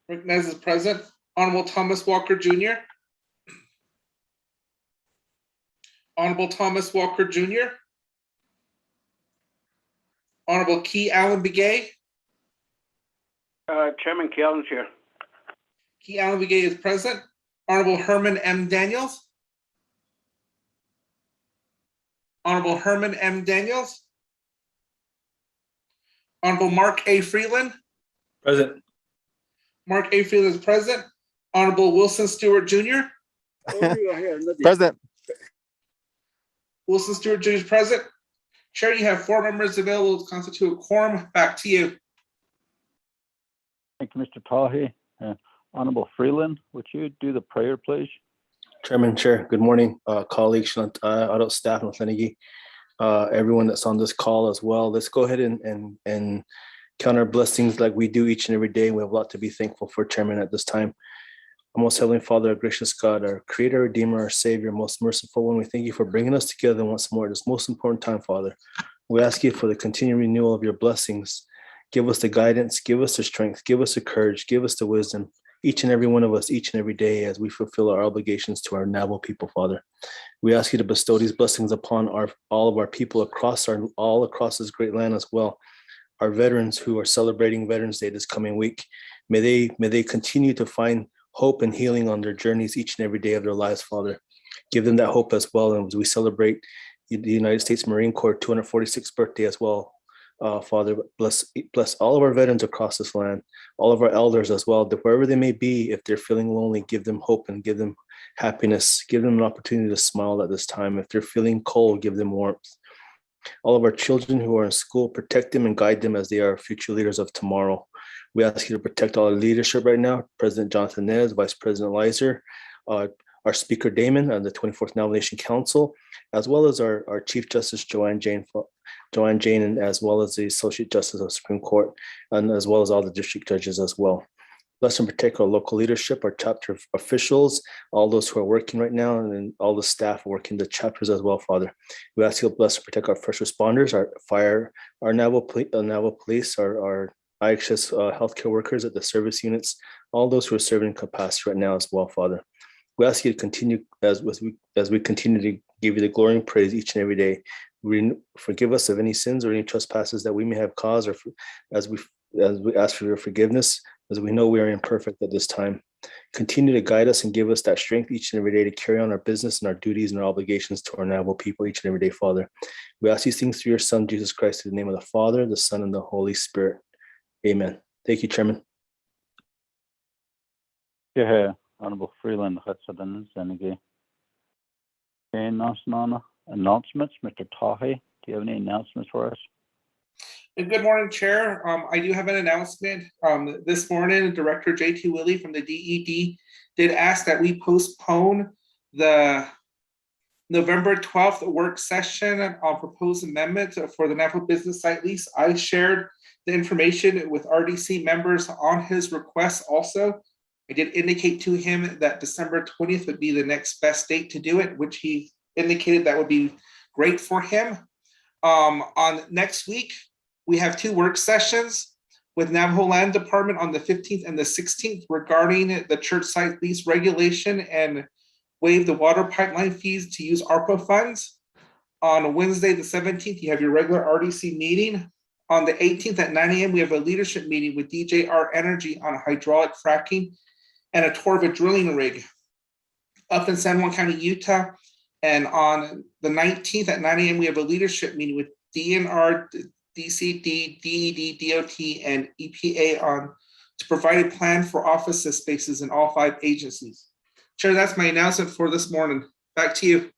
Rick Nez is present. Honorable Thomas Walker Jr. Honorable Thomas Walker Jr. Honorable Key Allen Begay. Chairman Key Allen's here. Key Allen Begay is present. Honorable Herman M. Daniels. Honorable Herman M. Daniels. Honorable Mark A. Freeland. Present. Mark A. Freeland is present. Honorable Wilson Stewart Jr. Present. Wilson Stewart Jr. is present. Chair, you have 4 members available to constitute a quorum. Back to you. Thank you, Mr. Tahi. Honorable Freeland, would you do the prayer, please? Chairman, Chair, good morning, colleagues, adult staff, and everyone that's on this call as well. Let's go ahead and count our blessings like we do each and every day. We have a lot to be thankful for, Chairman, at this time. Our most heavenly Father, our gracious God, our Creator, Redeemer, our Savior, most merciful one, we thank you for bringing us together once more at this most important time, Father. We ask you for the continued renewal of your blessings. Give us the guidance, give us the strength, give us the courage, give us the wisdom, each and every one of us, each and every day, as we fulfill our obligations to our Navajo people, Father. We ask you to bestow these blessings upon all of our people all across this great land as well. Our veterans who are celebrating Veterans Day this coming week, may they continue to find hope and healing on their journeys each and every day of their lives, Father. Give them that hope as well. And as we celebrate the United States Marine Corps 246th birthday as well, Father, bless all of our veterans across this land, all of our elders as well, that wherever they may be, if they're feeling lonely, give them hope and give them happiness, give them an opportunity to smile at this time. If they're feeling cold, give them warmth. All of our children who are in school, protect them and guide them as they are future leaders of tomorrow. We ask you to protect all our leadership right now, President Jonathan Nez, Vice President Lizer, our Speaker Damon, and the 24th Nomination Council, as well as our Chief Justice Joanne Jane, and as well as the Associate Justice of the Supreme Court, and as well as all the district judges as well. Bless and protect our local leadership, our chapter officials, all those who are working right now, and then all the staff working the chapters as well, Father. We ask you to bless and protect our first responders, our fire, our Navajo police, our IHS healthcare workers at the service units, all those who are serving in capacity right now as well, Father. We ask you to continue as we continue to give you the glory and praise each and every day. Forgive us of any sins or any trespasses that we may have caused, or as we ask for your forgiveness, as we know we are imperfect at this time. Continue to guide us and give us that strength each and every day to carry on our business and our duties and our obligations to our Navajo people each and every day, Father. We ask these things through your Son, Jesus Christ, in the name of the Father, the Son, and the Holy Spirit. Amen. Thank you, Chairman. Yeah, Honorable Freeland, Announcements, Mr. Tahi, do you have any announcements for us? Good morning, Chair. I do have an announcement. This morning, Director J.T. Willie from the DED did ask that we postpone the November 12th work session on proposed amendment for the Navajo business site lease. I shared the information with RDC members on his request also. I did indicate to him that December 20th would be the next best date to do it, which he indicated that would be great for him. On next week, we have 2 work sessions with Navajo Land Department on the 15th and the 16th regarding the church site lease regulation and waive the water pipeline fees to use ARPA funds. On Wednesday, the 17th, you have your regular RDC meeting. On the 18th at 9 a.m., we have a leadership meeting with DJR Energy on hydraulic fracking and a tour of a drilling rig up in San Juan County, Utah. And on the 19th at 9 a.m., we have a leadership meeting with DNR, DCD, DED, DOT, and EPA to provide a plan for office spaces in all 5 agencies. Chair, that's my announcement for this morning. Back to you.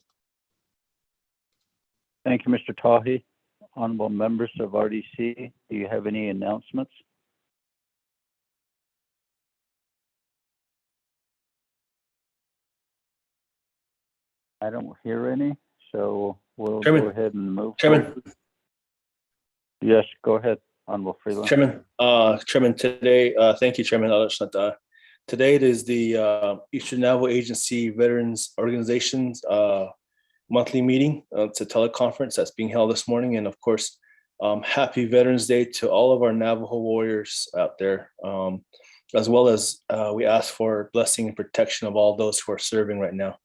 Thank you, Mr. Tahi. Honorable members of RDC, do you have any announcements? I don't hear any, so we'll Chairman. go ahead and move Chairman. forward. Yes, go ahead, Honorable Freeland. Chairman, today, thank you, Chairman. Today it is the Eastern Navajo Agency Veterans Organizations monthly meeting. It's a teleconference that's being held this morning. And of course, happy Veterans Day to all of our Navajo warriors out there. as well as we ask for blessing and protection of all those who are serving right now.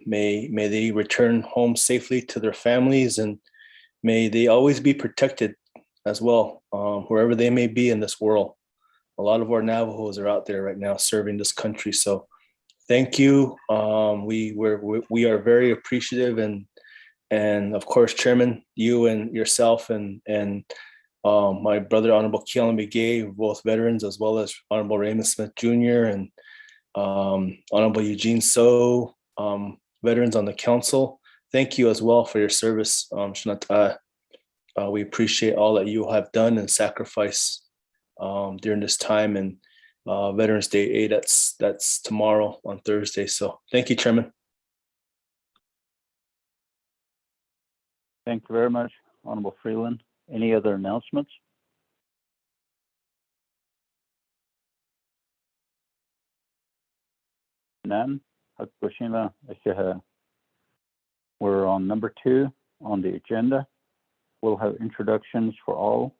May they return home safely to their families, and may they always be protected as well, wherever they may be in this world. A lot of our Navajos are out there right now serving this country. So thank you. We are very appreciative, and of course, Chairman, you and yourself and my brother, Honorable Keelan McGay, both veterans, as well as Honorable Raymond Smith Jr. and Honorable Eugene So, veterans on the council. Thank you as well for your service, Shanata. We appreciate all that you have done and sacrifice during this time. And Veterans Day 8, that's tomorrow on Thursday. So thank you, Chairman. Thank you very much, Honorable Freeland. Any other announcements? None. We're on number 2 on the agenda. We'll have introductions for all,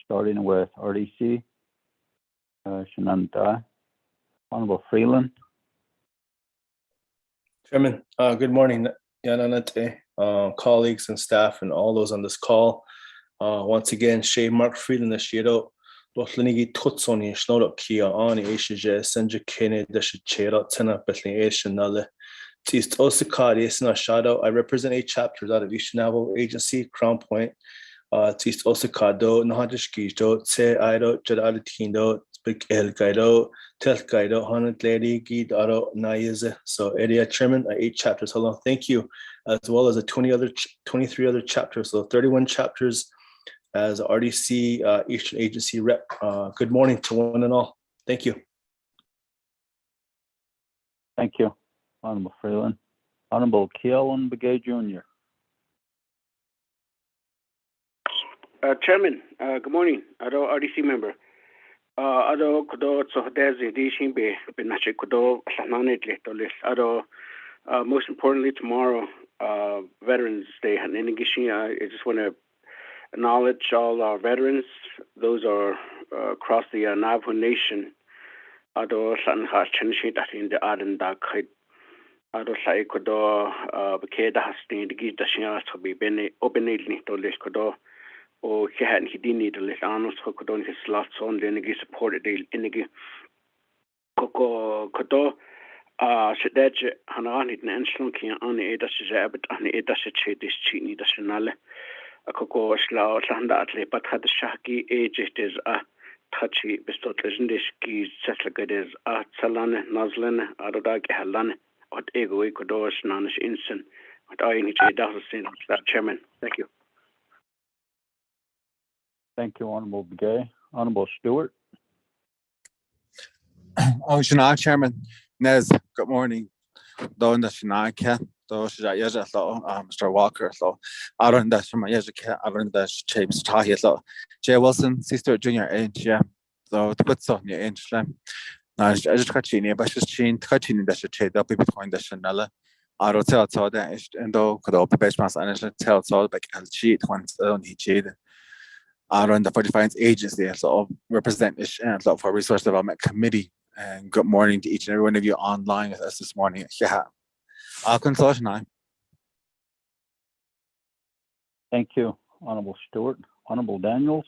starting with RDC. Shananta. Honorable Freeland. Chairman, good morning, Yananate, colleagues and staff and all those on this call. Once again, Shay Mark Freeland, the Shiro, Lotlinigi Tutsoni, Shnodok Kia, Ani Asia, Senja Kene, the Shachera, Tena, Bethlehem Asian Nale. Tist Osikari, Isna Shadow. I represent 8 chapters out of East Navajo Agency, Crown Point. Tist Osikado, Nahadishkido, Tse Ido, Jadalitindo, Big El Gaido, Tel Gaido, Hanat Lady, Gidaro, Nayaze. So, area chairman, 8 chapters. Hello, thank you. As well as 23 other chapters. So, 31 chapters as RDC Eastern Agency rep. Good morning to one and all. Thank you. Thank you, Honorable Freeland. Honorable Keelan McGay Jr. Chairman, good morning. Ado RDC member. Ado kudo tsohdezi di shimbe binache kudo sananetli tolis. Ado most importantly tomorrow, Veterans Day. I just want to acknowledge all our veterans. Those are across the Navajo Nation. Ado sanha chenshit in the Aden da kite. Ado sai kudo bekeda hastin the gita shia to be bene openly tolis kudo. O kehan hidini to let Arnold Hokodon his slots on the energy supported energy Coco Kodo Sedaj Hanan in Anslon Kian on the Edas Zabit on the Edas Chedis Chini Nationale a Coco Slow Sanda Atle, but had the Shaki age it is a touchy bestotlish keys Setlagades a Salan Noslin Adodag Halan or Ego Ecuador Nanish Inson. What I need to Chairman. Thank you. Thank you, Honorable Begay. Honorable Stewart. Oh, Shana Chairman, Nez, good morning. Don the Shanaka, those Yaza, Mr. Walker, so I don't dash from my Yazaka, I don't dash James Tahi, so Jay Wilson, Sister Junior age, yeah. So to put on your inch slam. I just got you near, but just chain, cutting in the shade up between the Chanela. I don't tell that, and though could open base mass and tell all back and cheat once only cheated. I run the 45 agency, so represent for Resource Development Committee. And good morning to each and every one of you online with us this morning. Yeah, I'll consult now. Thank you, Honorable Stewart. Honorable Daniels.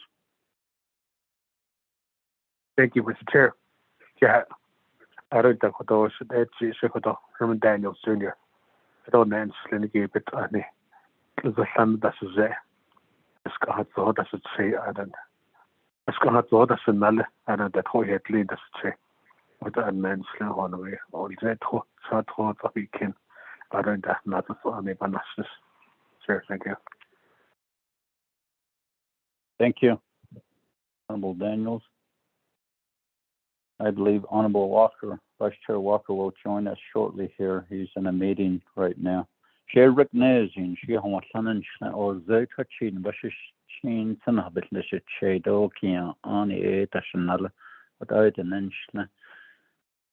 Thank you, Mr. Chair. Yeah, I don't think those Herman Daniels Jr. I don't know if you bit on the sun that's a Ska so does it say and Ska so does a null and that whole head lead does it say what a man's on the way all that short of weekend. I don't have nothing for me bananas. Sure, thank you. Thank you, Honorable Daniels. I believe Honorable Walker, Vice Chair Walker, will join us shortly here. He's in a meeting right now. Chair recognizing she has one or they touching Bashir Chin Sanabit Lisha Chedokian on the Tashanala without an inch.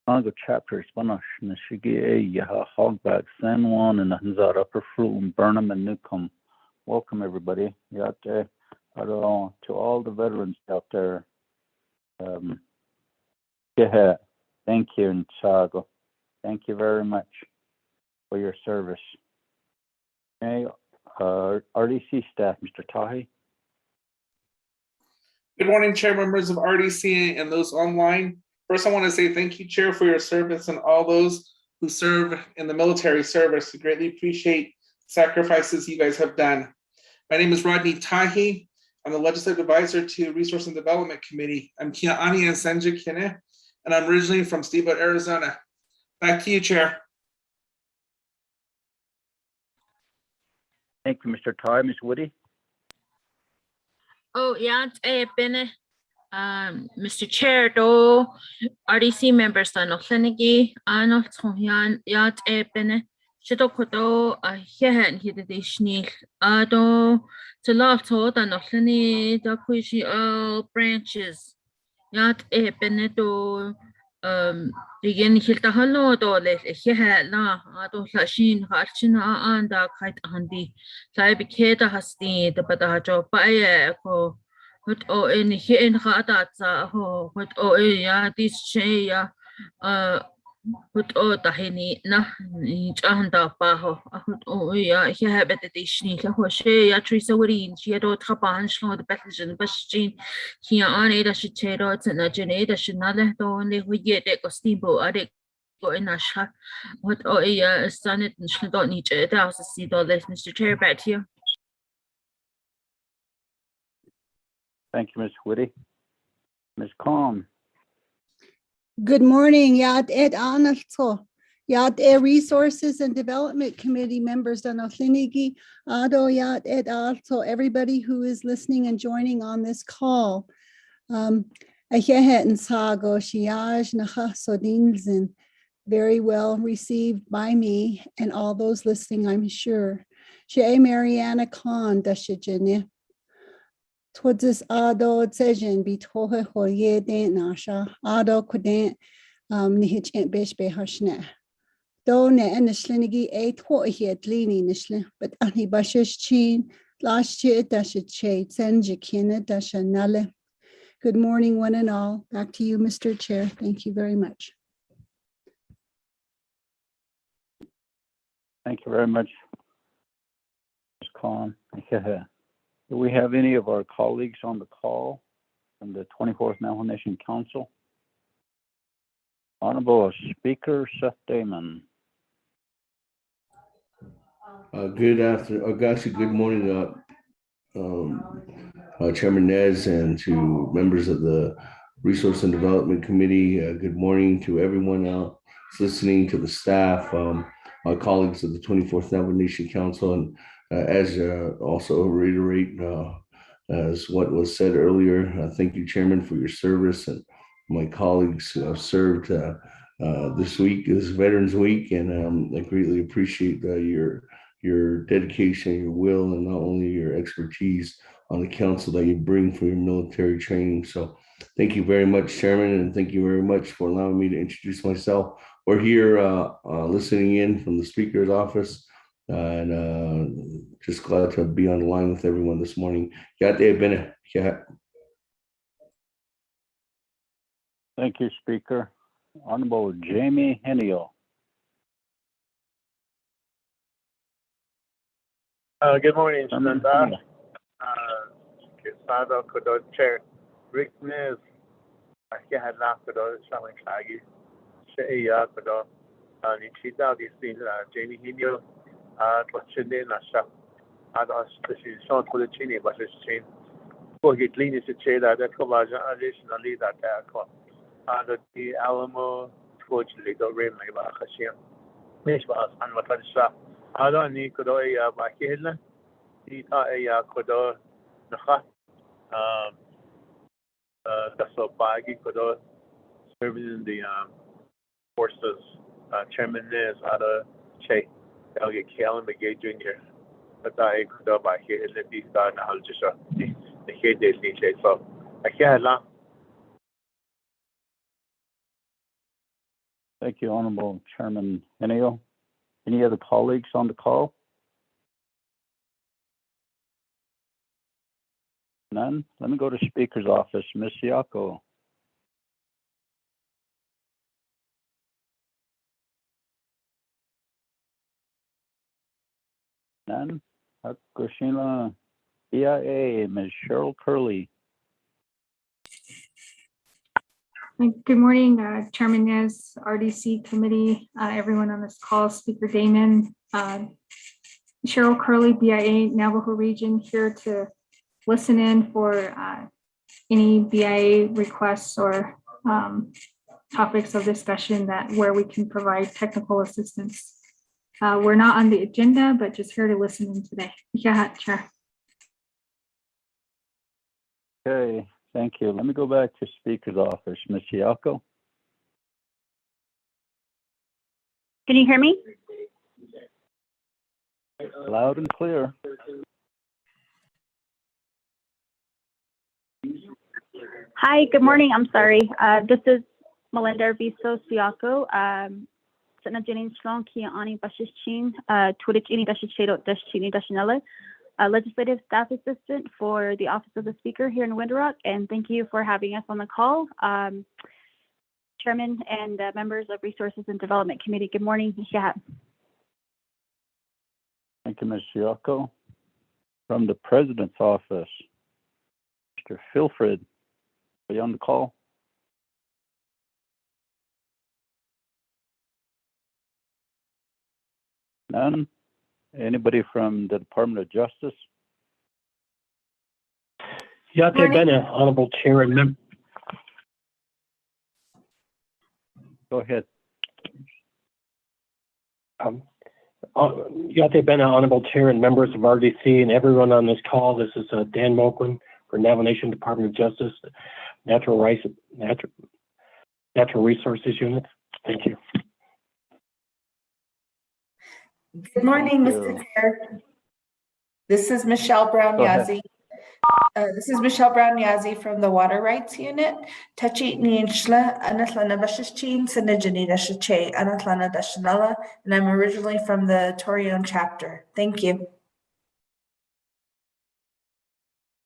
On the chapters, Spanish, Nashigi, Yaha, Hogback, San Juan, and Hanzar, Upper Fruit, and Burnham and Newcomb. Welcome, everybody. To all the veterans out there. Yeah, thank you, Nsago. Thank you very much for your service. Okay, RDC staff, Mr. Tahi. Good morning, Chair, members of RDC and those online. First, I want to say thank you, Chair, for your service and all those who serve in the military service. We greatly appreciate sacrifices you guys have done. My name is Rodney Tahi. I'm the Legislative Advisor to Resource and Development Committee. I'm Kia'ani and Senja Kine, and I'm originally from Steamboat, Arizona. Back to you, Chair. Thank you, Mr. Tahi. Ms. Woody. Oh, yeah, been Mr. Chair, do RDC members no Flinigi, Arnold Tonyan, Yat been Shidokodo, a Hehan Hidishnil, Ado, to love told and no Flini, the Kushi all branches. Yat Benedo, begin Hiltahalo, do let Hehan, La, Ado Lashin, Hachina, and the kite handy. Saibiketa Hasti, the Badajo, Baye, What in here in Hatata ho, what ya this che ya what tahini na chanda paho, what ya he habit addition, ho she ya Teresa Woodin, she had all tapan slow the Bethlehem Bashin, he on it as she chair out and a geneta should not let only who get it or steamboat at it. Go in a shot. What ya son it and she don't need it. That was a seat all this, Mr. Chair, back here. Thank you, Ms. Woody. Ms. Calm. Good morning, Yad Ed Analto. Yad Ed Resources and Development Committee members, Danothinigi, Ado Yad Ed Alto, everybody who is listening and joining on this call. Ahehet and Sago, Shiaj Naha Sodinzin, very well received by me and all those listening, I'm sure. She Mariana Khan, Dashijane. Towards Ado Tsejan be tohe hoye den nasha Ado kudent nihich ent bish be hashne. Do ne en slinigi a to he leaning nishle, but ani bashish chin last year dasha che senjikina dasha nale. Good morning, one and all. Back to you, Mr. Chair. Thank you very much. Thank you very much, Ms. Calm. Do we have any of our colleagues on the call from the 24th Navajo Nation Council? Honorable Speaker Seth Damon. Good morning, Chairman Nez, and to members of the Resource and Development Committee. Good morning to everyone else listening, to the staff, my colleagues of the 24th Navajo Nation Council, and as also reiterate as what was said earlier, thank you, Chairman, for your service, and my colleagues who have served this week is Veterans Week, and I greatly appreciate your dedication, your will, and not only your expertise on the council that you bring for your military training. So thank you very much, Chairman, and thank you very much for allowing me to introduce myself. We're here listening in from the Speaker's office, and just glad to be on the line with everyone this morning. Thank you, Speaker. Honorable Jamie Henniel. Good morning, Shananda. Sada Kodo Chair Rick Nez. I had laughed at Shaman Klagi. Shea Kodo. Nichida, this thing, Jamie Henniel. Twachinde Nasha. Adas, this is short for the Chini, but it's chain. For get lean is a chair that Kovaja additionally that the Alamo, fortunately, don't ring like Hashim. Mishbas and Matansha. I don't need Kodoya Bakila. Ita Kodo Naha. That's so baggy Kodo serving in the forces. Chairman is out of Che. I'll get Kalen McGay Jr. But I could buy here in the East Side and I'll just the head did need so I can't laugh. Thank you, Honorable Chairman Henniel. Any other colleagues on the call? None? Let me go to Speaker's office. Ms. Yako. None. Hakushila BIA, Ms. Cheryl Curley. Good morning, Chairman Nez, RDC Committee, everyone on this call, Speaker Damon, Cheryl Curley, BIA Navajo Region, here to listen in for any BIA requests or topics of discussion where we can provide technical assistance. We're not on the agenda, but just here to listen in today. Yeah, Chair. Okay, thank you. Let me go back to Speaker's office. Ms. Yako. Can you hear me? Loud and clear. Hi, good morning. I'm sorry. This is Melinda Arvizo Siako. Sana Jenin Shlong Kia Ani Bashichin, Twitch Ini Dashichedo Dashini Dashinella, Legislative Staff Assistant for the Office of the Speaker here in Window Rock, and thank you for having us on the call. Chairman and members of Resources and Development Committee, good morning. Yeah. Thank you, Ms. Yako. From the President's office, Mr. Filfred, are you on the call? None? Anybody from the Department of Justice? Yate Bene, Honorable Chair and Member. Go ahead. Yate Bene, Honorable Chair and members of RDC and everyone on this call. This is Dan Moquin for Navajo Nation Department of Justice, Natural Resources Unit. Thank you. Good morning, Mr. Chair. This is Michelle Brown Yazzie. From the Water Rights Unit. Tachi Nienshla, Anatlana Bashichin, Sinajani Dashache, Anatlana Dashanala, and I'm originally from the Torion chapter. Thank you.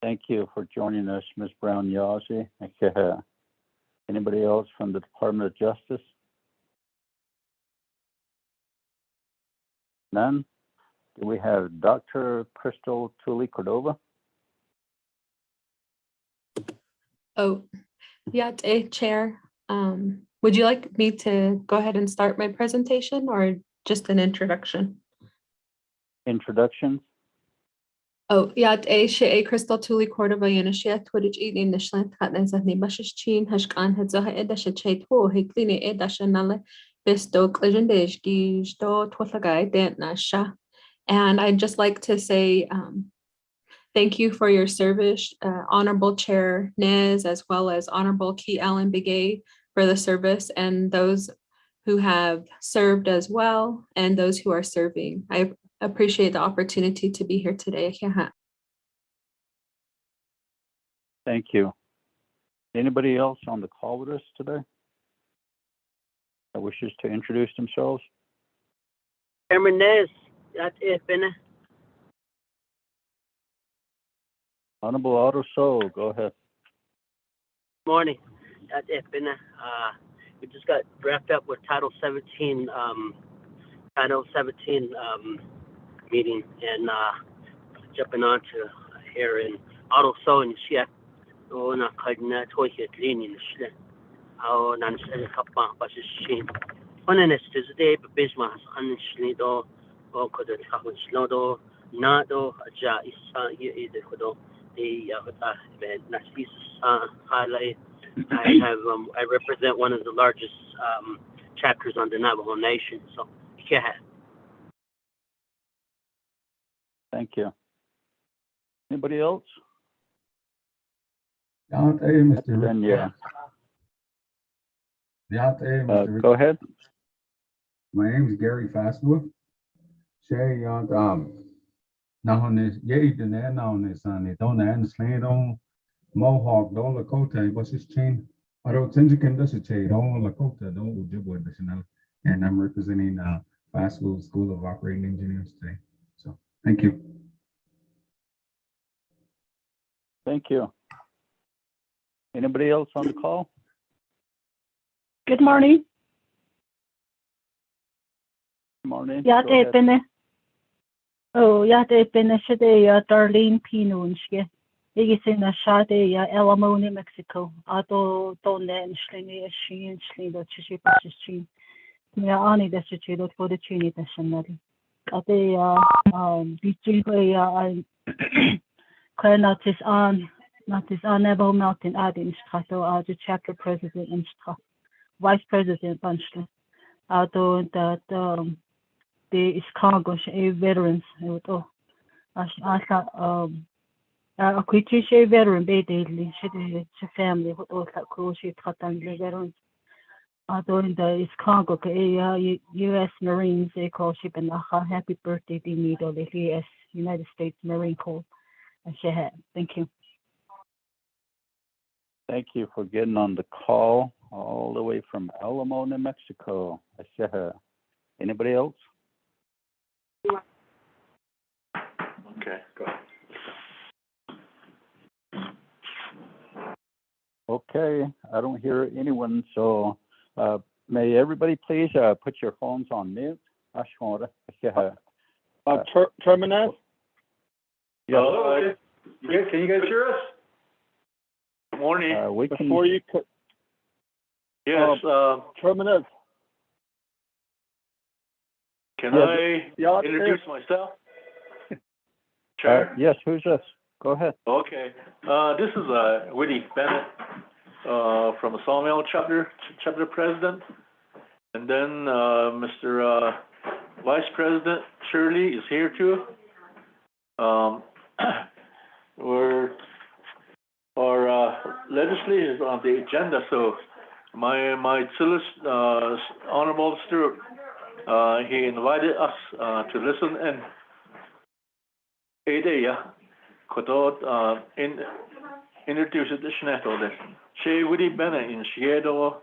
Thank you for joining us, Ms. Brown Yazzie. Anybody else from the Department of Justice? None? Do we have Dr. Crystal Tully Cordova? Oh, yeah, Chair. Would you like me to go ahead and start my presentation or just an introduction? Introductions? Oh, yeah, Crystal Tully Cordova Yanashia Twitch eating the Schlant Hatness and the Bashish Chin Hashkan had Zaha Edasha Chet Ho, Hicklini Edashanale, Besto Clegendish, Gisto Twatlagai, Dent Nasha. And I'd just like to say thank you for your service, Honorable Chair Nez, as well as Honorable Key Allen Begay for the service, and those who have served as well, and those who are serving. I appreciate the opportunity to be here today. Thank you. Anybody else on the call with us today that wishes to introduce themselves? Chairman Nez, that's it, Bene. Honorable Otto So, go ahead. Morning, that's it, Bene. We just got wrapped up with Title 17 meeting, and jumping on to here in Otto So and Shia. Oh, na kadna toy cleaning the oh, nan said a couple of buses. One in this today, but Bismarck and Schlido, or could it have Schlodo, Nado, Ja is either could the highlight. I represent one of the largest chapters on the Navajo Nation. So, yeah. Thank you. Anybody else? Mr. Go ahead. My name is Gary Fastwood. Shay, Nahonis, Yay, the Nanonis, and they don't understand on Mohawk, don't Lakota, what's his chain? I don't think you can just say, don't Lakota, don't Ojibwe, and I'm representing Fastwood School of Operating Engineers today. So, thank you. Thank you. Anybody else on the call? Good morning. Good morning. Yeah, Bene. Oh, yeah, they've been a Darlene Pinunske. Igis in a shade, ya Alamo, New Mexico. Ado don't Schlingy, she and Schlinger, Chichi, yeah, Ani, that's a chido for the Chini nationally. Ade, between I notice on Navajo Mountain Adin Strato, the chapter president in Stra, vice president Bunchler. Ado that the is Congress, a veterans, a quiche veteran, bay daily, she family, what all that cool, she cut on the veterans. Doing the is Congo, U.S. Marines, they call ship and happy birthday, they need all the U.S. United States Marine Corps. And she had. Thank you. Thank you for getting on the call all the way from Alamo, New Mexico. Anybody else? Okay, go ahead. Okay, I don't hear anyone, so may everybody please put your phones on mute. Terminus? Yes. Hello, can you guys hear us? Morning. We can. Before you could. Yes. Terminus. Can I introduce myself? Chair? Yes, who's this? Go ahead. Okay. This is Woody Bennett from the Sawmill chapter president. And then Mr. Vice President Shirley is here too. Our legislature is on the agenda, so my Honorable Stewart, he invited us to listen and introduce the Schnettler. She Woody Bennett in Shiedo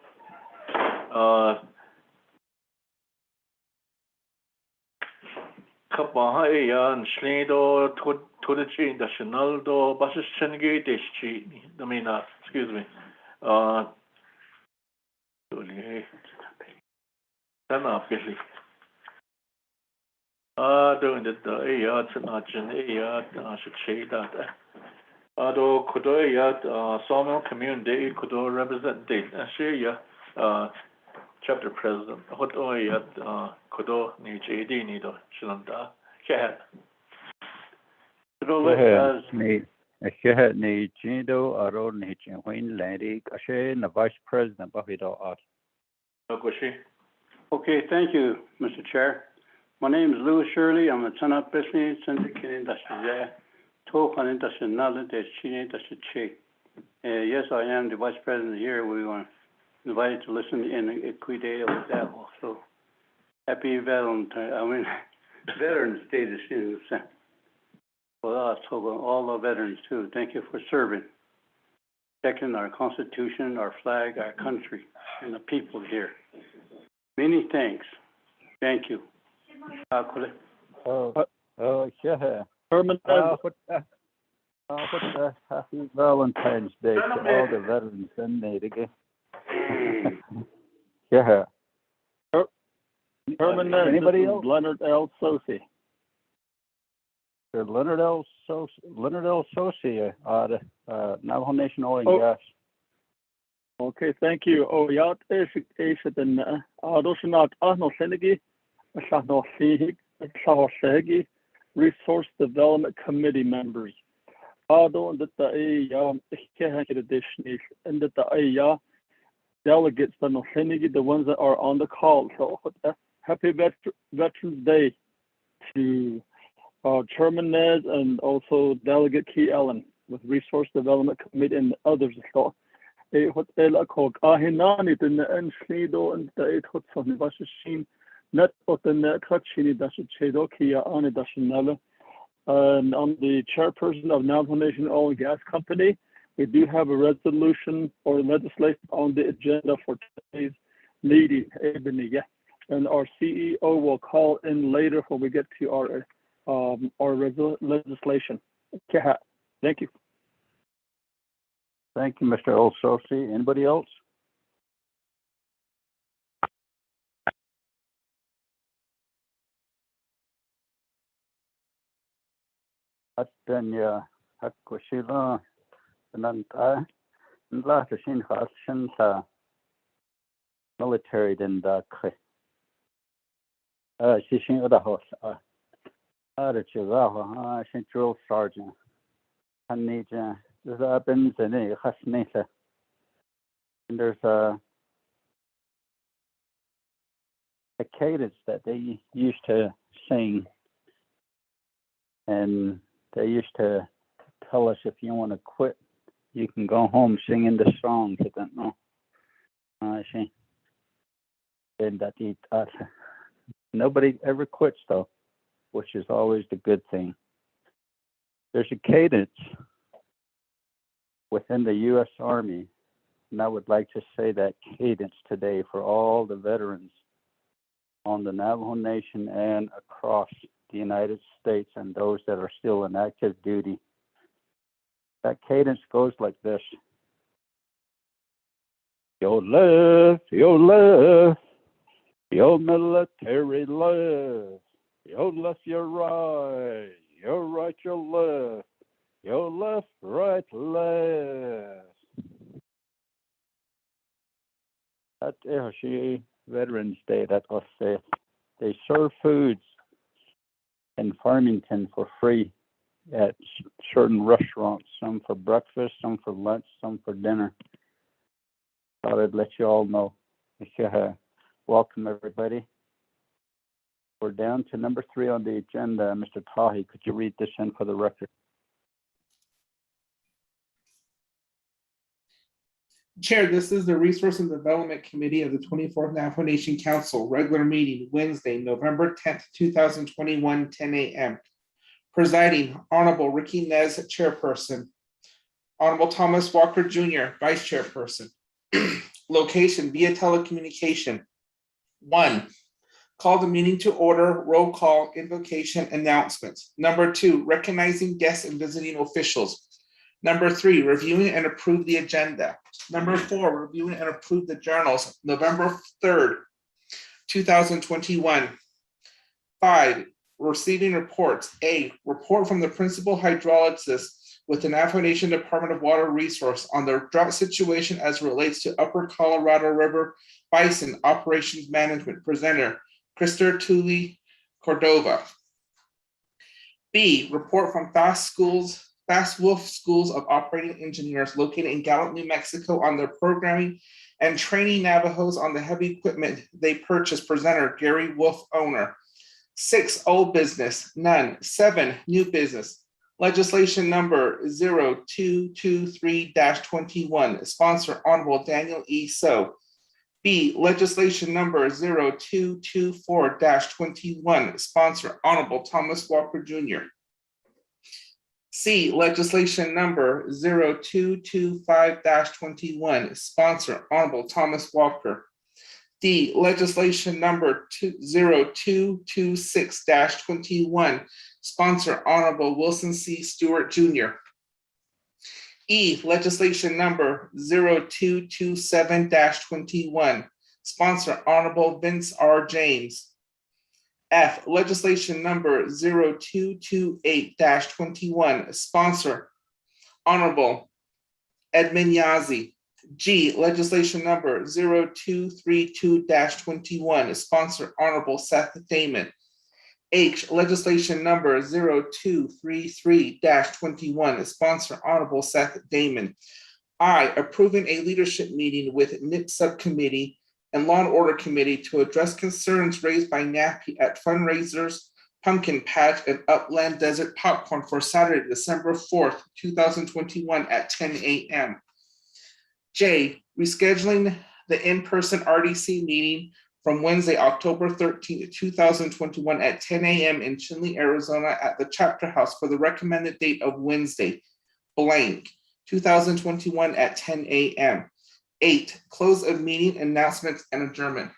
Kapaha and Schnedo to the chain national do Basis Chengate I mean, excuse me. Doing the should say that. Could Sawmill community could represent the chapter president. What could need JD need Shilanda. Go ahead. Ni Jindo Aro Ni Jinwin Lady Kashe, the Vice President Bahido Art. Okay, thank you, Mr. Chair. My name is Louis Shirley. I'm a son of business syndicated industry. Yes, I am the Vice President here. We were invited to listen in Equidale with that also. Happy Veterans Day to you. Well, all the veterans too. Thank you for serving, protecting our Constitution, our flag, our country, and the people here. Many thanks. Thank you. Yeah. Permanent. Happy Valentine's Day to all the veterans in Natiga. Yeah. Permanent. Anybody else? Leonard L. Sosi. Leonard L. Sosi, Navajo Nation Oil and Gas. Okay, thank you. Oh, yeah, it's den Adoshanat Arno Senegi, Shano Sihig, Shahosegi, Resource Development Committee members. Ado and the edition and the delegates the ones that are on the call. So happy Veterans Day to Chairman Nez and also Delegate Key Ellen with Resource Development Committee and others. So what they call Ahinani in the Ensnido and the Hotson Vashin, not what the Netachini Dashichedo Kia Ani Dashinella. And I'm the chairperson of Navajo Nation Oil and Gas Company. We do have a resolution or legislation on the agenda for today's meeting, and our CEO will call in later when we get to our legislation. Thank you. Thank you, Mr. Olsosi. Anybody else? Atanya Hakushila Nanta Nla Shin Hashinta military than the Shishin of the house. Chihuahua, drill sergeant. Hanija, there's Abens and a Hasnesa. And there's a cadence that they used to sing. And they used to tell us if you want to quit, you can go home singing the songs. I don't know. And that nobody ever quits though, which is always the good thing. There's a cadence within the U.S. Army, and I would like to say that cadence today for all the veterans on the Navajo Nation and across the United States and those that are still in active duty. That cadence goes like this. Your left, your left, your military left, your left, your right, your right, your left, your left, right, left. At Ehoshi Veterans Day, that was said. They serve foods in Farmington for free at certain restaurants, some for breakfast, some for lunch, some for dinner. Thought I'd let you all know. Welcome, everybody. We're down to number 3 on the agenda. Mr. Tahi, could you read this in for the record? Chair, this is the Resource and Development Committee of the 24th Navajo Nation Council, regular meeting, Wednesday, November 10th, 2021, 10 a.m. Presiding, Honorable Ricky Nez, Chairperson. Honorable Thomas Walker Jr., Vice Chairperson. Location via telecommunication. 1. Call the meeting to order, roll call, invocation, announcements. Number 2, recognizing guests and visiting officials. Number 3, reviewing and approve the agenda. Number 4, reviewing and approve the journals, November 3rd, 2021. 5, receiving reports. A, report from the principal hydrologist with the Navajo Nation Department of Water Resource on the drought situation as relates to Upper Colorado River Bison Operations Management. Presenter, Krister Tully Cordova. B, report from Fast Wolf Schools of Operating Engineers located in Gallup, New Mexico on their programming and training Navajos on the heavy equipment they purchased. Presenter, Gary Wolf, owner. 6, old business, none. 7, new business. Legislation number 0223-21, sponsor Honorable Daniel E. So. B, legislation number 0224-21, sponsor Honorable Thomas Walker Jr. C, legislation number 0225-21, sponsor Honorable Thomas Walker. D, legislation number 0226-21, sponsor Honorable Wilson C. Stewart Jr. E, legislation number 0227-21, sponsor Honorable Vince R. James. F, legislation number 0228-21, sponsor Honorable Edmund Yazzie. G, legislation number 0232-21, sponsor Honorable Seth Damon. H, legislation number 0233-21, sponsor Honorable Seth Damon. I, approving a leadership meeting with NIP Subcommittee and Law and Order Committee to address concerns raised by NAPI at fundraisers, pumpkin patch, and upland desert popcorn for Saturday, December 4th, 2021 at 10 a.m. J, rescheduling the in-person RDC meeting from Wednesday, October 13th, 2021 at 10 a.m. in Chinle, Arizona at the chapter house for the recommended date of Wednesday, blank, 2021 at 10 a.m. 8, close of meeting, announcements, and adjournment.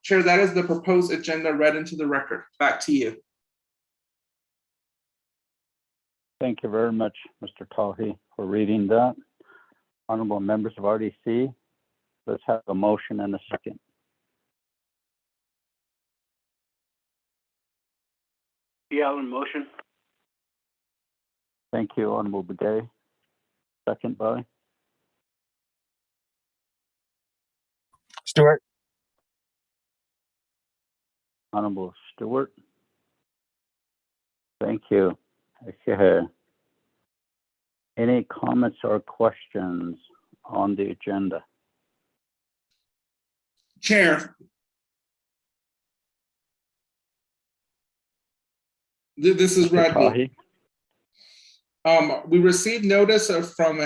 Chair, that is the proposed agenda read into the record. Back to you. Thank you very much, Mr. Tahi, for reading that. Honorable members of RDC, let's have a motion and a second. Yeah, in motion. Thank you, Honorable Begay. Second by Stewart. Honorable Stewart. Thank you. Okay. Any comments or questions on the agenda? Chair. This is Mr. Rodney. We received notice from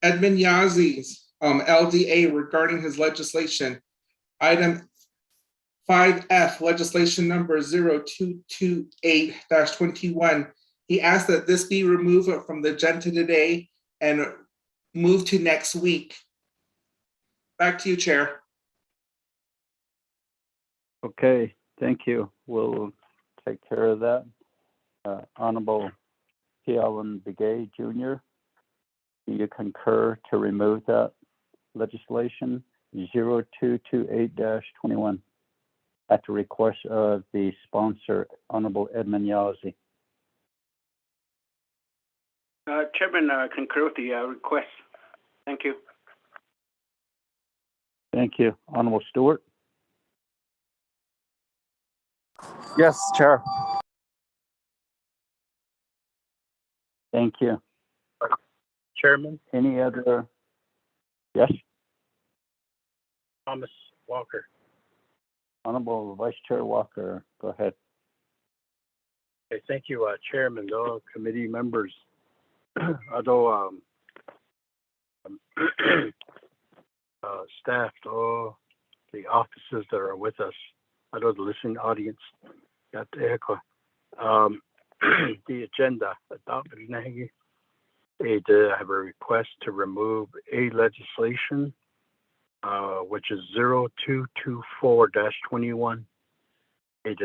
Edmund Yazzie, LDA, regarding his legislation. Item 5F, legislation number 0228-21. He asked that this be removed from the agenda today and moved to next week. Back to you, Chair. Okay, thank you. We'll take care of that. Honorable P. Allen Begay Jr., do you concur to remove that legislation 0228-21 at the request of the sponsor, Honorable Edmund Yazzie? Chairman, concur with the request. Thank you. Thank you. Honorable Stewart? Yes, Chair. Thank you. Chairman, Any other? Yes, Thomas Walker. Honorable Vice Chair Walker, go ahead. Okay, thank you, Chairman, though, committee members. Although staff, though, the officers that are with us, although the listening audience, got the echo. The agenda adopted. They have a request to remove a legislation, which is 0224-21. To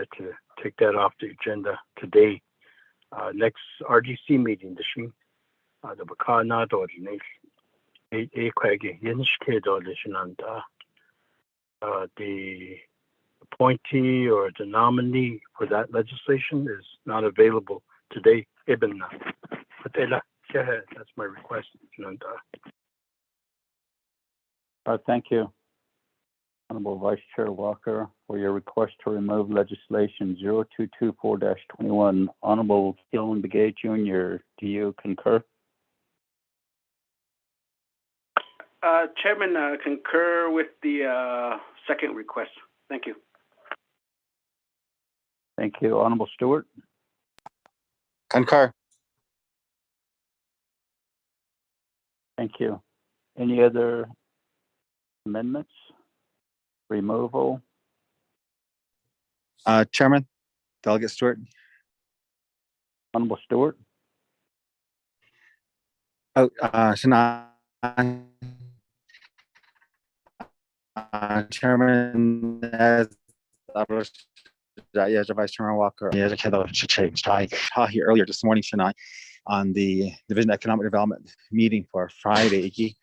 take that off the agenda today. Next RDC meeting, the Bakana the appointee or the nominee for that legislation is not available today. That's my request. Thank you, Honorable Vice Chair Walker, for your request to remove legislation 0224-21. Honorable Gillen Begay Jr., do you concur? Chairman, concur with the second request. Thank you. Thank you. Honorable Stewart? Concur. Thank you. Any other amendments? Removal? Chairman, Delegate Stewart. Honorable Stewart? Chairman, as Vice Chairman Walker, earlier this morning, Shania, on the Division of Economic Development meeting for Friday.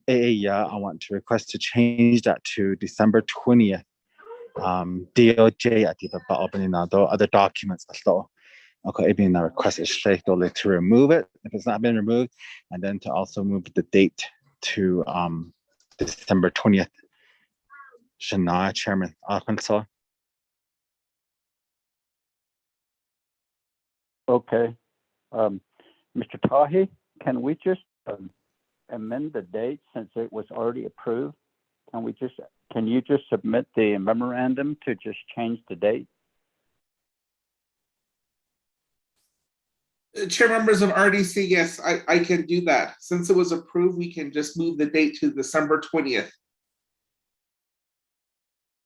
I want to request to change that to December 20th. DOJ at the opening other documents. So, okay, being a request is to remove it if it's not been removed, and then to also move the date to December 20th. Shania, Chairman Arkansas. Okay. Mr. Tahi, can we just amend the date since it was already approved? Can you just submit the memorandum to just change the date? Chair, members of RDC, yes, I can do that. Since it was approved, we can just move the date to December 20th.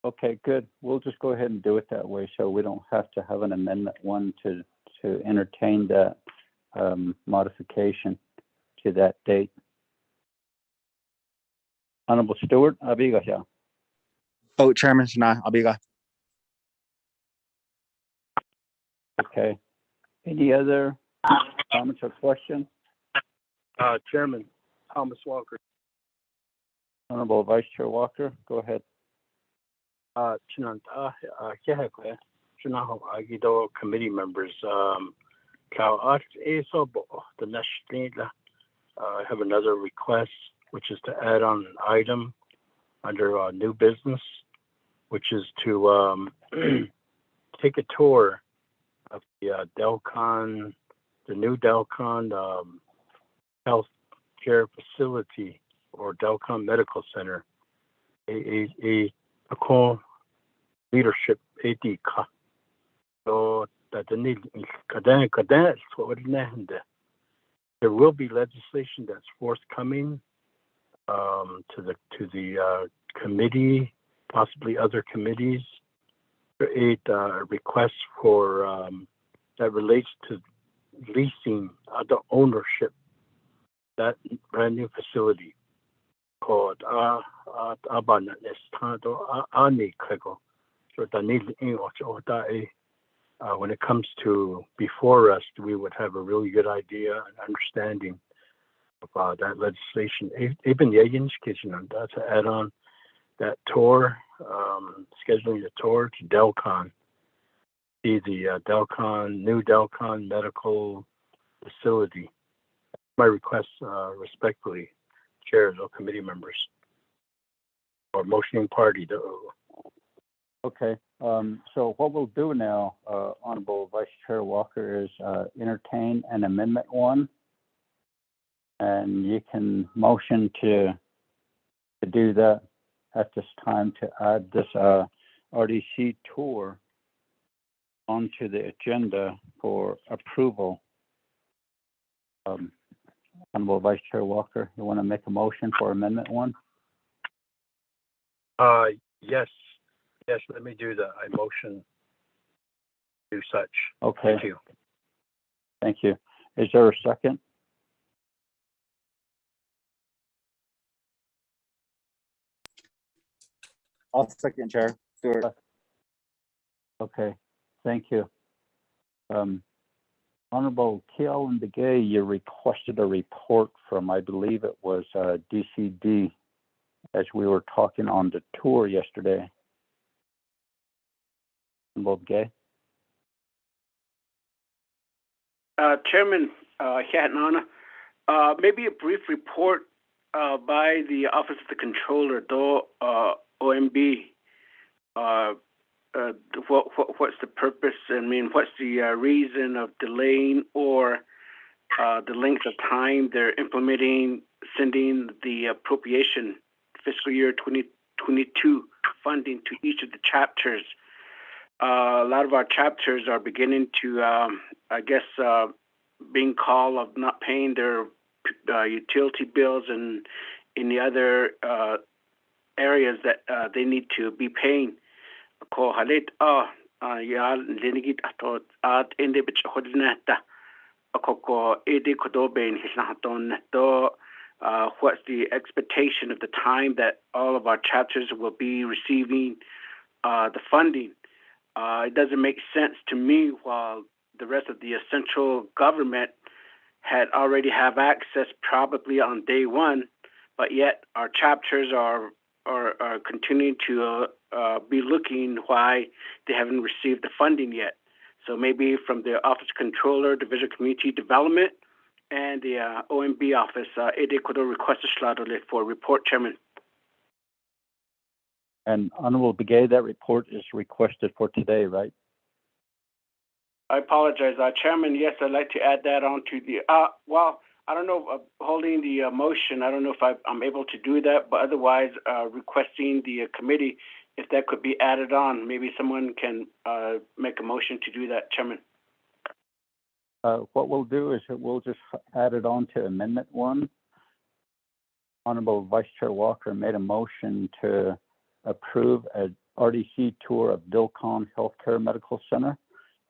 Okay, good. We'll just go ahead and do it that way so we don't have to have an amendment one to entertain that modification to that date. Honorable Stewart, Abiga. Oh, Chairman Shania, Abiga. Okay. Any other comments or questions? Chairman, Thomas Walker. Honorable Vice Chair Walker, go ahead. Committee members, I have another request, which is to add on an item under new business, which is to take a tour of the Delcon, the new Delcon health care facility or Delcon Medical Center, a core leadership AD. So that the need there will be legislation that's forthcoming to the committee, possibly other committees, create requests for that relates to leasing the ownership that brand new facility called when it comes to before us, we would have a really good idea and understanding of that legislation. Even the education on that to add on that tour, scheduling a tour to Delcon, see the new Delcon medical facility. My request, respectfully, chairs or committee members or motioning party. Okay, so what we'll do now, Honorable Vice Chair Walker, is entertain an amendment 1. And you can motion to do that at this time to add this RDC tour onto the agenda for approval. Honorable Vice Chair Walker, you want to make a motion for amendment 1? Yes, let me do that. I motion do such. Okay. Thank you. Thank you. Is there a second? I'll second, Chair Stewart. Okay, thank you. Honorable Kealan Begay, you requested a report from, I believe it was DCD, as we were talking on the tour yesterday. Honorable Begay. Chairman Hatnana, maybe a brief report by the Office of the Controller, OMB. What's the purpose? I mean, what's the reason of delaying or the length of time they're implementing, sending the appropriation fiscal year 2022 funding to each of the chapters? A lot of our chapters are beginning to, being called of not paying their utility bills and in the other areas that they need to be paying. What's the expectation of the time that all of our chapters will be receiving the funding? It doesn't make sense to me while the rest of the essential government had already have access probably on day one, but yet our chapters are continuing to be looking why they haven't received the funding yet. So maybe from the Office of Controller, Division of Community Development, and the OMB office, it could request a for report, Chairman. And Honorable Begay, that report is requested for today, right? I apologize, Chairman. Yes, I'd like to add that on to the. I don't know, holding the motion. I don't know if I'm able to do that, but otherwise, requesting the committee if that could be added on. Maybe someone can make a motion to do that, Chairman. What we'll do is we'll just add it on to Amendment 1. Honorable Vice Chair Walker made a motion to approve a RDC tour of Dilcon Healthcare Medical Center,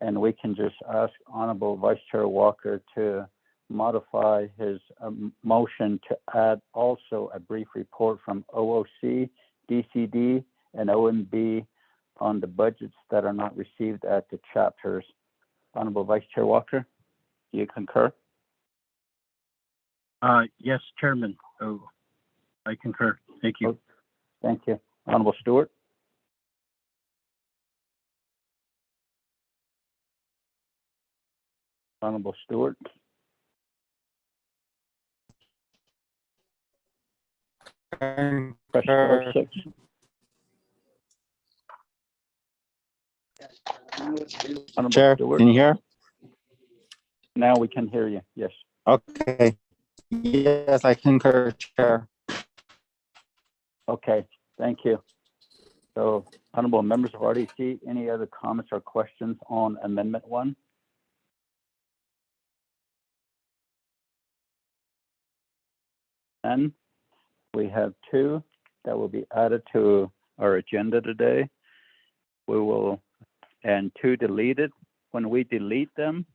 and we can just ask Honorable Vice Chair Walker to modify his motion to add also a brief report from OOC, DCD, and OMB on the budgets that are not received at the chapters. Honorable Vice Chair Walker, do you concur? Yes, Chairman. Oh, I concur. Thank you. Thank you. Honorable Stewart. Honorable Stewart. Press star 6. Honorable Chair, Stewart. can you hear? Now we can hear you. Yes. Okay. Yes, I concur, Chair. Okay, thank you. So, honorable members of RDC, any other comments or questions on Amendment 1? And we have 2 that will be added to our agenda today. We will, and 2 deleted. When we delete them,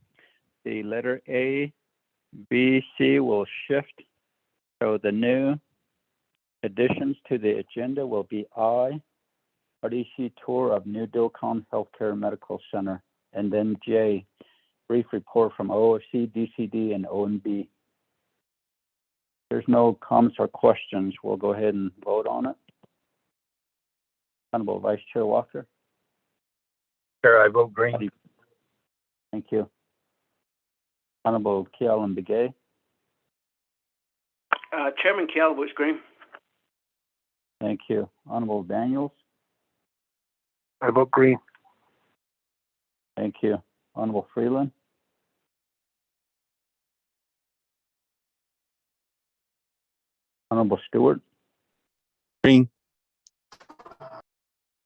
the letter A, B, C will shift. So the new additions to the agenda will be I, RDC tour of New Telecom Healthcare Medical Center, and then J, brief report from OFC, DCD, and ONB. There's no comments or questions. We'll go ahead and vote on it. Honorable Vice Chair Walker. Chair, I vote green. Thank you. Honorable Kealan Begay. Chairman Kell votes green. Thank you. Honorable Daniels. I vote green. Thank you. Honorable Freeland. Honorable Stewart. Green.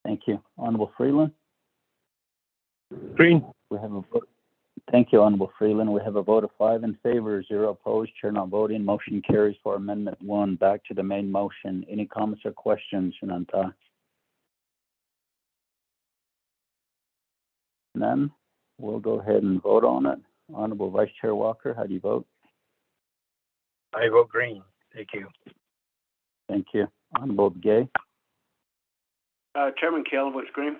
Thank you. Honorable Freeland. Green. We have a vote. Thank you, Honorable Freeland. We have a vote of 5 in favor, 0 opposed, chair not voting. Motion carries for Amendment 1. Back to the main motion. Any comments or questions, Shananta? None. We'll go ahead and vote on it. Honorable Vice Chair Walker, how do you vote? I vote green. Thank you. Thank you. Honorable Begay. Chairman Kell votes green.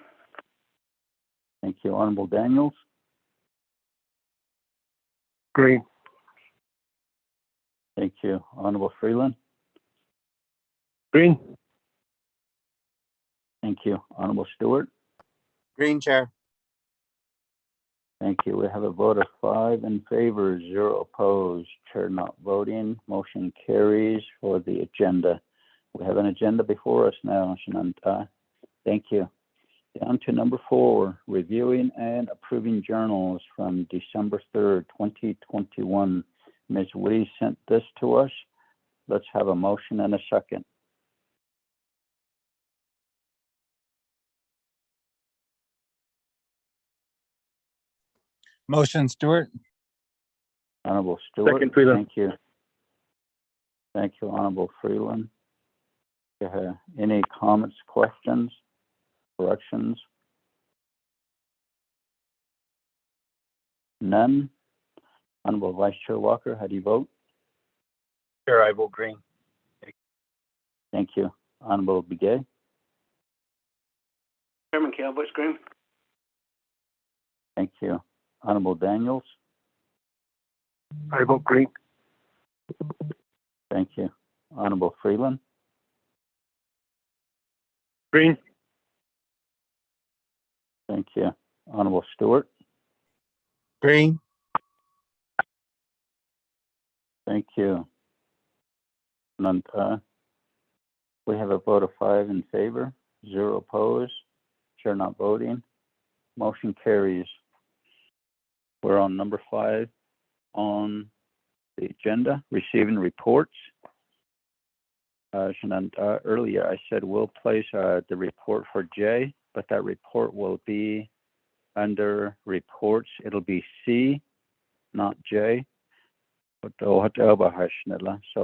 Thank you. Honorable Daniels. Green. Thank you. Honorable Freeland. Green. Thank you. Honorable Stewart. Green, Chair. Thank you. We have a vote of 5 in favor, 0 opposed, chair not voting. Motion carries for the agenda. We have an agenda before us now, Shananta. Thank you. Down to number 4, reviewing and approving journals from December 3rd, 2021. Ms. Woody sent this to us. Let's have a motion and a second. Motion, Stewart. Honorable Stewart. Second, Freeland. Thank you. Thank you, Honorable Freeland. Any comments, questions, corrections? None. Honorable Vice Chair Walker, how do you vote? Chair, I vote green. Thank you. Honorable Begay. Chairman Kell votes green. Thank you. Honorable Daniels. I vote green. Thank you. Honorable Freeland. Green. Thank you. Honorable Stewart. Green. Thank you. None. We have a vote of 5 in favor, 0 opposed, chair not voting. Motion carries. We're on number 5 on the agenda, receiving reports. Earlier I said we'll place the report for J, but that report will be under reports. It'll be C, not J. So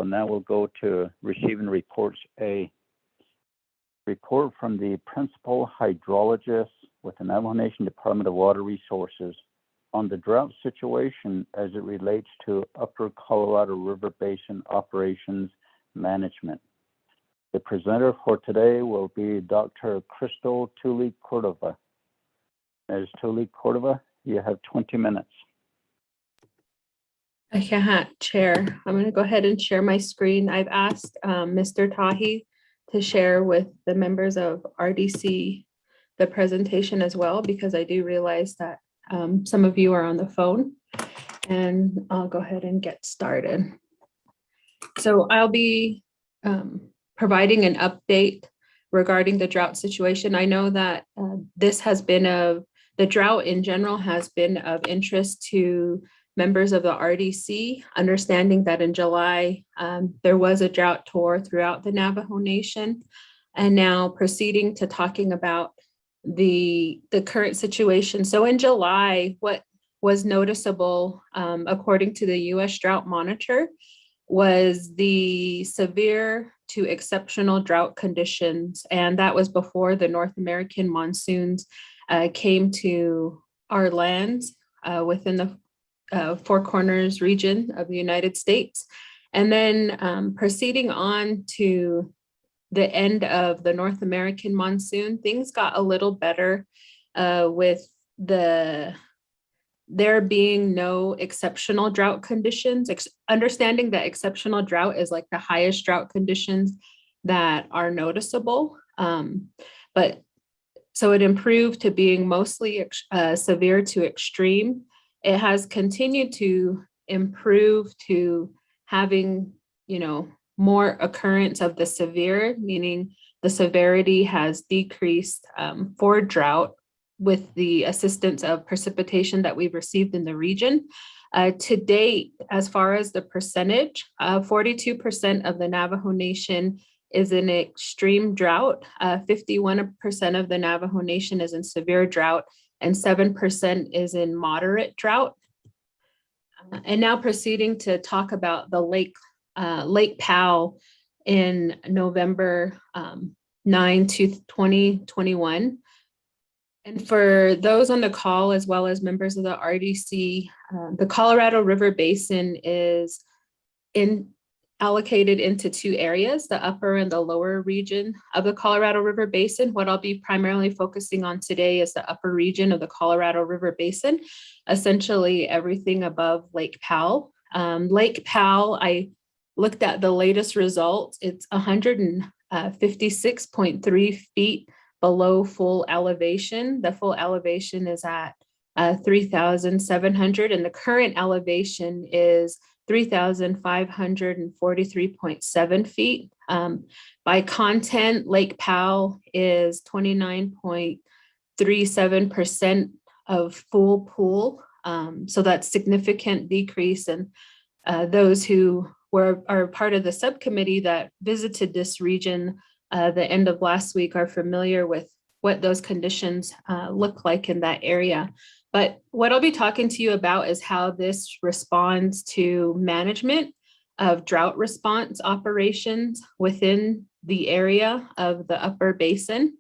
now we'll go to receiving reports A. Report from the principal hydrologist with the Navajo Nation Department of Water Resources on the drought situation as it relates to Upper Colorado River Basin operations management. The presenter for today will be Dr. Crystal Tuli Cordova. Ms. Tuli Cordova, you have 20 minutes. Okay, Chair. I'm going to go ahead and share my screen. I've asked Mr. Tahi to share with the members of RDC the presentation as well, because I do realize that some of you are on the phone. And I'll go ahead and get started. So I'll be providing an update regarding the drought situation. I know that this has been the drought in general has been of interest to members of the RDC, understanding that in July, there was a drought tour throughout the Navajo Nation. And now proceeding to talking about the current situation. So in July, what was noticeable, according to the US Drought Monitor, was the severe to exceptional drought conditions. And that was before the North American monsoons came to our lands within the Four Corners region of the United States. And then proceeding on to the end of the North American monsoon, things got a little better with there being no exceptional drought conditions, understanding that exceptional drought is like the highest drought conditions that are noticeable. But so it improved to being mostly severe to extreme. It has continued to improve to having, more occurrence of the severe, meaning the severity has decreased for drought with the assistance of precipitation that we've received in the region. To date, as far as the percentage, 42% of the Navajo Nation is in extreme drought, 51% of the Navajo Nation is in severe drought, and 7% is in moderate drought. And now proceeding to talk about the Lake Powell in November 9 to 2021. And for those on the call, as well as members of the RDC, the Colorado River Basin is allocated into two areas, the upper and the lower region of the Colorado River Basin. What I'll be primarily focusing on today is the upper region of the Colorado River Basin, essentially everything above Lake Powell. Lake Powell, I looked at the latest results. It's 156.3 feet below full elevation. The full elevation is at 3,700, and the current elevation is 3,543.7 feet. By content, Lake Powell is 29.37% of full pool. So that's significant decrease. And those who are part of the subcommittee that visited this region the end of last week are familiar with what those conditions look like in that area. But what I'll be talking to you about is how this responds to management of drought response operations within the area of the upper basin.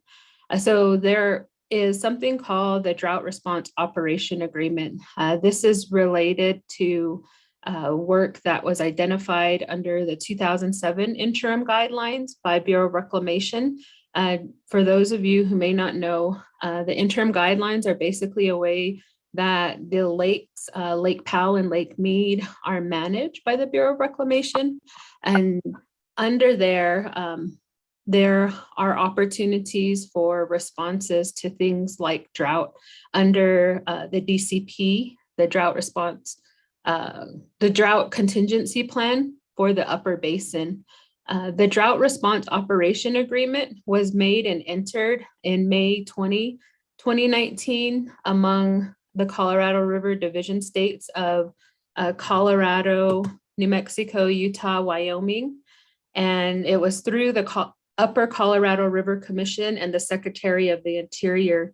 So there is something called the Drought Response Operation Agreement. This is related to work that was identified under the 2007 interim guidelines by Bureau of Reclamation. For those of you who may not know, the interim guidelines are basically a way that the lakes, Lake Powell and Lake Mead, are managed by the Bureau of Reclamation. And under there are opportunities for responses to things like drought under the DCP, the drought response, the drought contingency plan for the upper basin. The Drought Response Operation Agreement was made and entered in May 2019 among the Colorado River Division states of Colorado, New Mexico, Utah, Wyoming. And it was through the Upper Colorado River Commission and the Secretary of the Interior.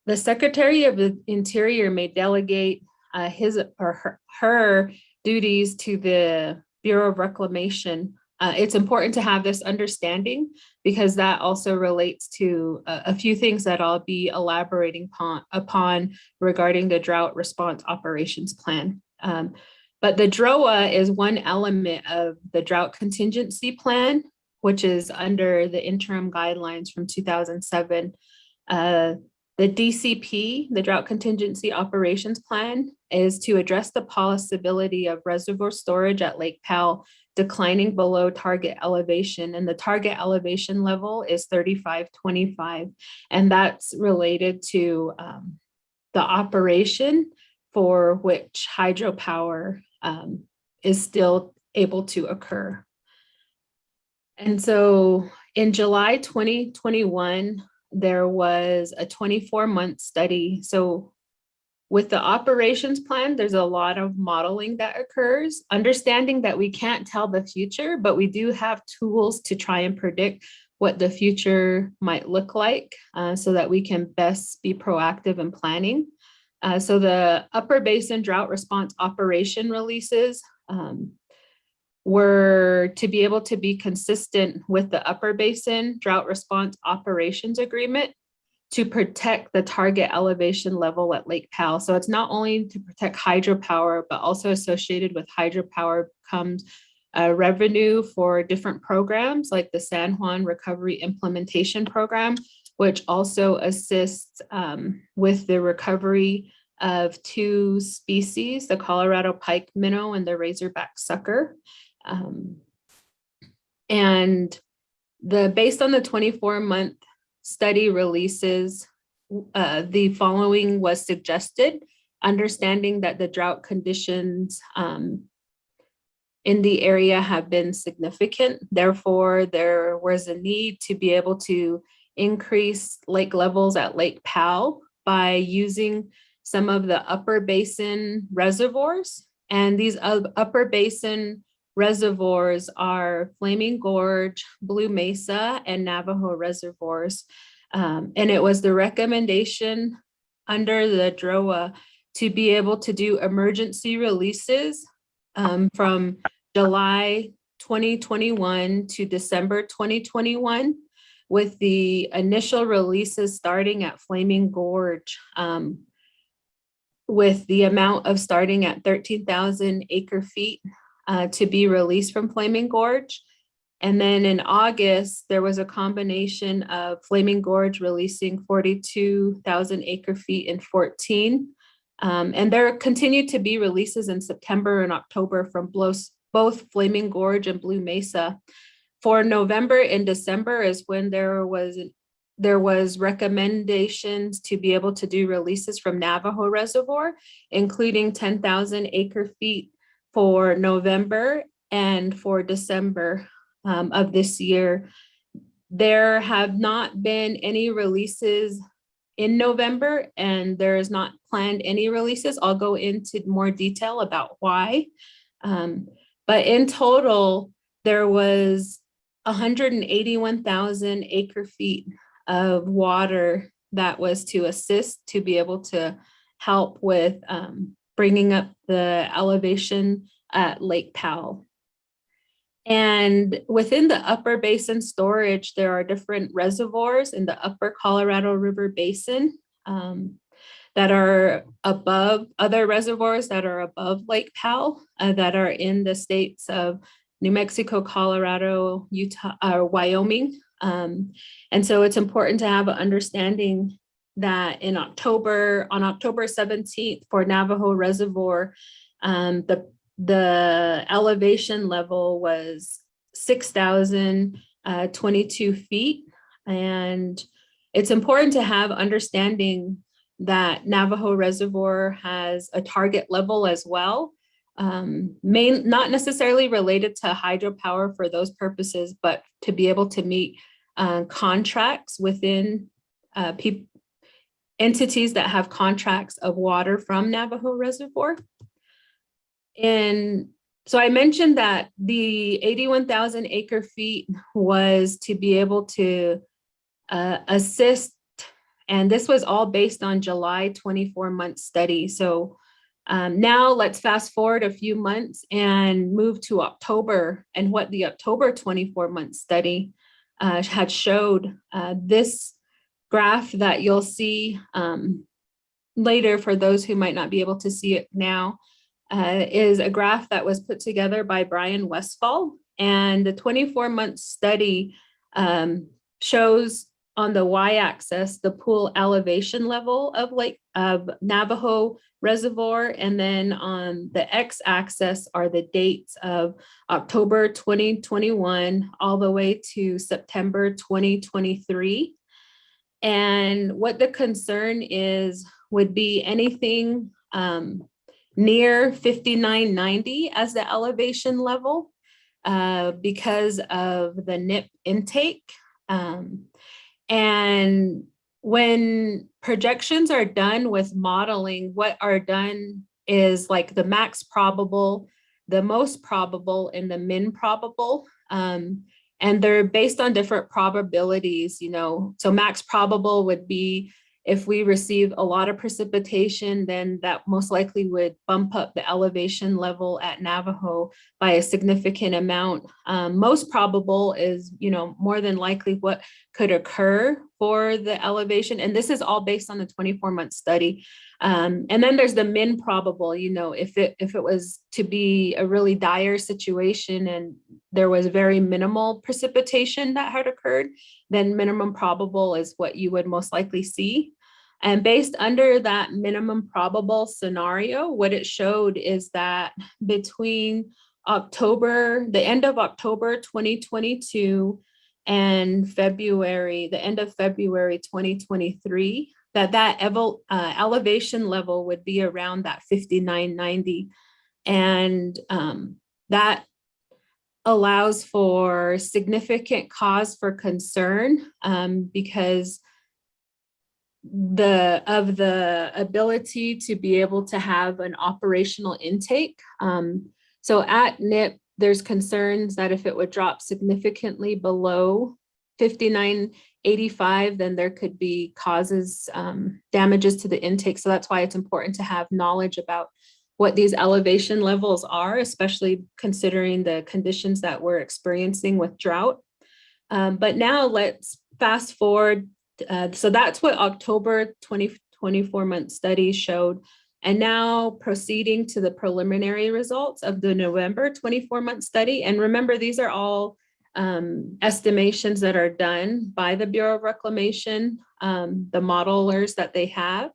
The Secretary of the Interior may delegate his or her duties to the Bureau of Reclamation. It's important to have this understanding because that also relates to a few things that I'll be elaborating upon regarding the Drought Response Operations Plan. But the DROA is one element of the Drought Contingency Plan, which is under the interim guidelines from 2007. The DCP, the Drought Contingency Operations Plan, is to address the possibility of reservoir storage at Lake Powell declining below target elevation, and the target elevation level is 3525. And that's related to the operation for which hydropower is still able to occur. And so in July 2021, there was a 24-month study. So with the operations plan, there's a lot of modeling that occurs, understanding that we can't tell the future, but we do have tools to try and predict what the future might look like so that we can best be proactive in planning. So the Upper Basin Drought Response Operation releases were to be able to be consistent with the Upper Basin Drought Response Operations Agreement to protect the target elevation level at Lake Powell. So it's not only to protect hydropower, but also associated with hydropower comes revenue for different programs like the San Juan Recovery Implementation Program, which also assists with the recovery of 2 species, the Colorado pike minnow and the razorback sucker. And based on the 24-month study releases, the following was suggested, understanding that the drought conditions in the area have been significant. Therefore, there was a need to be able to increase lake levels at Lake Powell by using some of the upper basin reservoirs. And these upper basin reservoirs are Flaming Gorge, Blue Mesa, and Navajo reservoirs. And it was the recommendation under the DROA to be able to do emergency releases from July 2021 to December 2021, with the initial releases starting at Flaming Gorge, with the amount of starting at 13,000 acre feet to be released from Flaming Gorge. And then in August, there was a combination of Flaming Gorge releasing 42,000 acre feet in 14. And there continued to be releases in September and October from both Flaming Gorge and Blue Mesa. For November and December is when there was recommendations to be able to do releases from Navajo Reservoir, including 10,000 acre feet for November and for December of this year. There have not been any releases in November, and there is not planned any releases. I'll go into more detail about why. But in total, there was 181,000 acre feet of water that was to assist to be able to help with bringing up the elevation at Lake Powell. And within the upper basin storage, there are different reservoirs in the upper Colorado River Basin that are above other reservoirs that are above Lake Powell that are in the states of New Mexico, Colorado, Utah, Wyoming. And so it's important to have an understanding that on October 17th for Navajo Reservoir, the elevation level was 6,022 feet. And it's important to have understanding that Navajo Reservoir has a target level as well. Not necessarily related to hydropower for those purposes, but to be able to meet contracts within entities that have contracts of water from Navajo Reservoir. And so I mentioned that the 81,000 acre feet was to be able to assist, and this was all based on July 24-month study. So now let's fast forward a few months and move to October, and what the October 24-month study had showed. This graph that you'll see later for those who might not be able to see it now is a graph that was put together by Brian Westfall. And the 24-month study shows on the y-axis the pool elevation level of Navajo Reservoir, and then on the x-axis are the dates of October 2021 all the way to September 2023. And what the concern is would be anything near 5990 as the elevation level because of the NIP intake. And when projections are done with modeling, what are done is like the max probable, the most probable, and the min probable. And they're based on different probabilities, you know. So max probable would be if we receive a lot of precipitation, then that most likely would bump up the elevation level at Navajo by a significant amount. Most probable is, you know, more than likely what could occur for the elevation. And this is all based on the 24-month study. And then there's the min probable, you know, if it was to be a really dire situation and there was very minimal precipitation that had occurred, then minimum probable is what you would most likely see. And based under that minimum probable scenario, what it showed is that between the end of October 2022 and the end of February 2023, that elevation level would be around that 5990. And that allows for significant cause for concern because of the ability to be able to have an operational intake. So at NIP, there's concerns that if it would drop significantly below 5985, then there could be damages to the intake. So that's why it's important to have knowledge about what these elevation levels are, especially considering the conditions that we're experiencing with drought. But now let's fast forward. So that's what October 2024-month study showed. And now proceeding to the preliminary results of the November 24-month study. And remember, these are all estimations that are done by the Bureau of Reclamation, the modelers that they have.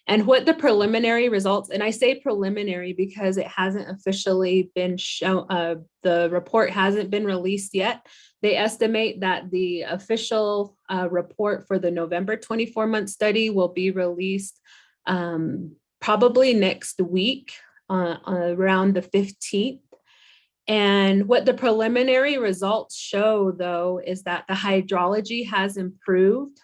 And what the preliminary results, and I say preliminary because it hasn't officially been shown, the report hasn't been released yet. They estimate that the official report for the November 24-month study will be released probably next week, around the 15th. And what the preliminary results show, though, is that the hydrology has improved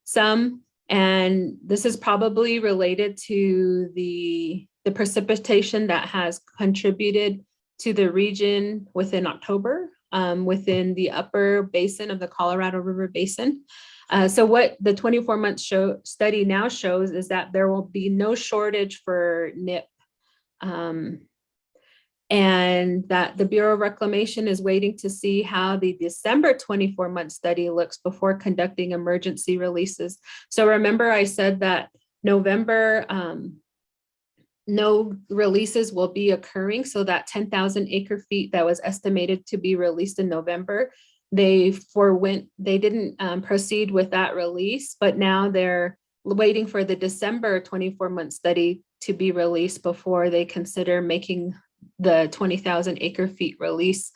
some, and this is probably related to the precipitation that has contributed to the region within October, within the upper basin of the Colorado River Basin. So what the 24-month study now shows is that there will be no shortage for NIP, and that the Bureau of Reclamation is waiting to see how the December 24-month study looks before conducting emergency releases. So remember I said that November, no releases will be occurring. So that 10,000 acre feet that was estimated to be released in November, they didn't proceed with that release, but now they're waiting for the December 24-month study to be released before they consider making the 20,000 acre feet release.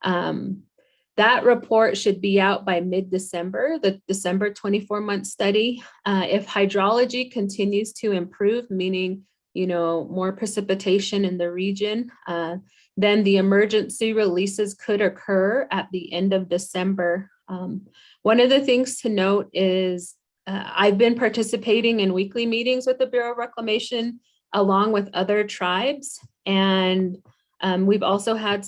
That report should be out by mid-December, the December 24-month study. If hydrology continues to improve, meaning more precipitation in the region, then the emergency releases could occur at the end of December. One of the things to note is I've been participating in weekly meetings with the Bureau of Reclamation along with other tribes. And we've also had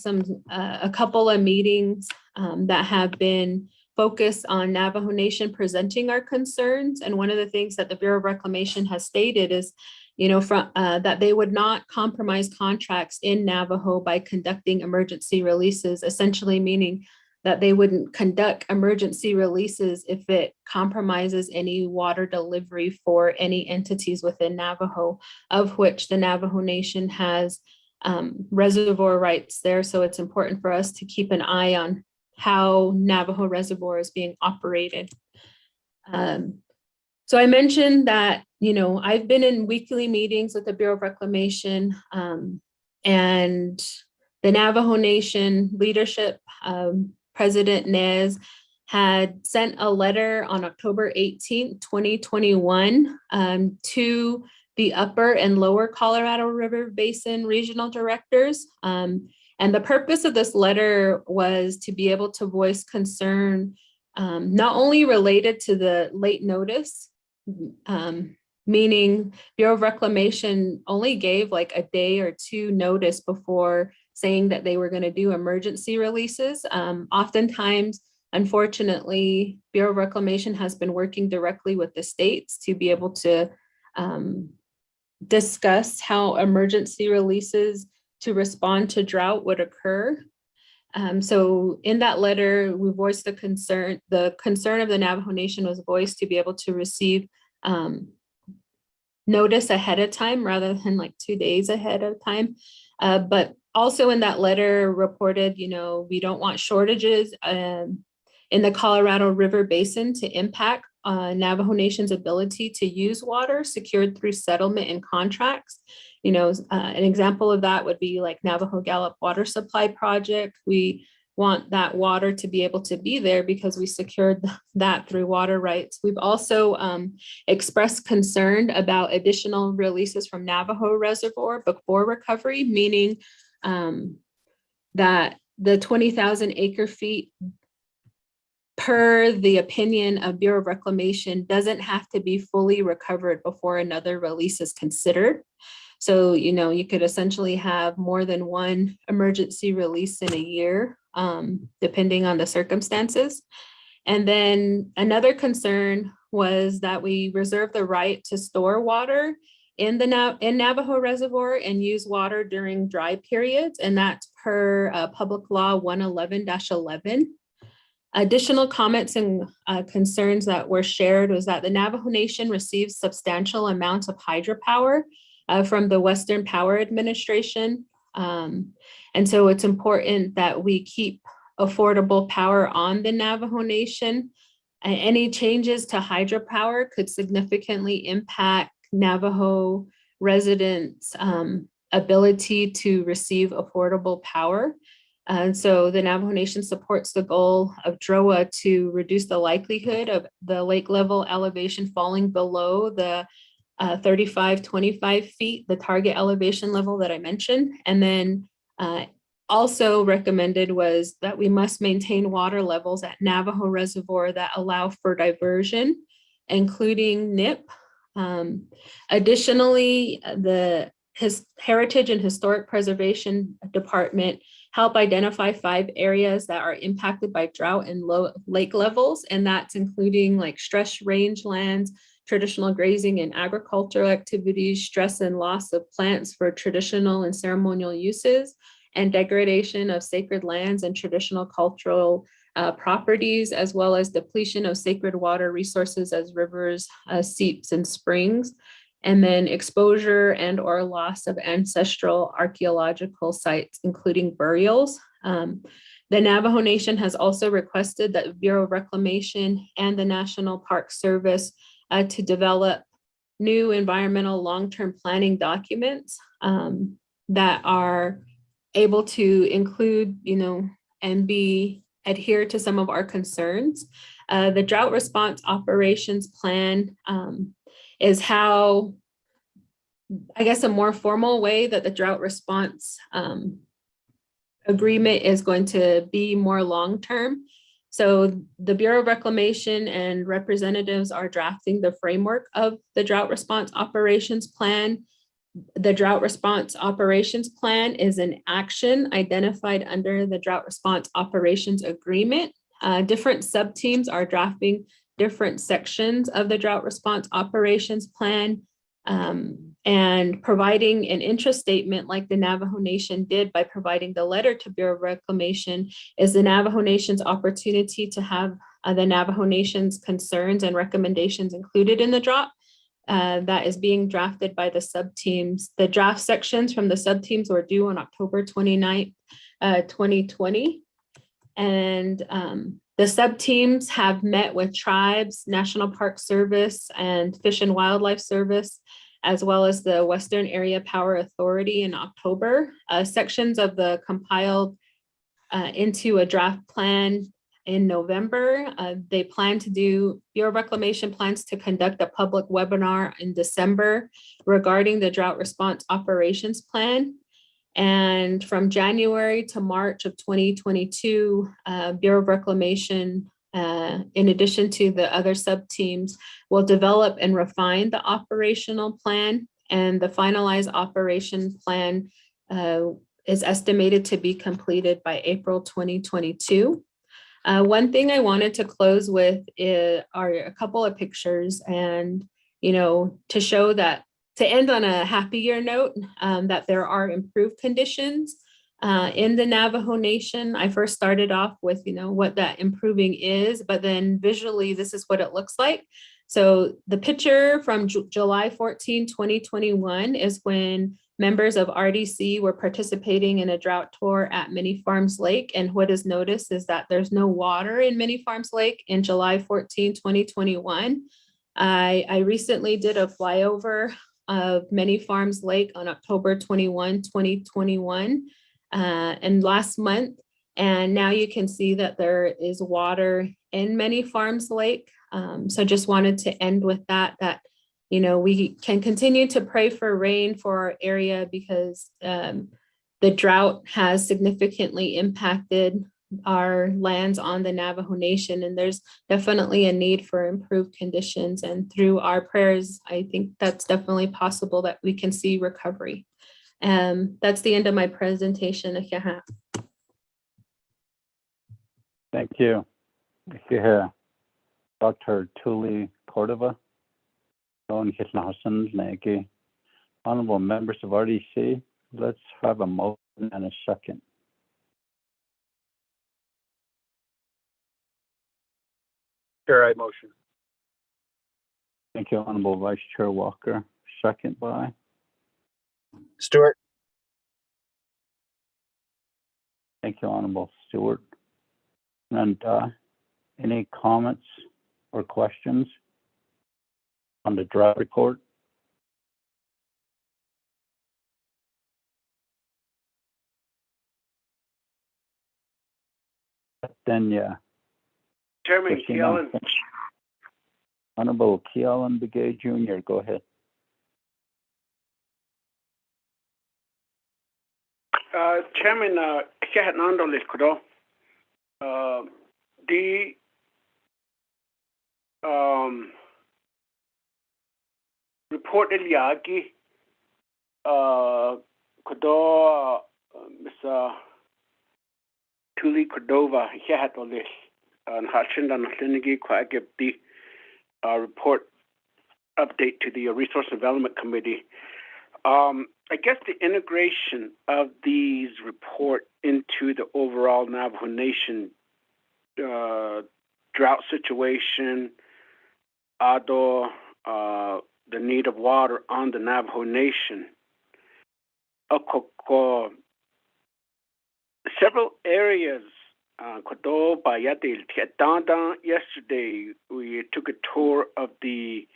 a couple of meetings that have been focused on Navajo Nation presenting our concerns. And one of the things that the Bureau of Reclamation has stated is, that they would not compromise contracts in Navajo by conducting emergency releases, essentially meaning that they wouldn't conduct emergency releases if it compromises any water delivery for any entities within Navajo, of which the Navajo Nation has reservoir rights there. So it's important for us to keep an eye on how Navajo Reservoir is being operated. So I mentioned that, I've been in weekly meetings with the Bureau of Reclamation and the Navajo Nation leadership. President Nez had sent a letter on October 18th, 2021 to the upper and lower Colorado River Basin regional directors. And the purpose of this letter was to be able to voice concern, not only related to the late notice, meaning Bureau of Reclamation only gave like a day or two notice before saying that they were going to do emergency releases. Oftentimes, unfortunately, Bureau of Reclamation has been working directly with the states to be able to discuss how emergency releases to respond to drought would occur. So in that letter, we voiced the concern of the Navajo Nation was voiced to be able to receive notice ahead of time rather than like 2 days ahead of time. But also in that letter reported, we don't want shortages in the Colorado River Basin to impact Navajo Nation's ability to use water secured through settlement and contracts. An example of that would be like Navajo Gallup Water Supply Project. We want that water to be able to be there because we secured that through water rights. We've also expressed concern about additional releases from Navajo Reservoir before recovery, meaning that the 20,000 acre feet per the opinion of Bureau of Reclamation doesn't have to be fully recovered before another release is considered. So, you could essentially have more than one emergency release in a year, depending on the circumstances. And then another concern was that we reserve the right to store water in Navajo Reservoir and use water during dry periods, and that's per Public Law 111-11. Additional comments and concerns that were shared was that the Navajo Nation receives substantial amounts of hydropower from the Western Power Administration. And so it's important that we keep affordable power on the Navajo Nation. Any changes to hydropower could significantly impact Navajo residents' ability to receive affordable power. And so the Navajo Nation supports the goal of DROA to reduce the likelihood of the lake level elevation falling below the 35-25 feet, the target elevation level that I mentioned. And then also recommended was that we must maintain water levels at Navajo Reservoir that allow for diversion, including NIP. Additionally, the Heritage and Historic Preservation Department help identify 5 areas that are impacted by drought and low lake levels, and that's including like stress rangelands, traditional grazing and agricultural activities, stress and loss of plants for traditional and ceremonial uses, and degradation of sacred lands and traditional cultural properties, as well as depletion of sacred water resources as rivers, seeps, and springs, and then exposure and or loss of ancestral archaeological sites, including burials. The Navajo Nation has also requested that the Bureau of Reclamation and the National Park Service to develop new environmental long-term planning documents that are able to include, and be adhere to some of our concerns. The Drought Response Operations Plan is how, I guess, a more formal way that the drought response agreement is going to be more long-term. So the Bureau of Reclamation and representatives are drafting the framework of the Drought Response Operations Plan. The Drought Response Operations Plan is an action identified under the Drought Response Operations Agreement. Different sub-teams are drafting different sections of the Drought Response Operations Plan and providing an interest statement like the Navajo Nation did by providing the letter to Bureau of Reclamation is the Navajo Nation's opportunity to have the Navajo Nation's concerns and recommendations included in the drought. That is being drafted by the sub-teams. The draft sections from the sub-teams were due on October 29th, 2020. And the sub-teams have met with tribes, National Park Service, and Fish and Wildlife Service, as well as the Western Area Power Authority in October. Sections of the compiled into a draft plan in November. They plan to do, Bureau of Reclamation plans to conduct a public webinar in December regarding the drought response operations plan. And from January to March of 2022, Bureau of Reclamation, in addition to the other sub-teams, will develop and refine the operational plan, and the finalized operation plan is estimated to be completed by April 2022. One thing I wanted to close with are a couple of pictures, and to show that, to end on a happier note, that there are improved conditions in the Navajo Nation. I first started off with what that improving is, but then visually this is what it looks like. So the picture from July 14, 2021 is when members of RDC were participating in a drought tour at Many Farms Lake. And what is noticed is that there's no water in Many Farms Lake in July 14, 2021. I recently did a flyover of Many Farms Lake on October 21, 2021, and last month. And now you can see that there is water in Many Farms Lake. So just wanted to end with that we can continue to pray for rain for our area, because the drought has significantly impacted our lands on the Navajo Nation, and there's definitely a need for improved conditions. And through our prayers, I think that's definitely possible that we can see recovery. That's the end of my presentation. Thank you. Dr. Tuli Cordova. Honorable members of RDC, let's have a motion and a second. Chair, I motion. Thank you, Honorable Vice Chair Walker. Second by Stewart. Thank you, Honorable Stewart. And any comments or questions on the drought report? Then, Chairman Keelan. Honorable Keelan Begay Jr., go ahead. Chairman, the report Eliagi, Kodo, Mr. Tuli Cordova, Hiatolis, and Hachin and Hlinigi, Kwagib, the report update to the Resource Development Committee. I guess the integration of these report into the overall Navajo Nation drought situation, the need of water on the Navajo Nation. Several areas, yesterday we took a tour of the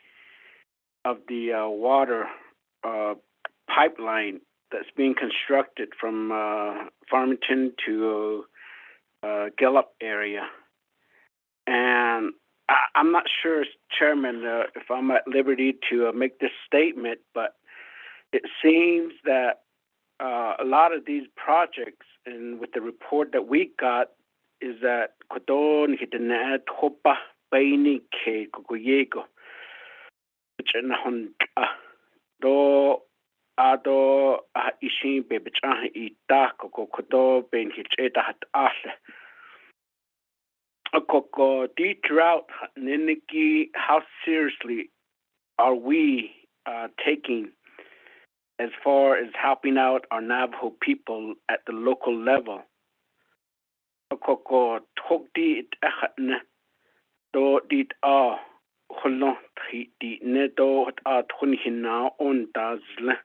water pipeline that's being constructed from Farmington to Gallup area. And I'm not sure, Chairman, if I'm at liberty to make this statement, but it seems that a lot of these projects, and with the report that we got, is that Kodon Hitanat Hopa Baini Ke Kukuyego, which in do Ado Ishin Bebichan Ita Kokodo Ben Hicheta Hat Ashe. Koko, the drought, Niniki, how seriously are we taking as far as helping out our Navajo people at the local level? Koko, Tokdi it Achatne, do dit Holon, the Nedo at Hunhina on Dazle.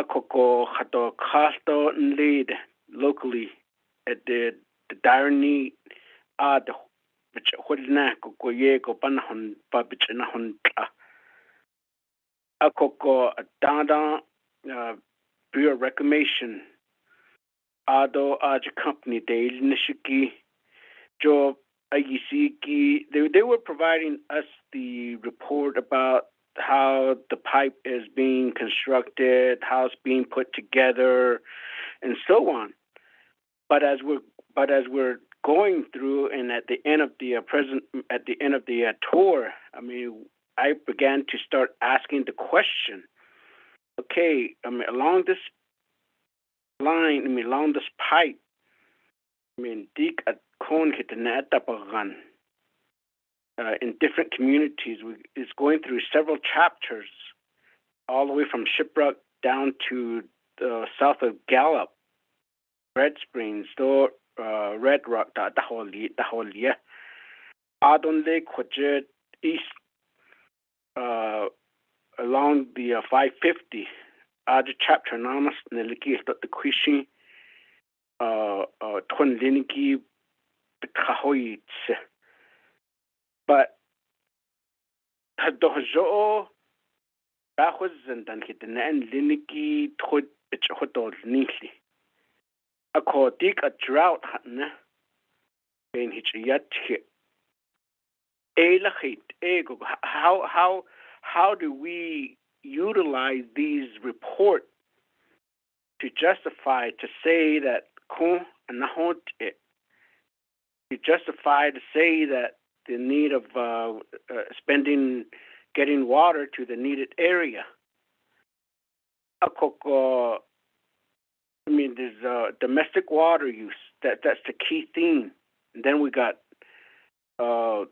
Koko, Hato Casto and lead locally at the dire need. Which Hulna Koyego Panahon Babichinahon Akoko Dada Bureau Reclamation Ado Aj Company Dale Nishiki Joe Agisiki, they were providing us the report about how the pipe is being constructed, how it's being put together, and so on. But as we're going through, and at the end of the tour, I mean, I began to start asking the question. Okay, I mean, along this line, I mean, along this pipe, I mean, dik at kon hit in different communities. It's going through several chapters, all the way from Shipwreck down to the south of Gallup, Red Springs, Red Rock, the whole year. Adon Lake, Quajet, east, along the 550, Aja chapter Namas, Neliki, the Quishi, Twin Liniki, Betahoyits. But Hadojo, Bahwas, and then hit the Nan Liniki, Twit, Hotol, neatly. A cordic a drought, Hatna, in hitch yet hit. How do we utilize these reports to justify, to say that to justify, to say that the need of getting water to the needed area? I mean, there's domestic water use. That's the key theme. And then we got the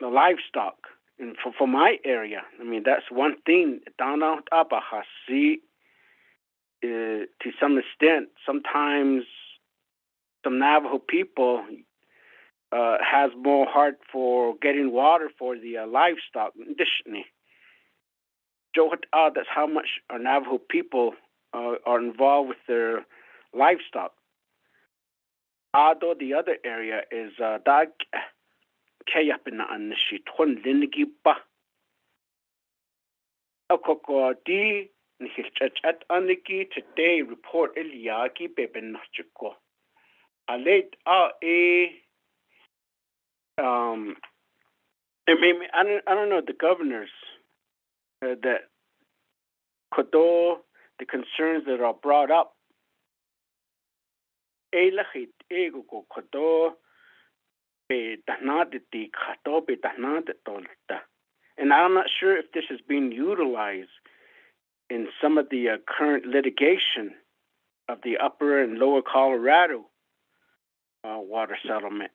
livestock. And for my area, I mean, that's one thing. Down Abahasi, to some extent, sometimes some Navajo people has more heart for getting water for the livestock. That's how much our Navajo people are involved with their livestock. Although the other area is Dag Kayapina and Shitun Linigiba. Okokodi Nihichat Aniki today report Eliaki Beben Nachiko. I late I don't know the governors that Kodo, the concerns that are brought up. And I'm not sure if this is being utilized in some of the current litigation of the upper and lower Colorado water settlement.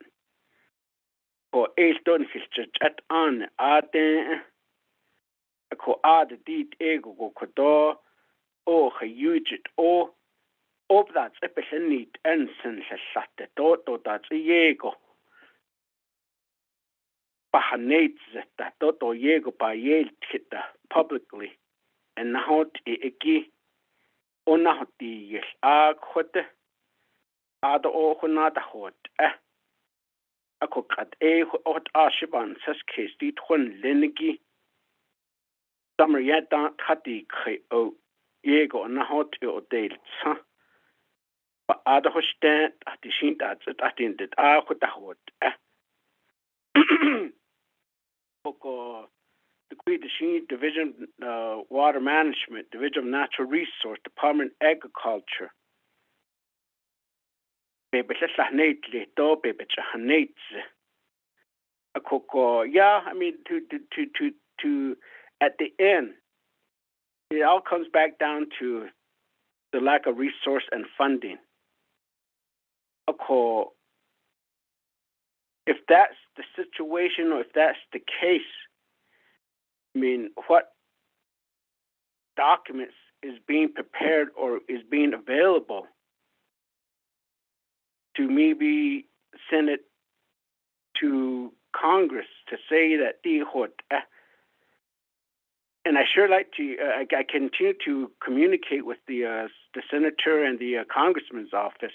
Or at on ko dit ego kodo o hayujit o that's epichenit ensen satte toto that's ego bahanets that toto ego by yel kita publicly and now eki ona di yes a khote ada o khonata hot ako kat hot ashiban sas case di twin lenigi summer yet don't hati o yego na hot o del sa but ada hostan at the shin that attended a khota hot oko the Queen Division Water Management, Division of Natural Resource, Department of Agriculture. Yeah, I mean to at the end, it all comes back down to the lack of resource and funding. If that's the situation or if that's the case, I mean, what documents is being prepared or is being available to maybe send it to Congress to say that and I sure like to, I continue to communicate with the senator and the congressman's office,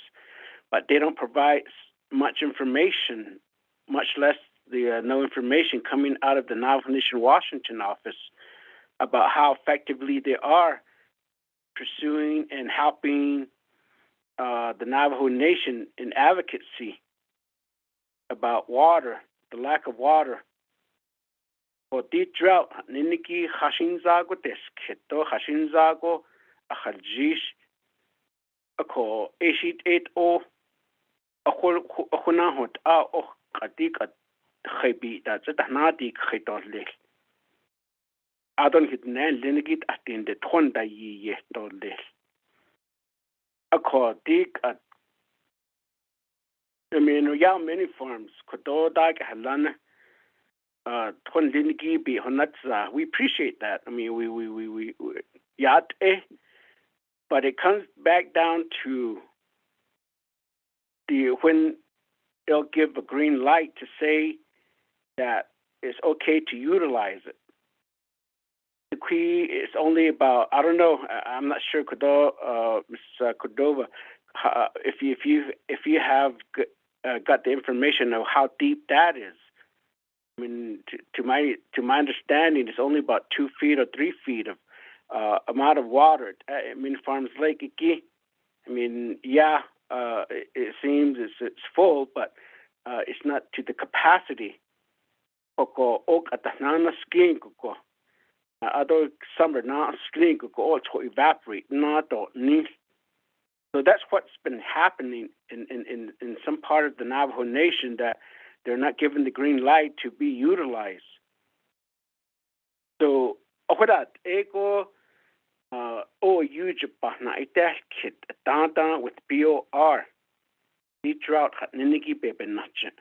but they don't provide much information, much less the no information coming out of the Navajo Nation Washington office about how effectively they are pursuing and helping the Navajo Nation in advocacy about water, the lack of water. For the drought, Niniki Hashinzago Deskito, Hashinzago, Ahajish, a call, Ashit 8 a Hunahot, Katika Hebi, that's a Nadik Hitolek. I don't hit Nan Linigit at the Tonda ye Tolek. A call, Dick at I mean, yeah, many farms. Kododak, Halana, Tondinigi, be Honatza. We appreciate that. I mean, we yacht, but it comes back down to when they'll give a green light to say that it's okay to utilize it. The key is only about, I don't know, I'm not sure, Ms. Cordova, if you have got the information of how deep that is. I mean, to my understanding, it's only about 2 feet or 3 feet of amount of water. I mean, Farms Lake, I mean, yeah, it seems it's full, but it's not to the capacity. Other summer not skiing go to evaporate, not or so that's what's been happening in some part of the Navajo Nation, that they're not given the green light to be utilized. So, ego huge kit with BOR. The drought had Ninigi Bebenachin.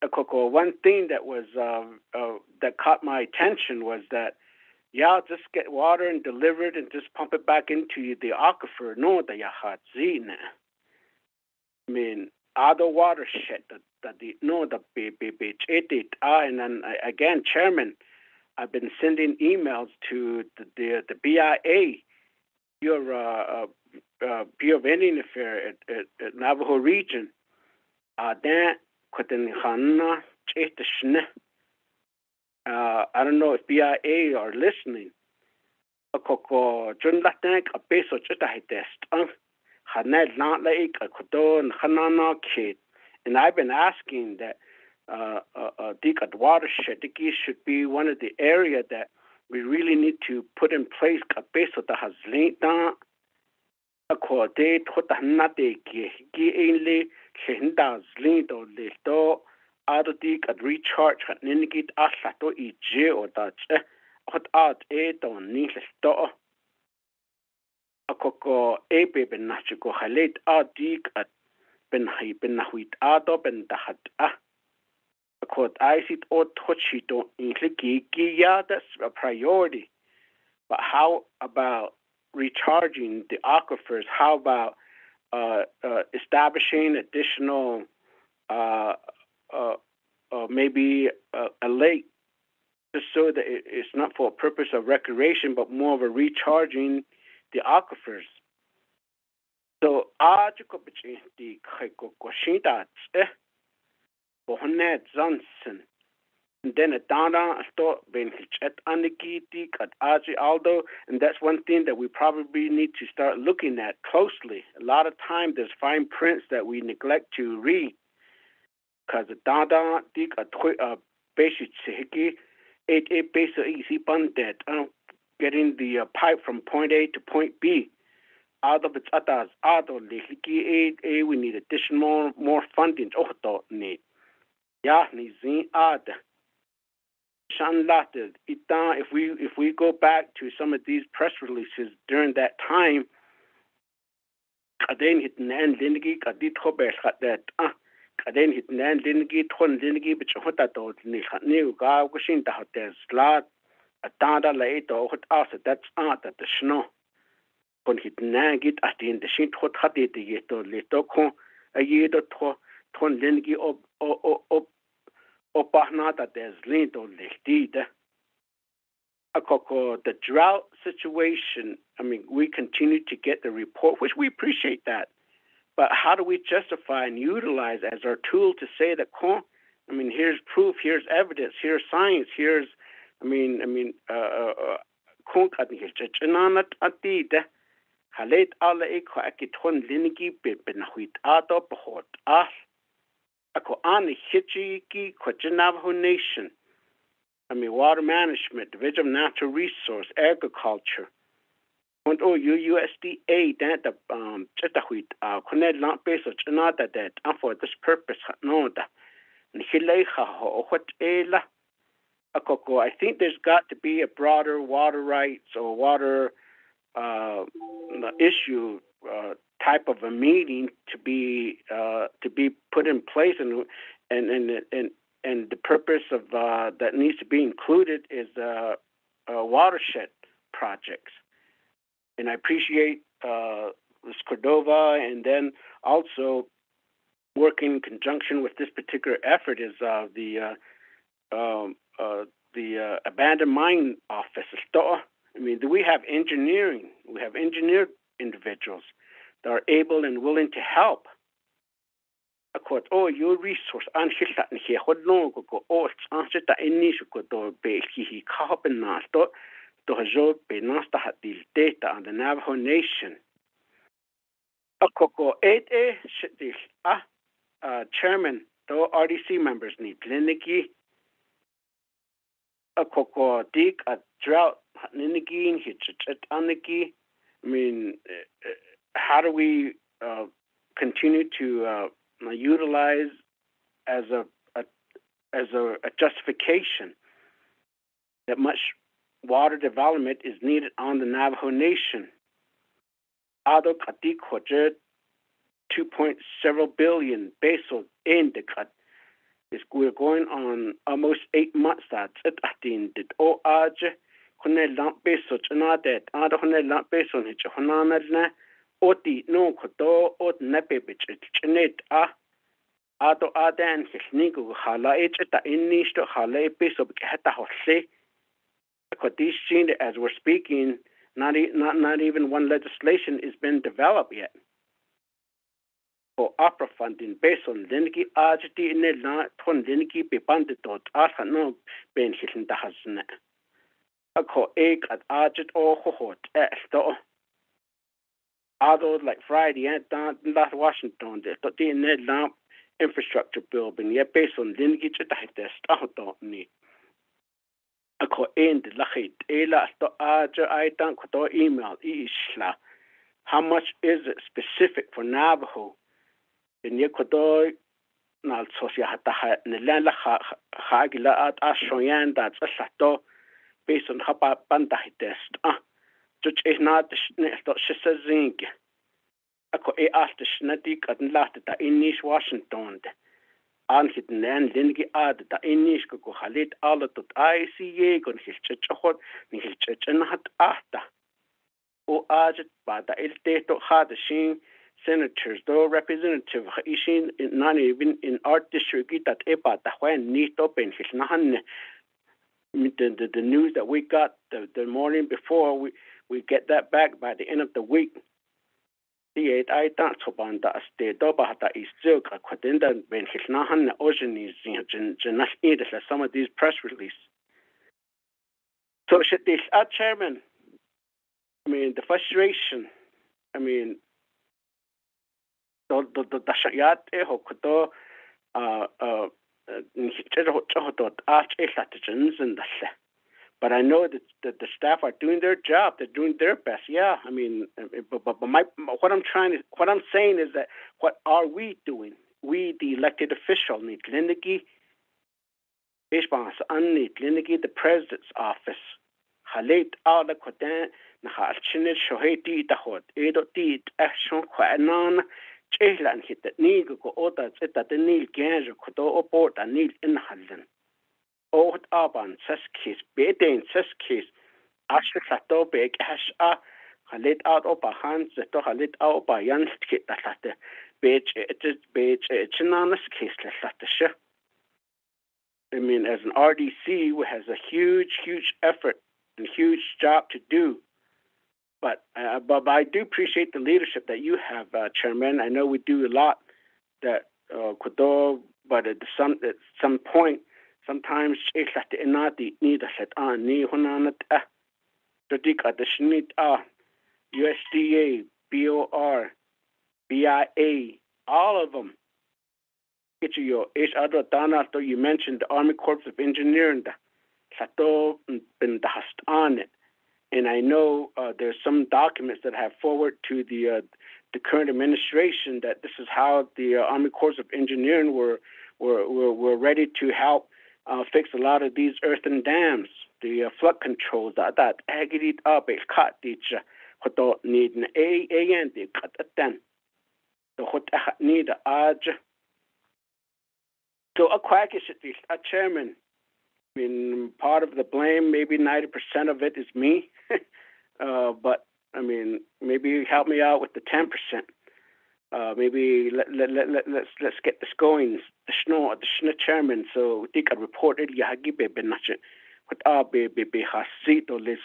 One thing that was that caught my attention was that just get water and deliver it and just pump it back into the aquifer. No, the yahat zine. I mean, other watershed that the and then again, Chairman, I've been sending emails to the BIA, your Bureau of Indian Affairs at Navajo region. Then I don't know if BIA are listening. And I've been asking that the watershed should be one of the area that we really need to put in place. Recharge ningit aslato ije or that hot don't need to akoko ebe benachiko halet adik at benahit ado bendahat akot I sit or tochito in yeah, that's a priority. But how about recharging the aquifers? How about establishing additional maybe a lake, just so that it's not for a purpose of recreation, but more of a recharging the aquifers. So, Johnson. And then a dana thought being at Aniki at Aji Aldo, and that's one thing that we probably need to start looking at closely. A lot of time there's fine prints that we neglect to read. Because the dada dik a basic sihiki, it basically easy bandit, getting the pipe from point A to point B. Out of its others, out of the we need additional more funding. Need. Yeah, nizin ad. If we go back to some of these press releases during that time, then hit nan lingi kadit hober that then hit nan lingi ton lingi which hota to new ga wishing the hotels slot a dada later hot us that's at the snow. When hit nan get at the end the shint hot hati the yeto leto con a year to ton lingi op Opahna that there's leaned on the drought situation. I mean, we continue to get the report, which we appreciate that. But how do we justify and utilize as our tool to say that, I mean, here's proof, here's evidence, here's science, here's, Ako ani hichiki kwa Navajo Nation. I mean, water management, Division of Natural Resource, Agriculture. Und USDA that chetahuit connect land base of another that for this purpose no da. I think there's got to be a broader water rights or water issue type of a meeting to be put in place, and the purpose of that needs to be included is watershed projects. And I appreciate this Cordova, and then also working in conjunction with this particular effort is the abandoned mine office. I mean, we have engineering. We have engineered individuals that are able and willing to help. Your resource and here what long ago it's answered that any should go be he carbon nasto to have be nasta had the data on the Navajo Nation. Chairman, the RDC members need Liniki. A coco dig a drought Niniki and hitch at Aniki. I mean, how do we continue to utilize as a justification that much water development is needed on the Navajo Nation? Ado kati kwajet 2.several billion pesos in the cut. We're going on almost 8 months that at the o aje kone lamp pesos that ado kone lamp pesos hitch honana oti no koto ot nepe bich chnet ado adan hisnigo hala ta innisto hala peso hata hosse. This scene, as we're speaking, not even one legislation has been developed yet for opera funding based on Linki Ajti in the Ton Linki be banded dot no ben hitting the hasne. A co egg at Ajit or Hohot at store. Although like Friday and last Washington, the Ned Lamp infrastructure bill being yet based on Linki to the start me. A co end lachit ela to Aja I don't email isla. How much is it specific for Navajo? In Ecuador, Nal Socia Hata Nela Hagila at Ashoyan, that's a sato based on Hapa Bandahi test. Judge is not the Shizazink. A co asked the Schnetic and laughed at Inish Washington. Anhit Nan Lingi ad the Inish go Halit all at ICA on his church and his church and hat after. O Ajit by the El Teto had the sheen. Senators, though representative, ishin not even in our district that epa the when neat open his nahan. The news that we got the morning before we get that back by the end of the week. The I don't so band that state doba is still a quadenda ben his nahan ocean is some of these press releases. So should this chairman? I mean the frustration. I mean. The shayat hokoto but I know that the staff are doing their job. They're doing their best. Yeah, I mean, but what I'm saying is that what are we doing? We, the elected official, need Lindigi, the president's office. Halit ala kodan na halchinit shoheti dahot edo ti action kwanan. Chehlan hit that need go oda zeta the nil ganjo kodo oport and nil in halden. Oht aban seskis, bedin seskis, ashlato beg hash halit out opa hands to halit out by yan skit that latte. Bech chinanas case latte. I mean, as an RDC, who has a huge effort and huge job to do. But I do appreciate the leadership that you have, Chairman. I know we do a lot that but at some point, sometimes USDA, BOR, BIA, all of them It's your ish other Dana, so you mentioned the Army Corps of Engineering, Sato and on it. And I know there's some documents that have forwarded to the current administration that this is how the Army Corps of Engineering were ready to help fix a lot of these earthen dams, the flood controls that agility up a cut each what need an and the cut at then the what need a so a quack is a chairman. I mean, part of the blame, maybe 90% of it is me, but I mean, maybe help me out with the 10%. Maybe let's get this going. The snow chairman, so they can report it.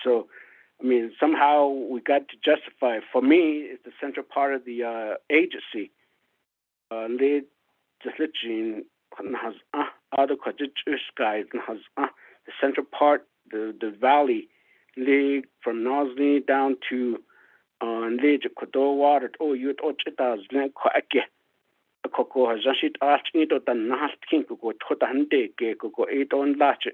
So I mean, somehow we got to justify. For me, it's the central part of the agency. Lead just literally has other guys has the central part, the valley, lead from Nosley down to lead Kodo water. Oh, you touch it as then quite a cocoa has just it asked me to the last king to go to the hande go 8 on latch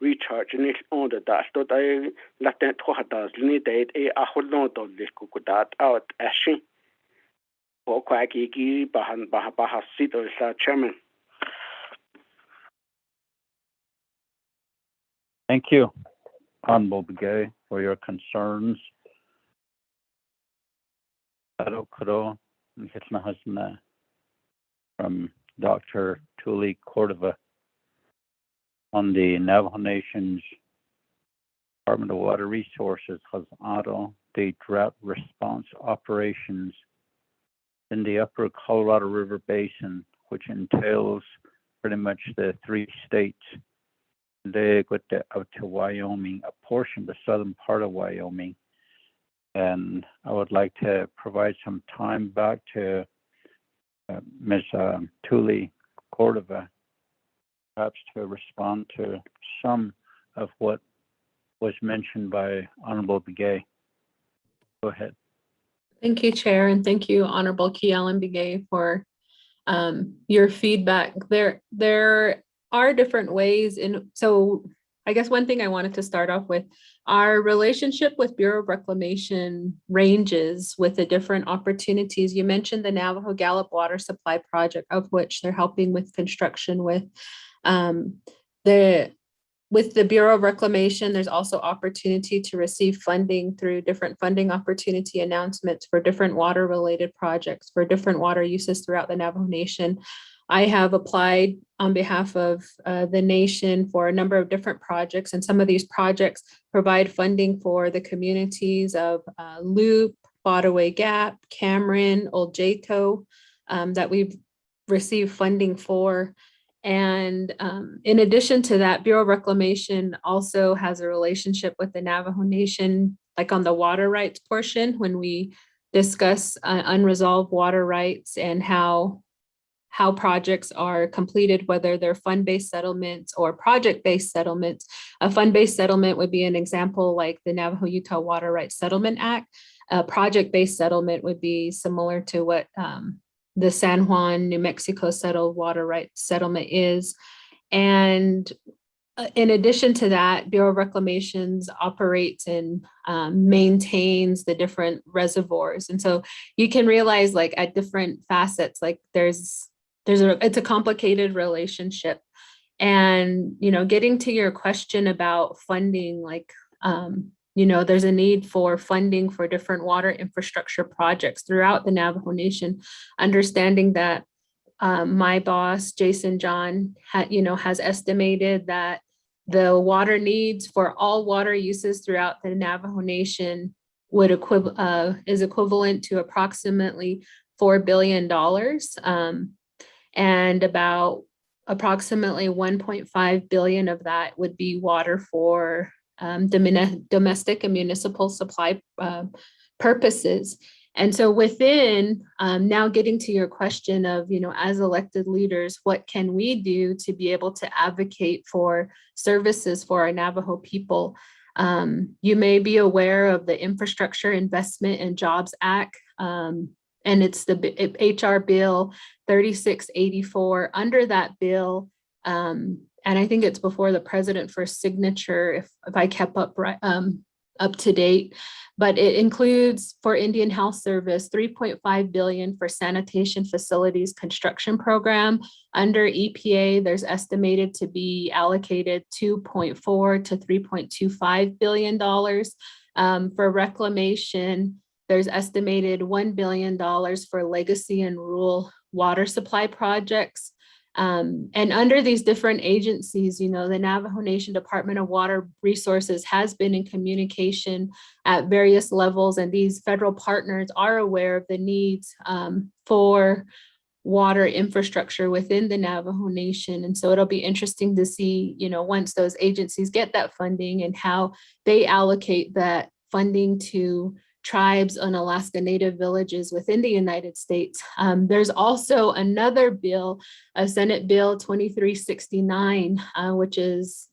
recharge and it's on the dash. Tot I let that to need a hold on to this cocoa that out ashing. Or quack baha seat or chairman. Thank you, Honorable Begay, for your concerns. From Dr. Tuli Cordova on the Navajo Nation's Department of Water Resources has auto the drought response operations in the upper Colorado River Basin, which entails pretty much the 3 states. They go out to Wyoming, a portion, the southern part of Wyoming. And I would like to provide some time back to Ms. Tuli Cordova, perhaps to respond to some of what was mentioned by Honorable Begay. Go ahead. Thank you, Chair, and thank you, Honorable Kialan Begay, for your feedback. There are different ways so I guess one thing I wanted to start off with, our relationship with Bureau of Reclamation ranges with the different opportunities. You mentioned the Navajo Gallup Water Supply Project, of which they're helping with construction with. With the Bureau of Reclamation, there's also opportunity to receive funding through different funding opportunity announcements for different water-related projects, for different water uses throughout the Navajo Nation. I have applied on behalf of the nation for a number of different projects, and some of these projects provide funding for the communities of Loop, Botaway Gap, Cameron, Old Jato, that we've received funding for. And in addition to that, Bureau of Reclamation also has a relationship with the Navajo Nation, like on the water rights portion, when we discuss unresolved water rights and how projects are completed, whether they're fund-based settlements or project-based settlements. A fund-based settlement would be an example like the Navajo-Utah Water Rights Settlement Act. A project-based settlement would be similar to what the San Juan, New Mexico Settled Water Rights Settlement is. And in addition to that, Bureau of Reclamations operates and maintains the different reservoirs. And so you can realize, like, at different facets, like it's a complicated relationship. And, getting to your question about funding, like, there's a need for funding for different water infrastructure projects throughout the Navajo Nation, understanding that my boss, Jason John, has estimated that the water needs for all water uses throughout the Navajo Nation is equivalent to approximately $4 billion. And about approximately 1.5 billion of that would be water for domestic and municipal supply purposes. And so within, now getting to your question of, as elected leaders, what can we do to be able to advocate for services for our Navajo people? You may be aware of the Infrastructure Investment and Jobs Act. and it's the HR Bill 3684. Under that bill, and I think it's before the president for signature, if I kept up to date, but it includes for Indian Health Service 3.5 billion for sanitation facilities construction program. Under EPA, there's estimated to be allocated 2.4 to 3.25 billion dollars. For reclamation, there's estimated $1 billion for legacy and rural water supply projects. And under these different agencies, the Navajo Nation Department of Water Resources has been in communication at various levels, and these federal partners are aware of the needs for water infrastructure within the Navajo Nation. And so it'll be interesting to see, once those agencies get that funding and how they allocate that funding to tribes and Alaska Native villages within the United States. There's also another bill, Senate Bill 2369, which is,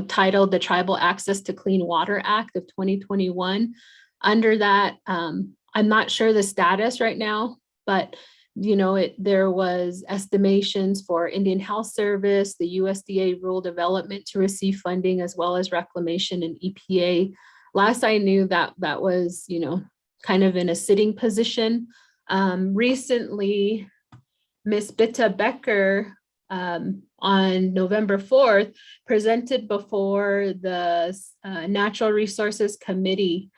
titled the Tribal Access to Clean Water Act of 2021. Under that, I'm not sure the status right now, but there was estimations for Indian Health Service, the USDA Rural Development to receive funding, as well as Reclamation and EPA. Last I knew that was, kind of in a sitting position. Recently, Ms. Bitta Becker on November 4th presented before the Natural Resources Committee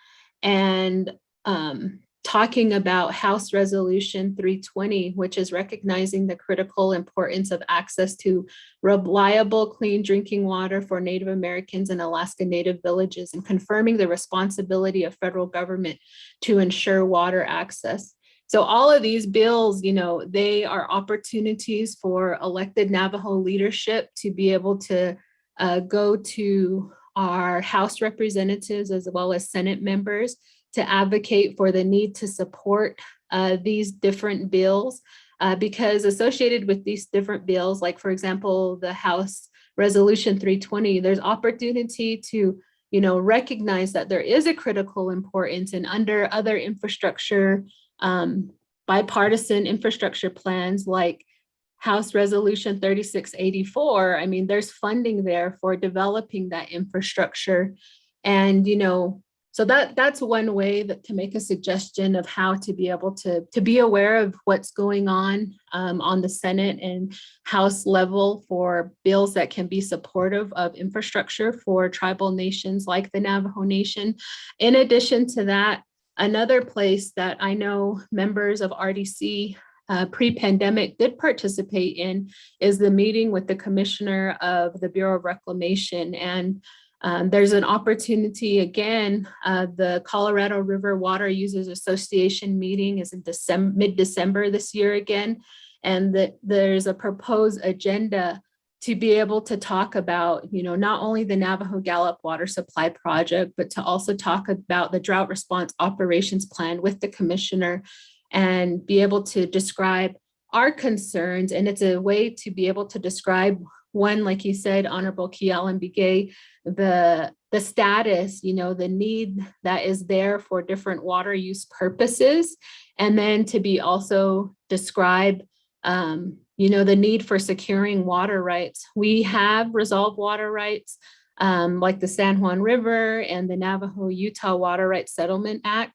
and talking about House Resolution 320, which is recognizing the critical importance of access to reliable, clean drinking water for Native Americans and Alaska Native villages, and confirming the responsibility of federal government to ensure water access. So all of these bills, they are opportunities for elected Navajo leadership to be able to go to our House representatives as well as Senate members to advocate for the need to support these different bills, because associated with these different bills, like for example, the House Resolution 320, there's opportunity to recognize that there is a critical importance, and under other infrastructure, bipartisan infrastructure plans like House Resolution 3684, there's funding there for developing that infrastructure. And so that's one way to make a suggestion of how to be able to be aware of what's going on the Senate and House level for bills that can be supportive of infrastructure for tribal nations like the Navajo Nation. In addition to that, another place that I know members of RDC pre-pandemic did participate in is the meeting with the Commissioner of the Bureau of Reclamation. And there's an opportunity again, the Colorado River Water Users Association meeting is in mid-December this year again. And there's a proposed agenda to be able to talk about, not only the Navajo Gallup Water Supply Project, but to also talk about the Drought Response Operations Plan with the Commissioner and be able to describe our concerns. And it's a way to be able to describe one, like you said, Honorable Kialan Bigay, the status, the need that is there for different water use purposes. And then to be also describe, the need for securing water rights. We have resolved water rights, like the San Juan River and the Navajo-Utah Water Rights Settlement Act.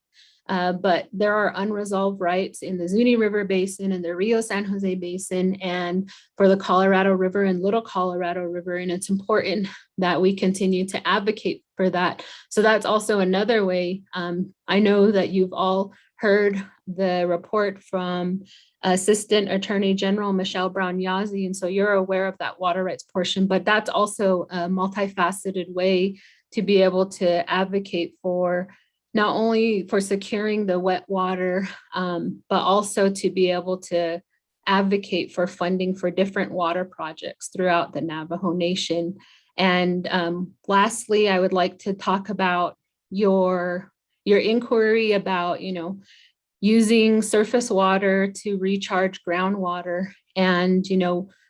But there are unresolved rights in the Zuni River Basin and the Rio San Jose Basin and for the Colorado River and Little Colorado River. And it's important that we continue to advocate for that. So that's also another way. I know that you've all heard the report from Assistant Attorney General Michelle Brown Yazzie, and so you're aware of that water rights portion, but that's also a multifaceted way to be able to advocate for not only for securing the wet water, but also to be able to advocate for funding for different water projects throughout the Navajo Nation. And lastly, I would like to talk about your inquiry about, using surface water to recharge groundwater. And,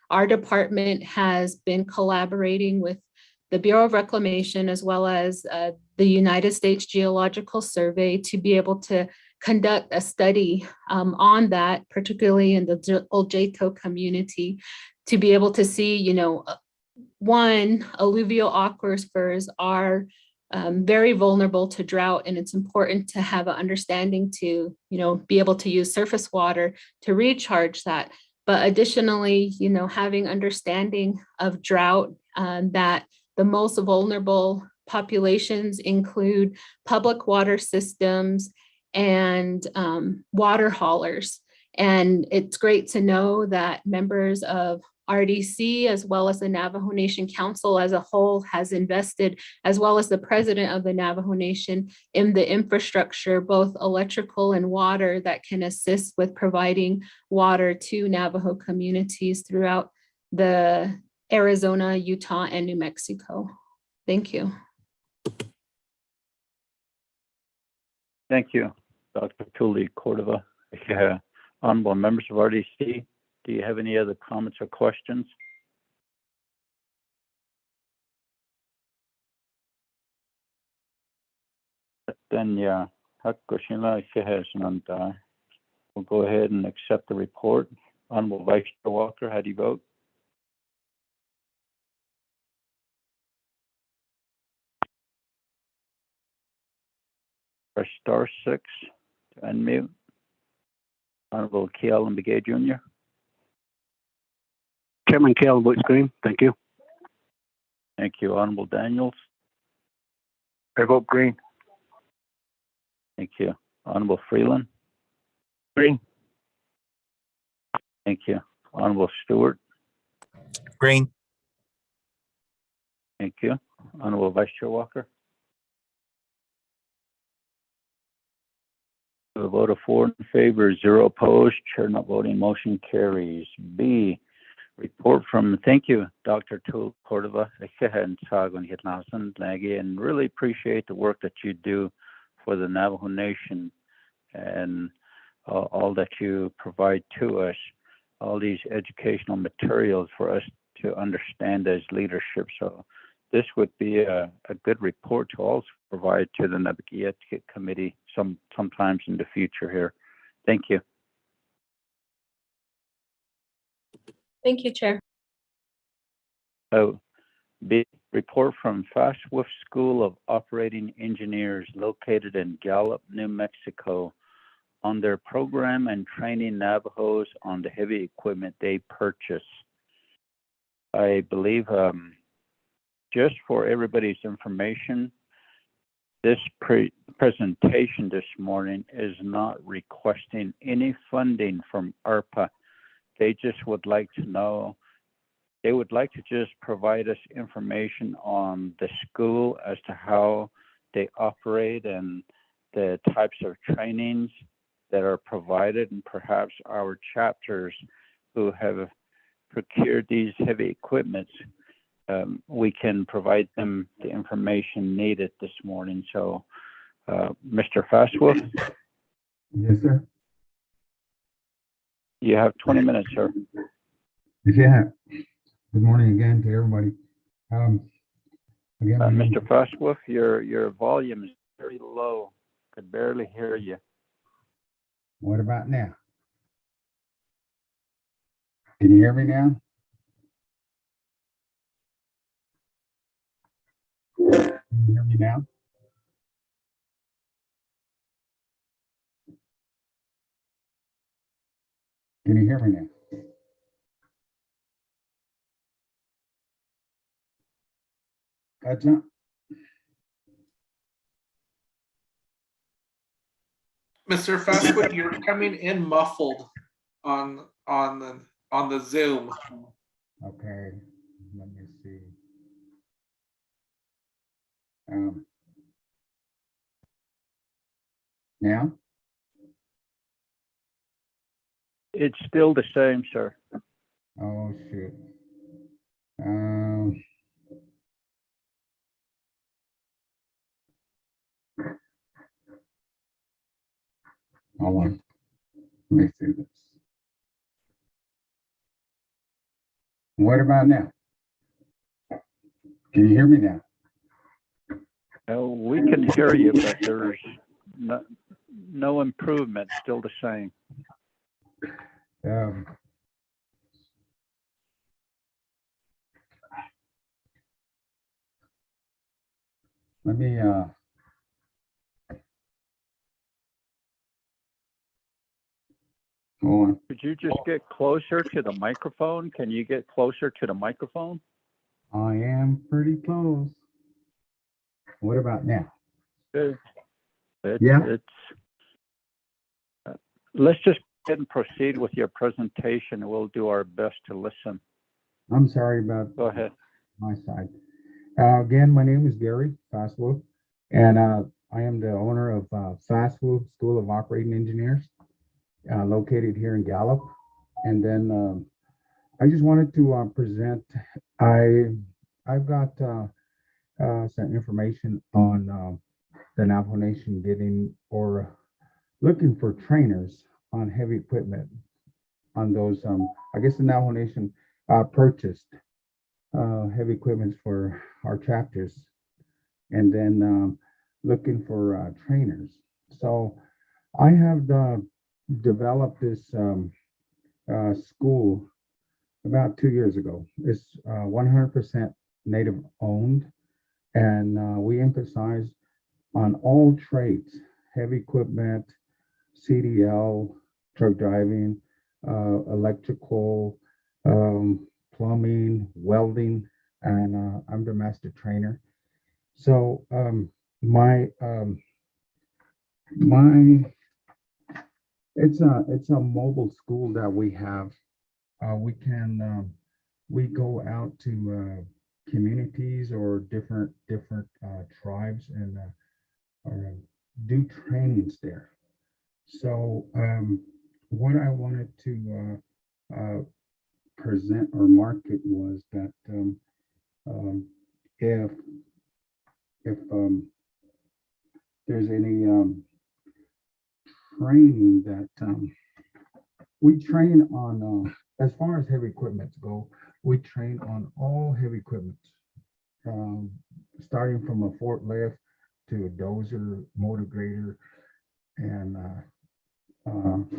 our department has been collaborating with the Bureau of Reclamation as well as the United States Geological Survey to be able to conduct a study on that, particularly in the Oljeto community, to be able to see, you know, one, alluvial aquifers are very vulnerable to drought, and it's important to have an understanding to, you know, be able to use surface water to recharge that. But additionally, you know, having understanding of drought, that the most vulnerable populations include public water systems and water haulers. And it's great to know that members of RDC, as well as the Navajo Nation Council as a whole, has invested, as well as the president of the Navajo Nation, in the infrastructure, both electrical and water, that can assist with providing water to Navajo communities throughout the Arizona, Utah, and New Mexico. Thank you. Thank you, Dr. Tully Cordova. Yeah. Honorable members of RDC, do you have any other comments or questions? Then, yeah, we'll go ahead and accept the report. Honorable Vice Chair Walker, how do you vote? Press *6 to unmute. Honorable Kealan Begay Jr. Chairman Kealan votes green. Thank you. Thank you. Honorable Daniels. I vote green. Thank you. Honorable Freeland. Green. Thank you. Honorable Stewart. Green. Thank you. Honorable Vice Chair Walker. A vote of 4 in favor, 0 opposed, chair not voting, motion carries. B, report from, thank you, Dr. Tully Cordova, and really appreciate the work that you do for the Navajo Nation and all that you provide to us, all these educational materials for us to understand as leadership. So this would be a good report to also provide to the Navajo Committee sometimes in the future here. Thank you. Thank you, Chair. B, report from Fastwolf School of Operating Engineers located in Gallup, New Mexico, on their program and training Navajos on the heavy equipment they purchase. I believe just for everybody's information, this presentation this morning is not requesting any funding from ARPA. They just would like to know, they would like to just provide us information on the school as to how they operate and the types of trainings that are provided, and perhaps our chapters who have procured these heavy equipments, we can provide them the information needed this morning. So, Mr. Fastwolf? Yes, sir. You have 20 minutes, sir. Yeah. Good morning again to everybody. Again, Mr. Fastwolf, your volume is very low. Could barely hear you. What about now? Can you hear me now? Can you hear me now? Can you hear me now? Gotcha. Mr. Fastwood, you're coming in muffled on the Zoom. Okay, let me see. Now? It's still the same, sir. Oh, shoot. Hold on. Let me see this. What about now? Can you hear me now? We can hear you, but there's no improvement, still the same. Let me, hold on. Could you just get closer to the microphone? Can you get closer to the microphone? I am pretty close. What about now? Good. Yeah. Let's just go ahead and proceed with your presentation, and we'll do our best to listen. I'm sorry about Go ahead. my side. Again, my name is Gary Fastwood, and I am the owner of Fastwood School of Operating Engineers, located here in Gallup. And then I just wanted to present. I've got some information on the Navajo Nation getting or looking for trainers on heavy equipment on those. I guess the Navajo Nation purchased heavy equipment for our chapters, and then looking for trainers. So I have developed this school about 2 years ago. It's 100% Native owned, and we emphasize on all trades: heavy equipment, CDL, truck driving, electrical, plumbing, welding, and I'm the master trainer. So my it's a mobile school that we have. We go out to communities or different tribes and do trainings there. So what I wanted to present or market was that if there's any training that we train on, as far as heavy equipment go, we train on all heavy equipment, starting from a forklift to a dozer, motor grader, and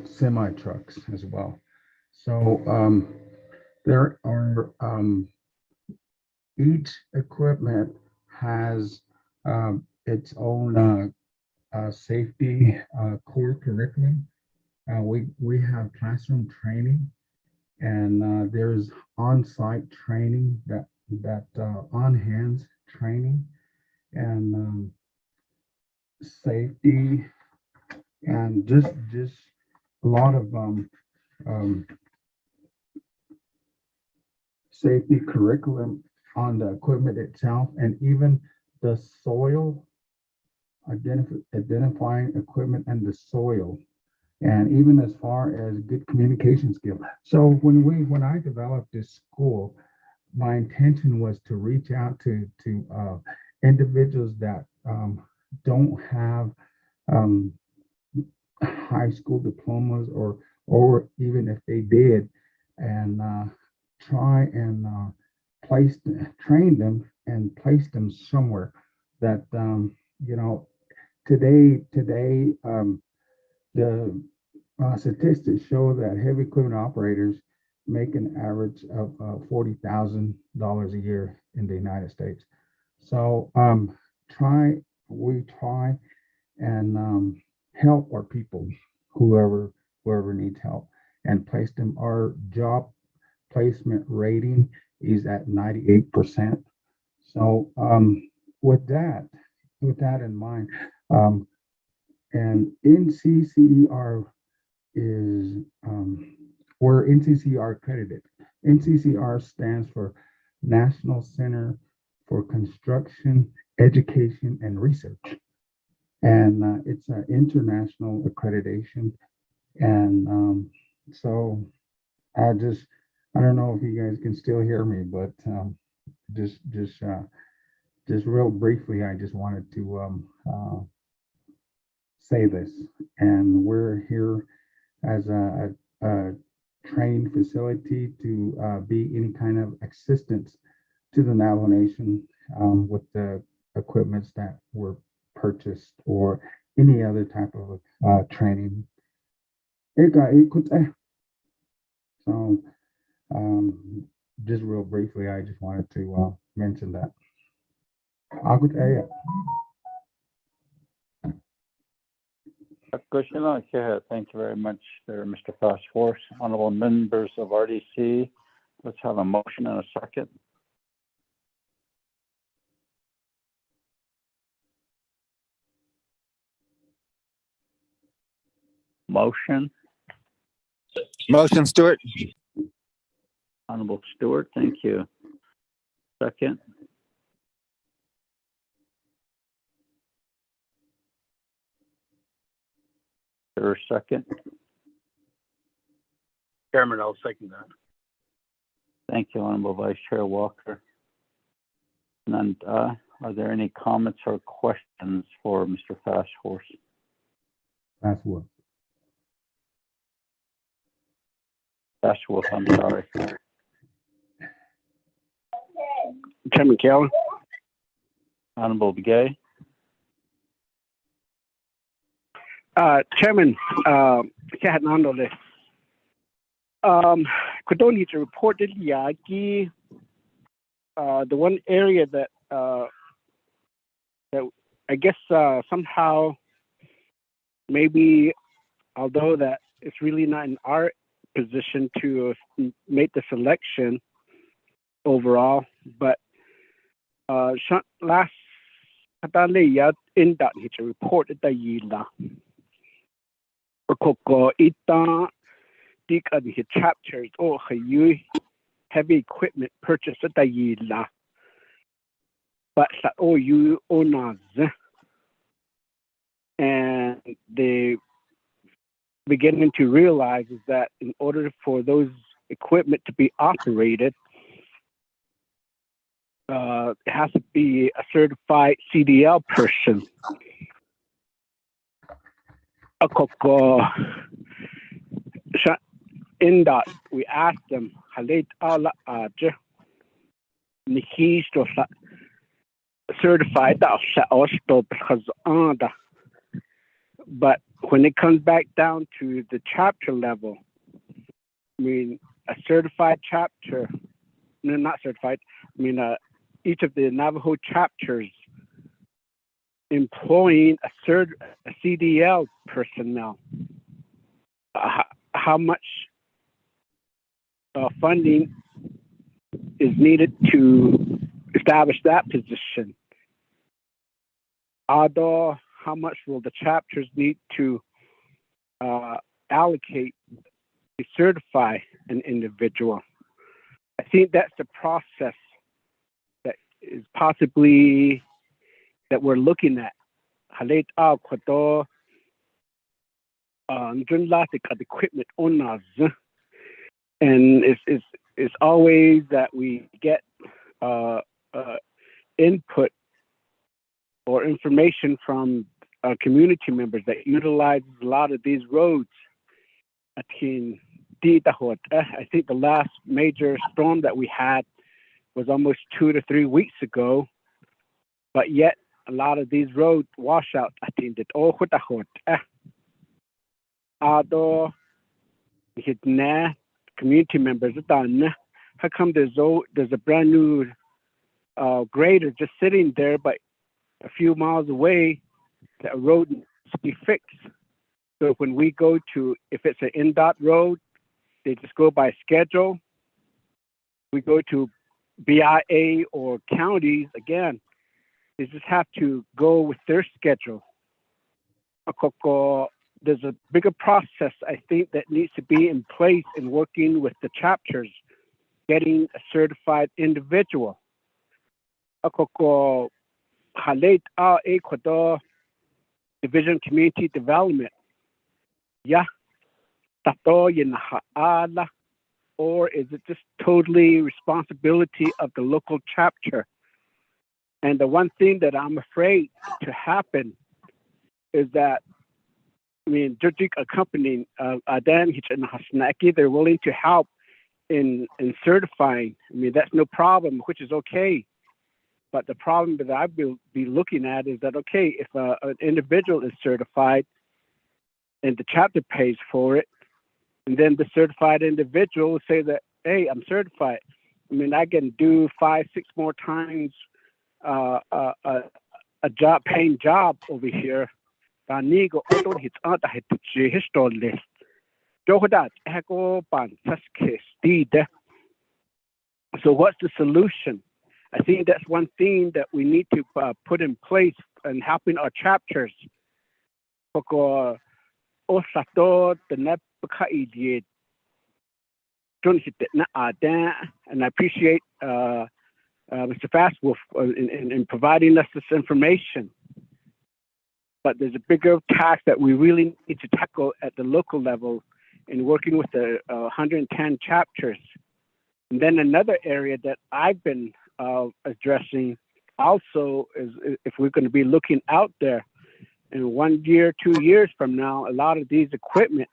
semi trucks as well. So there are each equipment has its own safety core curriculum. We have classroom training, and there's on-site training that on-hands training, and safety, and just a lot of safety curriculum on the equipment itself, and even the soil, identifying equipment and the soil, and even as far as good communication skill. So when I developed this school, my intention was to reach out to individuals that don't have high school diplomas, or even if they did, and try and train them and place them somewhere that today the statistics show that heavy equipment operators make an average of $40,000 a year in the United States. So we try and help our people, whoever needs help, and place them. Our job placement rating is at 98%. So with that in mind, and NCCER is we're NCCER accredited. NCCER stands for National Center for Construction, Education, and Research, and it's an international accreditation. And so I don't know if you guys can still hear me, but just real briefly, I just wanted to say this. And we're here as a training facility to be any kind of assistance to the Navajo Nation with the equipments that were purchased or any other type of training. So just real briefly, I just wanted to mention that. Thank you very much there, Mr. Fast Horse. Honorable members of RDC, let's have a motion and a second. Motion. Motion, Stewart. Honorable Stewart, thank you. Second. There a second? Chairman, I'll second that. Thank you, Honorable Vice Chair Walker. And are there any comments or questions for Mr. Fast Horse? That's what. Fastwolf, I'm sorry. Chairman Callan. Honorable Begay. Chairman, Kahanandole. Kodoni to reported Yagi. The one area that I guess somehow maybe, although that it's really not in our position to make the selection overall, but last in that he reported that yila or ita dik the chapters or heavy equipment purchase at the yila, but you owners and they beginning to realize is that in order for those equipment to be operated, it has to be a certified CDL person. In that, we asked them, certified, but when it comes back down to the chapter level, I mean, a certified chapter, no, not certified, I mean, each of the Navajo chapters employing a CDL personnel. How much funding is needed to establish that position? Although, how much will the chapters need to allocate to certify an individual? I think that's the process that is possibly that we're looking at. Equipment owners, and it's always that we get input or information from community members that utilize a lot of these roads. I think the last major storm that we had was almost 2 to 3 weeks ago, but yet a lot of these road washouts, I think that although community members done, how come there's a brand new grader just sitting there, but a few miles away, that road needs to be fixed. So when we go to, if it's an NDOT road, they just go by schedule. We go to BIA or counties, again, they just have to go with their schedule. There's a bigger process, I think, that needs to be in place in working with the chapters, getting a certified individual. Ecuador Division Community Development. Yeah. Or is it just totally responsibility of the local chapter? And the one thing that I'm afraid to happen is that, I mean, accompanying Adan Hichanahasnaki, they're willing to help in certifying. I mean, that's no problem, which is okay. But the problem that I will be looking at is that, okay, if an individual is certified and the chapter pays for it, and then the certified individual will say that, hey, I'm certified. I mean, I can do 5, 6 more times a job, paying job over here. So what's the solution? I think that's one thing that we need to put in place in helping our chapters. And I appreciate Mr. Fastwolf in providing us this information. But there's a bigger task that we really need to tackle at the local level in working with the 110 chapters. And then another area that I've been addressing also is if we're going to be looking out there in 1 year, 2 years from now, a lot of these equipment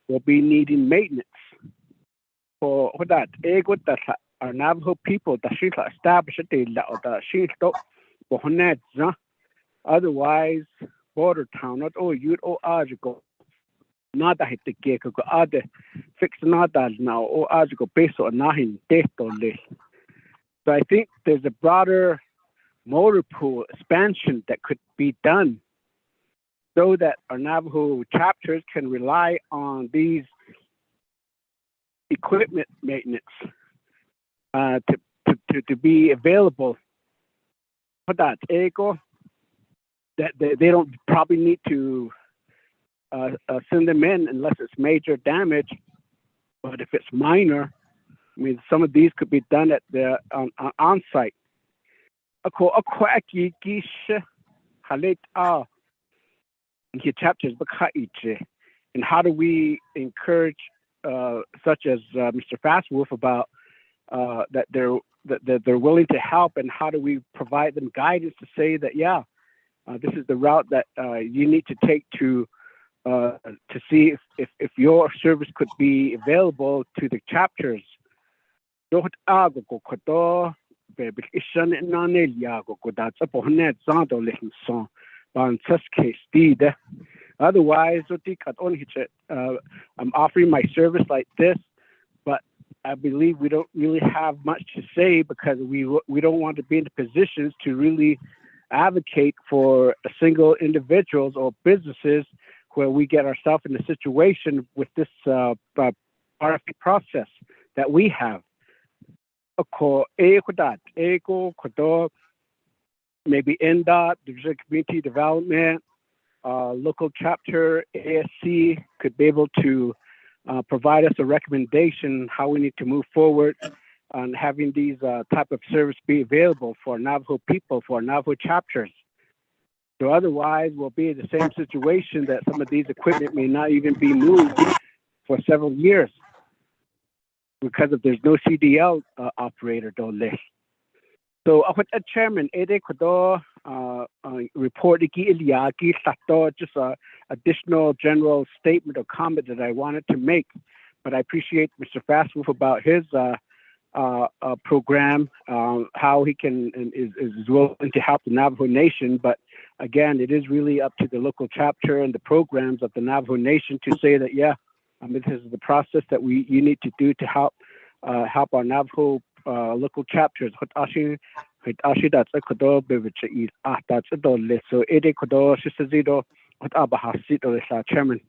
will be needing maintenance. For that, our Navajo people, otherwise, border town, not all you or Ajigo, not that the gig of other fix not that now or Ajigo based on Nahin death on this. So I think there's a broader motor pool expansion that could be done so that our Navajo chapters can rely on these equipment maintenance to be available for that ego that they don't probably need to send them in unless it's major damage. But if it's minor, I mean, some of these could be done at the on site. And how do we encourage such as Mr. Fastwolf about that they're willing to help, and how do we provide them guidance to say that this is the route that you need to take to see if your service could be available to the chapters. Otherwise, I'm offering my service like this, but I believe we don't really have much to say because we don't want to be in the positions to really advocate for single individuals or businesses where we get ourselves in a situation with this RFP process that we have. Maybe NDOT, Division of Community Development, local chapter, ASC could be able to provide us a recommendation how we need to move forward on having these type of service be available for Navajo people, for Navajo chapters. So otherwise, we'll be in the same situation that some of these equipment may not even be moved for several years because if there's no CDL operator don't list. So, Chairman, report just additional general statement or comment that I wanted to make. But I appreciate Mr. Fastwolf about his program, how he can and is willing to help the Navajo Nation. But again, it is really up to the local chapter and the programs of the Navajo Nation to say that this is the process that you need to do to help our Navajo local chapters. So Chairman.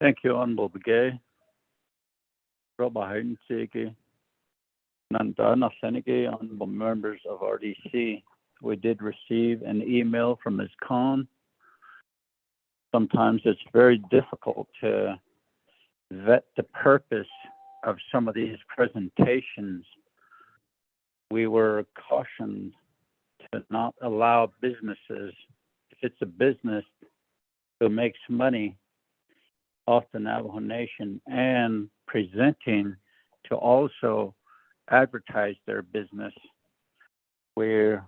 Thank you, Honorable Begay. Honorable members of RDC, we did receive an email from Ms. Khan. Sometimes it's very difficult to vet the purpose of some of these presentations. We were cautioned to not allow businesses, if it's a business who makes money off the Navajo Nation and presenting to also advertise their business, we're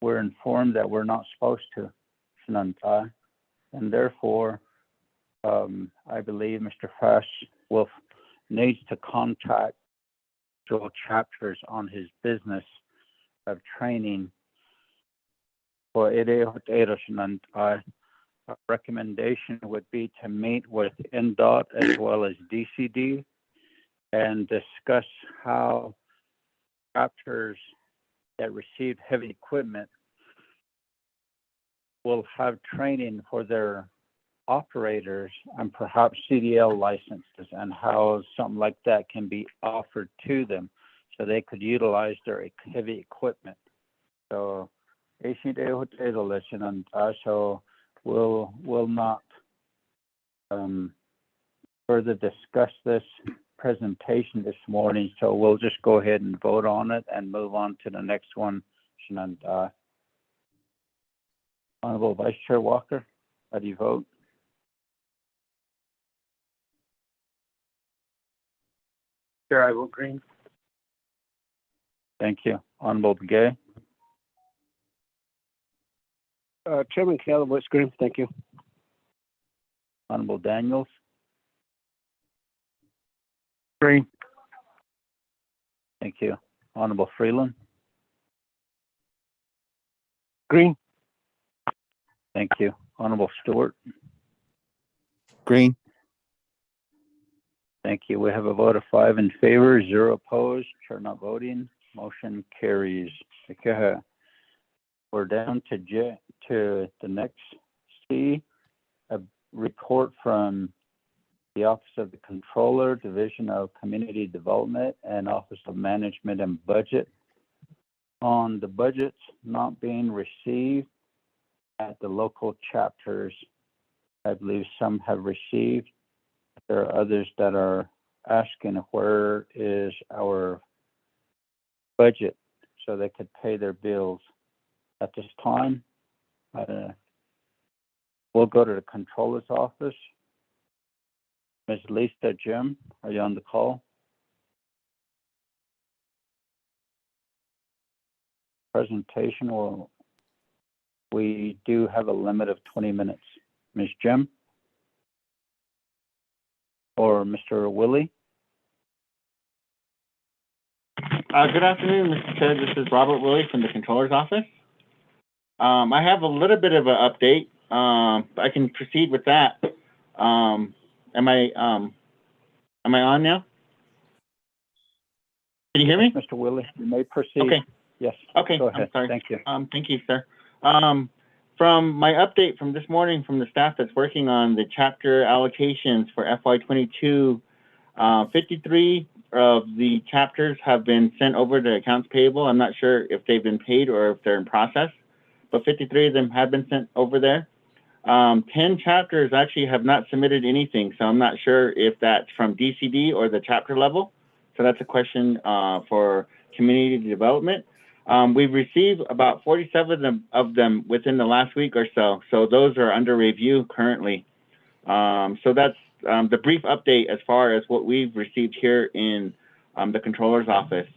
informed that we're not supposed to, and therefore I believe Mr. Fastwolf needs to contact chapters on his business have training for and our recommendation would be to meet with NDOT as well as DCD and discuss how chapters that receive heavy equipment will have training for their operators and perhaps CDL licenses and how something like that can be offered to them so they could utilize their heavy equipment. So and so we'll not further discuss this presentation this morning, so we'll just go ahead and vote on it and move on to the next one. Honorable Vice Chair Walker, how do you vote? Chair, I vote green. Thank you. Honorable Begay? Chairman Keller votes green. Thank you. Honorable Daniels? Green. Thank you. Honorable Freeland? Green. Thank you. Honorable Stewart? Green. Thank you. We have a vote of 5 in favor, 0 opposed, chair not voting. Motion carries. We're down to the next C, a report from the Office of the Controller, Division of Community Development, and Office of Management and Budget on the budgets not being received at the local chapters. I believe some have received. There are others that are asking where is our budget so they could pay their bills. At this time, we'll go to the Controller's office. Ms. Lisa Jim, are you on the call? Presentation, we do have a limit of 20 minutes. Ms. Jim? Or Mr. Willie? Good afternoon, Mr. Chair. This is Robert Willie from the Controller's Office. I have a little bit of an update. I can proceed with that. Am I on now? Can you hear me? Mr. Willie, you may proceed. Okay. Yes. Okay. Go ahead. I'm sorry. Thank you. Thank you, sir. From my update from this morning from the staff that's working on the chapter allocations for FY22, 53 of the chapters have been sent over to accounts payable. I'm not sure if they've been paid or if they're in process, but 53 of them have been sent over there. 10 chapters actually have not submitted anything, so I'm not sure if that's from DCD or the chapter level. So that's a question for community development. We've received about 47 of them within the last week or so. So those are under review currently. So that's the brief update as far as what we've received here in the Controller's Office.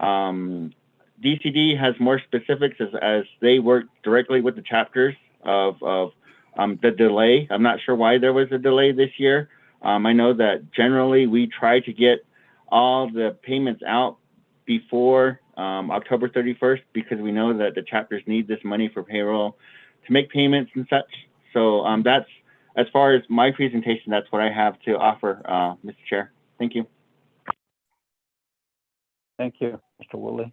DCD has more specifics as they work directly with the chapters of the delay. I'm not sure why there was a delay this year. I know that generally we try to get all the payments out before October 31st because we know that the chapters need this money for payroll to make payments and such. So that's, as far as my presentation, that's what I have to offer, Mr. Chair. Thank you. Thank you, Mr. Woolley.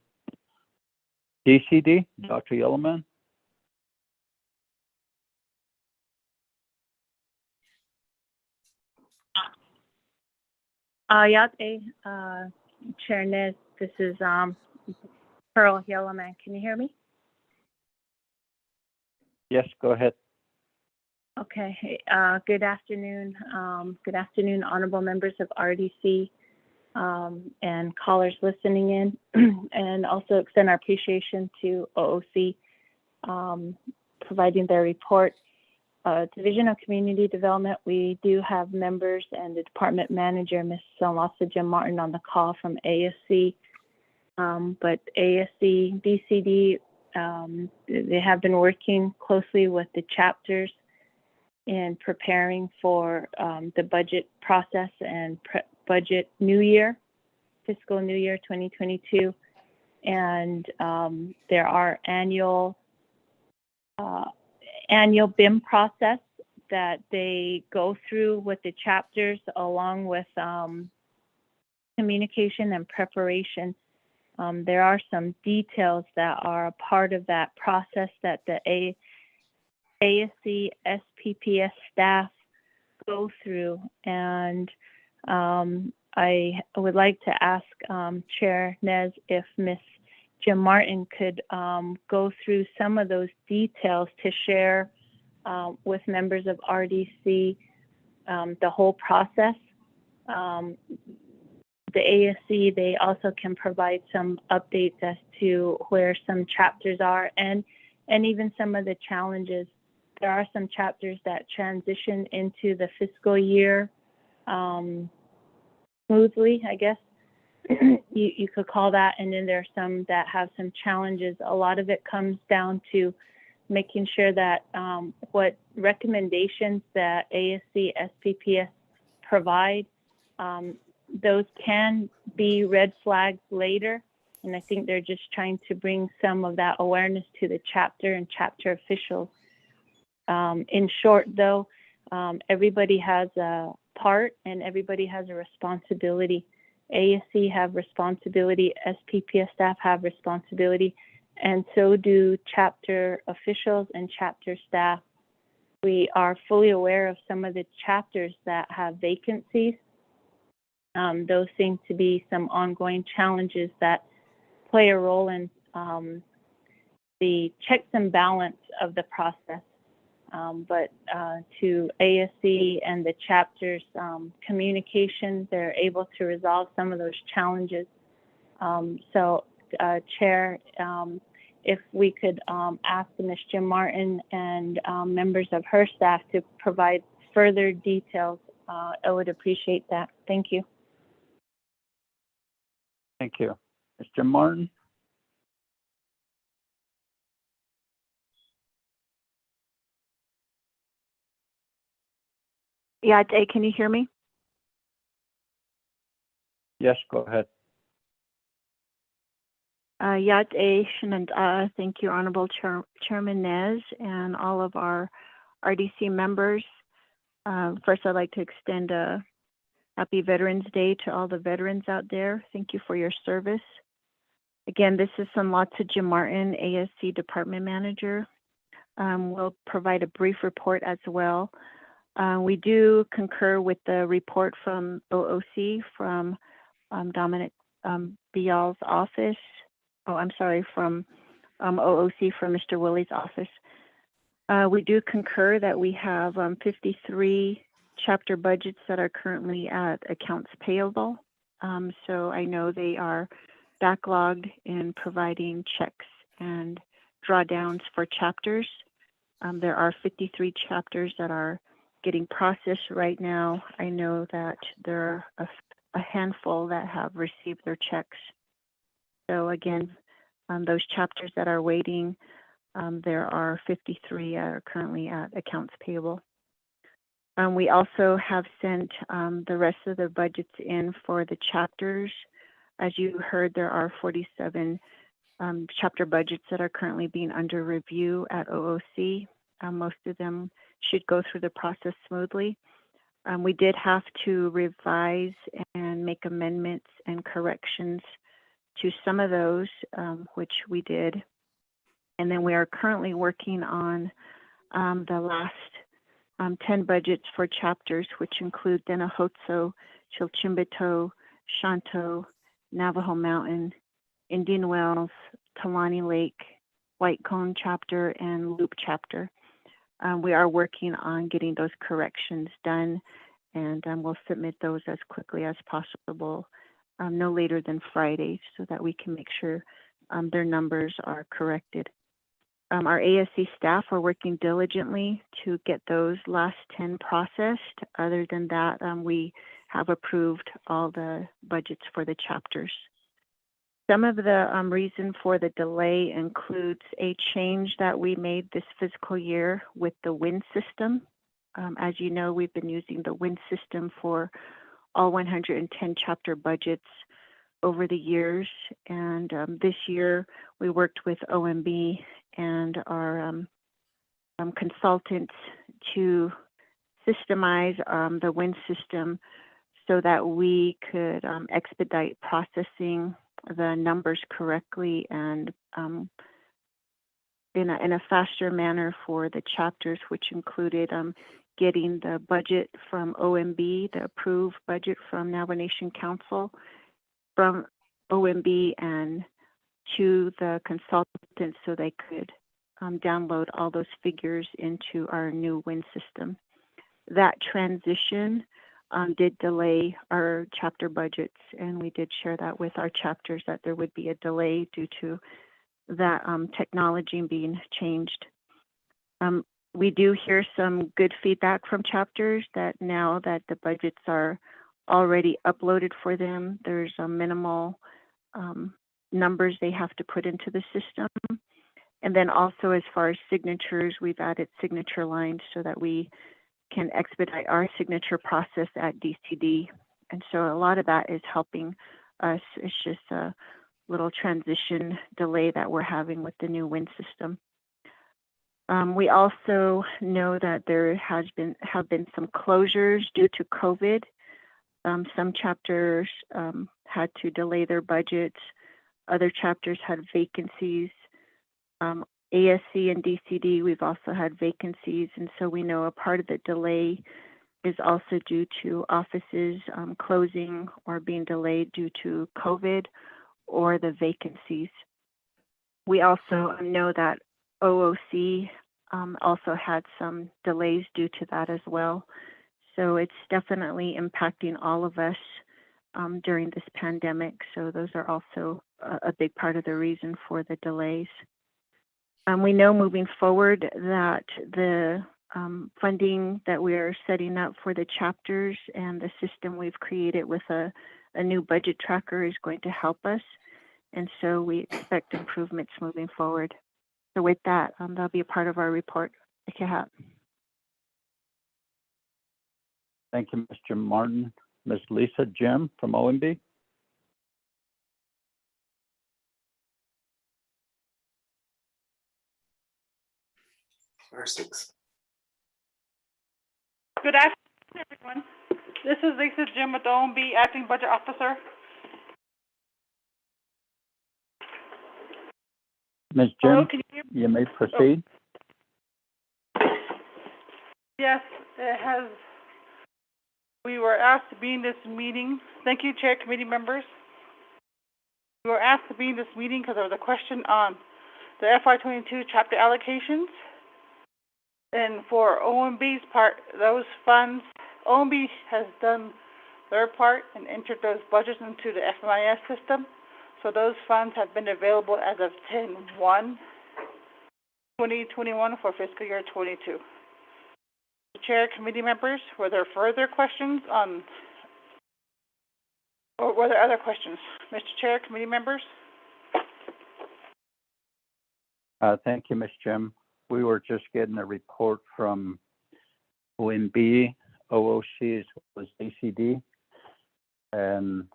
DCD, Dr. Yellowman. Chair Nez, this is Pearl Yellowman. Can you hear me? Yes, go ahead. Okay. Good afternoon. Good afternoon, honorable members of RDC and callers listening in, and also extend our appreciation to OOC providing their report. Division of Community Development, we do have members and the department manager, Ms. Salasa Jim Martin, on the call from ASC. But ASC, DCD, they have been working closely with the chapters in preparing for the budget process and budget new year, fiscal new year 2022. and there are annual BIM process that they go through with the chapters, along with communication and preparation. There are some details that are a part of that process that the ASC SPPS staff go through, and I would like to ask Chair Nez if Ms. Jim Martin could go through some of those details to share with members of RDC the whole process. The ASC, they also can provide some updates as to where some chapters are and even some of the challenges. There are some chapters that transition into the fiscal year smoothly, I guess you could call that, and then there are some that have some challenges. A lot of it comes down to making sure that what recommendations that ASC SPPS provide, those can be red flags later, and I think they're just trying to bring some of that awareness to the chapter and chapter officials. In short, though, everybody has a part and everybody has a responsibility. ASC have responsibility, SPPS staff have responsibility, and so do chapter officials and chapter staff. We are fully aware of some of the chapters that have vacancies. Those seem to be some ongoing challenges that play a role in the checks and balance of the process. But to ASC and the chapters communication, they're able to resolve some of those challenges. So Chair, if we could ask Ms. Jim Martin and members of her staff to provide further details, I would appreciate that. Thank you. Thank you. Mr. Martin? Yeah, can you hear me? Yes, go ahead. Thank you, Honorable Chairman Nez, and all of our RDC members. First, I'd like to extend a happy Veterans Day to all the veterans out there. Thank you for your service. Again, this is Sanlata Jim Martin, ASC Department Manager. We'll provide a brief report as well. We do concur with the report from OOC, from Dominic Bial's office. From OOC from Mr. Willie's office. We do concur that we have 53 chapter budgets that are currently at accounts payable. So I know they are backlogged in providing checks and drawdowns for chapters. There are 53 chapters that are getting processed right now. I know that there are a handful that have received their checks. So again, those chapters that are waiting, there are 53 are currently at accounts payable. We also have sent the rest of the budgets in for the chapters. As you heard, there are 47 chapter budgets that are currently being under review at OOC. Most of them should go through the process smoothly. We did have to revise and make amendments and corrections to some of those, which we did. And then we are currently working on the last 10 budgets for chapters, which include Denahotso, Chilchimbito, Shanto, Navajo Mountain, Indian Wells, Talani Lake, White Cone chapter, and Loop chapter. We are working on getting those corrections done, and we'll submit those as quickly as possible, no later than Friday, so that we can make sure their numbers are corrected. Our ASC staff are working diligently to get those last 10 processed. Other than that, we have approved all the budgets for the chapters. Some of the reason for the delay includes a change that we made this fiscal year with the WIN system. As you know, we've been using the WIN system for all 110 chapter budgets. over the years. And this year we worked with OMB and our consultants to systemize the WIN system so that we could expedite processing the numbers correctly and in a faster manner for the chapters, which included getting the budget from OMB, the approved budget from Navajo Nation Council, from OMB and to the consultants so they could download all those figures into our new WIN system. That transition did delay our chapter budgets, and we did share that with our chapters that there would be a delay due to that technology being changed. We do hear some good feedback from chapters that now that the budgets are already uploaded for them, there's a minimal numbers they have to put into the system. And then also as far as signatures, we've added signature lines so that we can expedite our signature process at DCD. And so a lot of that is helping us. It's just a little transition delay that we're having with the new WIN system. We also know that there have been some closures due to COVID. Some chapters had to delay their budgets. Other chapters had vacancies. ASC and DCD, we've also had vacancies. And so we know a part of the delay is also due to offices closing or being delayed due to COVID or the vacancies. We also know that OOC also had some delays due to that as well. So it's definitely impacting all of us during this pandemic. So those are also a big part of the reason for the delays. We know moving forward that the funding that we are setting up for the chapters and the system we've created with a new budget tracker is going to help us. And so we expect improvements moving forward. So with that, that'll be a part of our report. Thank you, Mr. Martin. Ms. Lisa Jim from OMB. Good afternoon, everyone. This is Lisa Jim with OMB, Acting Budget Officer. Ms. Jim, Hello, can you hear me? you may proceed. Yes, it has. We were asked to be in this meeting. Thank you, Chair, committee members. We were asked to be in this meeting because there was a question on the FY22 chapter allocations. And for OMB's part, those funds, OMB has done their part and entered those budgets into the FMIS system. So those funds have been available as of 10/1/2021 for fiscal year 22. Chair, committee members, were there further questions on, or were there other questions? Mr. Chair, committee members? Thank you, Ms. Jim. We were just getting a report from OMB, OOC, as well as DCD. And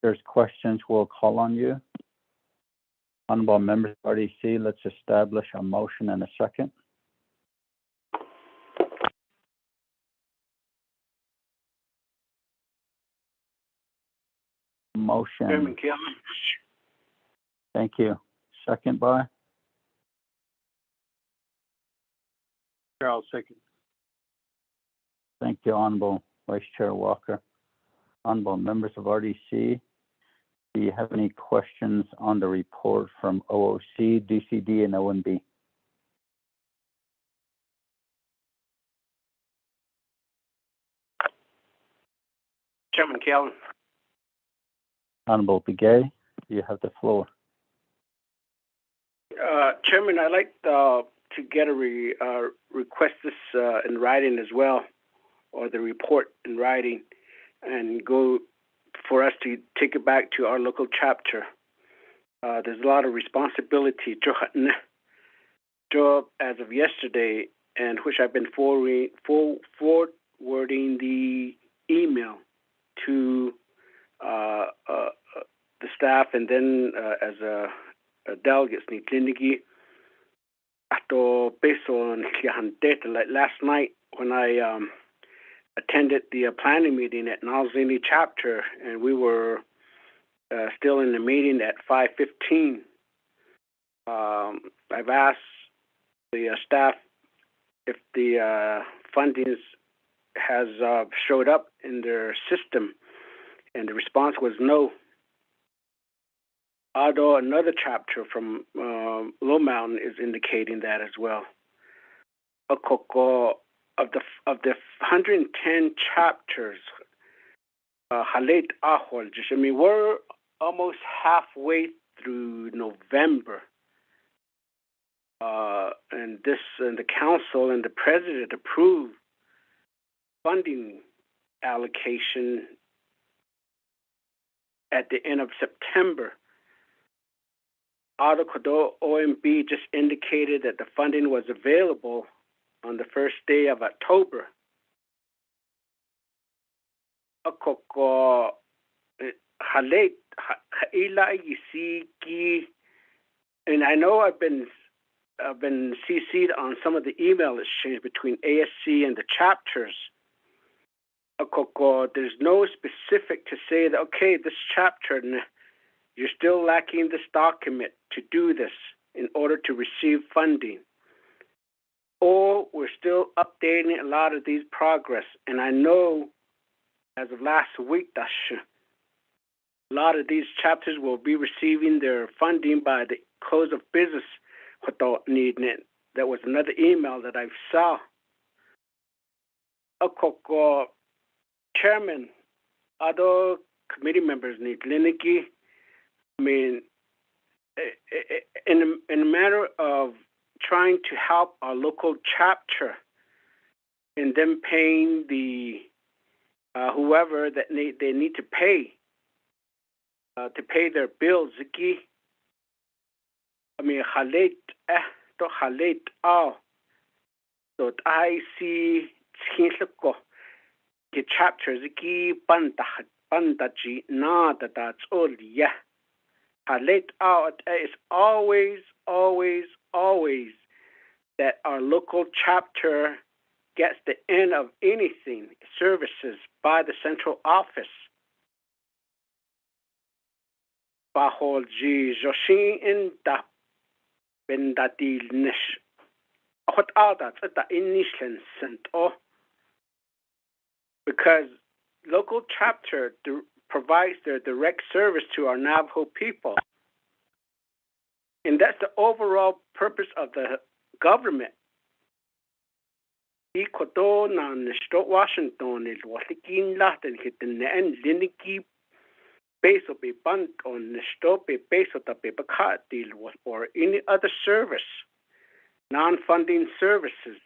there's questions, we'll call on you. Honorable members of RDC, let's establish a motion and a second. Motion. Chairman Kelly. Thank you. Second by? I'll second. Thank you, Honorable Vice Chair Walker. Honorable members of RDC, do you have any questions on the report from OOC, DCD, and OMB? Chairman Kelly. Honorable Begay, you have the floor. Chairman, I'd like to get a request this in writing as well, or the report in writing, and go for us to take it back to our local chapter. There's a lot of responsibility job as of yesterday, and which I've been forwarding the email to the staff, and then as a delegates ni kliniki. Ato peso like last night when I attended the planning meeting at Nalzini chapter, and we were still in the meeting at 5:15. I've asked the staff if the fundings has showed up in their system, and the response was no. Although another chapter from Low Mountain is indicating that as well. Of the 110 chapters, Halet Ahol, I mean, we're almost halfway through November. And the council and the president approved funding allocation at the end of September. Article OMB just indicated that the funding was available on the first day of October. And I know I've been CC'd on some of the email exchange between ASC and the chapters. There's no specific to say that, okay, this chapter, you're still lacking this document to do this in order to receive funding. Or we're still updating a lot of these progress. And I know as of last week, a lot of these chapters will be receiving their funding by the close of business without needing it. That was another email that I saw. Chairman, other committee members need Liniki. I mean, in a matter of trying to help our local chapter and them paying the whoever that they need to pay their bills. I mean, so I see the chapters bandaji na that's all yeah. It's always that our local chapter gets the end of anything, services by the central office. Baholji Joshin in the Bendadil Nish. What are that? The Inishlan sent oh. Because local chapter provides their direct service to our Navajo people. And that's the overall purpose of the government. Washington is Washington Latin hit the end Liniki base of a band on the stop a base of the paper card deal or any other service, non-funding services.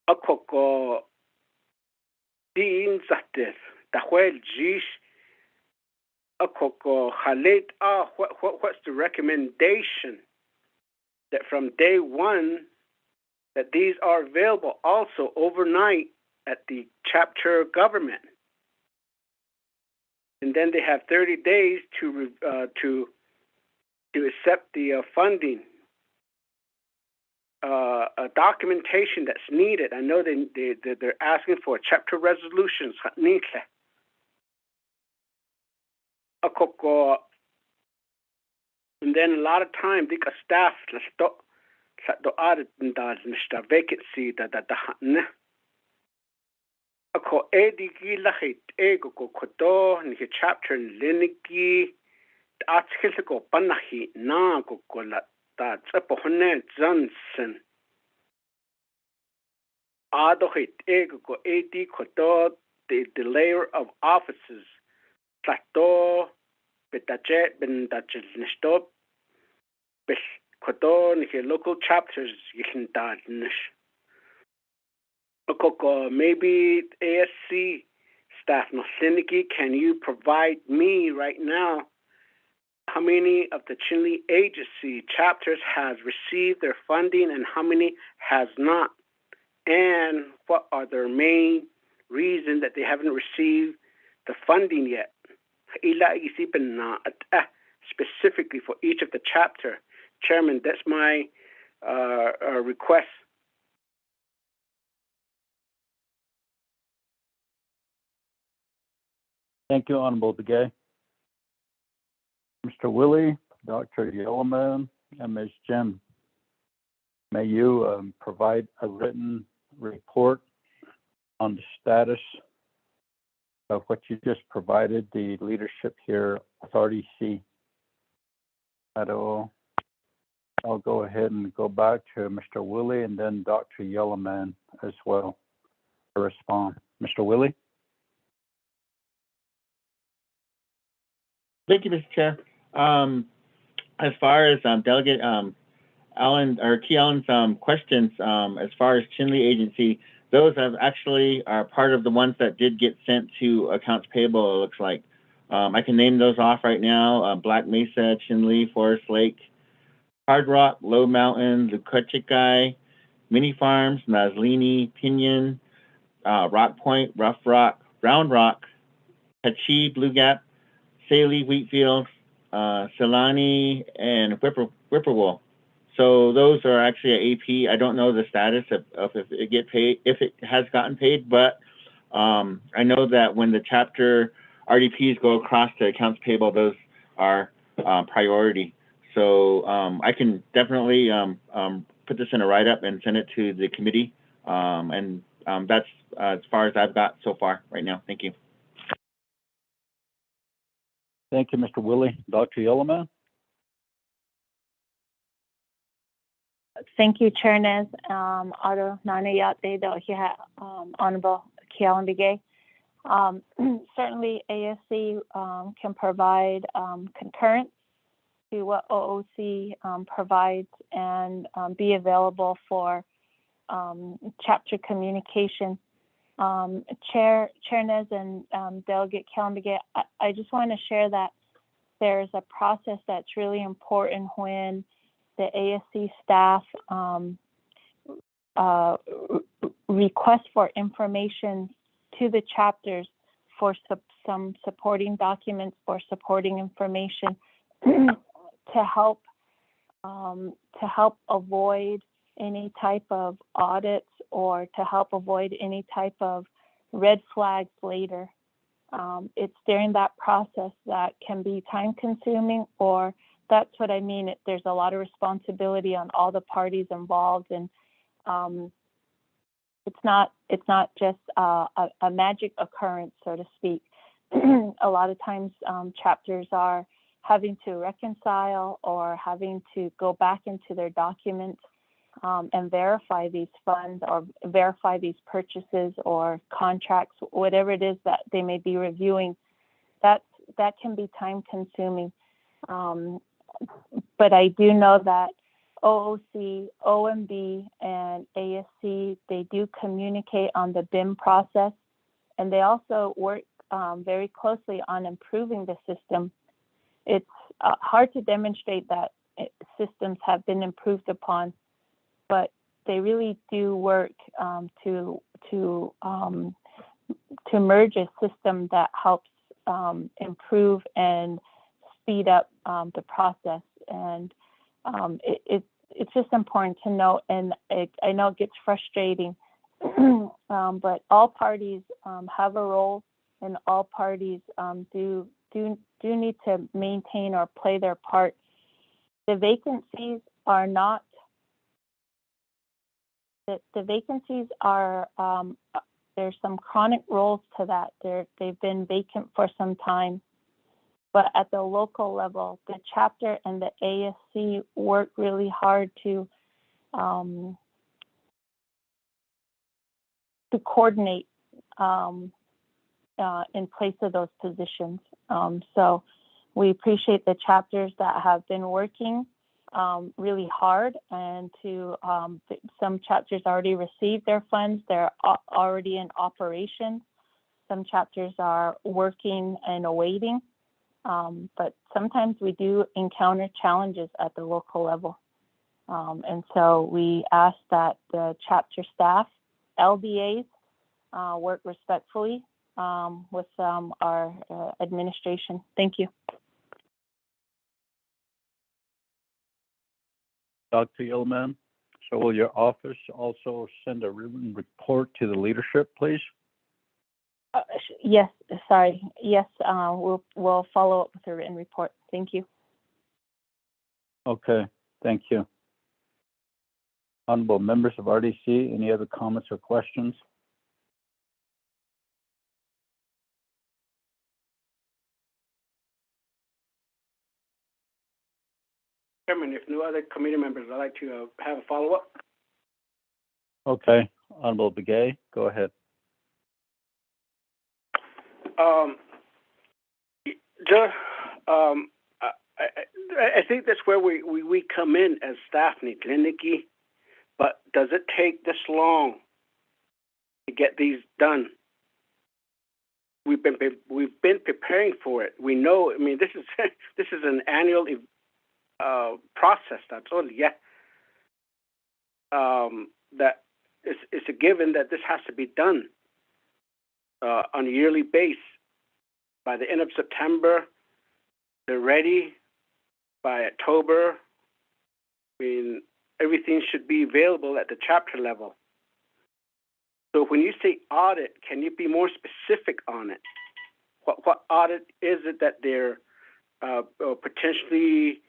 A coco deans at this, the whale Jish. A coco halet what's the recommendation that from day one that these are available also overnight at the chapter government, and then they have 30 days to accept the funding. Documentation that's needed. I know they're asking for chapter resolutions. And then a lot of time, the staff the audit the vacancy that chapter Liniki article panahi na la that's a pohone Johnson adohit ego AD koto the layer of offices plato betajet ben dachel nistop bes koto ni local chapters yikin dadnish. Maybe ASC staff no Siniki, can you provide me right now how many of the Chinle agency chapters has received their funding and how many has not? And what are their main reasons that they haven't received the funding yet? specifically for each of the chapter. Chairman, that's my request. Thank you, Honorable Begay. Mr. Willie, Dr. Yellowman, and Ms. Jim, may you provide a written report on the status of what you just provided the leadership here with RDC. I'll go ahead and go back to Mr. Willie and then Dr. Yellowman as well to respond. Mr. Willie? Thank you, Mr. Chair. As far as Delegate Allen or Key Allen's questions, as far as Chinle agency, those are part of the ones that did get sent to accounts payable, it looks like. I can name those off right now. Black Mesa, Chinle, Forest Lake, Hard Rock, Low Mountain, Lukachikai, Mini Farms, Maslini, Pinion, Rock Point, Rough Rock, Round Rock, Hachi, Blue Gap, Saley, Wheatfield, Silani, and Whippoorwill. So those are actually an AP. I don't know the status of if it get paid, if it has gotten paid, but I know that when the chapter RDPs go across to accounts payable, those are priority. So I can definitely put this in a write-up and send it to the committee. And that's as far as I've got so far right now. Thank you. Thank you, Mr. Willie. Dr. Yellowman? Thank you, Chair Nez. Auto Nanayate Honorable Kialan Begay. Certainly ASC can provide concurrence to what OOC provides and be available for chapter communication. Chair Nez and Delegate Kialan, I just want to share that there's a process that's really important when the ASC staff request for information to the chapters for some supporting documents or supporting information to help avoid any type of audits or to help avoid any type of red flags later. It's during that process that can be time consuming, or that's what I mean. There's a lot of responsibility on all the parties involved, and it's not just a magic occurrence, so to speak. A lot of times chapters are having to reconcile or having to go back into their documents and verify these funds or verify these purchases or contracts, whatever it is that they may be reviewing. That can be time consuming. But I do know that OOC, OMB, and ASC, they do communicate on the BIM process, and they also work very closely on improving the system. It's hard to demonstrate that systems have been improved upon, but they really do work to merge a system that helps improve and speed up the process. And it's just important to note, and I know it gets frustrating, but all parties have a role, and all parties do need to maintain or play their part. The vacancies are not. The vacancies are. There's some chronic roles to that. They've been vacant for some time. But at the local level, the chapter and the ASC work really hard to coordinate in place of those positions. So we appreciate the chapters that have been working really hard, and to some chapters already received their funds. They're already in operation. Some chapters are working and awaiting. But sometimes we do encounter challenges at the local level. And so we ask that the chapter staff, LDAs, work respectfully with our administration. Thank you. Dr. Yilman, so will your office also send a written report to the leadership, please? Yes, sorry. Yes, we'll follow up with a written report. Thank you. Okay, thank you. Honorable members of RDC, any other comments or questions? Chairman, if no other committee members, I'd like to have a follow-up. Okay, Honorable Begay, go ahead. I think that's where we come in as staff, Nikki. But does it take this long to get these done? We've been preparing for it. We know. I mean, this is an annual process. That's all. Yeah. That it's a given that this has to be done on a yearly basis. By the end of September, they're ready. By October, I mean, everything should be available at the chapter level. So when you say audit, can you be more specific on it? What audit is it that they're potentially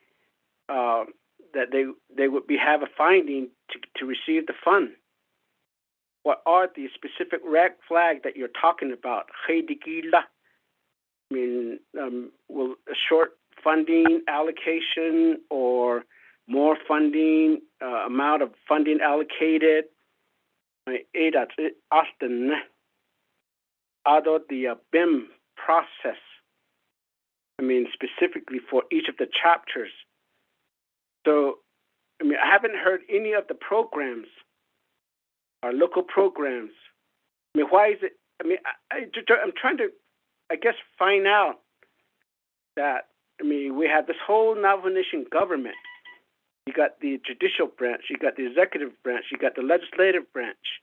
that they would have a finding to receive the fund? What are the specific red flag that you're talking about? I mean, will a short funding allocation or more funding, amount of funding allocated? Often, out the BIM process, I mean, specifically for each of the chapters. So, I mean, I haven't heard any of the programs, our local programs. I mean, why is it? I mean, I'm trying to, I guess, find out that, I mean, we have this whole Navajo Nation government. You got the judicial branch, you got the executive branch, you got the legislative branch.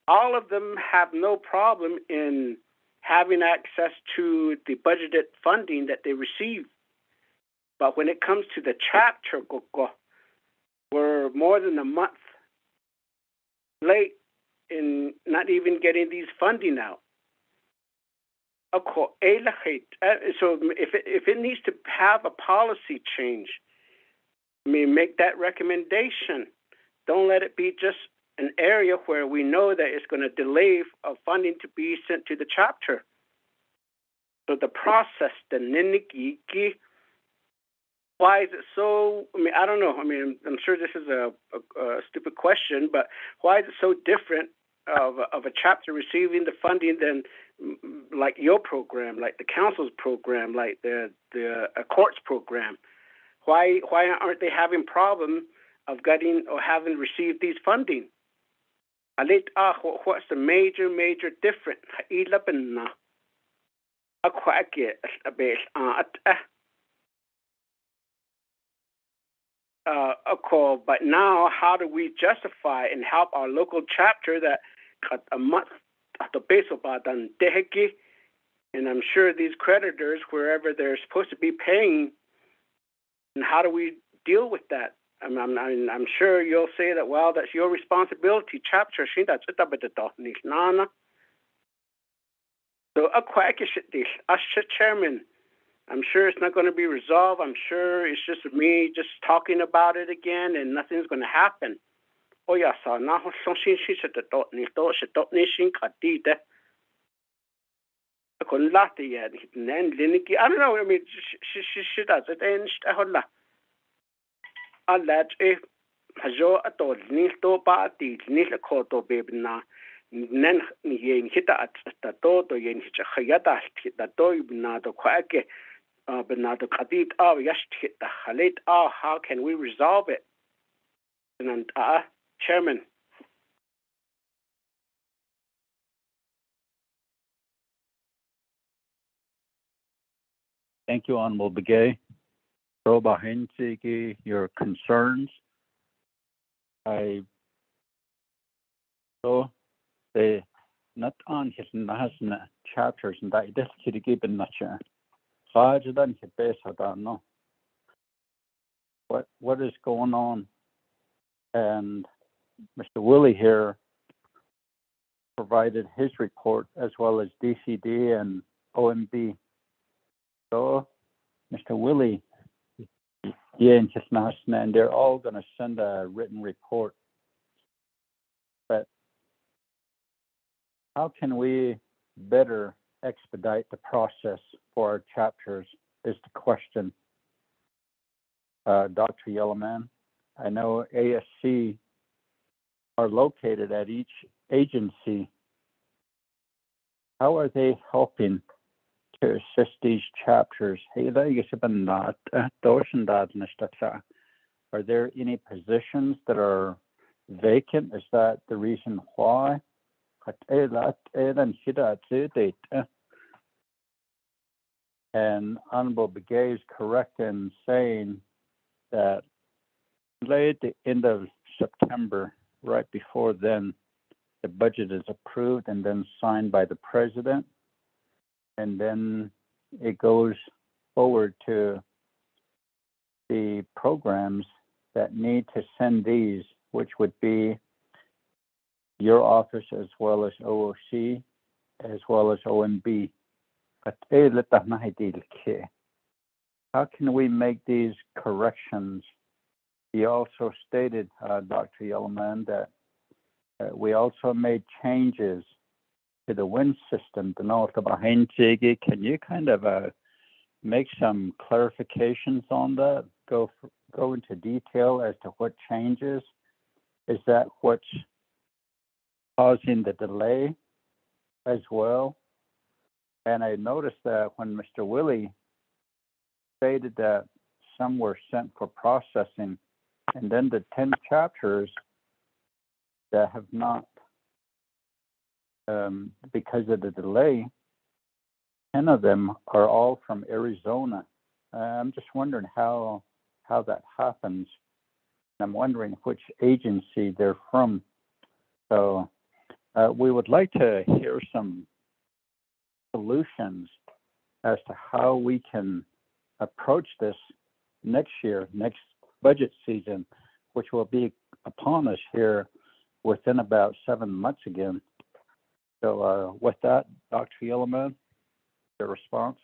All of them have no problem in having access to the budgeted funding that they receive. But when it comes to the chapter, we're more than a month late in not even getting these funding out. So if it needs to have a policy change, I mean, make that recommendation. Don't let it be just an area where we know that it's going to delay funding to be sent to the chapter. So the process, the niniki, why is it so? I mean, I don't know. I mean, I'm sure this is a stupid question, but why is it so different of a chapter receiving the funding than like your program, like the council's program, like the courts program? Why aren't they having problem of getting or having received these funding? What's the major difference? But now, how do we justify and help our local chapter that a month at the base of and I'm sure these creditors, wherever they're supposed to be paying, and how do we deal with that? I'm sure you'll say that, well, that's your responsibility, chapter. So, Chairman, I'm sure it's not going to be resolved. I'm sure it's just me just talking about it again and nothing's going to happen. I don't know. I mean, she does it. And that's it. Hajo atol ni to party ni le koto bebna nen yen hita at to yen hita khayata hita to ibna to kwake bna to kadit yash hita halit how can we resolve it? And Chairman. Thank you, Honorable Begay. Your concerns. So they not on his nasna chapters and that this could give in much. What is going on? And Mr. Willie here provided his report as well as DCD and OMB. So, Mr. Willie, and they're all going to send a written report. But how can we better expedite the process for our chapters is the question. Dr. Yellowman, I know ASC are located at each agency. How are they helping to assist these chapters? Are there any positions that are vacant? Is that the reason why? And Honorable Begay is correct in saying that late at the end of September, right before then, the budget is approved and then signed by the president. And then it goes forward to the programs that need to send these, which would be your office as well as OOC, as well as OMB. How can we make these corrections? He also stated, Dr. Yellowman, that we also made changes to the wind system. Can you kind of make some clarifications on that? Go into detail as to what changes? Is that what's causing the delay as well? And I noticed that when Mr. Willie stated that some were sent for processing, and then the 10 chapters that have not, because of the delay, 10 of them are all from Arizona. I'm just wondering how that happens. I'm wondering which agency they're from. So we would like to hear some solutions as to how we can approach this next year, next budget season, which will be upon us here within about 7 months again. So with that, Dr. Yellowman, your response?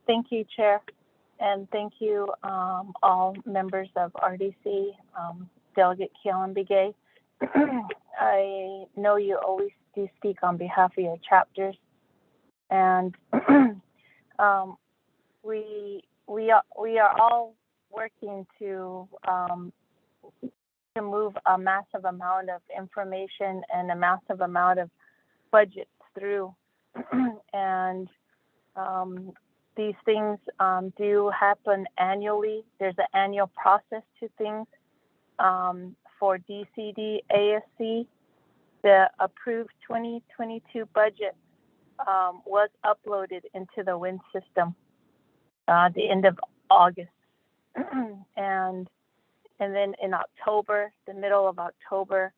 Thank you, Chair, and thank you all members of RDC, Delegate Keelan Begay. I know you always do speak on behalf of your chapters, and we are all working to move a massive amount of information and a massive amount of budgets through, and these things do happen annually. There's an annual process to things. For DCD ASC, the approved 2022 budget was uploaded into the WIN system the end of August. and then in October, the middle of October,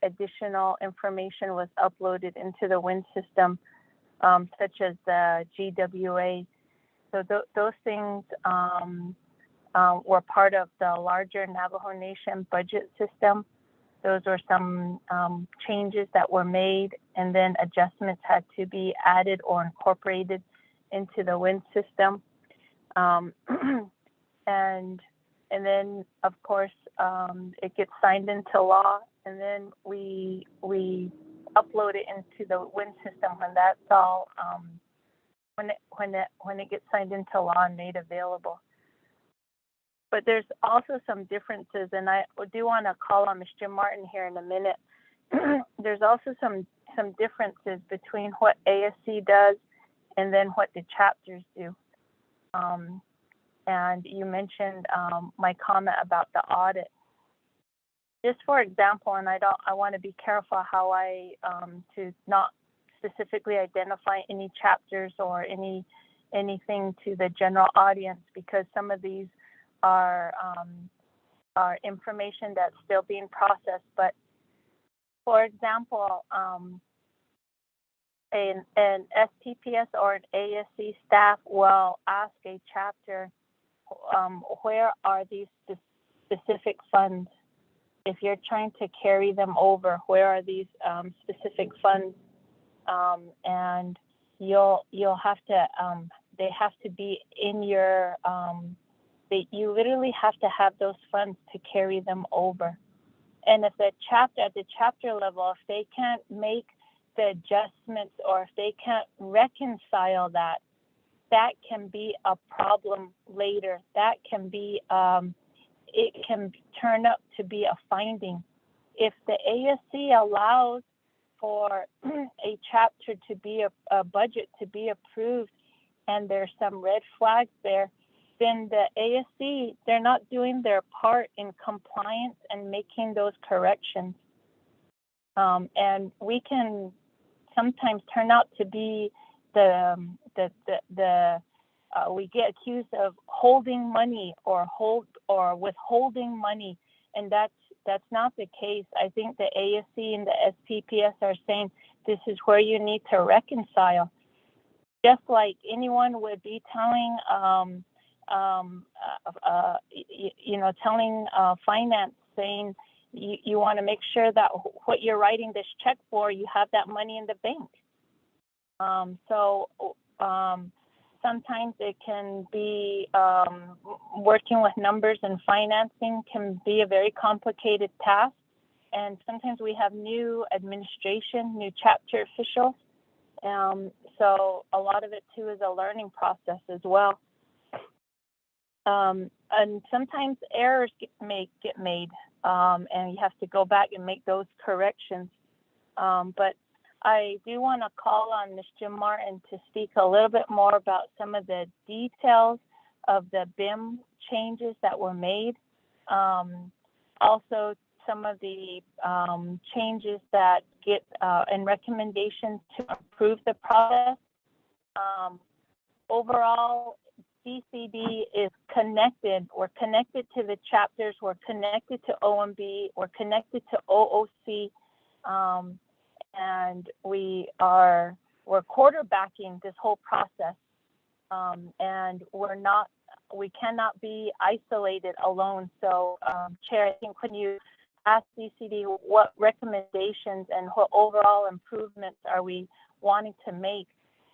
additional information was uploaded into the WIN system, such as the GWA. So those things were part of the larger Navajo Nation budget system. Those were some changes that were made, and then adjustments had to be added or incorporated into the WIN system. And then, of course, it gets signed into law, and then we upload it into the WIN system when that's all when it gets signed into law and made available. But there's also some differences, and I do want to call on Mr. Martin here in a minute. There's also some differences between what ASC does and then what the chapters do. And you mentioned my comment about the audit. Just for example, and I want to be careful how I to not specifically identify any chapters or anything to the general audience, because some of these are are information that's still being processed. But for example, an SPPS or an ASC staff will ask a chapter, where are these specific funds? If you're trying to carry them over, where are these specific funds? And you'll have to, they have to be in your, you literally have to have those funds to carry them over. And if the chapter, at the chapter level, if they can't make the adjustments or if they can't reconcile that, that can be a problem later. That can be, it can turn up to be a finding. If the ASC allows for a chapter to be a budget to be approved and there's some red flags there, then the ASC, they're not doing their part in compliance and making those corrections. And we can sometimes turn out to be we get accused of holding money or withholding money, and that's not the case. I think the ASC and the SPPS are saying this is where you need to reconcile. Just like anyone would be telling, telling finance, saying you want to make sure that what you're writing this check for, you have that money in the bank. Sometimes it can be working with numbers and financing can be a very complicated task. And sometimes we have new administration, new chapter officials. So a lot of it too is a learning process as well. And sometimes errors get made, and you have to go back and make those corrections. But I do want to call on Mr. Martin to speak a little bit more about some of the details of the BIM changes that were made. Also, some of the changes that get and recommendations to improve the process. Overall, DCD is connected. We're connected to the chapters. We're connected to OMB. We're connected to OOC. And we're quarterbacking this whole process, and we cannot be isolated alone. So, Chair, I think when you ask DCD what recommendations and what overall improvements are we wanting to make,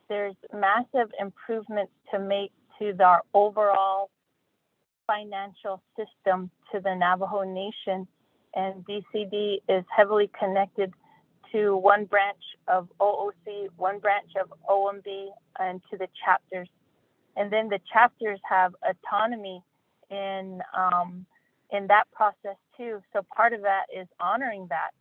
there's massive improvements to make to our overall financial system to the Navajo Nation, and DCD is heavily connected to one branch of OOC, one branch of OMB, and to the chapters. And then the chapters have autonomy in that process too. So part of that is honoring that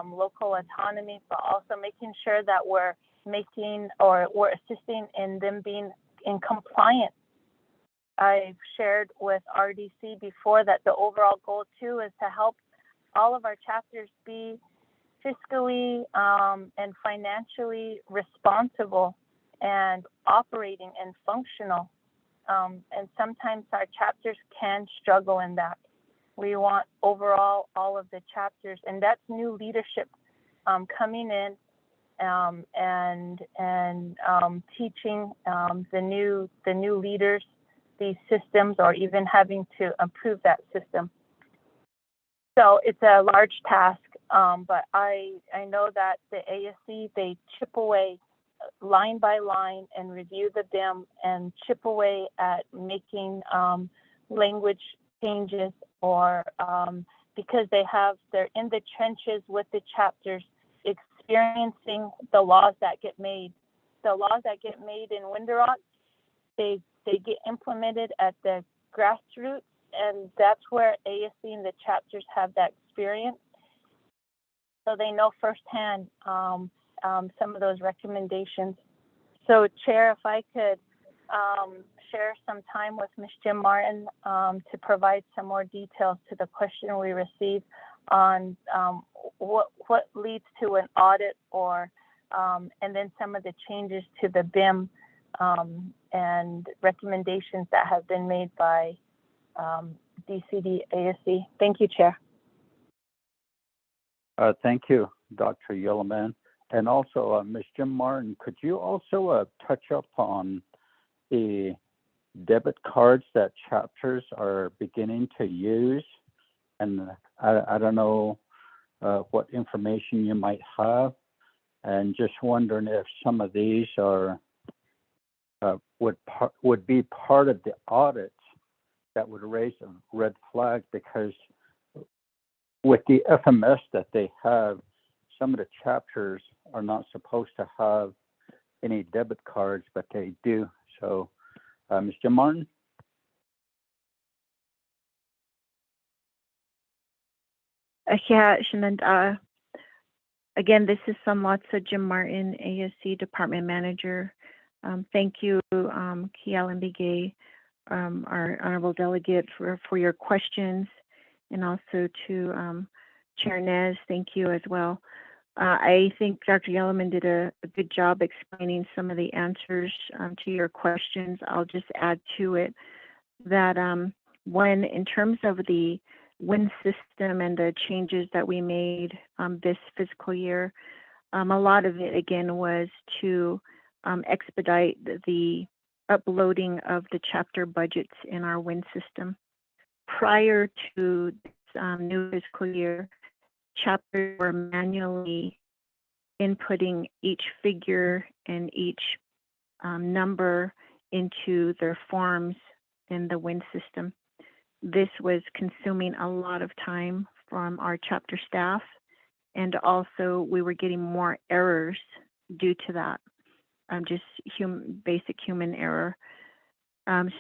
local autonomy, but also making sure that we're assisting in them being in compliance. I've shared with RDC before that the overall goal too is to help all of our chapters be fiscally and financially responsible and operating and functional. And sometimes our chapters can struggle in that. We want overall all of the chapters, and that's new leadership coming in and teaching the new leaders these systems, or even having to improve that system. So it's a large task. But I know that the ASC, they chip away line by line and review the BIM and chip away at making language changes, or because they're in the trenches with the chapters, experiencing the laws that get made. The laws that get made in Windarot, they get implemented at the grassroots, and that's where ASC and the chapters have that experience. So they know firsthand some of those recommendations. So, Chair, if I could share some time with Ms. Jim Martin to provide some more details to the question we received on what leads to an audit, or and then some of the changes to the BIM and recommendations that have been made by DCD ASC. Thank you, Chair. Thank you, Dr. Yellowman. And also, Ms. Jim Martin, could you also touch up on the debit cards that chapters are beginning to use? And I don't know what information you might have, and just wondering if some of these are would be part of the audit that would raise a red flag, because with the FMS that they have, some of the chapters are not supposed to have any debit cards, but they do. So, Mr. Martin? Yeah, Shannon, again, this is Samwatsa Jim Martin, ASC Department Manager. Thank you, Kialan Bigay, our Honorable Delegate, for your questions, and also to Chair Nez, thank you as well. I think Dr. Yellowman did a good job explaining some of the answers to your questions. I'll just add to it that when, in terms of the WIN system and the changes that we made this fiscal year, a lot of it, again, was to expedite the uploading of the chapter budgets in our WIN system. Prior to this new fiscal year, chapters were manually inputting each figure and each number into their forms in the WIN system. This was consuming a lot of time from our chapter staff, and also we were getting more errors due to that, just basic human error.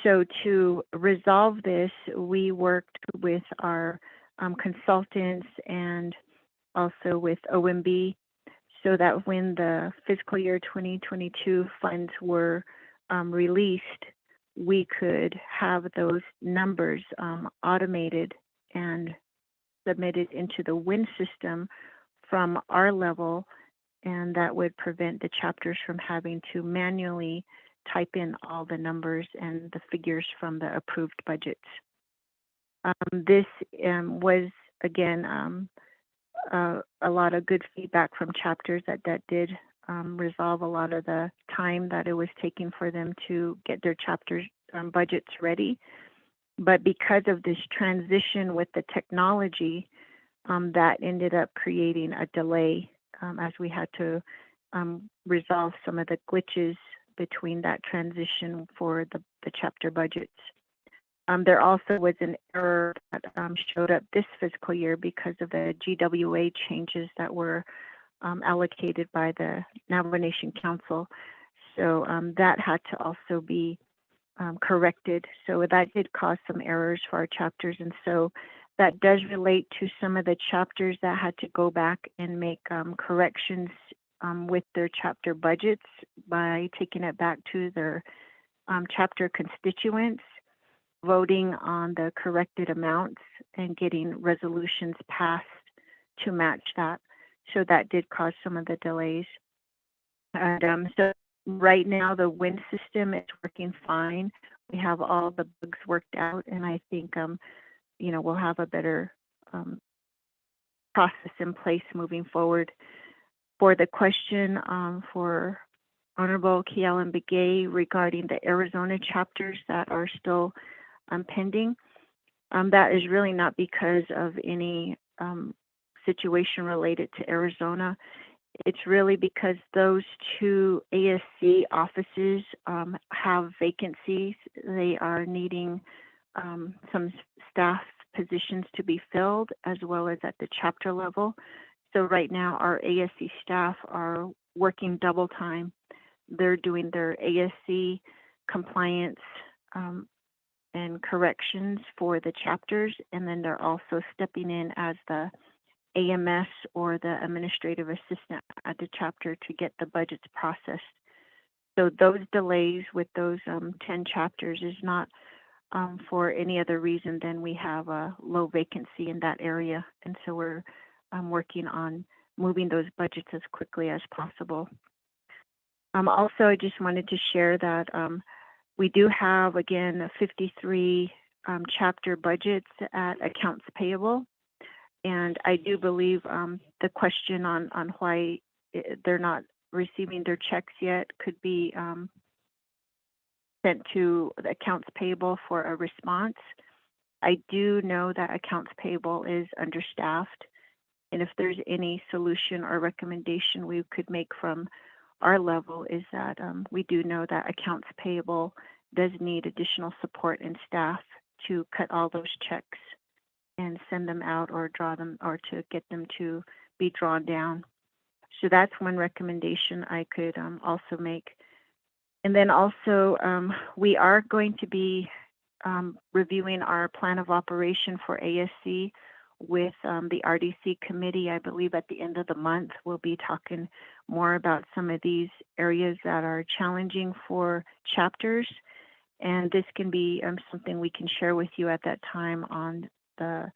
So to resolve this, we worked with our consultants and also with OMB, so that when the fiscal year 2022 funds were released, we could have those numbers automated and submitted into the WIN system from our level, and that would prevent the chapters from having to manually type in all the numbers and the figures from the approved budgets. This was, again, a lot of good feedback from chapters that did resolve a lot of the time that it was taking for them to get their chapters budgets ready. But because of this transition with the technology, that ended up creating a delay as we had to resolve some of the glitches between that transition for the chapter budgets. There also was an error that showed up this fiscal year because of the GWA changes that were allocated by the Navajo Nation Council. So that had to also be corrected. So that did cause some errors for our chapters. And so that does relate to some of the chapters that had to go back and make corrections with their chapter budgets by taking it back to their chapter constituents, voting on the corrected amounts and getting resolutions passed to match that. So that did cause some of the delays. And so right now the WIN system is working fine. We have all the bugs worked out, and I think we'll have a better process in place moving forward. For the question for Honorable Kialan Begay regarding the Arizona chapters that are still pending, that is really not because of any situation related to Arizona. It's really because those two ASC offices have vacancies. They are needing some staff positions to be filled, as well as at the chapter level. So right now our ASC staff are working double time. They're doing their ASC compliance and corrections for the chapters, and then they're also stepping in as the AMS or the administrative assistant at the chapter to get the budgets processed. So those delays with those 10 chapters is not for any other reason than we have a low vacancy in that area. And so we're working on moving those budgets as quickly as possible. Also, I just wanted to share that we do have, again, 53 chapter budgets at accounts payable. And I do believe the question on why they're not receiving their checks yet could be sent to the accounts payable for a response. I do know that accounts payable is understaffed, and if there's any solution or recommendation we could make from our level is that we do know that accounts payable does need additional support and staff to cut all those checks and send them out or draw them or to get them to be drawn down. So that's one recommendation I could also make. And then also we are going to be reviewing our plan of operation for ASC with the RDC committee. I believe at the end of the month, we'll be talking more about some of these areas that are challenging for chapters. And this can be something we can share with you at that time on the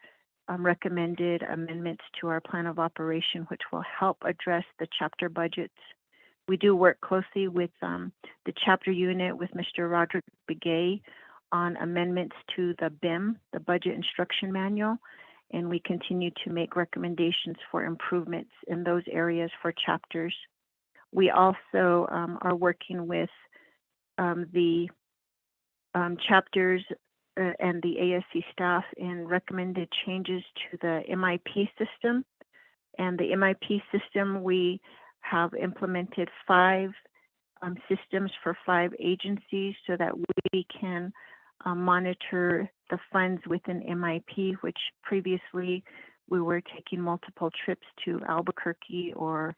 recommended amendments to our plan of operation, which will help address the chapter budgets. We do work closely with the chapter unit with Mr. Roderick Begay on amendments to the BIM, the Budget Instruction Manual, and we continue to make recommendations for improvements in those areas for chapters. We also are working with the chapters and the ASC staff in recommended changes to the MIP system. And the MIP system, we have implemented 5 systems for 5 agencies so that we can monitor the funds within MIP, which previously we were taking multiple trips to Albuquerque or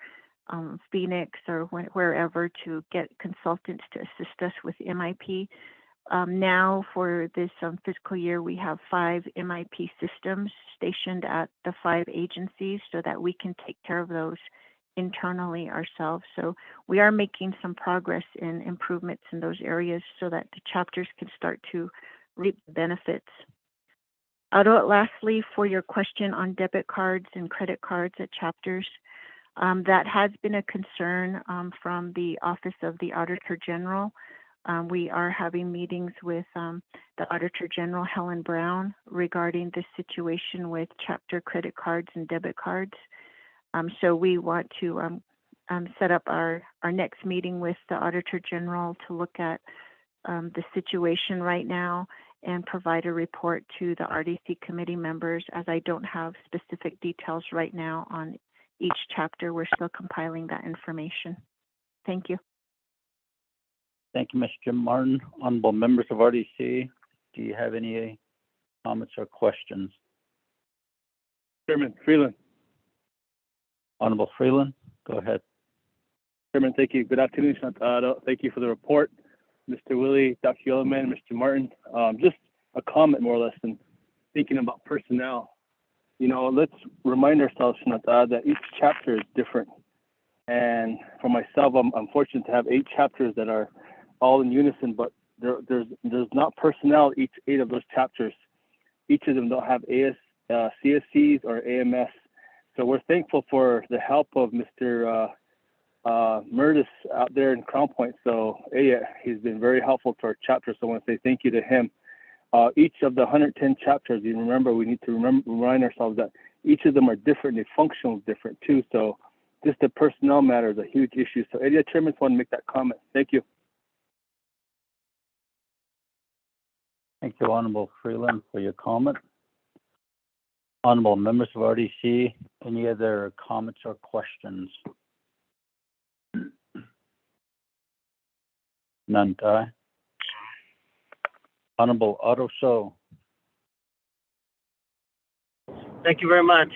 Phoenix or wherever to get consultants to assist us with MIP. Now for this fiscal year, we have 5 MIP systems stationed at the 5 agencies so that we can take care of those internally ourselves. So we are making some progress in improvements in those areas so that the chapters can start to reap the benefits. Lastly, for your question on debit cards and credit cards at chapters, that has been a concern from the Office of the Auditor General. We are having meetings with the Auditor General, Helen Brown, regarding this situation with chapter credit cards and debit cards. So we want to set up our next meeting with the Auditor General to look at the situation right now and provide a report to the RDC committee members, as I don't have specific details right now on each chapter. We're still compiling that information. Thank you. Thank you, Ms. Jim Martin. Honorable members of RDC, do you have any comments or questions? Chairman Freeland. Honorable Freeland, go ahead. Chairman, thank you. Good afternoon, Shantado. Thank you for the report. Mr. Willie, Dr. Yellowman, Mr. Martin. Just a comment more or less than thinking about personnel. You know, let's remind ourselves, Shantado, that each chapter is different. And for myself, I'm fortunate to have 8 chapters that are all in unison, but there's not personnel each 8 of those chapters. Each of them don't have CSCs or AMS. So we're thankful for the help of Mr. Murtis out there in Crown Point. So he's been very helpful to our chapter. So I want to say thank you to him. Each of the 110 chapters, you remember, we need to remind ourselves that each of them are different. The function is different too. So just the personnel matter is a huge issue. So area chairman want to make that comment. Thank you. Thank you, Honorable Freeland, for your comment. Honorable members of RDC, any other comments or questions? None, Ty. Honorable Otto So. Thank you very much,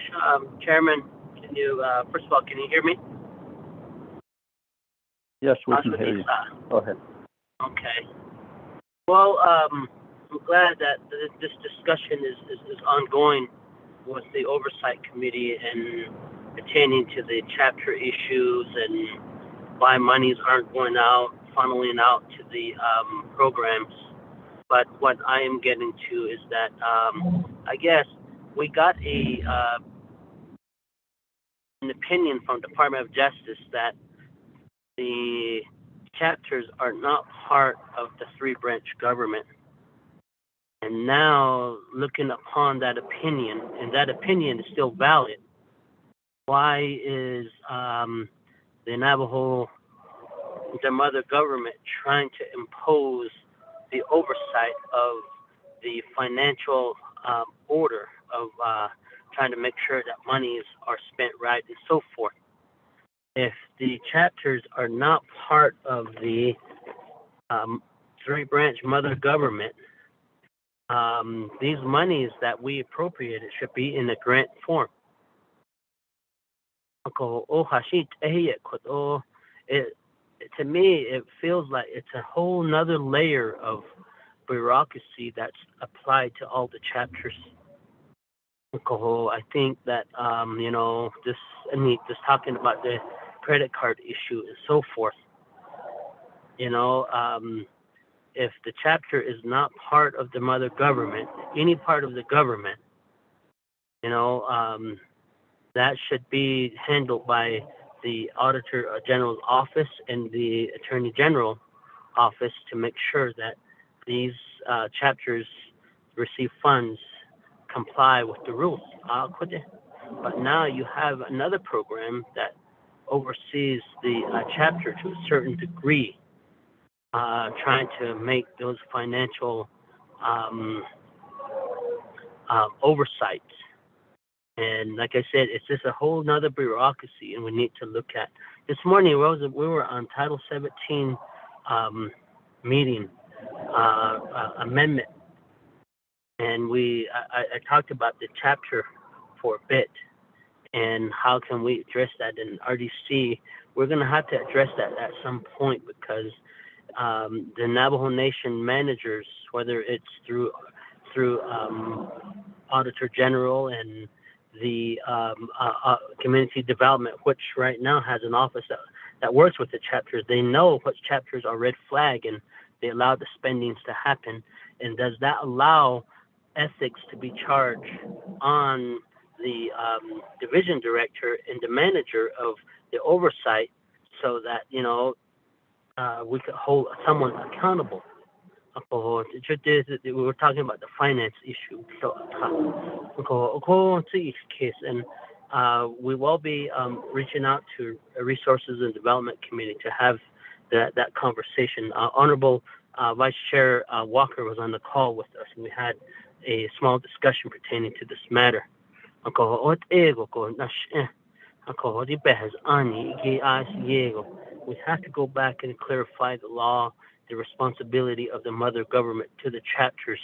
Chairman. Can you, first of all, can you hear me? Yes, we can hear you. Go ahead. Okay. Well, I'm glad that this discussion is ongoing with the Oversight Committee and pertaining to the chapter issues and why monies aren't going out, funneling out to the programs. But what I am getting to is that I guess we got an opinion from Department of Justice that the chapters are not part of the 3-branch government. And now, looking upon that opinion, and that opinion is still valid, why is the Navajo, the mother government, trying to impose the oversight of the financial order of trying to make sure that monies are spent right and so forth? If the chapters are not part of the three-branch mother government, these monies that we appropriated should be in a grant form. To me, it feels like it's a whole nother layer of bureaucracy that's applied to all the chapters. I think that just talking about the credit card issue and so forth. If the chapter is not part of the mother government, any part of the government, that should be handled by the Auditor General's office and the Attorney General office to make sure that these chapters receive funds, comply with the rules. But now you have another program that oversees the chapter to a certain degree, trying to make those financial oversights. And like I said, it's just a whole nother bureaucracy, and we need to look at. This morning, we were on Title 17 meeting amendment, and I talked about the chapter for a bit, and how can we address that in RDC. We're going to have to address that at some point, because the Navajo Nation managers, whether it's through Auditor General and the community development, which right now has an office that works with the chapters, they know what chapters are red flag, and they allow the spendings to happen. And does that allow ethics to be charged on the division director and the manager of the oversight, so that we could hold someone accountable? The truth is that we were talking about the finance issue. So, case, and we will be reaching out to Resources and Development Committee to have that conversation. Honorable Vice Chair Walker was on the call with us, and we had a small discussion pertaining to this matter. We have to go back and clarify the law, the responsibility of the mother government to the chapters.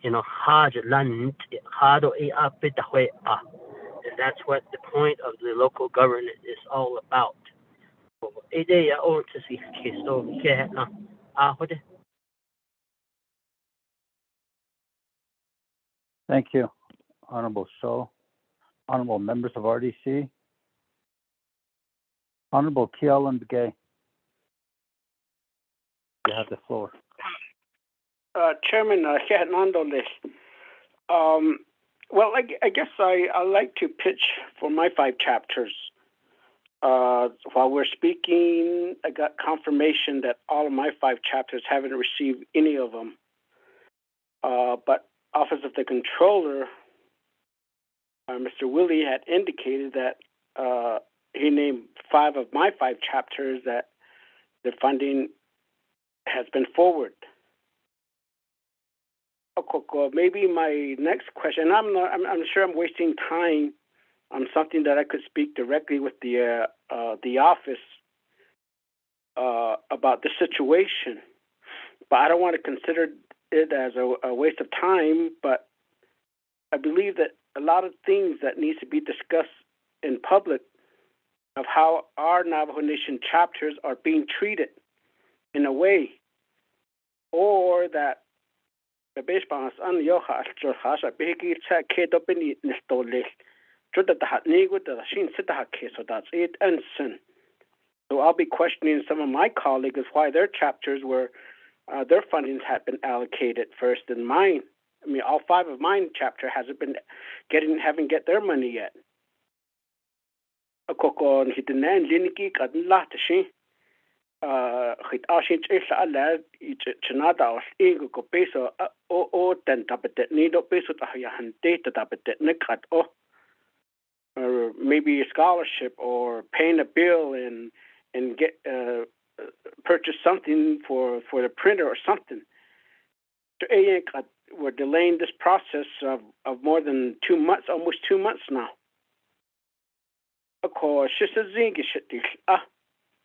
And that's what the point of the local government is all about. Thank you, Honorable So. Honorable members of RDC. Honorable Kealan Begay. You have the floor. Chairman well, I guess I like to pitch for my 5 chapters. While we're speaking, I got confirmation that all of my 5 chapters haven't received any of them. But Office of the Controller, Mr. Willie, had indicated that he named 5 of my 5 chapters that the funding has been forward. Maybe my next question, I'm sure I'm wasting time on something that I could speak directly with the office about the situation, but I don't want to consider it as a waste of time. But I believe that a lot of things that needs to be discussed in public of how our Navajo Nation chapters are being treated in a way, or that the base balance on your house a big kid up in the stole. So that's it. And so I'll be questioning some of my colleagues why their chapters were their fundings had been allocated first than mine. I mean, all 5 of mine chapter hasn't been haven't get their money yet. khit ashin chesa ala chinada ego ko peso o ten tapete nido peso ta ya hante ta tapete nekat o, or maybe a scholarship or paying a bill and get purchase something for the printer or something. We're delaying this process of more than 2 months, almost 2 months now. Of course,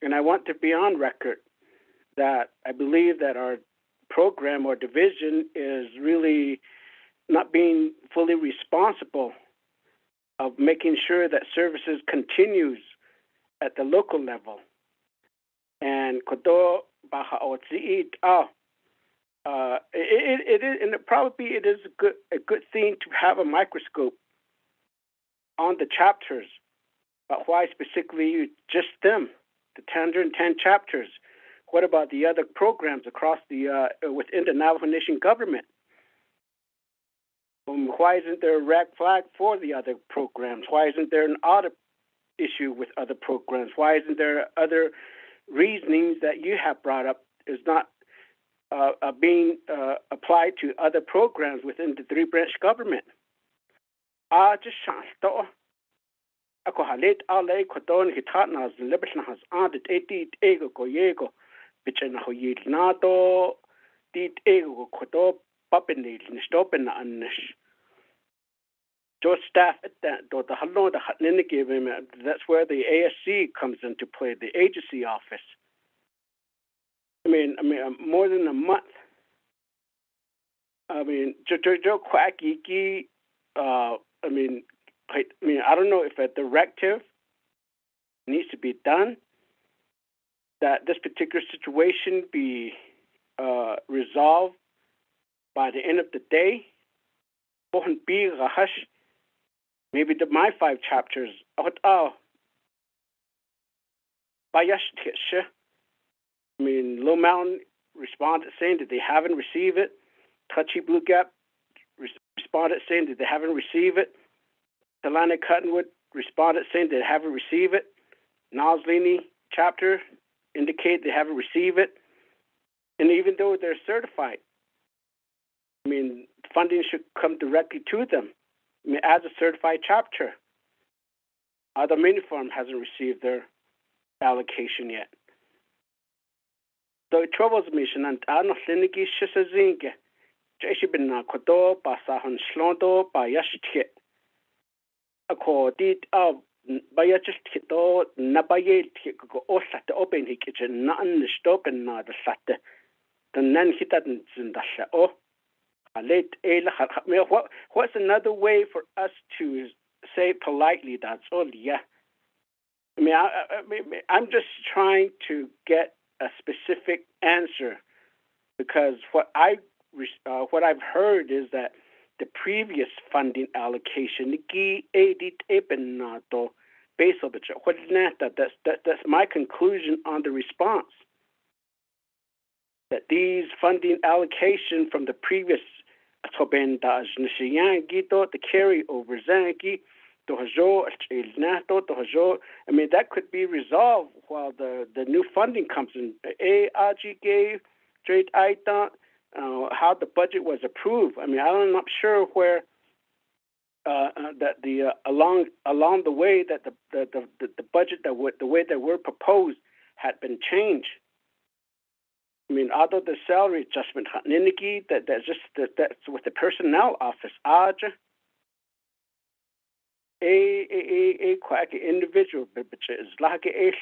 and I want to be on record that I believe that our program or division is really not being fully responsible of making sure that services continues at the local level. And kodo baha it is, and it is a good thing to have a microscope on the chapters, but why specifically just them, the 110 chapters? What about the other programs across the within the Navajo Nation government? Why isn't there a red flag for the other programs? Why isn't there an audit issue with other programs? Why isn't there other reasonings that you have brought up is not being applied to other programs within the three-branch government? Just ako halit alay kodon hitatnas libetnas adet etit ego koyego bichena hoyil nato dit ego kodo papenil nistopen annish. Just staff at that do the hallo the hatninike, that's where the ASC comes into play, the agency office. I mean more than a month. I mean Joe Quacky I don't know if a directive needs to be done that this particular situation be resolved by the end of the day. Maybe my 5 chapters. Low Mountain responded saying that they haven't received it. Touchy Blue Gap responded saying that they haven't received it. Talana Cottonwood responded saying they haven't received it. Noslini chapter indicate they haven't received it. And even though they're certified, funding should come directly to them. As a certified chapter, the mini farm hasn't received their allocation yet. So it troubles me. Baya just hito na baya go osat open kitchen na an stopen na the satte the nan hitan zindasha oh late what's another way for us to say politely that's all? Yeah, I'm just trying to get a specific answer, because what I've heard is that the previous funding allocation, that's my conclusion on the response. That these funding allocation from the previous the carryover, that could be resolved while the new funding comes in. How the budget was approved. I'm not sure where that the along the way that the budget the way that were proposed had been changed. Although the salary adjustment that's with the personnel office. A individual, but it's like a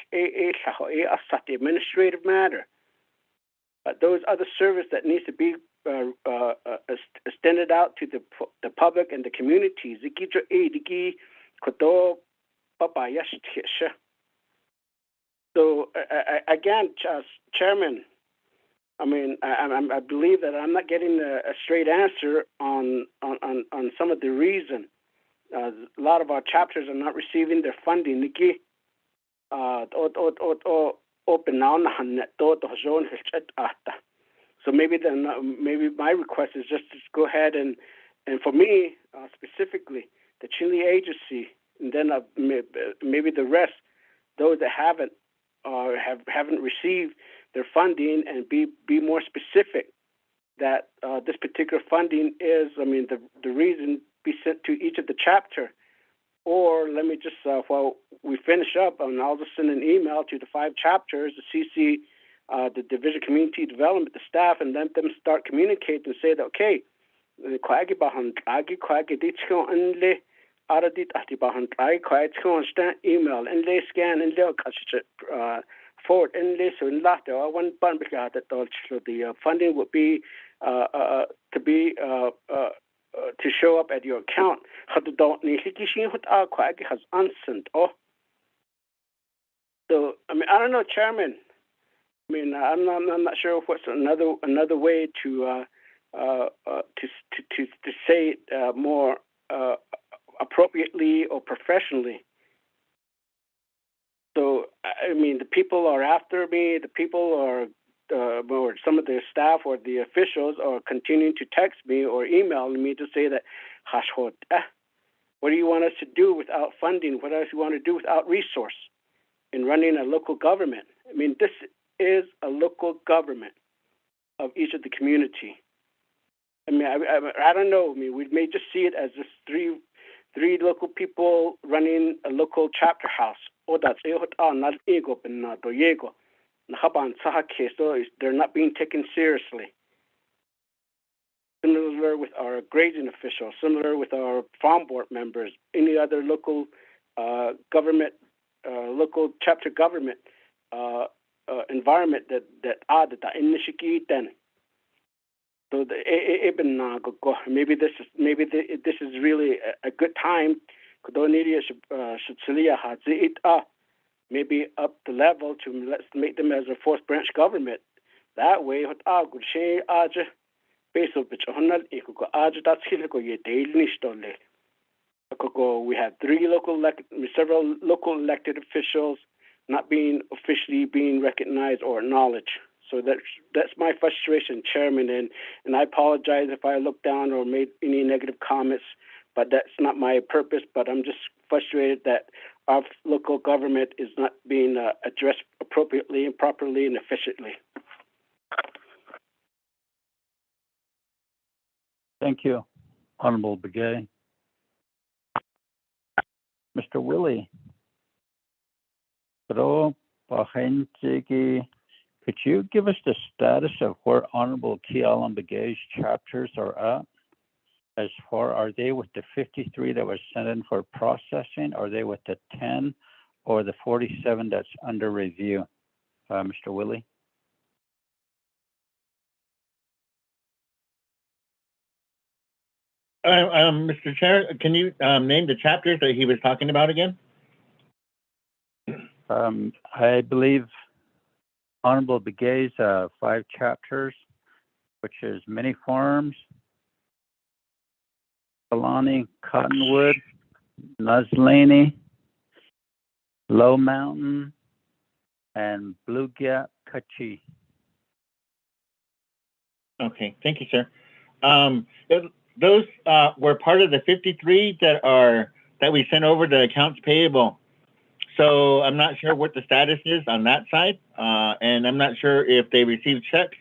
administrative matter. But those other services that needs to be extended out to the public and the communities. So again, Chairman, I believe that I'm not getting a straight answer on some of the reason. A lot of our chapters are not receiving their funding. So maybe my request is just to go ahead and for me specifically, the Chile agency, and then maybe the rest, those that haven't or haven't received funding and be more specific that this particular funding is, the reason be sent to each of the chapter. Or let me just, while we finish up, and I'll just send an email to the 5 chapters, the CC, the Division of Community Development, the staff, and let them start communicating and say that, okay, email and they scan and they forward and they so in last one button because the funding would be to be to show up at your account. Has unsent. So I don't know, Chairman. I'm not sure what's another way to say it more appropriately or professionally. So the people are after me. The people are, or some of the staff or the officials are continuing to text me or email me to say that, what do you want us to do without funding? What else do you want to do without resource in running a local government? This is a local government of each of the community. I don't know. We may just see it as just three local people running a local chapter house. So they're not being taken seriously. Similar with our grazing officials, similar with our farm board members, any other local government, local chapter government environment that then. So maybe this is really a good time. Maybe up the level to let's make them as a 4th branch government. That way, we have several local elected officials not being officially being recognized or acknowledged. So that's my frustration, Chairman, and I apologize if I looked down or made any negative comments, but that's not my purpose. But I'm just frustrated that our local government is not being addressed appropriately and properly and efficiently. Thank you, Honorable Begay. Mr. Willie, could you give us the status of where Honorable Kialan Begay's chapters are at? As far, are they with the 53 that was sent in for processing? Are they with the 10 or the 47 that's under review? Mr. Willie? Mr. Chair, can you name the chapters that he was talking about again? I believe Honorable Begay's 5 chapters, which is Mini Farms, Kalani, Cottonwood, Nuzlany, Low Mountain, and Blue Gap, Kachi. Okay, thank you, sir. Those were part of the 53 that we sent over to accounts payable. So I'm not sure what the status is on that side, and I'm not sure if they received checks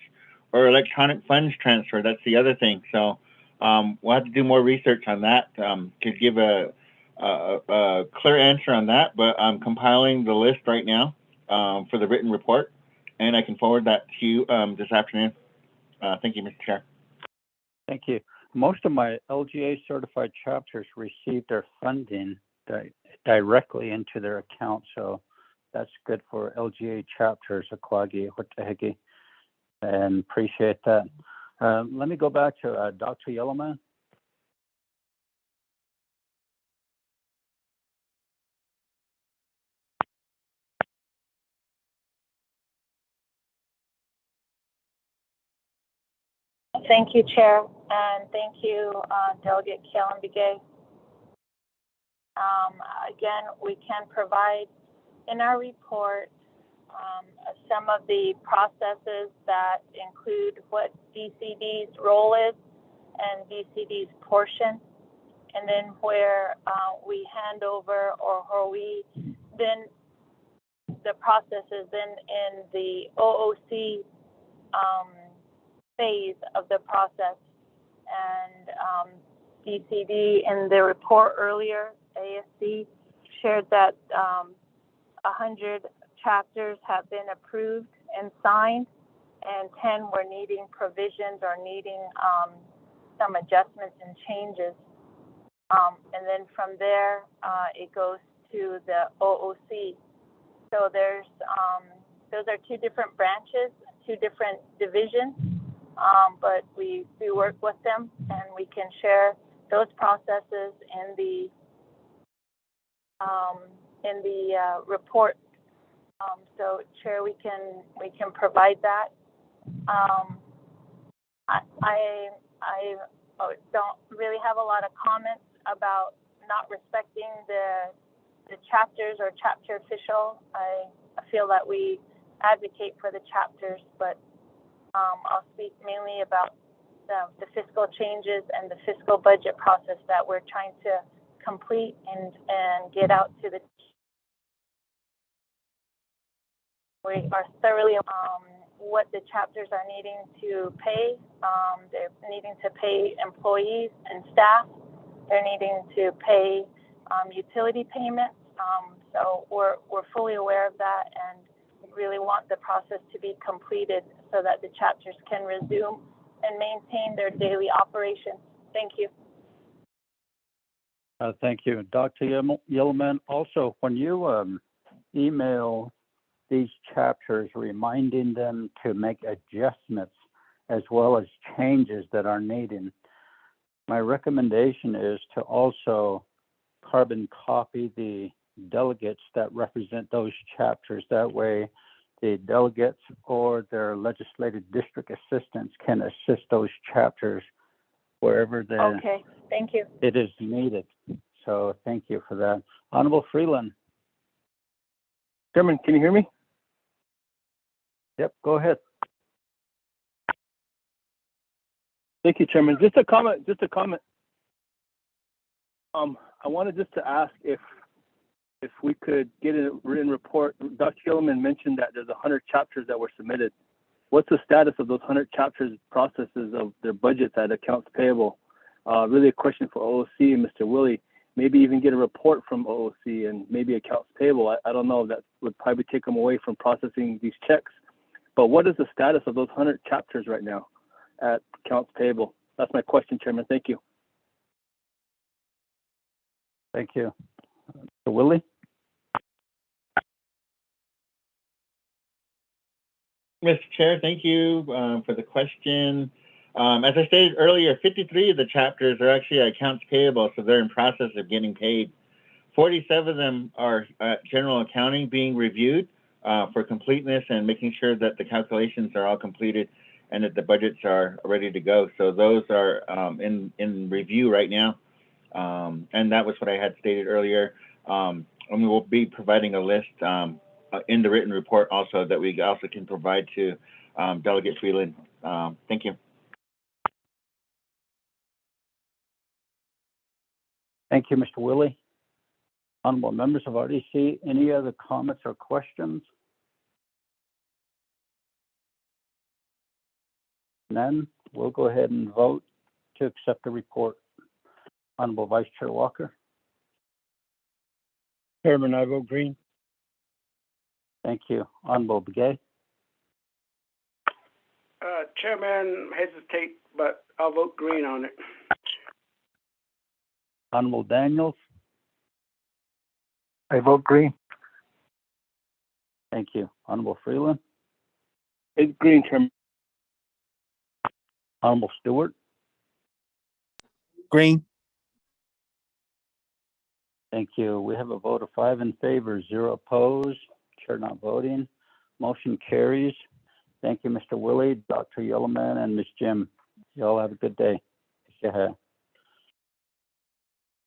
or electronic funds transfer. That's the other thing. So we'll have to do more research on that to give a clear answer on that. But I'm compiling the list right now for the written report, and I can forward that to you this afternoon. Thank you, Mr. Chair. Thank you. Most of my LGA certified chapters received their funding directly into their account, so that's good for LGA chapters, Akwagi, Hotahegi, and appreciate that. Let me go back to Dr. Yellowman. Thank you, Chair, and thank you, Delegate Kialan Begay. Again, we can provide in our report some of the processes that include what DCD's role is and DCD's portion, and then where we hand over or where we then the process is in the OOC phase of the process. And DCD in the report earlier, ASC shared that 100 chapters have been approved and signed, and 10 were needing provisions or needing some adjustments and changes. And then from there, it goes to the OOC. So there's those are two different branches, two different divisions, but we work with them, and we can share those processes in the report. So Chair, we can provide that. I don't really have a lot of comments about not respecting the chapters or chapter official. I feel that we advocate for the chapters, but I'll speak mainly about the fiscal changes and the fiscal budget process that we're trying to complete and get out to the. We are thoroughly what the chapters are needing to pay. They're needing to pay employees and staff. They're needing to pay utility payments. So we're fully aware of that, and really want the process to be completed so that the chapters can resume and maintain their daily operations. Thank you. Thank you, Dr. Yellowman. Also, when you email these chapters, reminding them to make adjustments as well as changes that are needed, my recommendation is to also carbon copy the delegates that represent those chapters. That way, the delegates or their legislative district assistants can assist those chapters wherever Okay, thank you. it is needed. So thank you for that. Honorable Freeland. Chairman, can you hear me? Yep, go ahead. Thank you, Chairman. Just a comment. I wanted just to ask if we could get a written report. Dr. Yellowman mentioned that there's 100 chapters that were submitted. What's the status of those 100 chapters processes of their budgets at accounts payable? Really a question for OOC and Mr. Willie. Maybe even get a report from OOC and maybe accounts payable. I don't know, that would probably take them away from processing these checks. But what is the status of those 100 chapters right now at accounts payable? That's my question, Chairman. Thank you. Thank you. Mr. Willie? Mr. Chair, thank you for the question. As I stated earlier, 53 of the chapters are actually accounts payable, so they're in process of getting paid. 47 of them are general accounting being reviewed for completeness and making sure that the calculations are all completed and that the budgets are ready to go. So those are in review right now. And that was what I had stated earlier. And we will be providing a list in the written report also that we also can provide to Delegate Freeland. Thank you. Thank you, Mr. Willie. Honorable members of RDC, any other comments or questions? None. We'll go ahead and vote to accept the report. Honorable Vice Chair Walker. Chairman, I vote green. Thank you. Honorable Begay. Chairman, hesitate, but I'll vote green on it. Honorable Daniels. I vote green. Thank you. Honorable Freeland. It's green, Chairman. Honorable Stewart. Green. Thank you. We have a vote of 5 in favor, 0 opposed. Chair not voting. Motion carries. Thank you, Mr. Willie, Dr. Yellowman, and Ms. Jim. You all have a good day.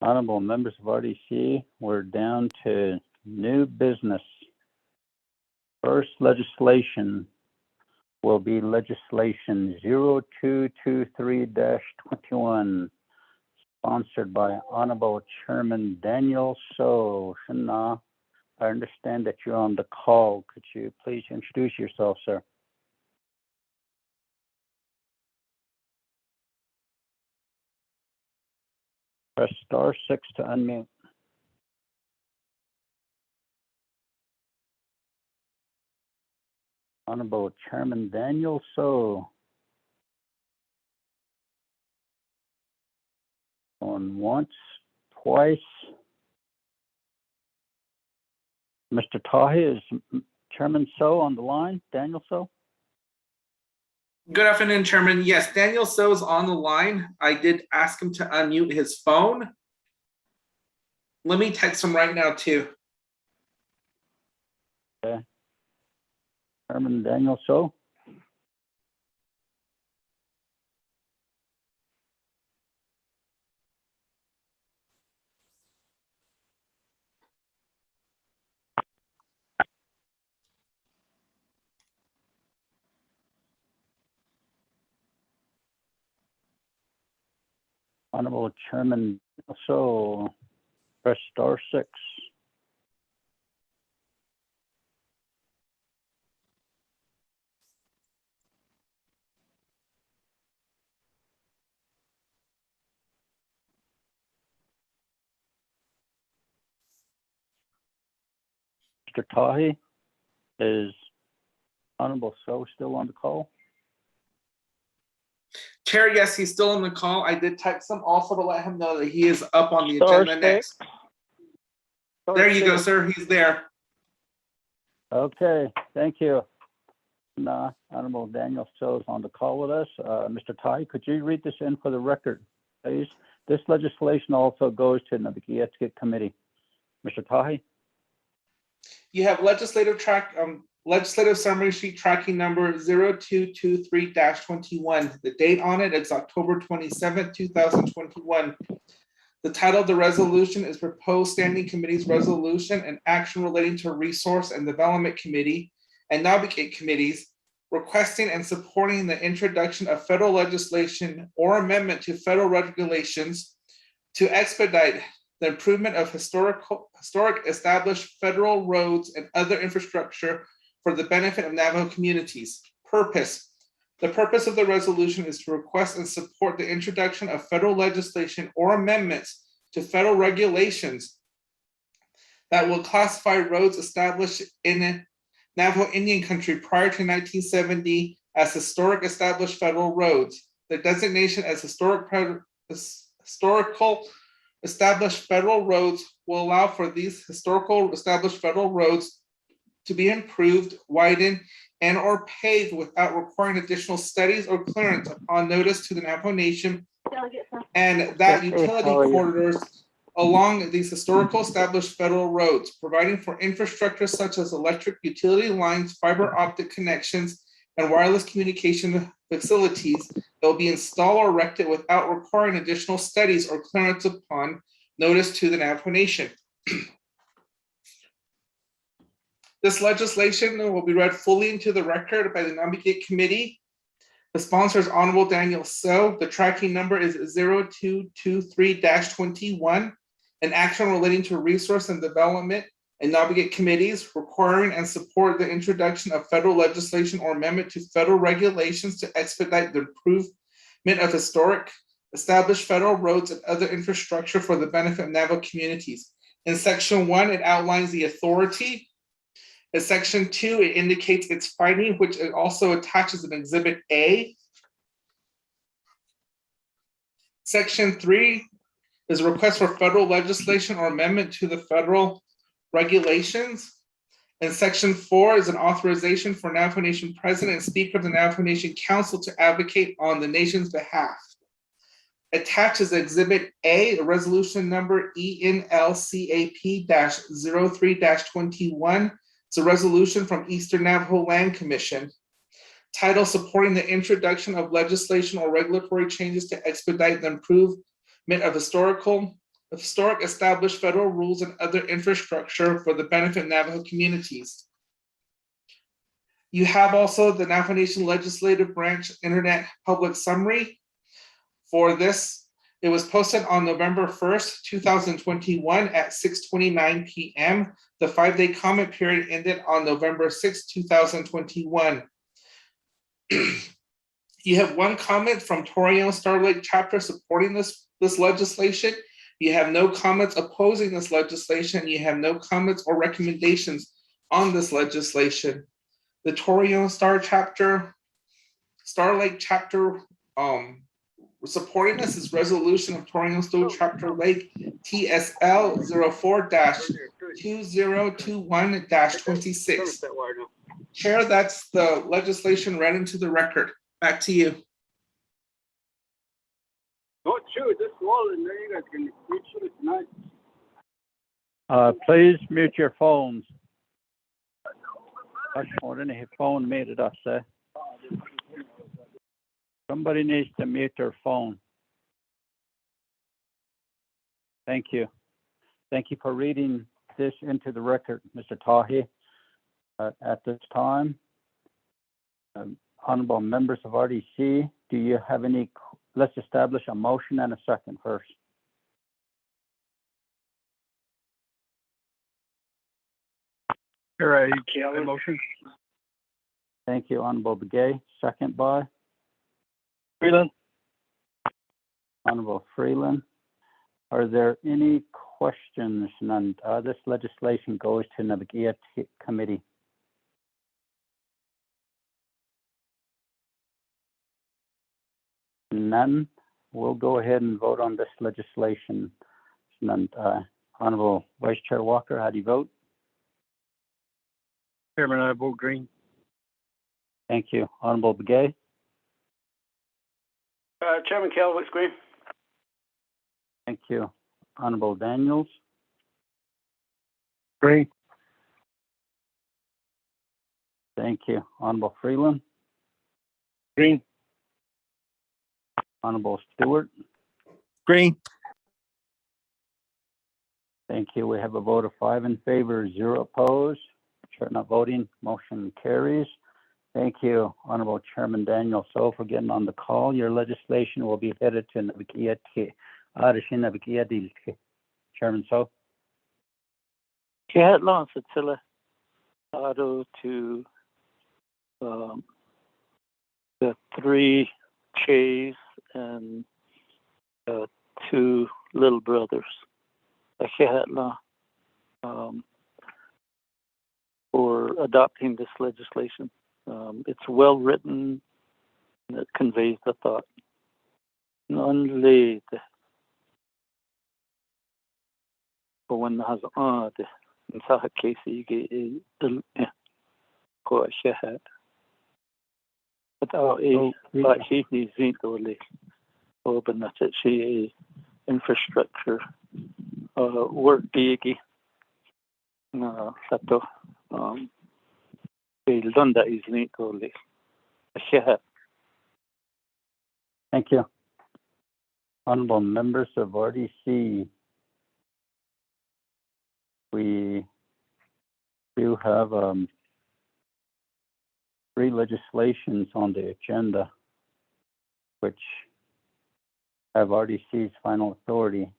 Honorable members of RDC, we're down to new business. First legislation will be legislation 0223-21, sponsored by Honorable Chairman Daniel So Shina, I understand that you're on the call. Could you please introduce yourself, sir? Press star 6 to unmute. Honorable Chairman Daniel So. Going once, twice. Mr. Tahi, is Chairman So on the line? Daniel So? Good afternoon, Chairman. Yes, Daniel So is on the line. I did ask him to unmute his phone. Let me text him right now too. Okay. Chairman Daniel So? Honorable Chairman Daniel So, press star 6. Mr. Tahi, is Honorable So still on the call? Chair, yes, he's still on the call. I did text him also to let him know that he is up on the Star agenda 6. next. Star There you 6. go, sir. He's there. Okay, thank you. Honorable Daniel So is on the call with us. Mr. Tai, could you read this in for the record, please? This legislation also goes to the Navajo Committee. Mr. Tahi? You have legislative summary sheet tracking number 0223-21. The date on it is October 27th, 2021. The title of the resolution is Proposed Standing Committee's Resolution and Action Relating to Resource and Development Committee and Navigate Committees requesting and supporting the introduction of federal legislation or amendment to federal regulations to expedite the improvement of historic established federal roads and other infrastructure for the benefit of Navajo communities. Purpose. The purpose of the resolution is to request and support the introduction of federal legislation or amendments to federal regulations that will classify roads established in Navajo Indian country prior to 1970 as historic established federal roads. The designation as historical established federal roads will allow for these historical established federal roads to be improved, widened, and or paved without requiring additional studies or clearance upon notice to the Navajo Nation, and that utility corridors along these historical established federal roads, providing for infrastructure such as electric utility lines, fiber optic connections, and wireless communication facilities that will be installed or erected without requiring additional studies or clearance upon notice to the Navajo Nation. This legislation will be read fully into the record by the Navigate Committee. The sponsor is Honorable Daniel So. The tracking number is 0223-21. An action relating to resource and development and Navigate committees requiring and support the introduction of federal legislation or amendment to federal regulations to expedite the improvement of historic established federal roads and other infrastructure for the benefit of Navajo communities. In section 1, it outlines the authority. In section 2, it indicates its finding, which it also attaches an exhibit A. Section 3 is a request for federal legislation or amendment to the federal regulations. And section 4 is an authorization for Navajo Nation President and Speaker of the Navajo Nation Council to advocate on the nation's behalf. Attached is exhibit A, a resolution number ENLCAP-03-21. It's a resolution from Eastern Navajo Land Commission. Title: Supporting the introduction of legislation or regulatory changes to expedite the improvement of historic established federal rules and other infrastructure for the benefit of Navajo communities. You have also the Navajo Nation Legislative Branch Internet Public Summary for this. It was posted on November 1st, 2021 at 6:29 p.m. The 5-day comment period ended on November 6th, 2021. You have one comment from Torreon Star Lake chapter supporting this legislation. You have no comments opposing this legislation. You have no comments or recommendations on this legislation. The Torreon Star Lake chapter supporting this is resolution of Torreon Star Chapter Lake TSL 04-2021-26. Chair, that's the legislation read into the record. Back to you. Not sure this wall and there you guys can reach it tonight. Please mute your phones. Phone made it up, sir. Somebody needs to mute their phone. Thank you. Thank you for reading this into the record, Mr. Tahi. At this time, honorable members of RDC, do you have any? Let's establish a motion and a second first. Here, a motion. Thank you, Honorable Begay. Second by Freeland. Honorable Freeland. Are there any questions? None. This legislation goes to Navajo Committee. None. We'll go ahead and vote on this legislation. None. Honorable Vice Chair Walker, how do you vote? Chairman, I vote green. Thank you. Honorable Begay? Chairman Kell votes green. Thank you. Honorable Daniels? Green. Thank you. Honorable Freeland? Green. Honorable Stewart? Green. Thank you. We have a vote of 5 in favor, 0 opposed. Chair not voting. Motion carries. Thank you, Honorable Chairman Daniel So, for getting on the call. Your legislation will be headed to Chairman So. Had long Fatilla auto to the 3 Chays and 2 little brothers. For adopting this legislation. It's well written and it conveys the thought. Non-lead. But when has odd in Saha Casey go ahead. But our she needs to open that she infrastructure work digi. Sato Lunda is neat only. Thank you. Honorable members of RDC, we do have 3 legislations on the agenda which have RDC's final authority.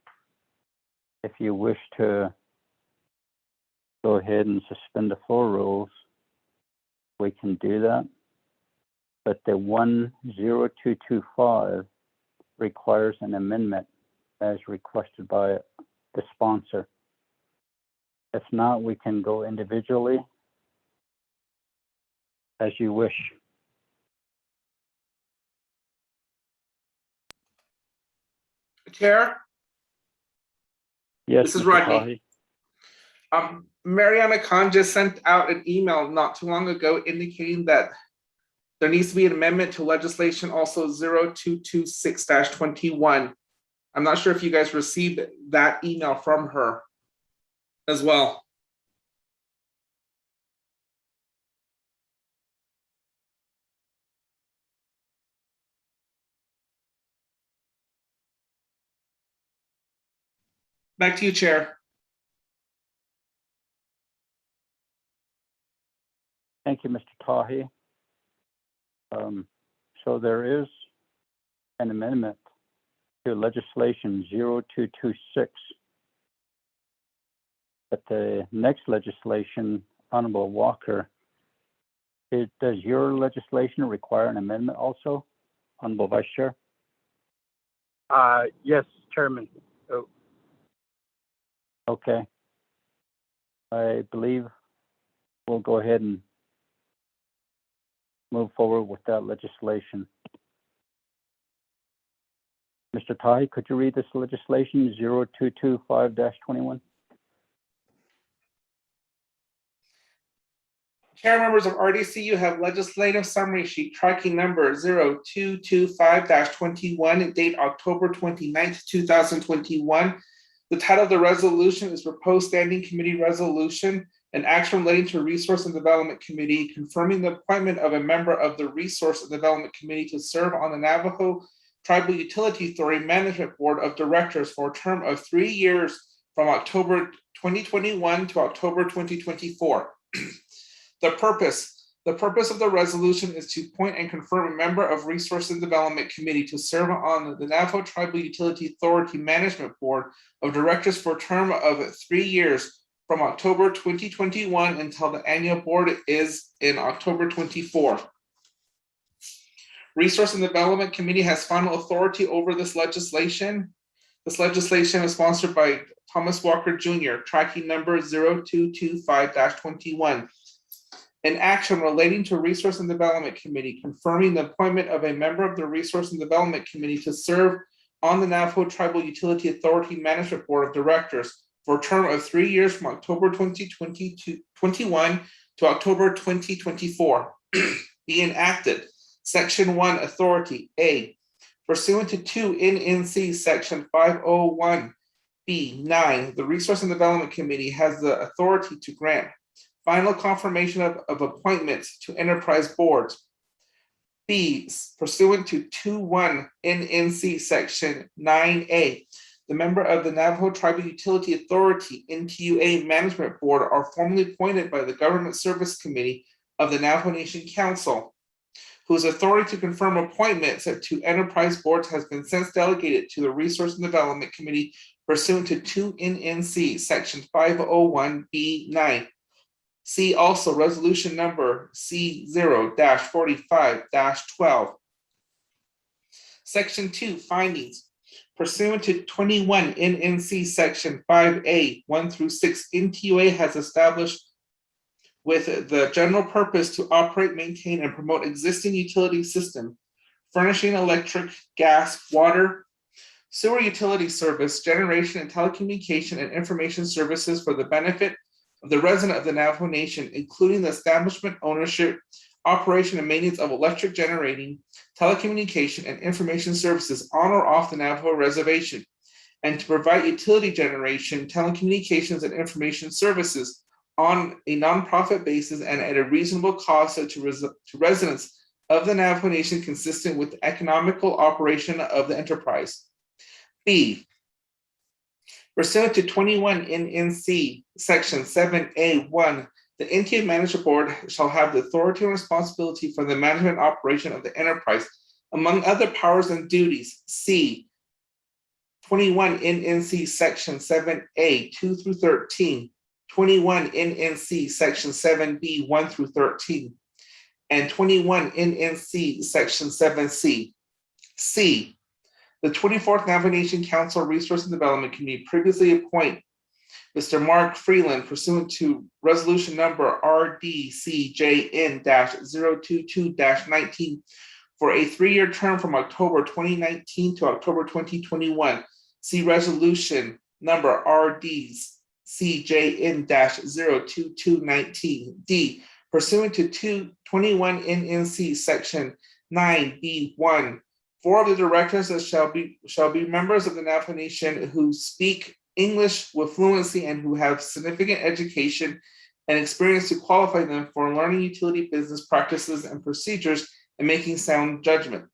If you wish to go ahead and suspend the floor rules, we can do that. But the 10225 requires an amendment as requested by the sponsor. If not, we can go individually as you wish. Chair? Yes, this is Mr. Rodney. Mariana Khan just sent out an email not too long ago indicating that there needs to be an amendment to legislation also 0226-21. I'm not sure if you guys received that email from her as well. Back to you, Chair. Thank you, Mr. Tahi. So there is an amendment to legislation 0226. But the next legislation, Honorable Walker, does your legislation require an amendment also, Honorable Vice Chair? Yes, Chairman. Oh, Okay. I believe we'll go ahead and move forward with that legislation. Mr. Tahi, could you read this legislation 0225-21? Chair, members of RDC, you have legislative summary sheet tracking number 0225-21, date October 29th, 2021. The title of the resolution is Proposed Standing Committee Resolution, an action relating to Resource and Development Committee, confirming the appointment of a member of the Resource and Development Committee to serve on the Navajo Tribal Utility Authority Management Board of Directors for a term of 3 years from October 2021 to October 2024. The purpose of the resolution is to appoint and confirm a member of Resource and Development Committee to serve on the Navajo Tribal Utility Authority Management Board of Directors for a term of 3 years from October 2021 until the annual board is in October 24. Resource and Development Committee has final authority over this legislation. This legislation is sponsored by Thomas Walker Jr., tracking number 0225-21. An action relating to Resource and Development Committee, confirming the appointment of a member of the Resource and Development Committee to serve on the Navajo Tribal Utility Authority Management Board of Directors for a term of 3 years from October 2021 to October 2024. Be enacted. Section 1, Authority. A. Pursuant to 2 NNC Section 501B9, the Resource and Development Committee has the authority to grant final confirmation of appointments to enterprise boards. B, pursuant to 2.1 NNC Section 9A, the member of the Navajo Tribal Utility Authority NTUA Management Board are formally appointed by the Government Service Committee of the Navajo Nation Council, whose authority to confirm appointments to enterprise boards has been since delegated to the Resource and Development Committee pursuant to 2 NNC Section 501B9. See also resolution number C0-45-12. Section 2, findings. Pursuant to 21 NNC Section 5A, 1 through 6, NTUA has established with the general purpose to operate, maintain, and promote existing utility system, furnishing electric, gas, water, sewer utility service, generation and telecommunication and information services for the benefit of the resident of the Navajo Nation, including the establishment, ownership, operation, and maintenance of electric generating, telecommunication, and information services on or off the Navajo Reservation, and to provide utility generation, telecommunications, and information services on a nonprofit basis and at a reasonable cost to residents of the Navajo Nation consistent with the economical operation of the enterprise. B, pursuant to 21 NNC Section 7A1, the NTUA Management Board shall have the authority and responsibility for the management and operation of the enterprise, among other powers and duties. C, 21 NNC Section 7A 2 through 13, 21 NNC Section 7B 1 through 13, and 21 NNC Section 7C. C, the 24th Navajo Nation Council Resource and Development Committee previously appoint Mr. Mark Freeland pursuant to resolution number RDCJN-022-19 for a 3-year term from October 2019 to October 2021. See resolution number RDCJN-022-19. D, pursuant to 21 NNC Section 9B1, 4 of the directors that shall be members of the Navajo Nation who speak English with fluency and who have significant education and experience to qualify them for learning utility business practices and procedures and making sound judgment.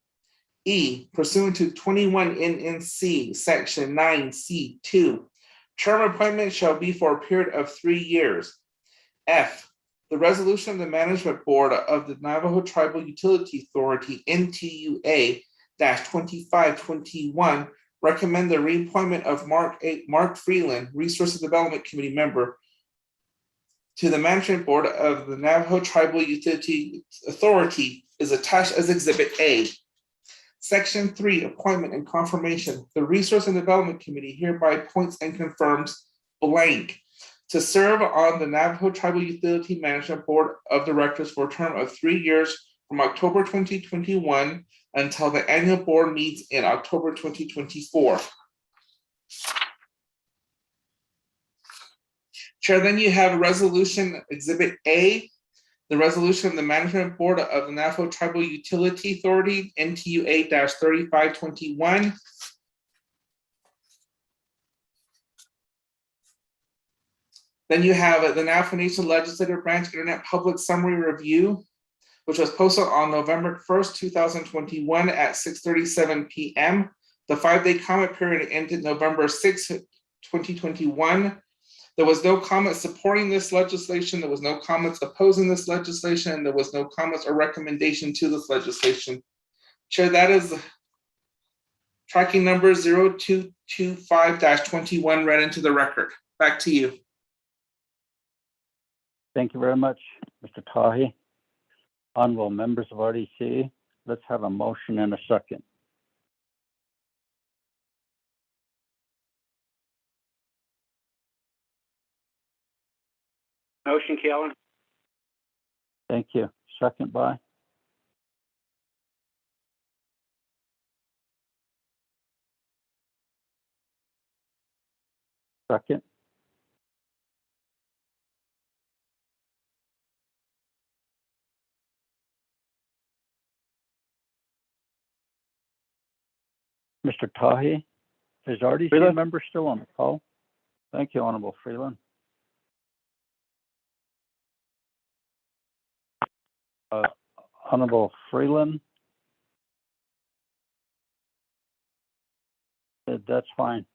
E, pursuant to 21 NNC Section 9C2, term appointment shall be for a period of 3 years. F, the resolution of the Management Board of the Navajo Tribal Utility Authority NTUA 2521 recommend the reappointment of Mark Freeland, Resources Development Committee member, to the Management Board of the Navajo Tribal Utility Authority is attached as Exhibit A. Section 3, Appointment and Confirmation. The Resource and Development Committee hereby appoints and confirms blank to serve on the Navajo Tribal Utility Management Board of Directors for a term of 3 years from October 2021 until the annual board meets in October 2024. Chair, then you have Resolution Exhibit A, the resolution of the Management Board of the Navajo Tribal Utility Authority, NTUA-3521. Then you have the Navajo Nation Legislative Branch Internet Public Summary Review, which was posted on November 1st, 2021 at 6:37 p.m. The 5-day comment period ended November 6th, 2021. There was no comments supporting this legislation. There was no comments opposing this legislation. And there was no comments or recommendation to this legislation. Chair, that is tracking number 0225-21 read into the record. Back to you. Thank you very much, Mr. Tahi. Honorable members of RDC, let's have a motion and a second. Motion, Kellen. Thank you. Second by? Second. Mr. Tahi, is RDC Freeland? member still on the call? Thank you, Honorable Freeland. Honorable Freeland? That's fine,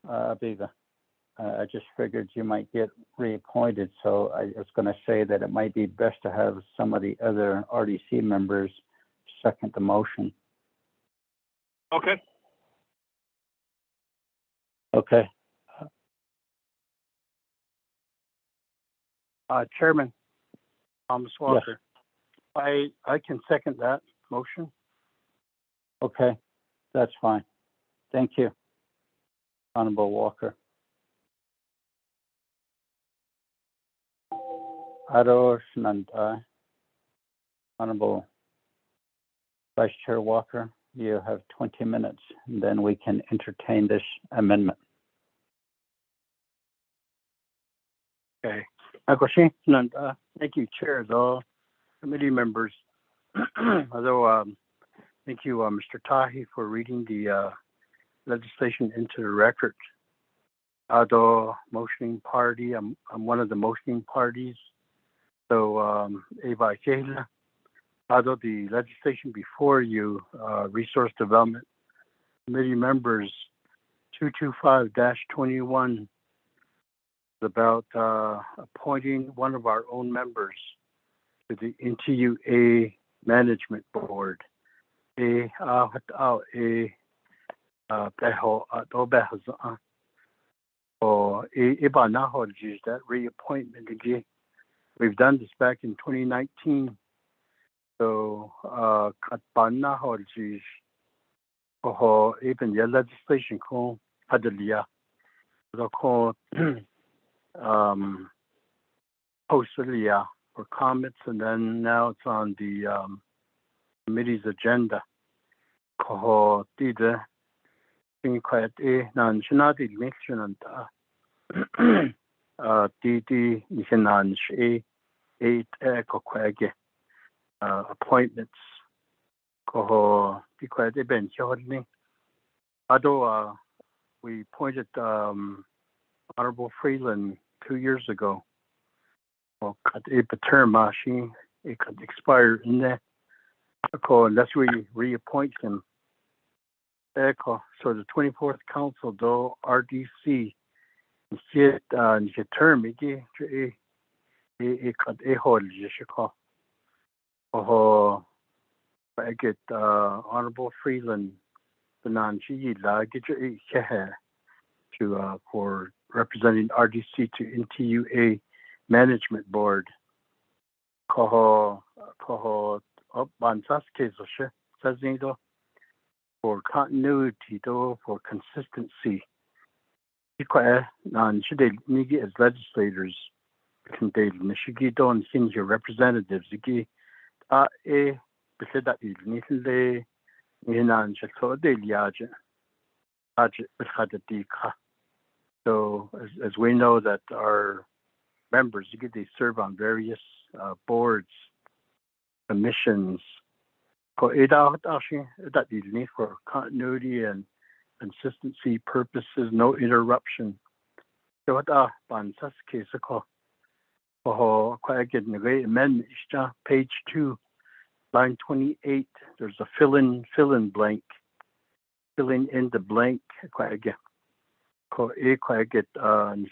Abiga. I just figured you might get reappointed, so I was going to say that it might be best to have some of the other RDC members second the motion. Okay. Okay. Chairman Thomas Walker. Yes. I can second that motion. Okay, that's fine. Thank you, Honorable Walker. Adosh Nanda, Honorable Vice Chair Walker, you have 20 minutes, and then we can entertain this amendment. Okay. Thank you, Chair, all committee members. Although, thank you, Mr. Tahi, for reading the legislation into the record. Although motioning party, I'm one of the motioning parties. So, although the legislation before you, Resource Development Committee members 225-21, about appointing one of our own members to the NTUA Management Board. That reappointment again. We've done this back in 2019. So, even the legislation called Adalia, posted for comments, and then now it's on the committee's agenda. Appointments. Although we appointed Honorable Freeland 2 years ago. Well, it term it could expire in there. Unless we reappoint him. So the 24th Council, though RDC, term it could I get Honorable Freeland Bananji Yila to for representing RDC to NTUA Management Board. Koho Bansas Kesoshe says for continuity for consistency. Nigi as legislators can they Nishigi don senior representatives igi beseda ilnitle Ninan Chato de Liaja So as we know that our members they serve on various boards, commissions. For continuity and consistency purposes, no interruption. So amendment page 2, line 28. There's a fill in blank. Filling in the blank.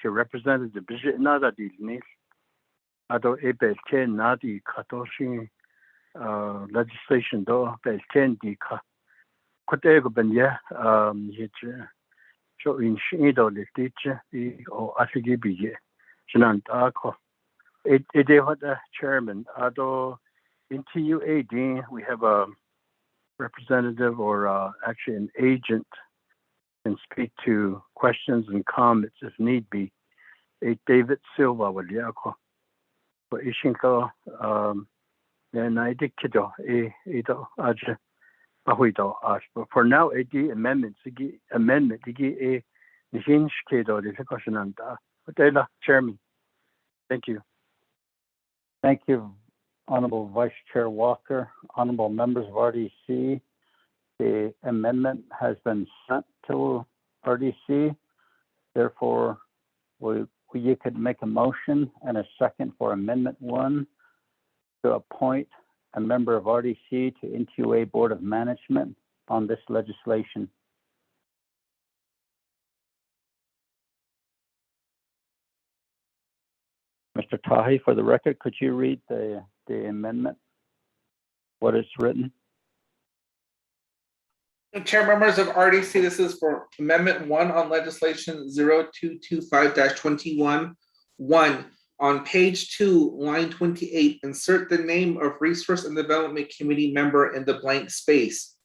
Representative nada dilnis. Ado ebelken nadi katoshi legislation do belken di ka. Kotego benya so in shido le teacher o afigi biye. Sinan ako. Ede what chairman ado in TUAD we have a representative or actually an agent can speak to questions and comments if need be. David Silva would yako. For Ishinko then I did kiddo edo aja bahuido ash. But for now amendment digi nishinsh kedo the question and Chairman. Thank you. Thank you, Honorable Vice Chair Walker, honorable members of RDC. The amendment has been sent to RDC. Therefore, you could make a motion and a second for Amendment 1 to appoint a member of RDC to NTUA Board of Management on this legislation. Mr. Tahi, for the record, could you read the amendment, what is written? Chair, members of RDC, this is for Amendment 1 on legislation 0225-21. 1. On page 2, line 28, insert the name of Resource and Development Committee member in the blank space.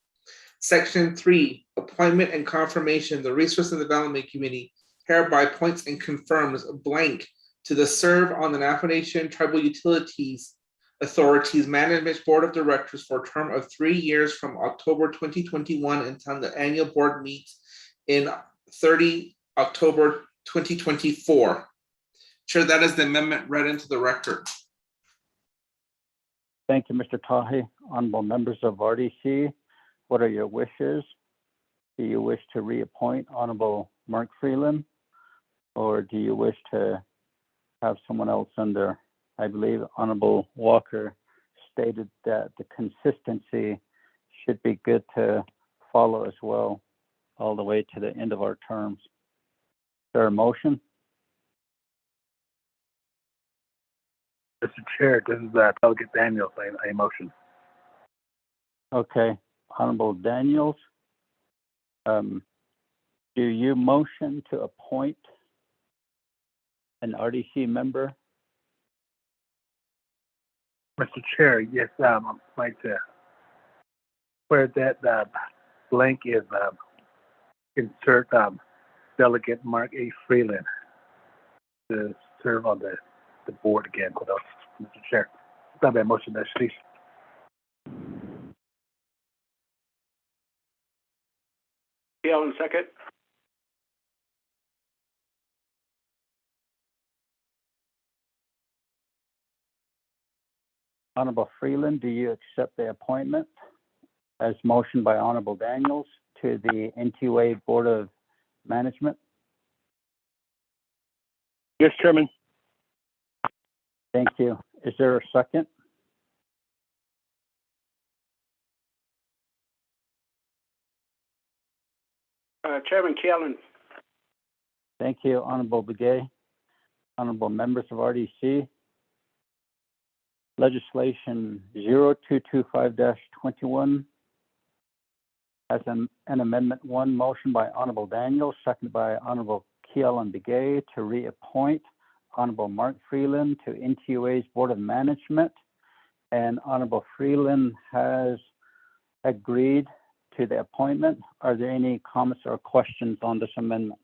Section 3, appointment and confirmation. The Resource and Development Committee hereby appoints and confirms blank to the serve on the Navajo Nation Tribal Utilities Authority's Management Board of Directors for a term of 3 years from October 2021 until the annual board meets in 30 October 2024. Chair, that is the amendment read into the record. Thank you, Mr. Tahi. Honorable members of RDC, what are your wishes? Do you wish to reappoint Honorable Mark Freeland, or do you wish to have someone else in there? I believe Honorable Walker stated that the consistency should be good to follow as well, all the way to the end of our terms. Is there a motion? Mr. Chair, this is Delegate Daniels, a motion. Okay, Honorable Daniels, do you motion to appoint an RDC member? Mr. Chair, yes, I'd like to where that blank is insert Delegate Mark A. Freeland to serve on the board again with us, Mr. Chair. Not a motion, that's please. Allen, second. Honorable Freeland, do you accept the appointment as motioned by Honorable Daniels to the NTUA Board of Management? Yes, Chairman. Thank you. Is there a second? Chairman Kellen. Thank you, Honorable Begay. Honorable members of RDC. Legislation 0225-21 has an Amendment 1 motion by Honorable Daniel, seconded by Honorable Keelan Begay to reappoint Honorable Mark Freeland to NTUA's Board of Management. And Honorable Freeland has agreed to the appointment. Are there any comments or questions on this amendment?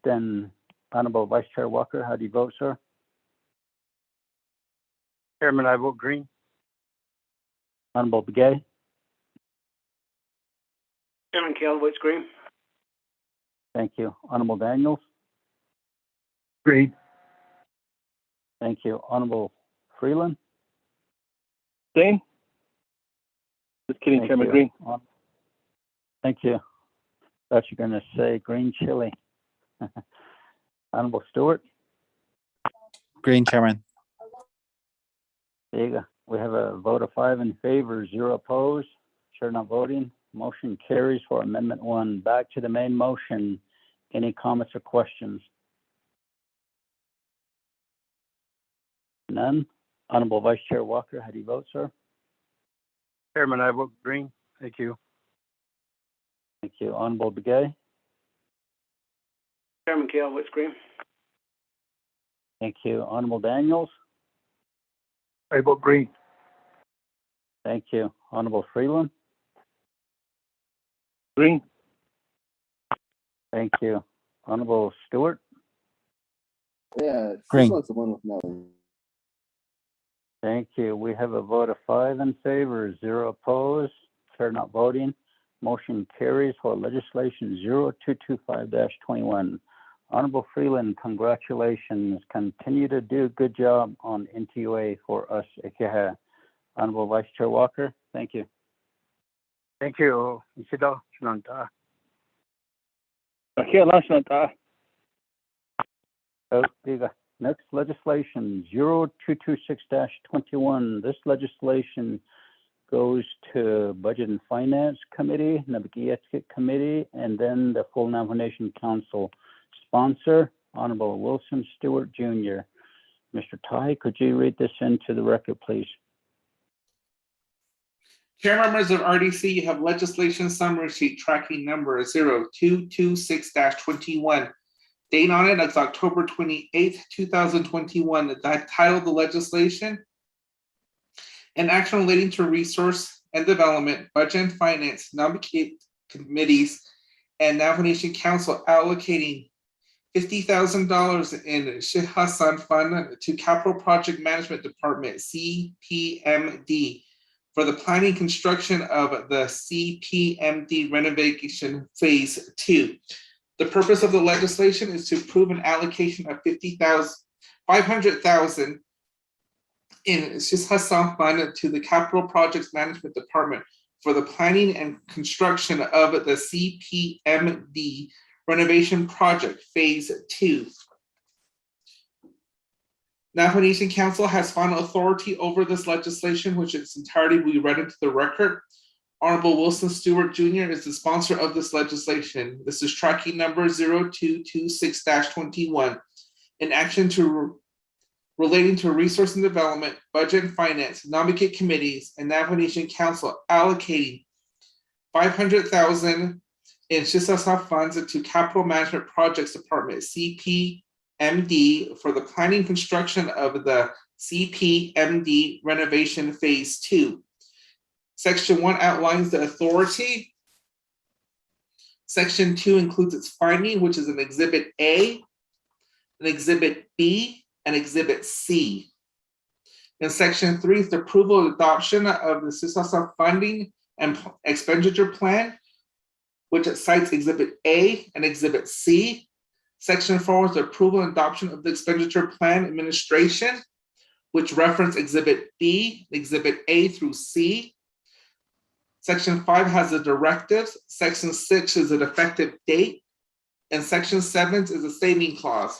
Then, Honorable Vice Chair Walker, how do you vote, sir? Chairman, I vote green. Honorable Begay? Chairman Kell votes green. Thank you. Honorable Daniels? Green. Thank you. Honorable Freeland? Green. Just kidding, Thank Chairman, you. green. Thank you. Thought you were going to say green chili. Honorable Stewart? Green, Chairman. There you go. We have a vote of 5 in favor, 0 opposed. Chair not voting. Motion carries for Amendment 1. Back to the main motion. Any comments or questions? None. Honorable Vice Chair Walker, how do you vote, sir? Chairman, I vote green. Thank you. Thank you. Honorable Begay? Chairman Kell votes green. Thank you. Honorable Daniels? I vote green. Thank you. Honorable Freeland? Green. Thank you. Honorable Stewart? Yeah, Green. the one with no. Thank you. We have a vote of 5 in favor, 0 opposed. Chair not voting. Motion carries for legislation 0225-21. Honorable Freeland, congratulations. Continue to do a good job on NTUA for us. Honorable Vice Chair Walker, thank you. Thank you. Oh, there you go. Next legislation 0226-21. This legislation goes to Budget and Finance Committee, Navajo Committee, and then the full nomination council sponsor, Honorable Wilson Stewart Jr. Mr. Tai, could you read this into the record, please? Chair members of RDC, you have legislation summary sheet tracking number 0226-21. Date on it is October 28th, 2021. The title of the legislation: an action relating to resource and development, budget and finance, nominating committees, and Navajo Nation Council allocating $50,000 in Shihasan Fund to Capital Project Management Department, CPMD, for the planning construction of the CPMD renovation phase 2. The purpose of the legislation is to approve an allocation of $500,000 in Shihasan Fund to the Capital Projects Management Department for the planning and construction of the CPMD renovation project phase 2. Navajo Nation Council has final authority over this legislation, which in its entirety we read into the record. Honorable Wilson Stewart Jr. is the sponsor of this legislation. This is tracking number 0226-21. An action relating to resource and development, budget and finance, nominate committees, and Navajo Nation Council allocating $500,000 in Shihasan funds to Capital Management Projects Department, CPMD, for the planning construction of the CPMD renovation phase 2. Section 1 outlines the authority. Section 2 includes its finding, which is an Exhibit A, an Exhibit B, and Exhibit C. In Section 3 is the approval and adoption of the Shihasan funding and expenditure plan, which cites Exhibit A and Exhibit C. Section 4 is the approval and adoption of the expenditure plan administration, which reference Exhibit B, Exhibit A through C. Section 5 has the directives. Section 6 is an effective date. And Section 7 is a saving clause.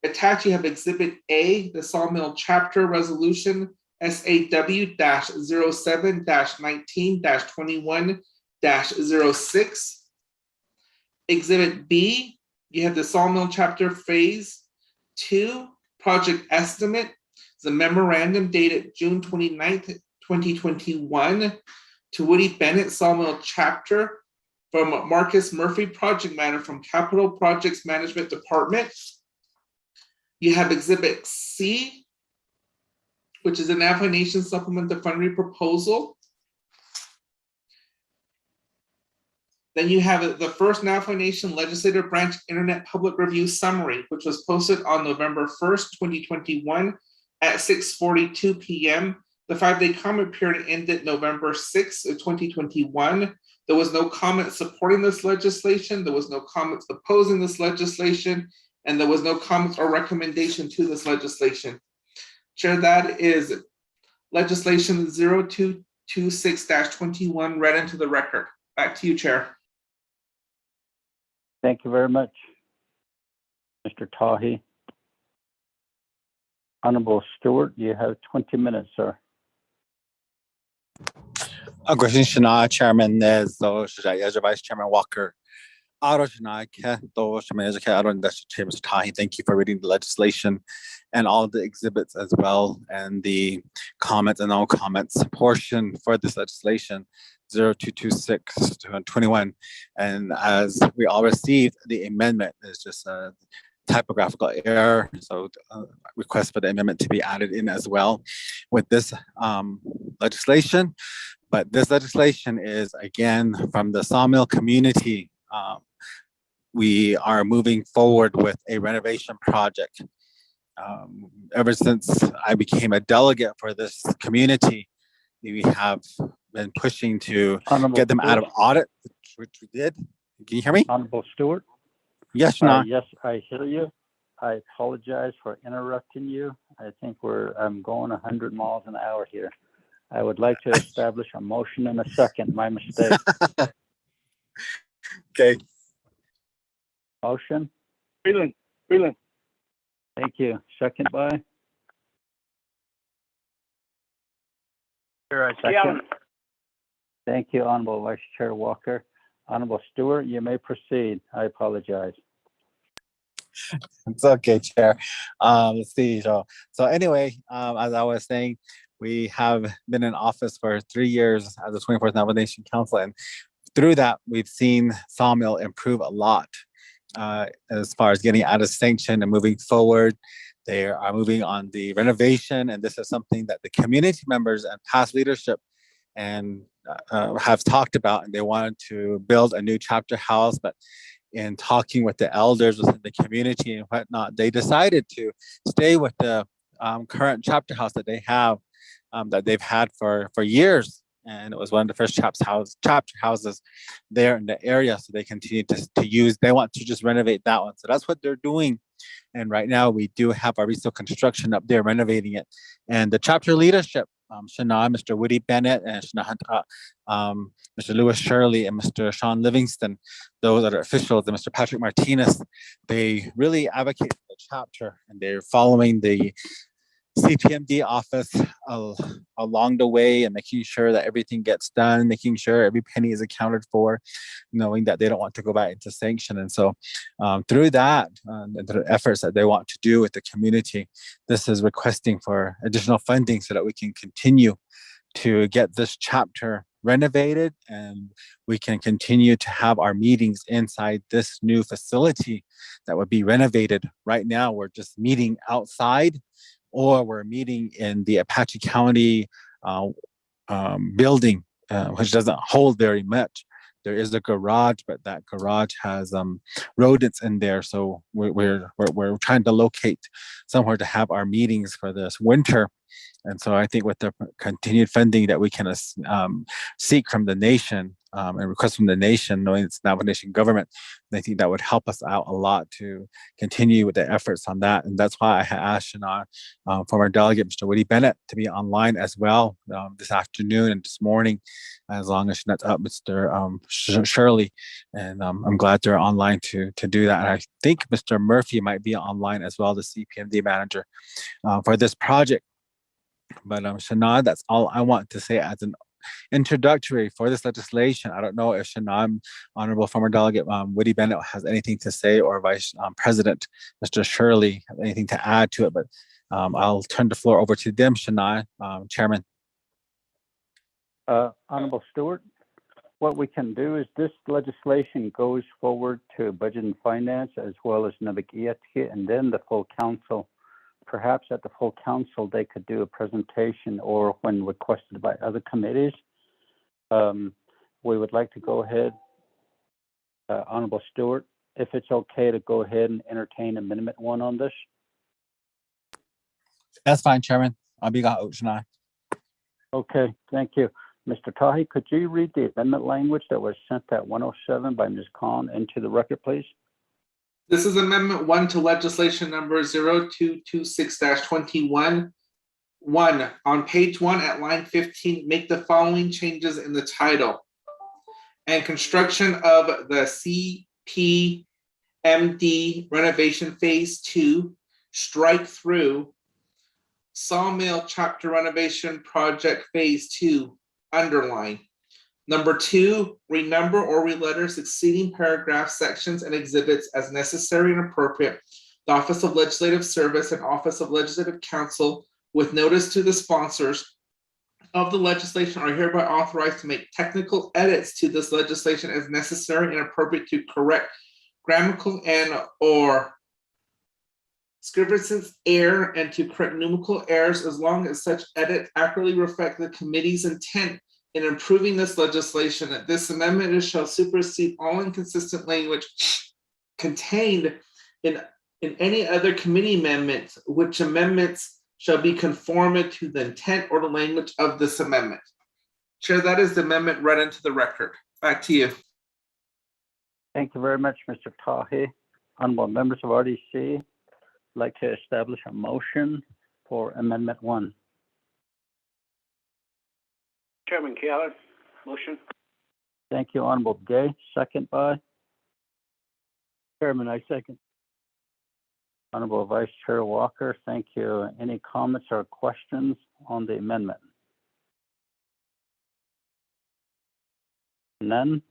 Attached, you have Exhibit A, the Sawmill Chapter Resolution SAW-07-19-21-06. Exhibit B, you have the Sawmill Chapter Phase 2 Project Estimate. It's a memorandum dated June 29th, 2021, to Woody Bennett, Sawmill Chapter, from Marcus Murphy, Project Manager from Capital Projects Management Department. You have Exhibit C, which is a Navajo Nation Supplement to Funding Proposal. Then you have the first Navajo Nation Legislative Branch Internet Public Review Summary, which was posted on November 1st, 2021 at 6:42 p.m. The 5-day comment period ended November 6th of 2021. There was no comment supporting this legislation. There was no comments opposing this legislation, and there was no comments or recommendation to this legislation. Chair, that is legislation 0226-21 read into the record. Back to you, Chair. Thank you very much, Mr. Tahi. Honorable Stewart, you have 20 minutes, sir. Question Shana, Chairman Nez, Vice Chairman Walker. Thank you for reading the legislation and all the exhibits as well, and the comments and no comments portion for this legislation 0226-21. And as we all received, the amendment is just a typographical error, so request for the amendment to be added in as well with this legislation. But this legislation is, again, from the sawmill community. We are moving forward with a renovation project. Ever since I became a delegate for this community, we have been pushing to get them out of audit, which we did. Can you hear me? Honorable Stewart? Yes, no. Yes, I hear you. I apologize for interrupting you. I think I'm going 100 miles an hour here. I would like to establish a motion in a second. My mistake. Okay. Motion? Freeland. Thank you. Second by? Second. Thank you, Honorable Vice Chair Walker. Honorable Stewart, you may proceed. I apologize. It's okay, Chair. Let's see. So anyway, as I was saying, we have been in office for 3 years as the 24th Navajo Nation Council, and through that, we've seen Sawmill improve a lot as far as getting out of sanction and moving forward. They are moving on the renovation, and this is something that the community members and past leadership and have talked about, and they wanted to build a new chapter house, but in talking with the elders within the community and whatnot, they decided to stay with the current chapter house that they have, that they've had for years. And it was one of the first chapter houses there in the area. So they continue to use, they want to just renovate that one. So that's what they're doing. And right now we do have our Aristo Construction up there renovating it. And the chapter leadership, Shana, Mr. Woody Bennett, and Mr. Lewis Shirley, and Mr. Sean Livingston, those that are officials, and Mr. Patrick Martinez, they really advocate for the chapter, and they're following the CPMD office along the way and making sure that everything gets done, making sure every penny is accounted for, knowing that they don't want to go back into sanction. And so through that, the efforts that they want to do with the community, this is requesting for additional funding so that we can continue to get this chapter renovated and we can continue to have our meetings inside this new facility that would be renovated. Right now, we're just meeting outside, or we're meeting in the Apache County building, which doesn't hold very much. There is a garage, but that garage has rodents in there. So we're trying to locate somewhere to have our meetings for this winter. And so I think with the continued funding that we can seek from the nation and request from the nation, knowing it's Navajo Nation government, I think that would help us out a lot to continue with the efforts on that. And that's why I had asked our former delegate, Mr. Woody Bennett, to be online as well this afternoon and this morning, as long as that's up, Mr. Shirley. And I'm glad they're online to do that. And I think Mr. Murphy might be online as well, the CPMD manager for this project. But Shana, that's all I want to say as an introductory for this legislation. I don't know if Shana, Honorable former Delegate Woody Bennett, has anything to say, or Vice President Mr. Shirley have anything to add to it. But I'll turn the floor over to them, Shana, Chairman. Honorable Stewart, what we can do is this legislation goes forward to Budget and Finance as well as Navajo, and then the full council. Perhaps at the full council, they could do a presentation, or when requested by other committees. We would like to go ahead, Honorable Stewart, if it's okay to go ahead and entertain Amendment 1 on this. That's fine, Chairman. I'll be got tonight. Okay, thank you. Mr. Tahi, could you read the amendment language that was sent at 107 by Ms. Khan into the record, please? This is Amendment 1 to legislation number 0226-21. 1, on page 1 at line 15, make the following changes in the title. And construction of the CPMD renovation phase 2, strike through Sawmill chapter renovation project phase 2, underline. Number 2, renumber or reletter succeeding paragraphs, sections, and exhibits as necessary and appropriate. The Office of Legislative Service and Office of Legislative Counsel, with notice to the sponsors of the legislation, are hereby authorized to make technical edits to this legislation as necessary and appropriate to correct grammatical and or scrivener's error and to correct numerical errors as long as such edits accurately reflect the committee's intent in improving this legislation. That this amendment shall supersede all inconsistent language contained in any other committee amendments, which amendments shall be conformed to the intent or the language of this amendment. Chair, that is the amendment read into the record. Back to you. Thank you very much, Mr. Tahi. Honorable members of RDC, I'd like to establish a motion for Amendment 1. Chairman Keller, motion. Thank you, Honorable Gay. Second by? Chairman, I second. Honorable Vice Chair Walker, thank you. Any comments or questions on the amendment? None.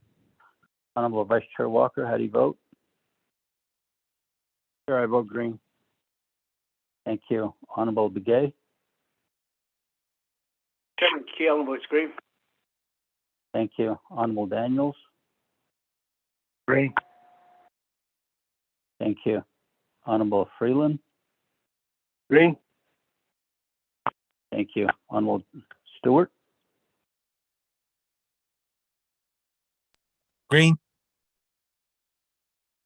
Honorable Vice Chair Walker, how do you vote? Chair, I vote green. Thank you. Honorable Begay? Chairman Keller votes green. Thank you. Honorable Daniels? Green. Thank you. Honorable Freeland? Green. Thank you. Honorable Stewart? Green.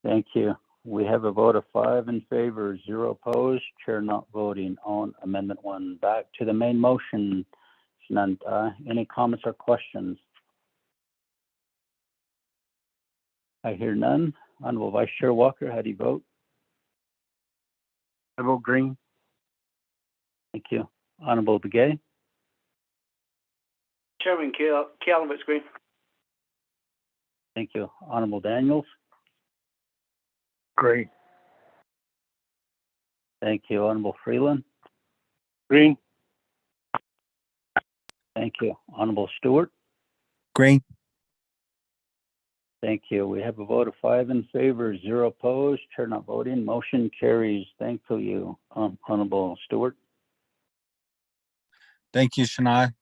Thank you. We have a vote of 5 in favor, 0 opposed. Chair not voting on Amendment 1. Back to the main motion. None. Any comments or questions? I hear none. Honorable Vice Chair Walker, how do you vote? I vote green. Thank you. Honorable Begay? Chairman Keller votes green. Thank you. Honorable Daniels? Green. Thank you. Honorable Freeland? Green. Thank you. Honorable Stewart? Green. Thank you. We have a vote of 5 in favor, 0 opposed. Chair not voting. Motion carries. Thank you, Honorable Stewart. Thank you, Shania.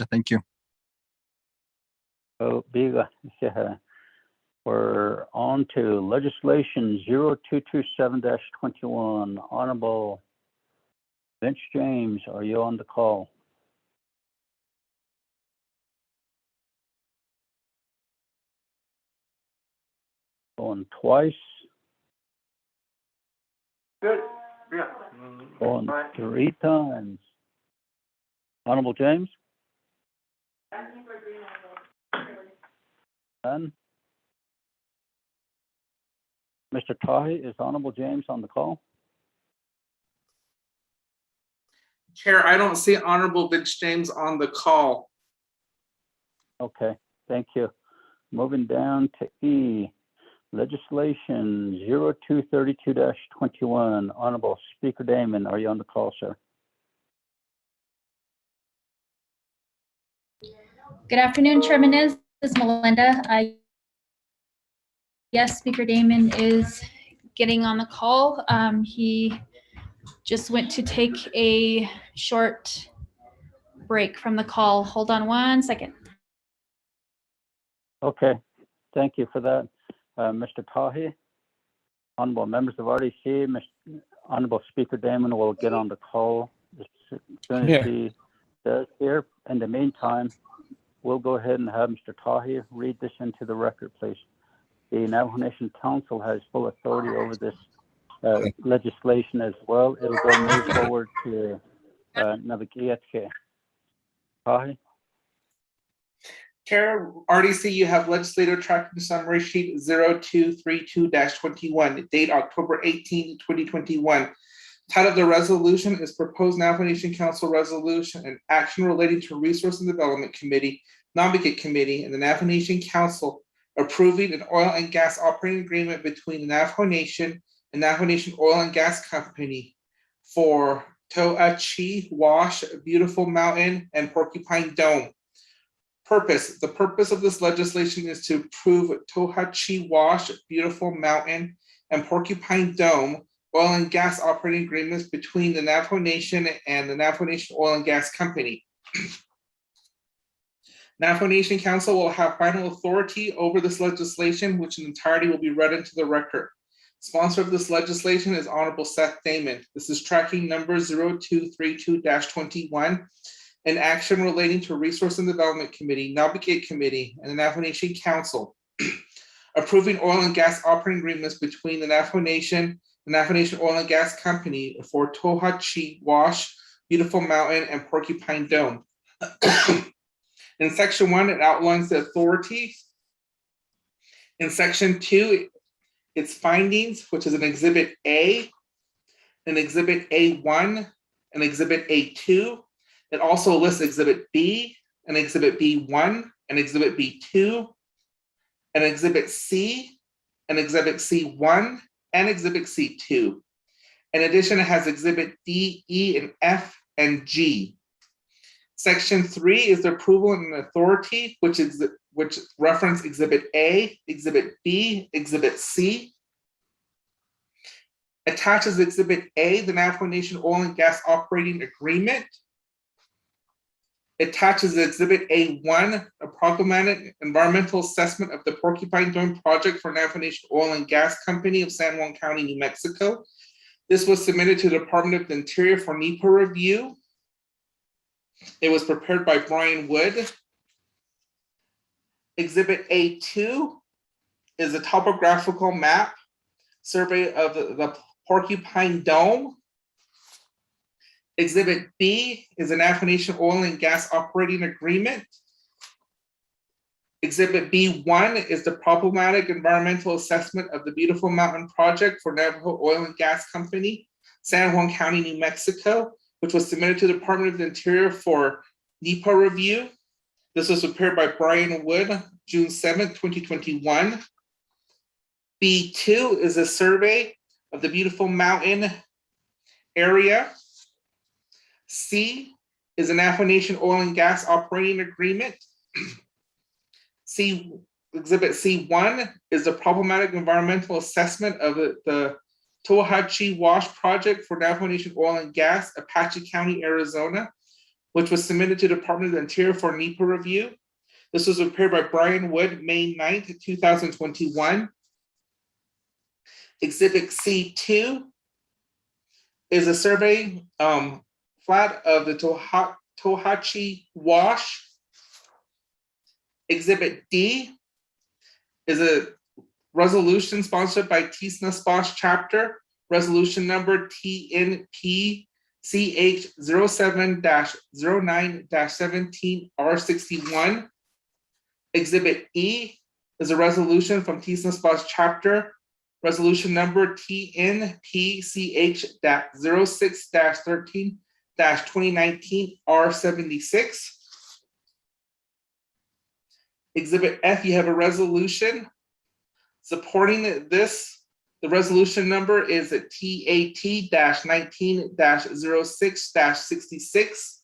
Thank you. Oh, biga. We're on to legislation 0227-21. Honorable Vince James, are you on the call? Going twice. Good. Yeah. Going 3 times. Honorable James? None. Mr. Tahi, is Honorable James on the call? Chair, I don't see Honorable Vince James on the call. Okay, thank you. Moving down to E, legislation 0232-21. Honorable Speaker Damon, are you on the call, sir? Good afternoon, Chairman. This is Melinda. Yes, Speaker Damon is getting on the call. He just went to take a short break from the call. Hold on 1 second. Okay, thank you for that. Mr. Tahi, honorable members of RDC, Honorable Speaker Damon will get on the call as soon as he does here. In the meantime, we'll go ahead and have Mr. Tahi read this into the record, please. The Navajo Nation Council has full authority over this legislation as well. It'll go move forward to Navagiatke. Tahi? Chair, RDC, you have legislative tracking summary sheet 0232-21, date October 18, 2021. Title of the resolution is Proposed Navajo Nation Council Resolution and Action Relating to Resource and Development Committee, Navigate Committee, and the Navajo Nation Council approving an oil and gas operating agreement between the Navajo Nation and Navajo Nation Oil and Gas Company for Toachi Wash, Beautiful Mountain, and Porcupine Dome. The purpose of this legislation is to approve Toachi Wash, Beautiful Mountain, and Porcupine Dome oil and gas operating agreements between the Navajo Nation and the Navajo Nation Oil and Gas Company. Navajo Nation Council will have final authority over this legislation, which in entirety will be read into the record. Sponsor of this legislation is Honorable Seth Damon. This is tracking number 0232-21, an action relating to Resource and Development Committee, Navigate Committee, and the Navajo Nation Council, approving oil and gas operating agreements between the Navajo Nation, the Navajo Nation Oil and Gas Company for Toachi Wash, Beautiful Mountain, and Porcupine Dome. In section 1, it outlines the authority. In section 2, its findings, which is an exhibit A, an exhibit A1, an exhibit A2. It also lists exhibit B, an exhibit B1, an exhibit B2, an exhibit C, an exhibit C1, and exhibit C2. In addition, it has exhibit D, E, and F, and G. Section 3 is the approval and authority, which reference exhibit A, exhibit B, exhibit C. Attaches exhibit A, the Navajo Nation Oil and Gas Operating Agreement. Attaches exhibit A1, a programmatic environmental assessment of the Porcupine Dome project for Navajo Nation Oil and Gas Company of San Juan County, New Mexico. This was submitted to the Department of the Interior for NEPA review. It was prepared by Brian Wood. Exhibit A2 is a topographical map survey of the Porcupine Dome. Exhibit B is a Navajo Nation Oil and Gas Operating Agreement. Exhibit B1 is the problematic environmental assessment of the Beautiful Mountain project for Navajo Oil and Gas Company, San Juan County, New Mexico, which was submitted to the Department of the Interior for NEPA review. This was prepared by Brian Wood, June 7th, 2021. B2 is a survey of the Beautiful Mountain area. C is a Navajo Nation Oil and Gas Operating Agreement. Exhibit C1 is the problematic environmental assessment of the Toachi Wash project for Navajo Nation Oil and Gas, Apache County, Arizona, which was submitted to the Department of the Interior for NEPA review. This was prepared by Brian Wood, May 9th, 2021. Exhibit C2 is a survey flat of the Toachi Wash. Exhibit D is a resolution sponsored by TSNSPOS chapter, resolution number TNP CH07-09-17R61. Exhibit E is a resolution from TSNSPOS chapter, resolution number TNP CH-06-13-2019 R76. Exhibit F, you have a resolution supporting this. The resolution number is at TAT-19-06-66.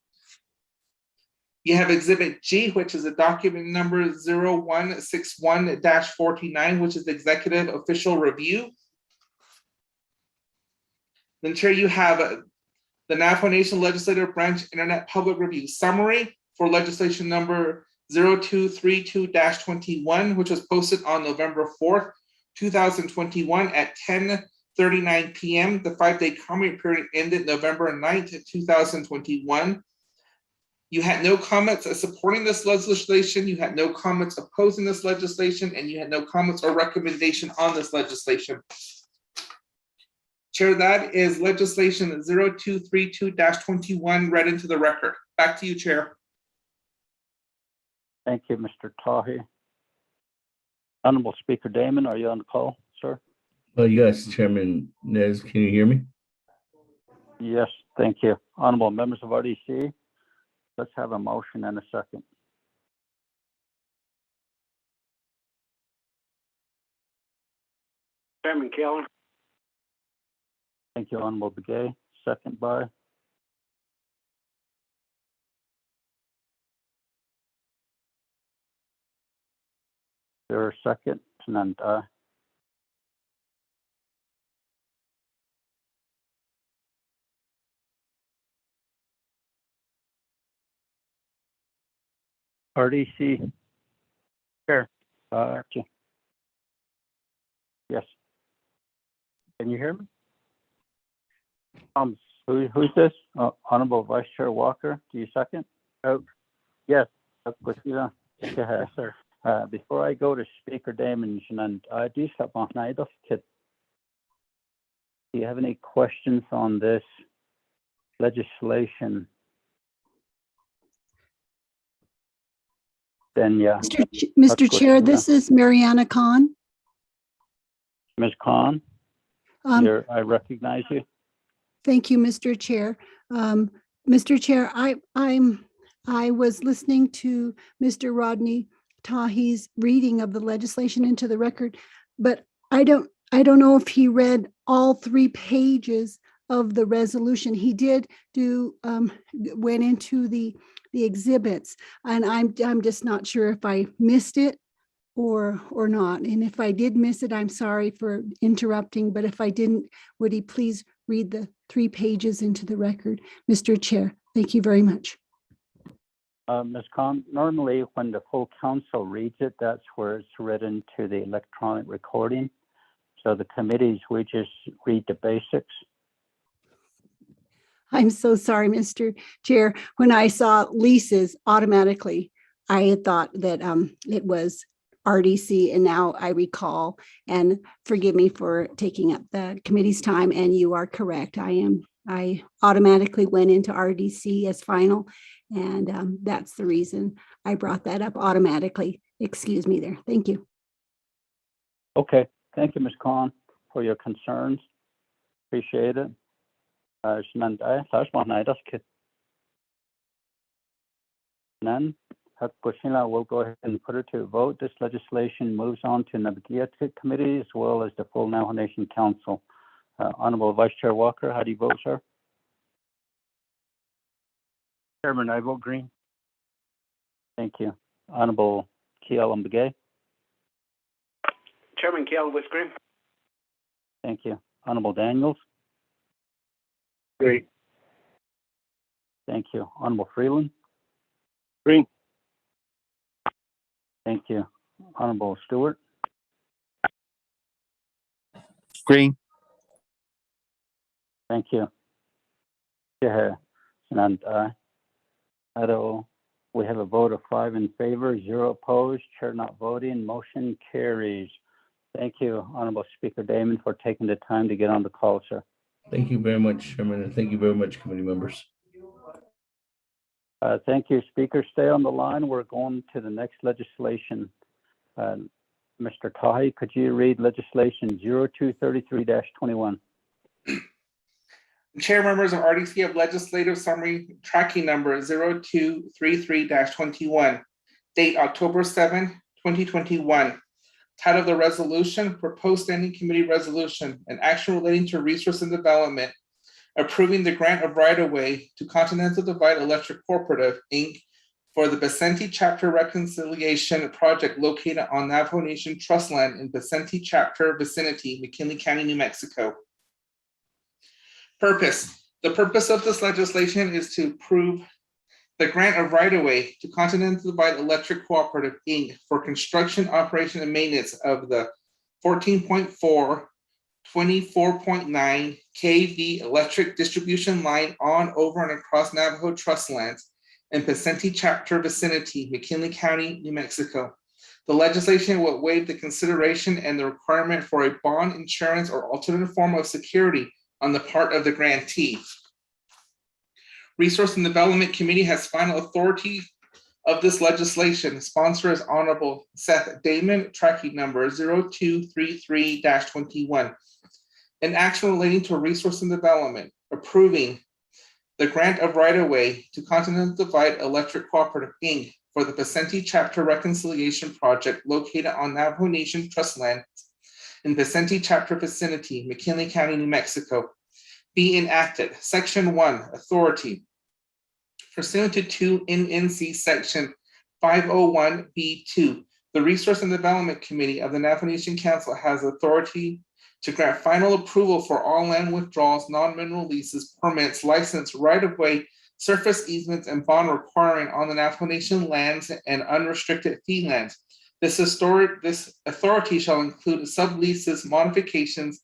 You have Exhibit G, which is a document number 0161-49, which is the Executive Official Review. Then Chair, you have the Navajo Nation Legislative Branch Internet Public Review Summary for legislation number 0232-21, which was posted on November 4th, 2021 at 10:39 p.m. The 5-day comment period ended November 9th, 2021. You had no comments supporting this legislation, you had no comments opposing this legislation, and you had no comments or recommendation on this legislation. Chair, that is legislation 0232-21 read into the record. Back to you, Chair. Thank you, Mr. Tahi. Honorable Speaker Damon, are you on the call, sir? Yes, Chairman Nez, can you hear me? Yes, thank you. Honorable members of RDC, let's have a motion and a second. Chairman Kellen. Thank you, Honorable Begay. Second by there a second? None. RDC. Chair. Yes. Can you hear me? Who's this? Honorable Vice Chair Walker, do you second? Oh, yes. Yes, sir. Before I go to Speaker Damon, do you have any questions on this legislation? Then, yeah. Mr. Chair, this is Mariana Khan. Ms. Khan, I recognize you. Thank you, Mr. Chair. Mr. Chair, I was listening to Mr. Rodney Tahi's reading of the legislation into the record, but I don't know if he read all 3 pages of the resolution. He did went into the exhibits, and I'm just not sure if I missed it or not. And if I did miss it, I'm sorry for interrupting, but if I didn't, would he please read the 3 pages into the record? Mr. Chair, thank you very much. Ms. Khan, normally when the full council reads it, that's where it's written to the electronic recording. So the committees, we just read the basics. I'm so sorry, Mr. Chair. When I saw Lisa's automatically, I had thought that it was RDC, and now I recall, and forgive me for taking up the committee's time, and you are correct. I automatically went into RDC as final, and that's the reason I brought that up automatically. Excuse me there. Thank you. Okay. Thank you, Ms. Khan, for your concerns. Appreciate it. None. We'll go ahead and put it to a vote. This legislation moves on to Navajo Committee as well as the full Navajo Nation Council. Honorable Vice Chair Walker, how do you vote, sir? Chairman, I vote green. Thank you. Honorable Kiel Begay. Chairman Kiel votes green. Thank you. Honorable Daniels. Green. Thank you. Honorable Freeland. Green. Thank you. Honorable Stewart. Green. Thank you. Yeah. And we have a vote of 5 in favor, 0 opposed, chair not voting, motion carries. Thank you, Honorable Speaker Damon, for taking the time to get on the call, sir. Thank you very much, Chairman, and thank you very much, committee members. Thank you, Speaker. Stay on the line. We're going to the next legislation. Mr. Tahi, could you read legislation 0233-21? Chair, members of RDC have legislative summary tracking number 0233-21, date October 7, 2021. Title of the resolution, proposed standing committee resolution, an action relating to resource and development, approving the grant of right-of-way to Continental Divide Electric Cooperative, Inc. for the Vicente Chapter Reconciliation Project located on Navajo Nation Trust Land in Vicente Chapter vicinity, McKinley County, New Mexico. Purpose: The purpose of this legislation is to approve the grant of right-of-way to Continental Divide Electric Cooperative, Inc. for construction, operation, and maintenance of the 14.4, 24.9 kV electric distribution line on, over, and across Navajo Trust lands in Pecenti Chapter vicinity, McKinley County, New Mexico. The legislation will waive the consideration and the requirement for a bond, insurance, or alternative form of security on the part of the grantee. Resource and Development Committee has final authority of this legislation. Sponsor is Honorable Seth Damon, tracking number 0233-21. An action relating to resource and development, approving the grant of right-of-way to Continental Divide Electric Cooperative, Inc. for the Pecenti Chapter Reconciliation Project located on Navajo Nation Trust land in Pecenti Chapter vicinity, McKinley County, New Mexico, be enacted. Section 1, authority. Pursuant to NNC Section 501B2, the Resource and Development Committee of the Navajo Nation Council has authority to grant final approval for all land withdrawals, non-mineral leases, permits, license, right-of-way, surface easements, and bond requiring on the Navajo Nation lands and unrestricted fee lands. This authority shall include subleases, modifications,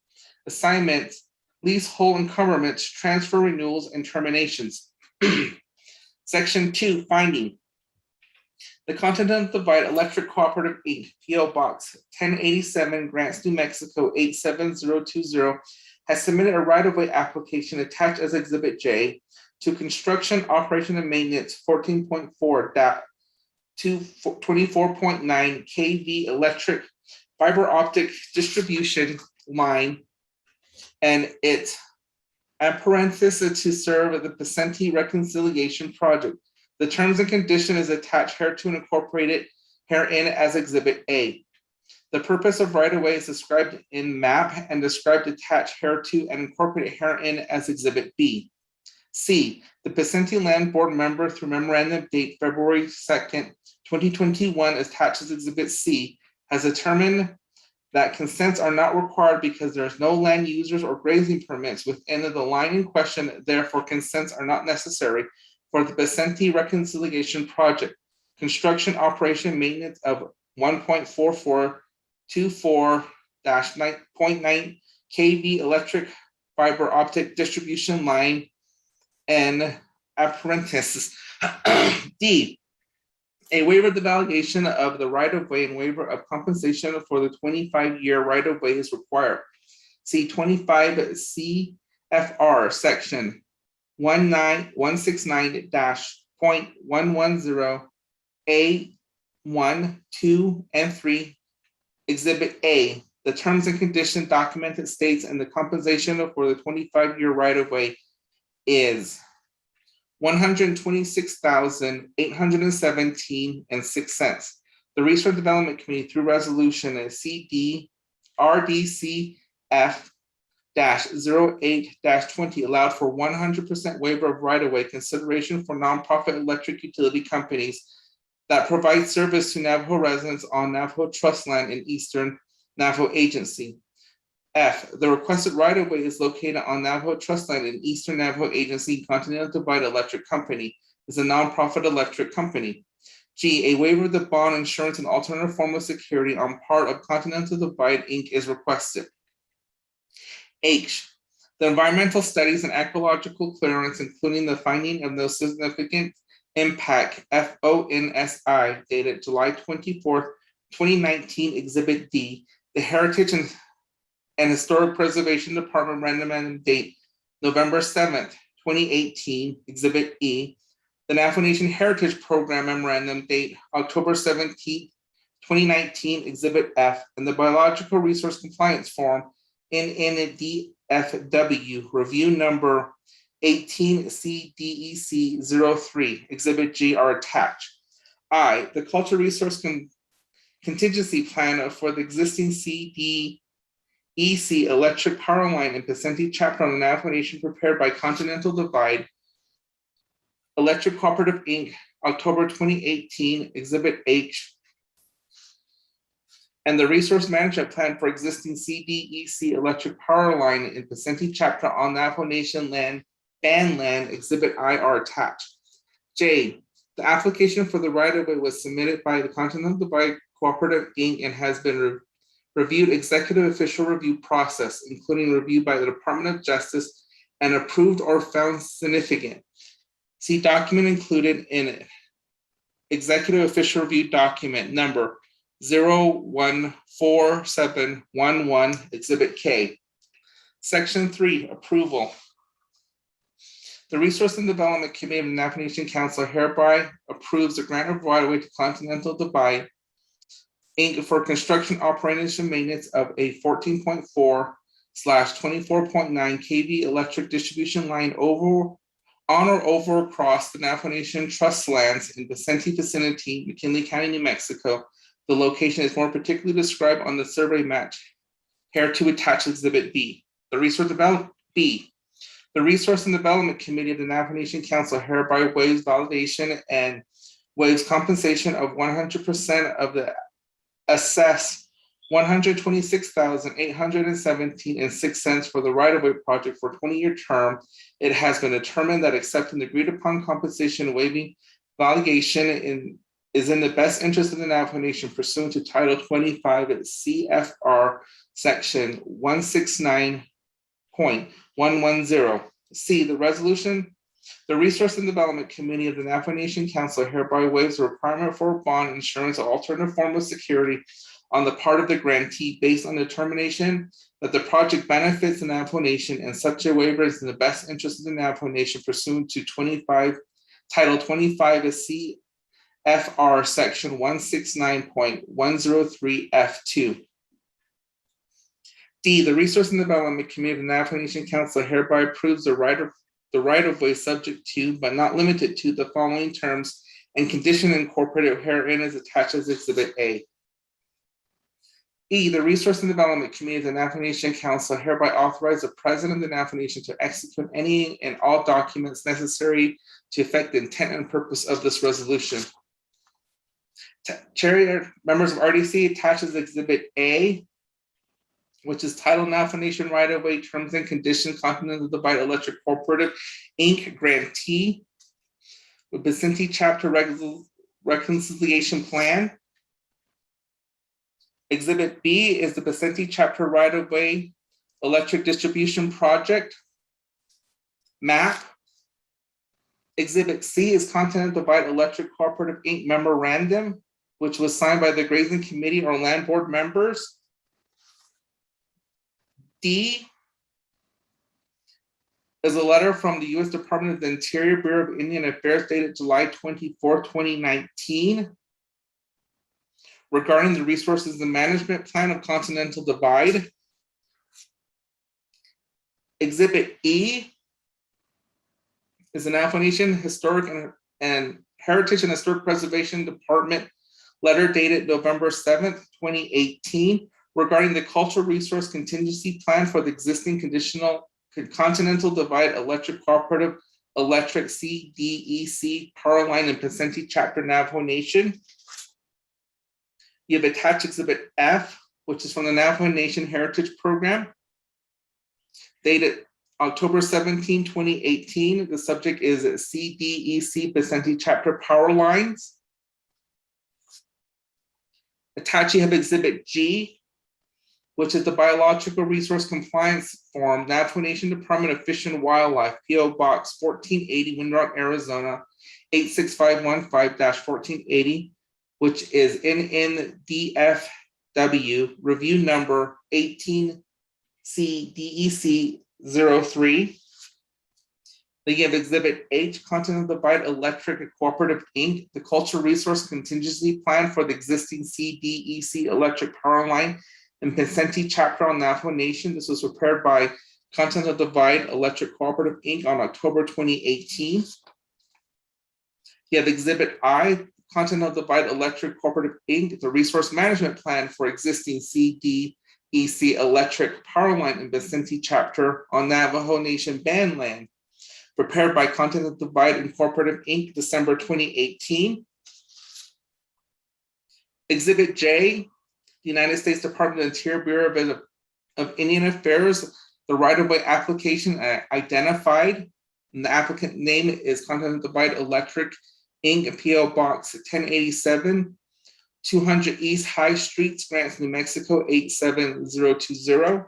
assignments, leasehold encumbrments, transfer renewals, and terminations. Section 2, finding. The Continental Divide Electric Cooperative, Inc., P.O. Box 1087, Grants, New Mexico 87020, has submitted a right-of-way application attached as Exhibit J to construction, operation, and maintenance 14.4 to 24.9 kV electric fiber optic distribution line and its apparatus to serve the Pecenti Reconciliation Project. The terms and condition is attached hereto and incorporated herein as Exhibit A. The purpose of right-of-way is described in map and described attached hereto and incorporated herein as Exhibit B. C, the Pecenti Land Board member through memorandum date February 2nd, 2021, attached as Exhibit C, has determined that consents are not required because there is no land users or grazing permits within the line in question. Therefore, consents are not necessary for the Pecenti Reconciliation Project. Construction, operation, maintenance of 1.4424-9.9 kV electric fiber optic distribution line and apparatus. D, a waiver of the valuation of the right-of-way and waiver of compensation for the 25-year right-of-way is required. See 25 CFR section 169-.110 A1, 2, and 3, Exhibit A. The terms and conditions documented states and the compensation for the 25-year right-of-way is $126,817.06. The Research Development Committee, through resolution CD RDCF-08-20, allowed for 100% waiver of right-of-way consideration for nonprofit electric utility companies that provide service to Navajo residents on Navajo Trust land in Eastern Navajo Agency. F, the requested right-of-way is located on Navajo Trust land in Eastern Navajo Agency. Continental Divide Electric Company is a nonprofit electric company. G, a waiver of the bond, insurance, and alternative form of security on part of Continental Divide, Inc. is requested. H, the environmental studies and ecological clearance, including the finding of no significant impact, FONSI, dated July 24th, 2019, Exhibit D, the Heritage and Historic Preservation Department memorandum date November 7th, 2018, Exhibit E, the Navajo Nation Heritage Program memorandum date October 17th, 2019, Exhibit F, and the Biological Resource Compliance Form NNDFW, review number 18 CDEC 03, Exhibit G are attached. I, the Cultural Resource Contingency Plan for the existing CDEC electric power line in Pecenti Chapter on the Navajo Nation prepared by Continental Divide Electric Cooperative, Inc., October 2018, Exhibit H, and the Resource Management Plan for existing CDEC electric power line in Pecenti Chapter on Navajo Nation land Band Land, Exhibit I are attached. J, the application for the right-of-way was submitted by the Continental Divide Cooperative, Inc. and has been reviewed executive official review process, including review by the Department of Justice and approved or found significant. See document included in it. Executive official review document number 014711, Exhibit K. Section 3, approval. The Resource and Development Committee of the Navajo Nation Council hereby approves the grant of right-of-way to Continental Divide, Inc. for construction, operation, and maintenance of a 14.4/24.9 kV electric distribution line on or over across the Navajo Nation Trust lands in Vicente vicinity, McKinley County, New Mexico. The location is more particularly described on the survey map. Here to attach Exhibit B. The Resource and Development Committee of the Navajo Nation Council hereby waives validation and waives compensation of 100% of the assessed $126,817.06 for the right-of-way project for a 20-year term. It has been determined that accepting the agreed-upon compensation waiving validation is in the best interest of the Navajo Nation pursuant to Title 25 at CFR Section 169.110. C, the resolution. The Resource and Development Committee of the Navajo Nation Council hereby waives the requirement for bond insurance or alternative form of security on the part of the grantee based on determination that the project benefits the Navajo Nation, and such a waiver is in the best interest of the Navajo Nation pursuant to Title 25 of CFR Section 169.103 F2. D, the Resource and Development Committee of the Navajo Nation Council hereby approves the right-of-way subject to, but not limited to, the following terms and condition incorporated herein is attached as Exhibit A. E, the Resource and Development Committee of the Navajo Nation Council hereby authorize the President of the Navajo Nation to execute any and all documents necessary to effect the intent and purpose of this resolution. Chair, members of RDC, attaches Exhibit A, which is titled Navajo Nation Right-of-Way Terms and Conditions Continental Divide Electric Cooperative, Inc. Grantee with Vicente Chapter Reconciliation Plan. Exhibit B is the Vicente Chapter Right-of-Way Electric Distribution Project map. Exhibit C is Continental Divide Electric Cooperative, Inc. Memorandum, which was signed by the Grazing Committee or Land Board members. D is a letter from the U.S. Department of the Interior, Bureau of Indian Affairs dated July 24, 2019, regarding the resources and management plan of Continental Divide. Exhibit E is the Navajo Nation Historic and Heritage and Historic Preservation Department letter dated November 7th, 2018, regarding the Cultural Resource Contingency Plan for the existing Continental Divide Electric Cooperative Electric CDEC power line in Vicente Chapter Navajo Nation. You have attached Exhibit F, which is from the Navajo Nation Heritage Program, dated October 17, 2018. The subject is CDEC Vicente Chapter power lines. Attached, you have Exhibit G, which is the Biological Resource Compliance Form, Navajo Nation Department of Fish and Wildlife, P.O. Box 1480, Windrock, Arizona, 86515-1480, which is NNDFW, review number 18CDEC03. Then you have Exhibit H, Continental Divide Electric Cooperative, Inc., the Cultural Resource Contingency Plan for the existing CDEC electric power line in Vicente Chapter on Navajo Nation. This was prepared by Continental Divide Electric Cooperative, Inc. on October 2018. You have Exhibit I, Continental Divide Electric Cooperative, Inc., the Resource Management Plan for existing CDEC electric power line in Vicente Chapter on Navajo Nation band land, prepared by Continental Divide Incorporated, Inc., December 2018. Exhibit J, the United States Department of the Interior, Bureau of Indian Affairs, the right-of-way application identified And the applicant name is Continental Divide Electric, Inc., PO Box 1087, 200 East High Street, Scranton, New Mexico 87020.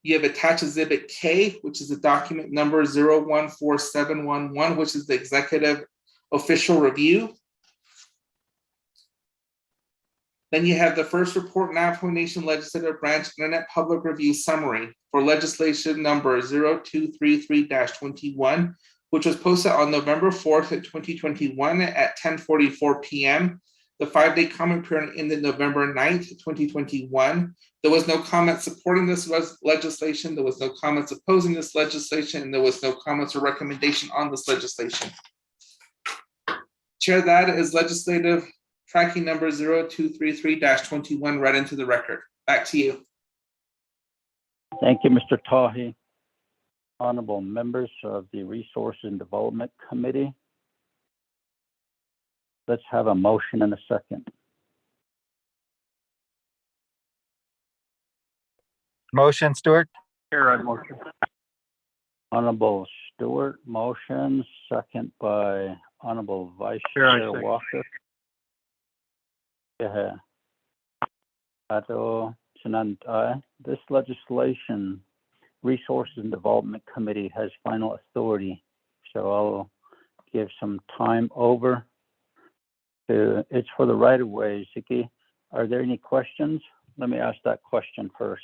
You have attached Exhibit K, which is the document number 014711, which is the executive official review. Then you have the first report, Navajo Nation Legislative Branch Internet Public Review Summary for legislation number 0233-21, which was posted on November 4th, 2021 at 10:44 p.m. The 5-day comment period ended November 9th, 2021. There was no comment supporting this legislation. There was no comments opposing this legislation, and there was no comments or recommendation on this legislation. Chair, that is legislative tracking number 0233-21 read into the record. Back to you. Thank you, Mr. Tahi. Honorable members of the Resource and Development Committee. Let's have a motion and a second. Motion, Stewart. Chair, I motion. Honorable Stewart, motion, second by Honorable Vice Chair, I Chair second. Walker. Yeah. This legislation, Resources and Development Committee has final authority. So I'll give some time over to, it's for the right of ways. Ziki, are there any questions? Let me ask that question first.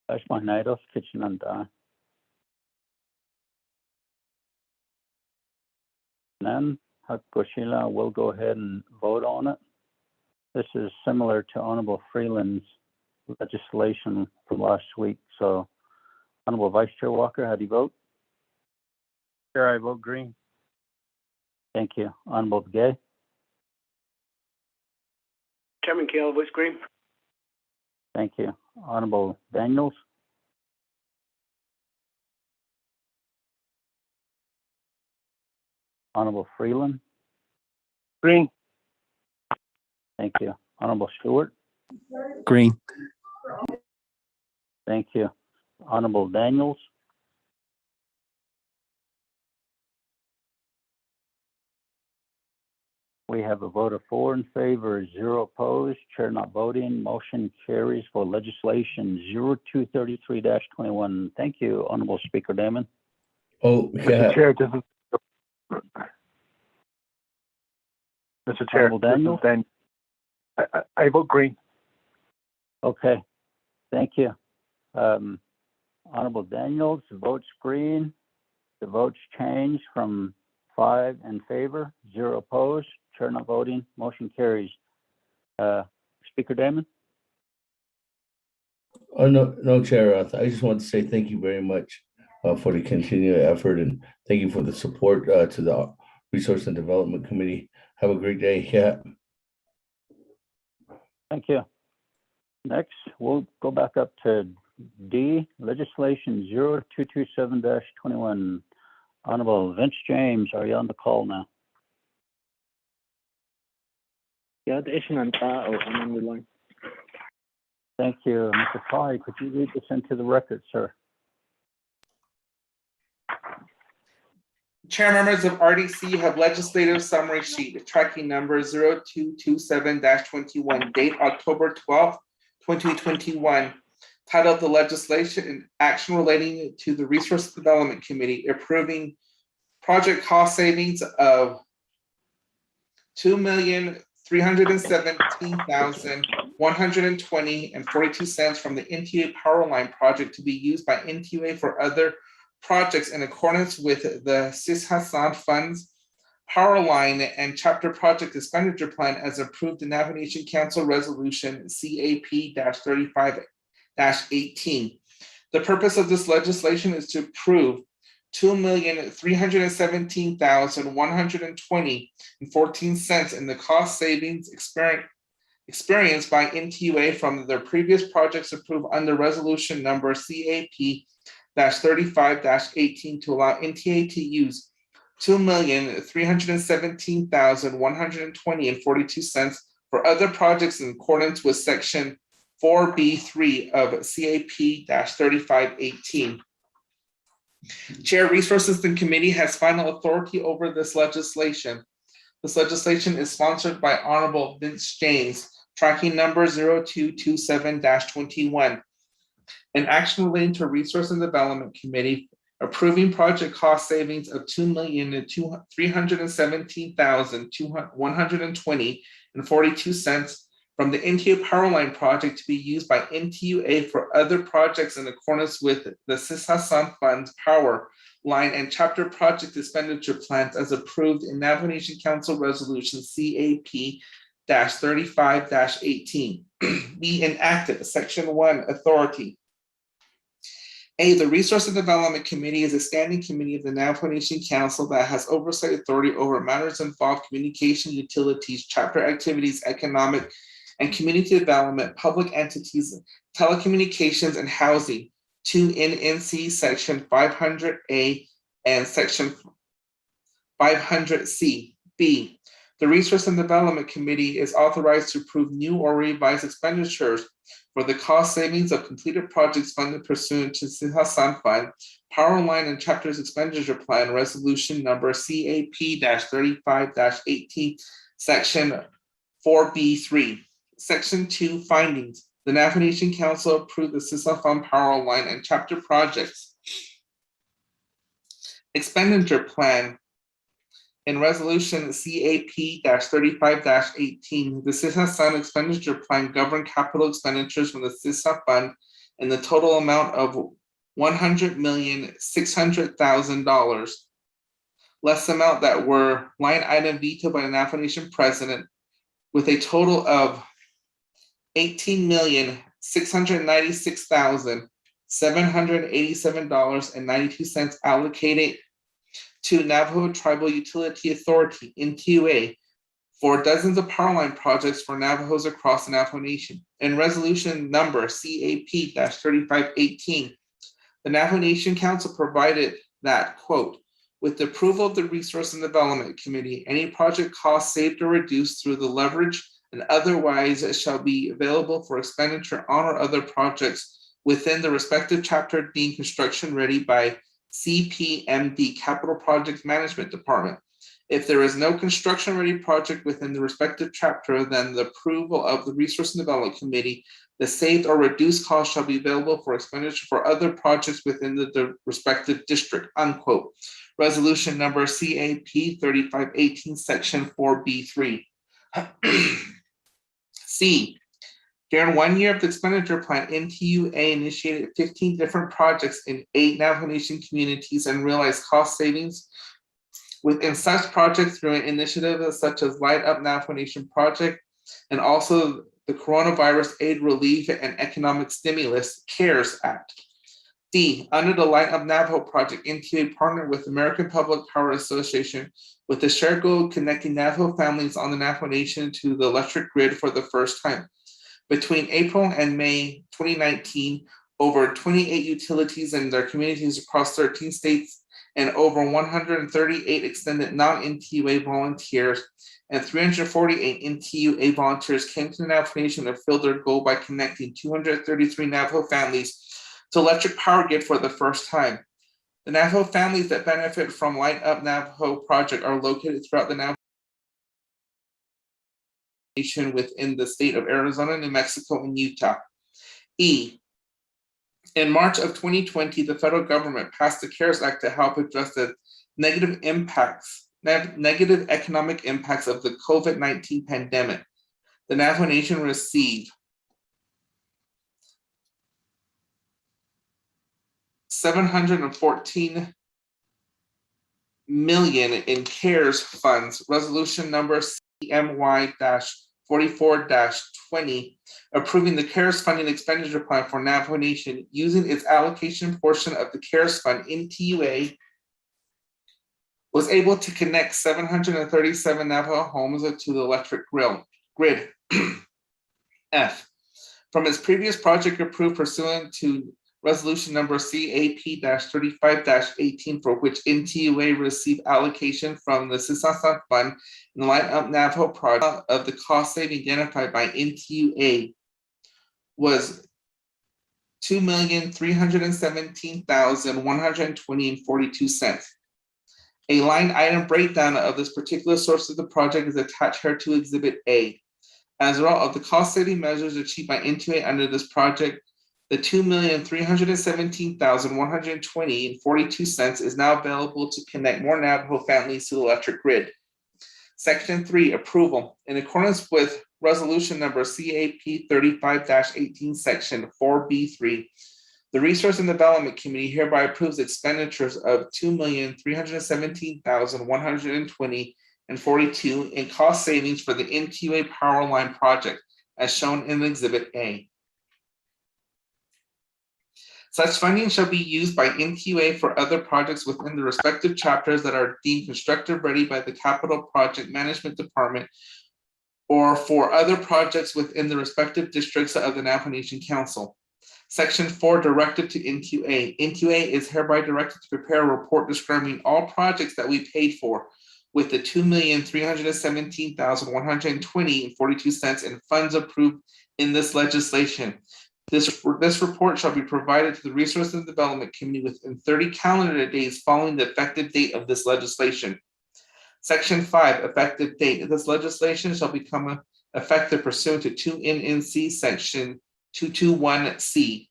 That's my night off kitchen and then Hakushila will go ahead and vote on it. This is similar to Honorable Freeland's legislation from last week. So, Honorable Vice Chair Walker, how do you vote? Chair, I vote green. Thank you. Honorable Gay? Chairman Kale votes green. Thank you. Honorable Daniels? Honorable Freeland? Green. Thank you. Honorable Stewart? Green. Thank you. Honorable Daniels? We have a vote of 4 in favor, 0 opposed, chair not voting. Motion carries for legislation 0233-21. Thank you, Honorable Speaker Damon. Oh, Mr. yeah. Chair, this is Mr. Chair, Honorable Daniels? then I vote green. Okay, thank you. Honorable Daniels, votes green. The votes change from 5 in favor, 0 opposed, chair not voting, motion carries. Speaker Damon? Oh, no, Chair. I just want to say thank you very much for the continued effort, and thank you for the support to the Resource and Development Committee. Have a great day. Yeah. Thank you. Next, we'll go back up to D, legislation 0227-21. Honorable Vince James, are you on the call now? Yeah, the issue on I'm on the line. Thank you. Mr. Pai, could you read this into the record, sir? Chair, members of RDC have legislative summary sheet tracking number 0227-21, date October 12th, 2021, titled the legislation and action relating to the Resource Development Committee approving project cost savings of $2,317,120.42 from the NTA power line project to be used by NTA for other projects in accordance with the Sis Hassan Funds Power Line and Chapter Project Expenditure Plan as approved in Navajo Nation Council Resolution CAP-35-18. The purpose of this legislation is to approve $2,317,120.14 in the cost savings experienced by NTUA from their previous projects approved under resolution number CAP-35-18 to allow NTA to use $2,317,120.42 for other projects in accordance with section 4B3 of CAP-3518. Chair, Resources and Committee has final authority over this legislation. This legislation is sponsored by Honorable Vince James, tracking number 0227-21. An action relating to Resource and Development Committee approving project cost savings of $2,317,120.42 from the NTU Power Line project to be used by NTUA for other projects in accordance with the Sishasan Fund's Power Line and Chapter Project Expenditure Plans as approved in Navajo Nation Council Resolution CAP-35-18. Be enacted. Section 1, Authority. A, the Resource and Development Committee is a standing committee of the Navajo Nation Council that has oversight authority over matters involving communication, utilities, chapter activities, economic and community development, public entities, telecommunications, and housing. 2 NNC Section 500A and Section 500C. B, the Resource and Development Committee is authorized to approve new or revised expenditures for the cost savings of completed projects funded pursuant to Sishasan Fund, Power Line and Chapters Expenditure Plan, Resolution Number CAP-35-18, Section 4B3. Section 2, Findings. The Navajo Nation Council approved the Sishasan Power Line and Chapter Projects Expenditure Plan. In Resolution CAP-35-18, the Sishasan Expenditure Plan governed capital expenditures from the Sisha Fund in the total amount of $100,600,000, less the amount that were line item vetoed by the Navajo Nation President, with a total of $18,696,787.92 allocated to Navajo Tribal Utility Authority, NTUA, for dozens of power line projects for Navajos across the Navajo Nation. In resolution number CAP-3518, the Navajo Nation Council provided that, quote, with the approval of the Resource and Development Committee, any project cost saved or reduced through the leverage and otherwise shall be available for expenditure on or other projects within the respective chapter deemed construction ready by CPMD, Capital Projects Management Department. If there is no construction-ready project within the respective chapter, then the approval of the Resource and Development Committee, the saved or reduced cost shall be available for expenditure for other projects within the respective district, unquote. Resolution number CAP-3518, Section 4B3. C. During 1 year of the expenditure plan, NTUA initiated 15 different projects in 8 Navajo Nation communities and realized cost savings within such projects through an initiative such as Light Up Navajo Nation Project and also the Coronavirus Aid Relief and Economic Stimulus CARES Act. D. Under the Light Up Navajo Project, NTUA partnered with American Public Power Association with the shared goal of connecting Navajo families on the Navajo Nation to the electric grid for the first time. Between April and May 2019, over 28 utilities and their communities across 13 states and over 138 extended non-NTUA volunteers and 348 NTUA volunteers came to the Navajo Nation to fulfill their goal by connecting 233 Navajo families to electric power grid for the first time. The Navajo families that benefit from Light Up Navajo project are located throughout the Navajo Nation within the state of Arizona, New Mexico, and Utah. E. In March of 2020, the federal government passed the CARES Act to help address the negative economic impacts of the COVID-19 pandemic. The Navajo Nation received $714 million in CARES funds, resolution number CMY-44-20, approving the CARES funding expenditure plan for Navajo Nation using its allocation portion of the CARES fund. NTUA was able to connect 737 Navajo homes to the electric grid. F. From its previous project approved pursuant to resolution number CAP-35-18, for which NTUA received allocation from the Sishasan Fund and the Light Up Navajo project of the cost saving identified by NTUA, was $2,317,120.42. A line item breakdown of this particular source of the project is attached here to Exhibit A. As a result of the cost-saving measures achieved by N2A under this project, the $2,317,120.42 is now available to connect more Navajo families to the electric grid. Section 3, approval. In accordance with resolution number CAP 35-18, section 4B3, the Resource and Development Committee hereby approves expenditures of $2,317,120.42 in cost savings for the N2A power line project, as shown in Exhibit A. Such funding shall be used by N2A for other projects within the respective chapters that are deemed constructive ready by the Capital Project Management Department, or for other projects within the respective districts of the Navajo Nation Council. Section 4, directive to N2A. N2A is hereby directed to prepare a report describing all projects that we paid for with the $2,317,120.42 in funds approved in this legislation. This report shall be provided to the Resource and Development Committee within 30 calendar days following the effective date of this legislation. Section 5, effective date. This legislation shall become effective pursuant to 2 NNC section 221C.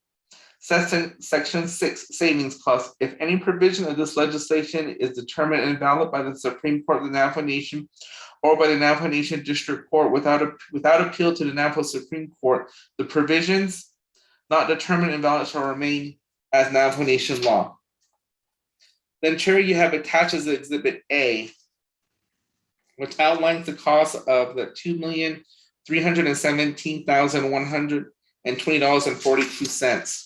Section 6, savings clause. If any provision of this legislation is determined invalid by the Supreme Court of the Navajo Nation or by the Navajo Nation District Court without appeal to the Navajo Supreme Court, the provisions not determined invalid shall remain as Navajo Nation law. Then, Chair, you have attached as Exhibit A, which outlines the cost of the $2,317,120.42.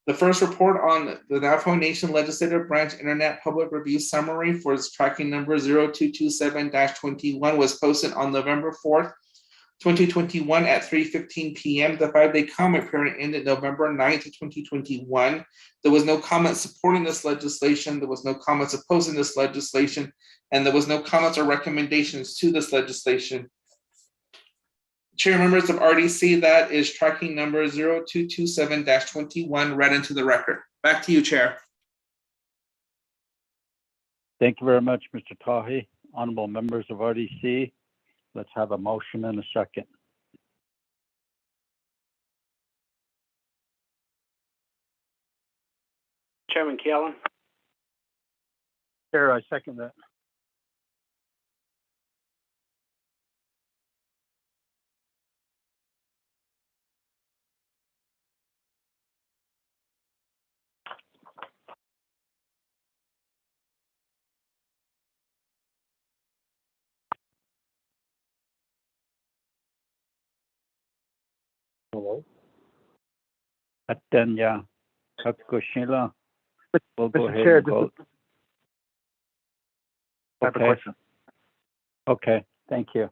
The first report on the Navajo Nation Legislative Branch Internet Public Review Summary for its tracking number 0227-21 was posted on November 4th, 2021 at 3:15 p.m. The 5-day comment period ended November 9th, 2021. There was no comment supporting this legislation. There was no comments opposing this legislation, and there was no comments or recommendations to this legislation. Chair, members of RDC, that is tracking number 0227-21 read into the record. Back to you, Chair. Thank you very much, Mr. Tahi. Honorable members of RDC, let's have a motion and a second. Chairman Callan. Chair, I second that. Hello? Then, yeah, Sheila, we'll go Mr. ahead Chair, and vote. I have a Okay. question. Okay, thank you.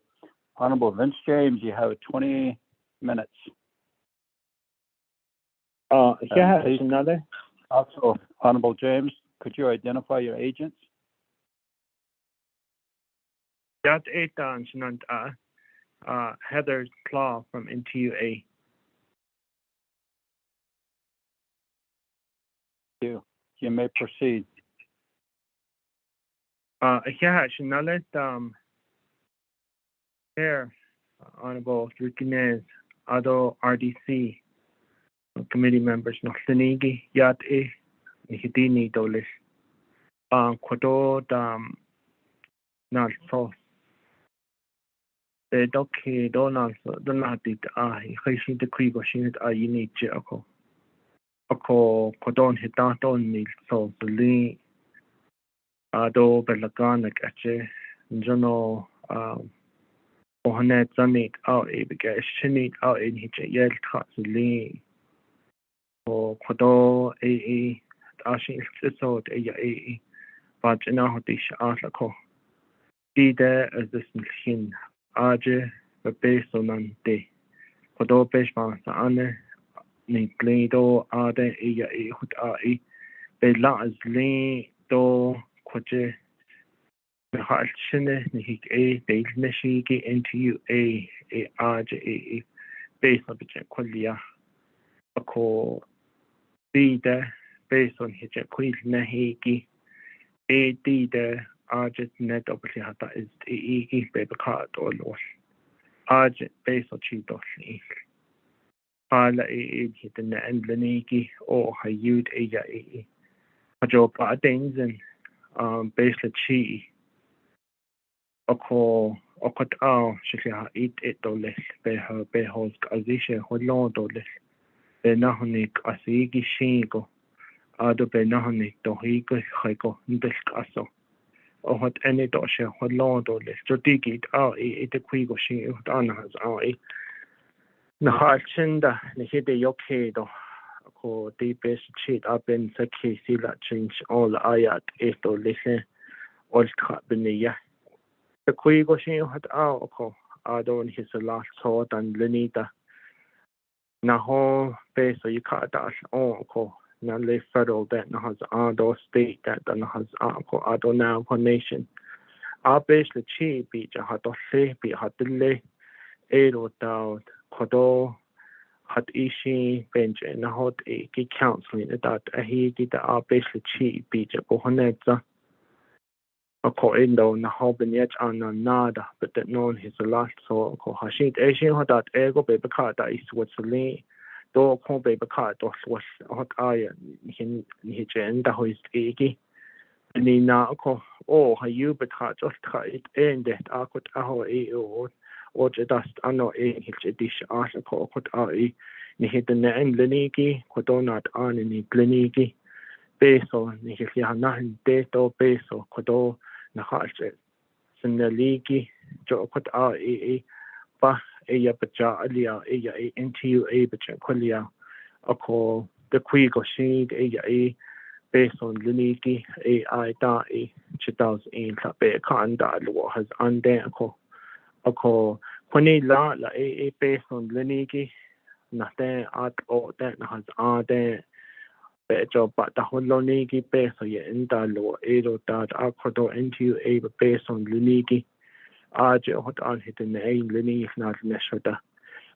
Honorable Vince James, you have 20 minutes. Yeah, please. another. Also, Honorable James, could you identify your agents? That Heather Claw from NTUA. You may proceed. Yeah, Chair, Honorable Rikinez, Ado RDC, committee members, Noxenigi, Yat E, Nihidini Dolis, Quado Nalso. The doki Donald Donatit Hishi the Krigoshin Ayini Jako. Ako Kodon Hitaton Nil So Beli Ado Belaganak Ache Jono Ohanet Zanit out a big shinit out in his yell Tatsuli or Kodo A Ashin so A but now dish Atlako. Dide as this machine Aje the base on day. Kodo Beshma Ane Niglido Ade A Hut A Bela as Lee Do Quache Halchine Nihik A, Dale Nashiki, NTU A, RJ A, based on the Qualia, a call B there, based on his Queen Nahiki, A D there, RJ net obviously hata is E paper card or loss. RJ based on Cheetos. Hala hit the Nandlaniki or Hayud A. A job at Denzin, based on Chi. A call. Okat ao shikha $8 behos azisha $1 benahonik asigi shingo ado benahonik dohigo hiko ndikaso ohat any dosha $1 strategi it quigo shi has na halchinda ni hide yokedo ko deepest cheat up in saki sila change all ayat $8 all beniya the quigo shi had ko adon his last thought and lenita na ho peso you cut dash ko na le federal that na has ado state that na has ko ado now nation basically chi bi ja hat se bi hat le ero ta kodo hat ishi bench na hot e counseling that he did basically chi bi ja ko honetza ako indo na hoben yet on nada but that known his last so ko hashit asian that ego baby card that is what's the do ko baby card was hot aya hin hijen da ho is egi ni na ko hayu but just it end that akut aho e or just ano e hit dish asa ko kot ai ni hit the name leniki ko donut on ni kliniki peso ni hit ya na de to peso ko do na halche sinna ligi jo kot ba ya bacha alia ya NTU bacha kwalia ako the quigo sheet based on liniki ai da chitaus in ka be kan da lo has ande ako koni la based on liniki na te at o that has ade job but the whole loniki peso ye inda lo edo that akodo NTU based on luniki hot on hit in the lini not neshoda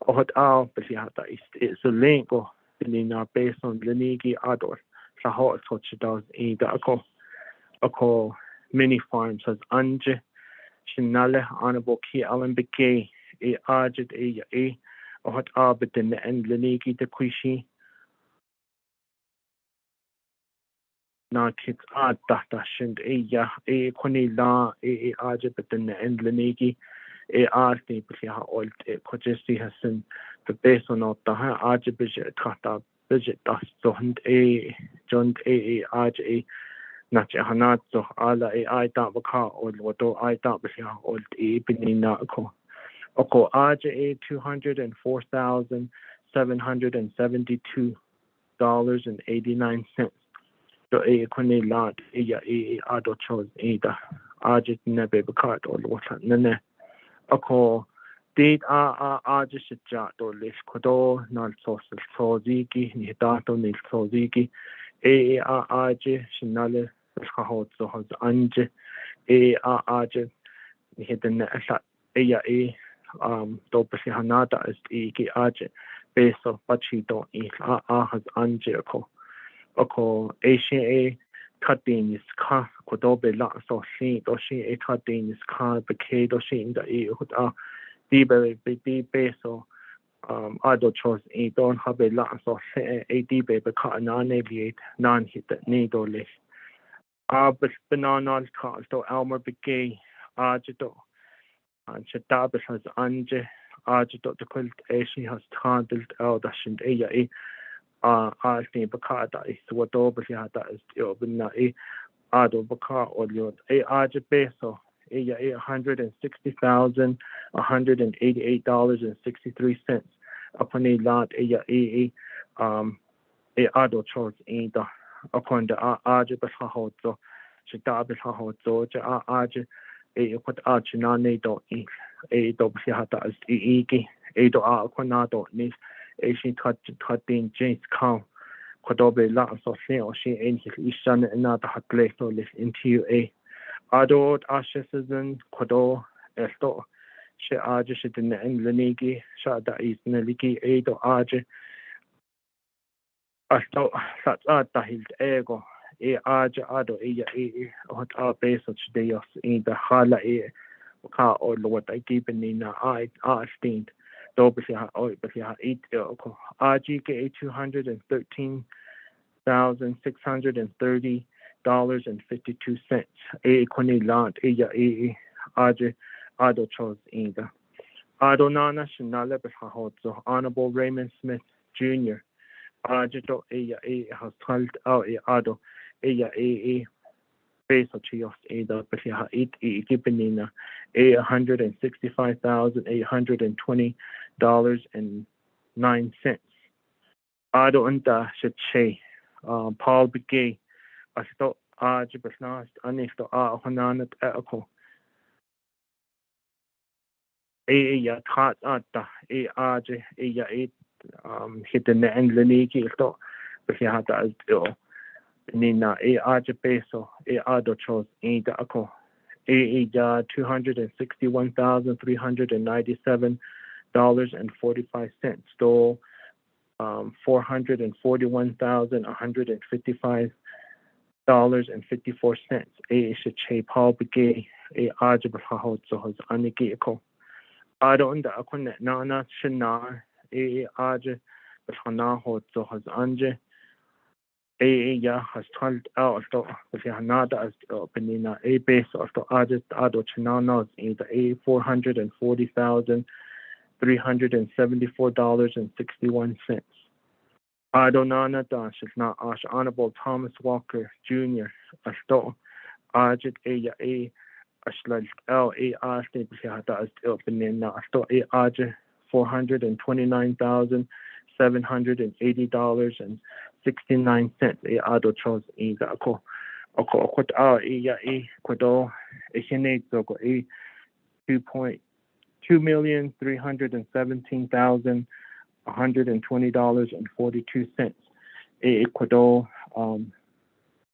hot but yeah that is a link or in based on luniki ador sa hot so does in the ako mini farms as anje shinale honorable key alan bk ajit hot but in the end luniki the quishi na kids tahta shind koni la aje beten end lenegi arti pia old kojesti hasen the base on ta aje budget tahta budget das so and john aje na hanat so ala ai ta baka old wato ai ta pia old binina ko oko aje $204,772.89 so koni lot ado chose ida ajit nebe bakat or whatnot nene ako did just ja do lis kodo non social soziki ni dato ni soziki aje shinale khahot so has anje aje ni hidden asat do pasi hanada is aje beso pachito has anje ko ako Asian cutting is ka kodobe la so she do she cutting is ka beke do she in the hut be peso ado chose don't have a lot so be ka non hit ni do less but banana ka to Elmer beke ajito and chatabas has anje ajito the quilt Asian has handled out that shin alti bakata is what over hata is na ado baka or aje peso $160,188.63 upon a lot ado chores ida upon the aje bahahoto shitabe hahoto aje what ajinane do do hata is do akonado nis Asian cutting James Cow Kodobe La so or she in his Ishan and not the Hatleto list into Adot Ashesizan Kodo Esto She Aje Shitin and Lenigi Shada is Neliki Edo Aje Asto Sata Hilt Ego Aje Ado Ea Hot our base of Deos in the Hala Ka or what I keep in I steamed. Dobia oil, but yeah, 8 RGK $213,630.52. A Quini Land, A Aje Ado chose either. Ado Nana Shinale Behahozo, Honorable Raymond Smith Jr. Ajeto A has told out Ado A base of Chios either, but yeah, 8 Gibinina, $165,820.09. Ado Unda Shache, Paul Begay, I thought Ajibasnast, Anifto Honanat Echo. Ya Tat Ata, Aje, Ya 8, hit the end Leniki, but he had that as ill. Nina Aje peso Ado chose Ida Ako ya $261,397.45 stole $441,155.54. Shache Paul Begay Aje Bahot so has Aniki Ako Ado Unda Akon Nana Shinar Aje Bahana Hot so has Anje ya has told out if you nada as penina a base of the added ado chinanos in the $440,374.61. Adonana dash is not Ash Honorable Thomas Walker Jr. as to Ajit a Ashlal L a Ashton Piata as penina as to a Aj $429,780.69. Ado chose either ako quit out quado zogo $2,317,120.42. Quado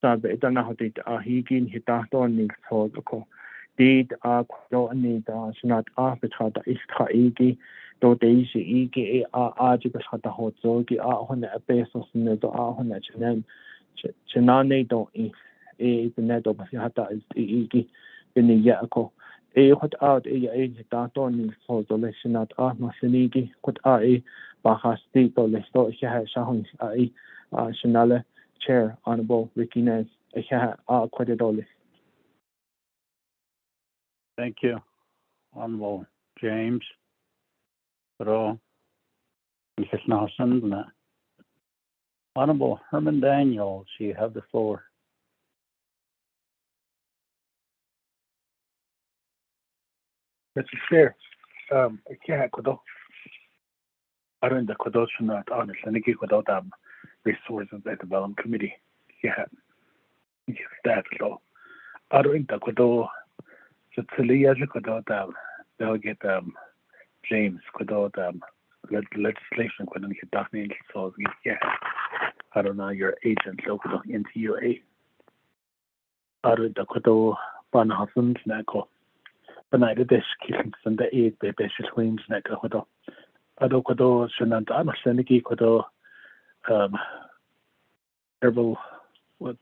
sabe itana hotit higin hitato ning sodoko did quado anita snat betata istra igi do deisi igi aji betata hotzogi hona pesos nedo hona chenen chenane do nedo basihata is igi bini yako hot out hitato ning sodoleshinat masinigi quit bahasti to lesto shahon shinale Chair, Honorable Ricky Nez, Quedidoli. Thank you, Honorable James. Pero, Honorable Herman Daniels, you have the floor. Mr. Chair, I can't go. I don't know the not honest, and I get without resources at the Development Committee. Yeah, that so. I don't know the they'll get James legislation couldn't get documented, so yeah. I don't know your agent local into UA. I don't know Banhassan Snacko. Benighted this killing Sunday 8 baby twins Snacko. I don't know Shanant Amasheniki several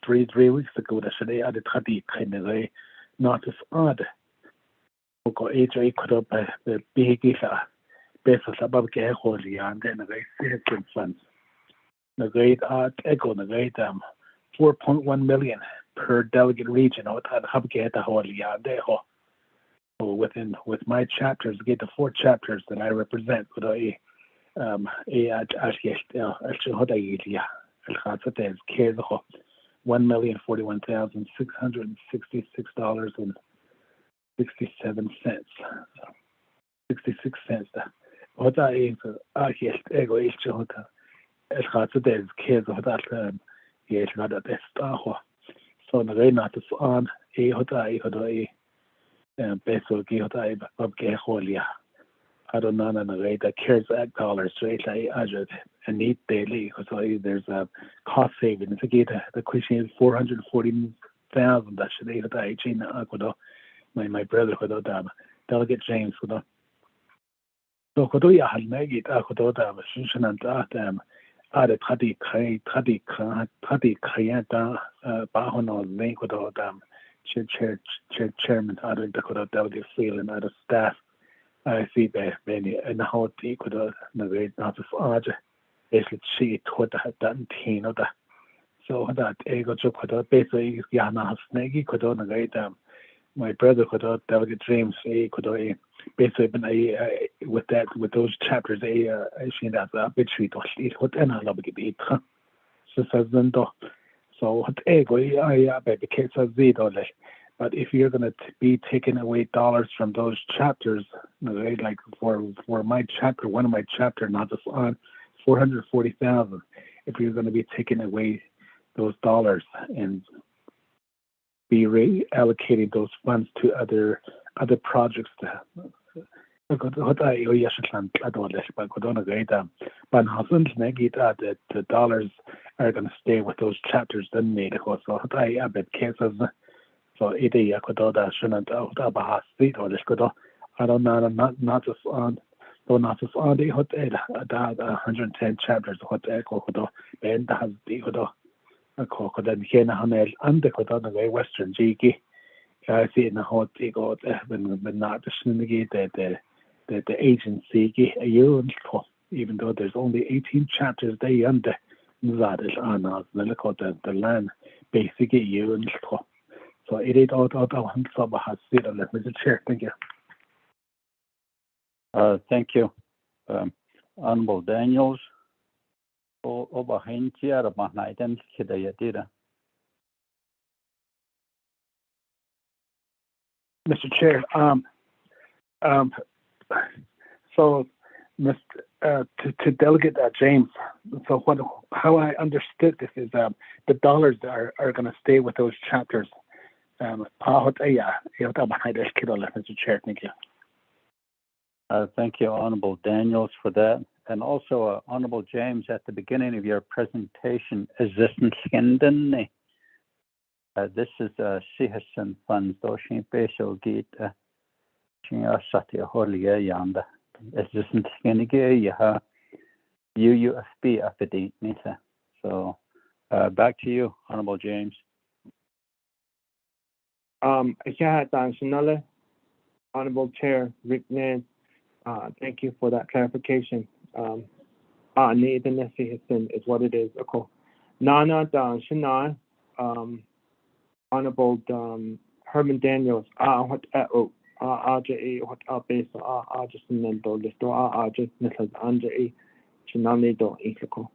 3 weeks ago that today I did Hadi kind of a not as odd. Oko HA could up the big basis above Geholi and then a very significant funds. The great echo the great 4.1 million per delegate region out at Hubgeta Holi and Deho. With my chapters, get the 4 chapters that I represent with a $1,041,666.67. 66 cents. What I is ego is Jota. It has to do kids of that yes, not at the star. So the rain not on a hota peso gihota of Geholia. I don't know the rate that CARES Act dollars straight like a need daily. So there's a cost savings. Again, the question is 400,000. That should be the 18. My brother Delegate James so ya halmegi ada tadi kaya bahono link chairman ada delegate feeling ada staff I see that many and how the na great not of aja is it see what that tino da so that ego to basically ya na snagi na great my brother Delegate James basically been with those chapters I seen that between what and I love it so what ego I baby case of zero but if you're gonna be taking away dollars from those chapters like for my chapter one of my chapter not just on 440,000 if you're gonna be taking away those dollars and be reallocating those funds to other projects the dollars are going to stay with those chapters then made so I bet cases so it I don't know not just on so not just on the hotel 110 chapters hotel and has the then here na hanel ande na western jiki I see in the hot go when not the agency even though there's only 18 chapters they under that is on the land basically you and so it is all has sit on Mr. Chair. Thank you. Thank you. Honorable Daniels. Mr. Chair, so to Delegate James, so how I understood this is the dollars are going to stay with those chapters. Mr. Chair, thank you. Thank you, Honorable Daniels, for that. And also, Honorable James, at the beginning of your presentation, is this in Skindon? This is Citizen Funds, Doshin Facial Gate, Shatya Holia Yanda. Is this in Skindon? You have UUFB affidavit, Nita. So, back to you, Honorable James. Honorable Chair Rick Nance, thank you for that clarification. Nathan Nessihiston is what it is. Okay. Nana Dan Shana, Honorable Herman Daniels, what what base just mental listo just Mrs. Anja Chinani do Islako.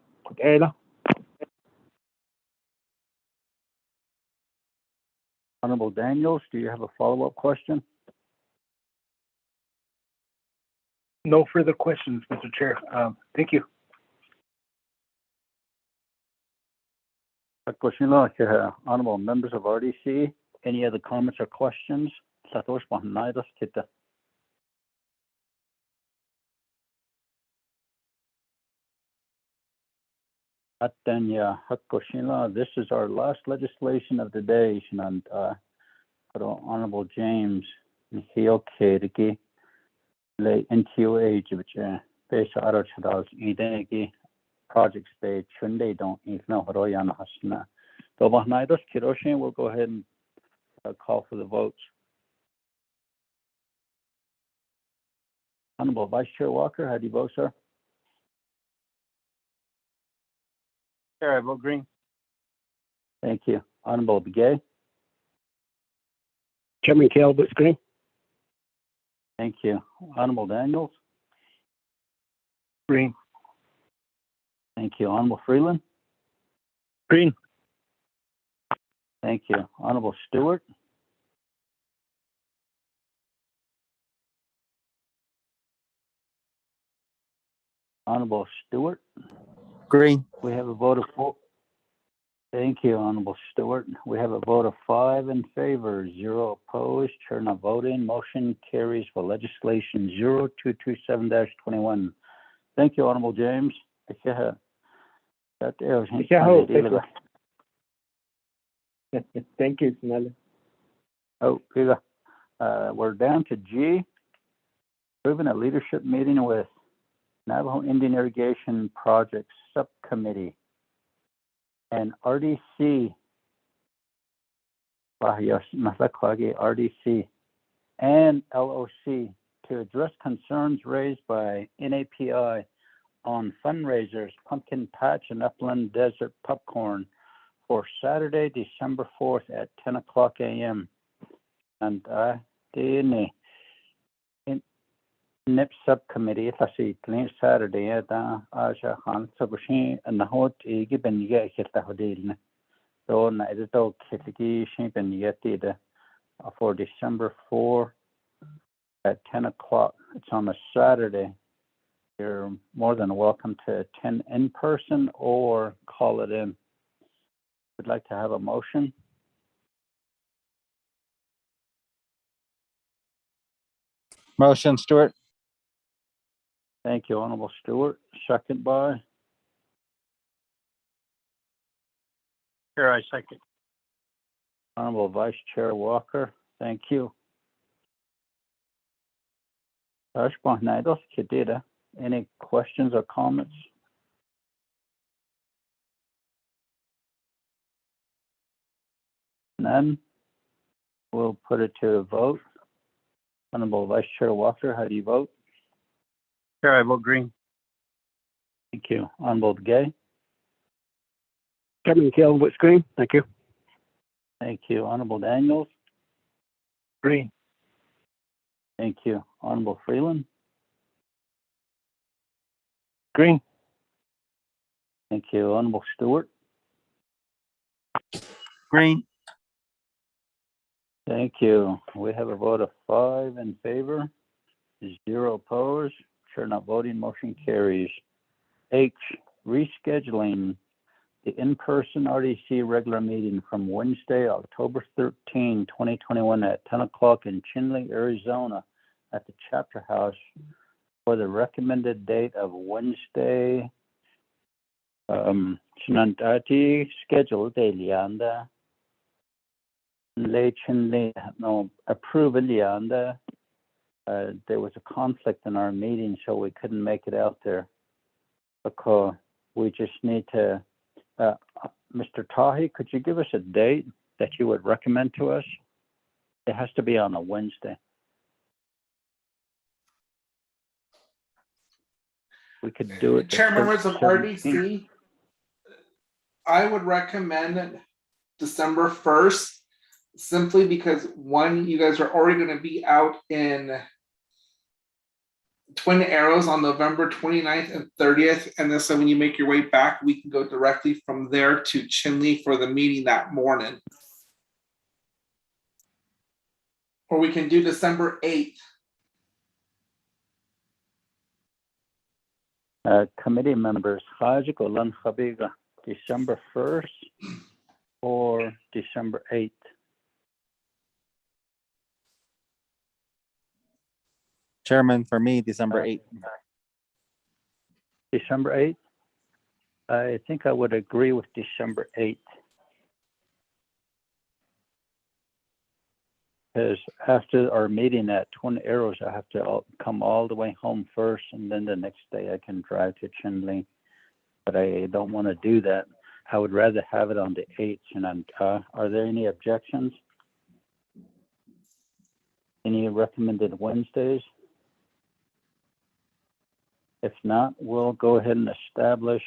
Honorable Daniels, do you have a follow-up question? No further questions, Mr. Chair. Thank you. Honorable members of RDC, any other comments or questions? This is our last legislation of the day, and Honorable James, NTOH, which based on projects they don't know Hasna. So we'll go ahead and call for the votes. Honorable Vice Chair Walker, how do you vote, sir? Chair, I vote green. Thank you. Honorable Begay? Chairman Kale votes green. Thank you. Honorable Daniels? Green. Thank you. Honorable Freeland? Green. Thank you. Honorable Stewart? Honorable Stewart? Green. We have a vote of 4. Thank you, Honorable Stewart. We have a vote of 5 in favor, 0 opposed. Chair not voting. Motion carries for legislation 0227-21. Thank you, Honorable James. Thank you, Sinala. Oh, Peter. We're down to G, approving a leadership meeting with Navajo Indian Irrigation Project Subcommittee and RDC, RDC and LOC to address concerns raised by NAPI on fundraisers, pumpkin patch and upland desert popcorn for Saturday, December 4th at 10 o'clock a.m. And the NIP subcommittee last Saturday at Aja Han Sabushi and the hot given yet the Hodil. So na edito kitty sheep and yet for December 4 at 10 o'clock. It's on a Saturday. You're more than welcome to attend in person or call it in. Would like to have a motion. Motion, Stewart. Thank you, Honorable Stewart. Second by Chair, I second. Honorable Vice Chair Walker. Thank you. Any questions or comments? None. We'll put it to a vote. Honorable Vice Chair Walker, how do you vote? Chair, I vote green. Thank you. Honorable Gay? Chairman Kale votes green. Thank you. Thank you. Honorable Daniels? Green. Thank you. Honorable Freeland? Green. Thank you. Honorable Stewart? Green. Thank you. We have a vote of 5 in favor, 0 opposed. Chair not voting, motion carries. H, rescheduling the in-person RDC regular meeting from Wednesday, October 13, 2021 at 10 o'clock in Chinle, Arizona at the Chapter House for the recommended date of Wednesday, Chinantati scheduled Elianda. No, approve Elianda. There was a conflict in our meeting, so we couldn't make it out there. Because we just need to, Mr. Tahi, could you give us a date that you would recommend to us? It has to be on a Wednesday. We could do it. Chair, members of RDC, I would recommend December 1st, simply because one, you guys are already going to be out in Twin Arrows on November 29th and 30th. And then so when you make your way back, we can go directly from there to Chinle for the meeting that morning. Or we can do December 8th. Committee members, December 1st or December 8th? Chairman, for me, December 8th. December 8th? I think I would agree with December 8th. Because after our meeting at Twin Arrows, I have to come all the way home first, and then the next day I can drive to Chinle. But I don't want to do that. I would rather have it on the 8th. And are there any objections? Any recommended Wednesdays? If not, we'll go ahead and establish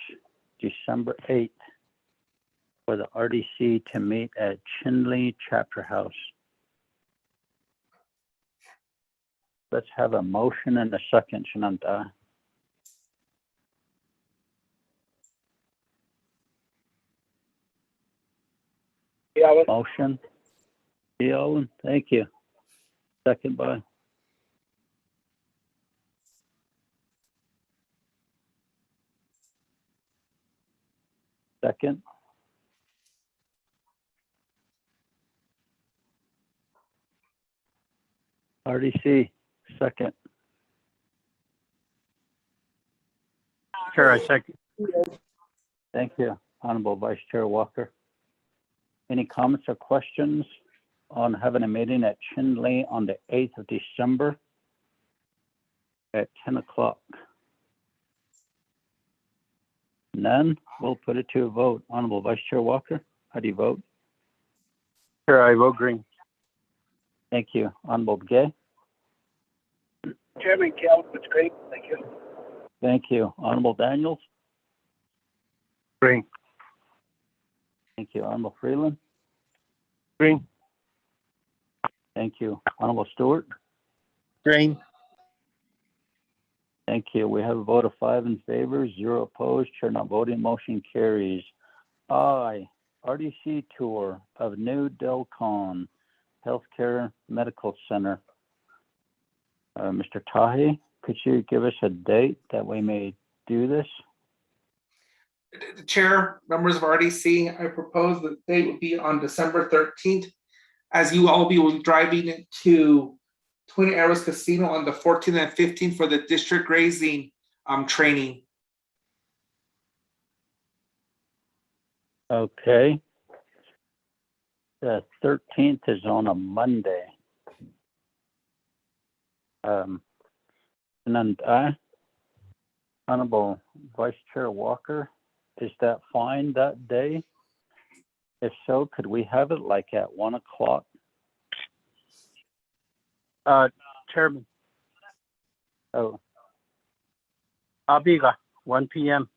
December 8th for the RDC to meet at Chinle Chapter House. Let's have a motion and a second, Shananta. Motion. Owen, thank you. Second by. Second. RDC, second. Chair, I second. Thank you, Honorable Vice Chair Walker. Any comments or questions on having a meeting at Chinle on the 8th of December at 10 o'clock? None. We'll put it to a vote. Honorable Vice Chair Walker, how do you vote? Chair, I vote green. Thank you. Honorable Begay? Chairman Kell, it's great. Thank you. Thank you. Honorable Daniels? Green. Thank you. Honorable Freeland? Green. Thank you. Honorable Stewart? Green. Thank you. We have a vote of 5 in favor, 0 opposed. Chair not voting. Motion carries. I, RDC tour of new Telecom Healthcare Medical Center. Mr. Tahi, could you give us a date that we may do this? Chair, members of RDC, I propose the date would be on December 13th, as you all will be driving to Twin Arrows Casino on the 14th and 15th for the district grazing training. Okay. The 13th is on a Monday. And then Honorable Vice Chair Walker, is that fine that day? If so, could we have it like at 1 o'clock? Chairman, Oh, Abiga, 1 p.m.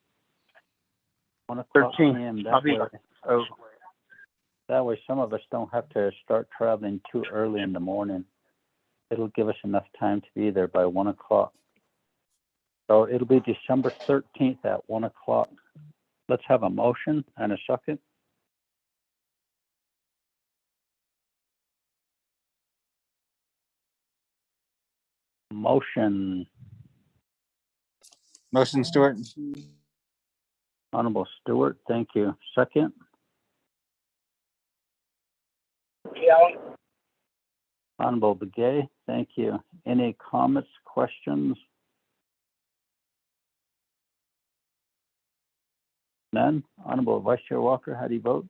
1 o'clock 13th. p.m. Abiga. Oh, That way some of us don't have to start traveling too early in the morning. It'll give us enough time to be there by 1 o'clock. So it'll be December 13th at 1 o'clock. Let's have a motion and a second. Motion. Motion, Stewart. Honorable Stewart, thank you. Second. Kell. Honorable Begay, thank you. Any comments, questions? None. Honorable Vice Chair Walker, how do you vote?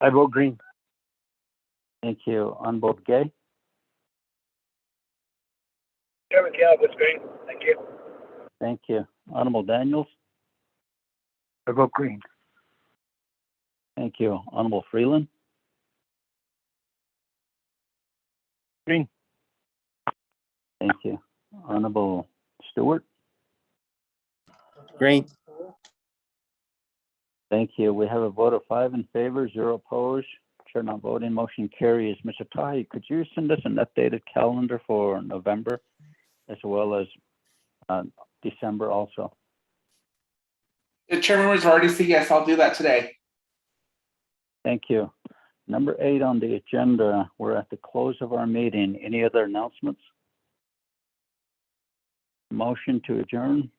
I vote green. Thank you. Honorable Begay? Chairman Kell, it's green. Thank you. Thank you. Honorable Daniels? I vote green. Thank you. Honorable Freeland? Green. Thank you. Honorable Stewart? Green. Thank you. We have a vote of 5 in favor, 0 opposed. Chair not voting. Motion carries. Mr. Tahi, could you send us an updated calendar for November as well as December also? The chair, members of RDC, yes, I'll do that today. Thank you. Number 8 on the agenda, we're at the close of our meeting. Any other announcements? Motion to adjourn.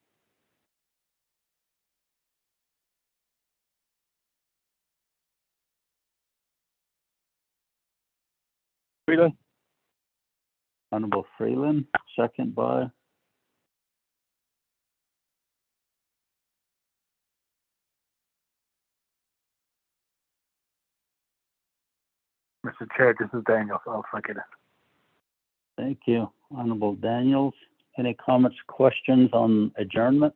Freeland. Honorable Freeland, second by Mr. Chair, this is Daniel. I'll second it. Thank you. Honorable Daniels. Any comments, questions on adjournment?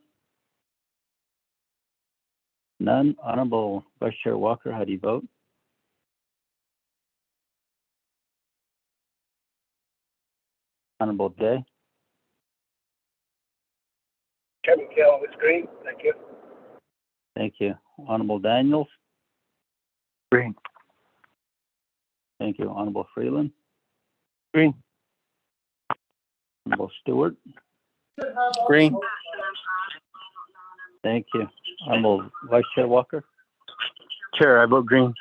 None. Honorable Vice Chair Walker, how do you vote? Honorable Day? Chairman Kell, it's green. Thank you. Thank you. Honorable Daniels? Green. Thank you. Honorable Freeland? Green. Honorable Stewart? Green. Thank you. Honorable Vice Chair Walker? Chair, I vote green.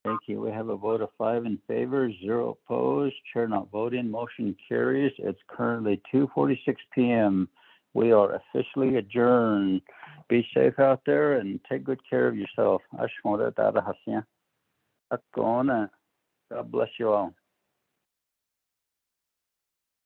Thank you. We have a vote of 5 in favor, 0 opposed. Chair not voting. Motion carries. It's currently 2:46 p.m. We are officially adjourned. Be safe out there and take good care of yourself. God bless you all.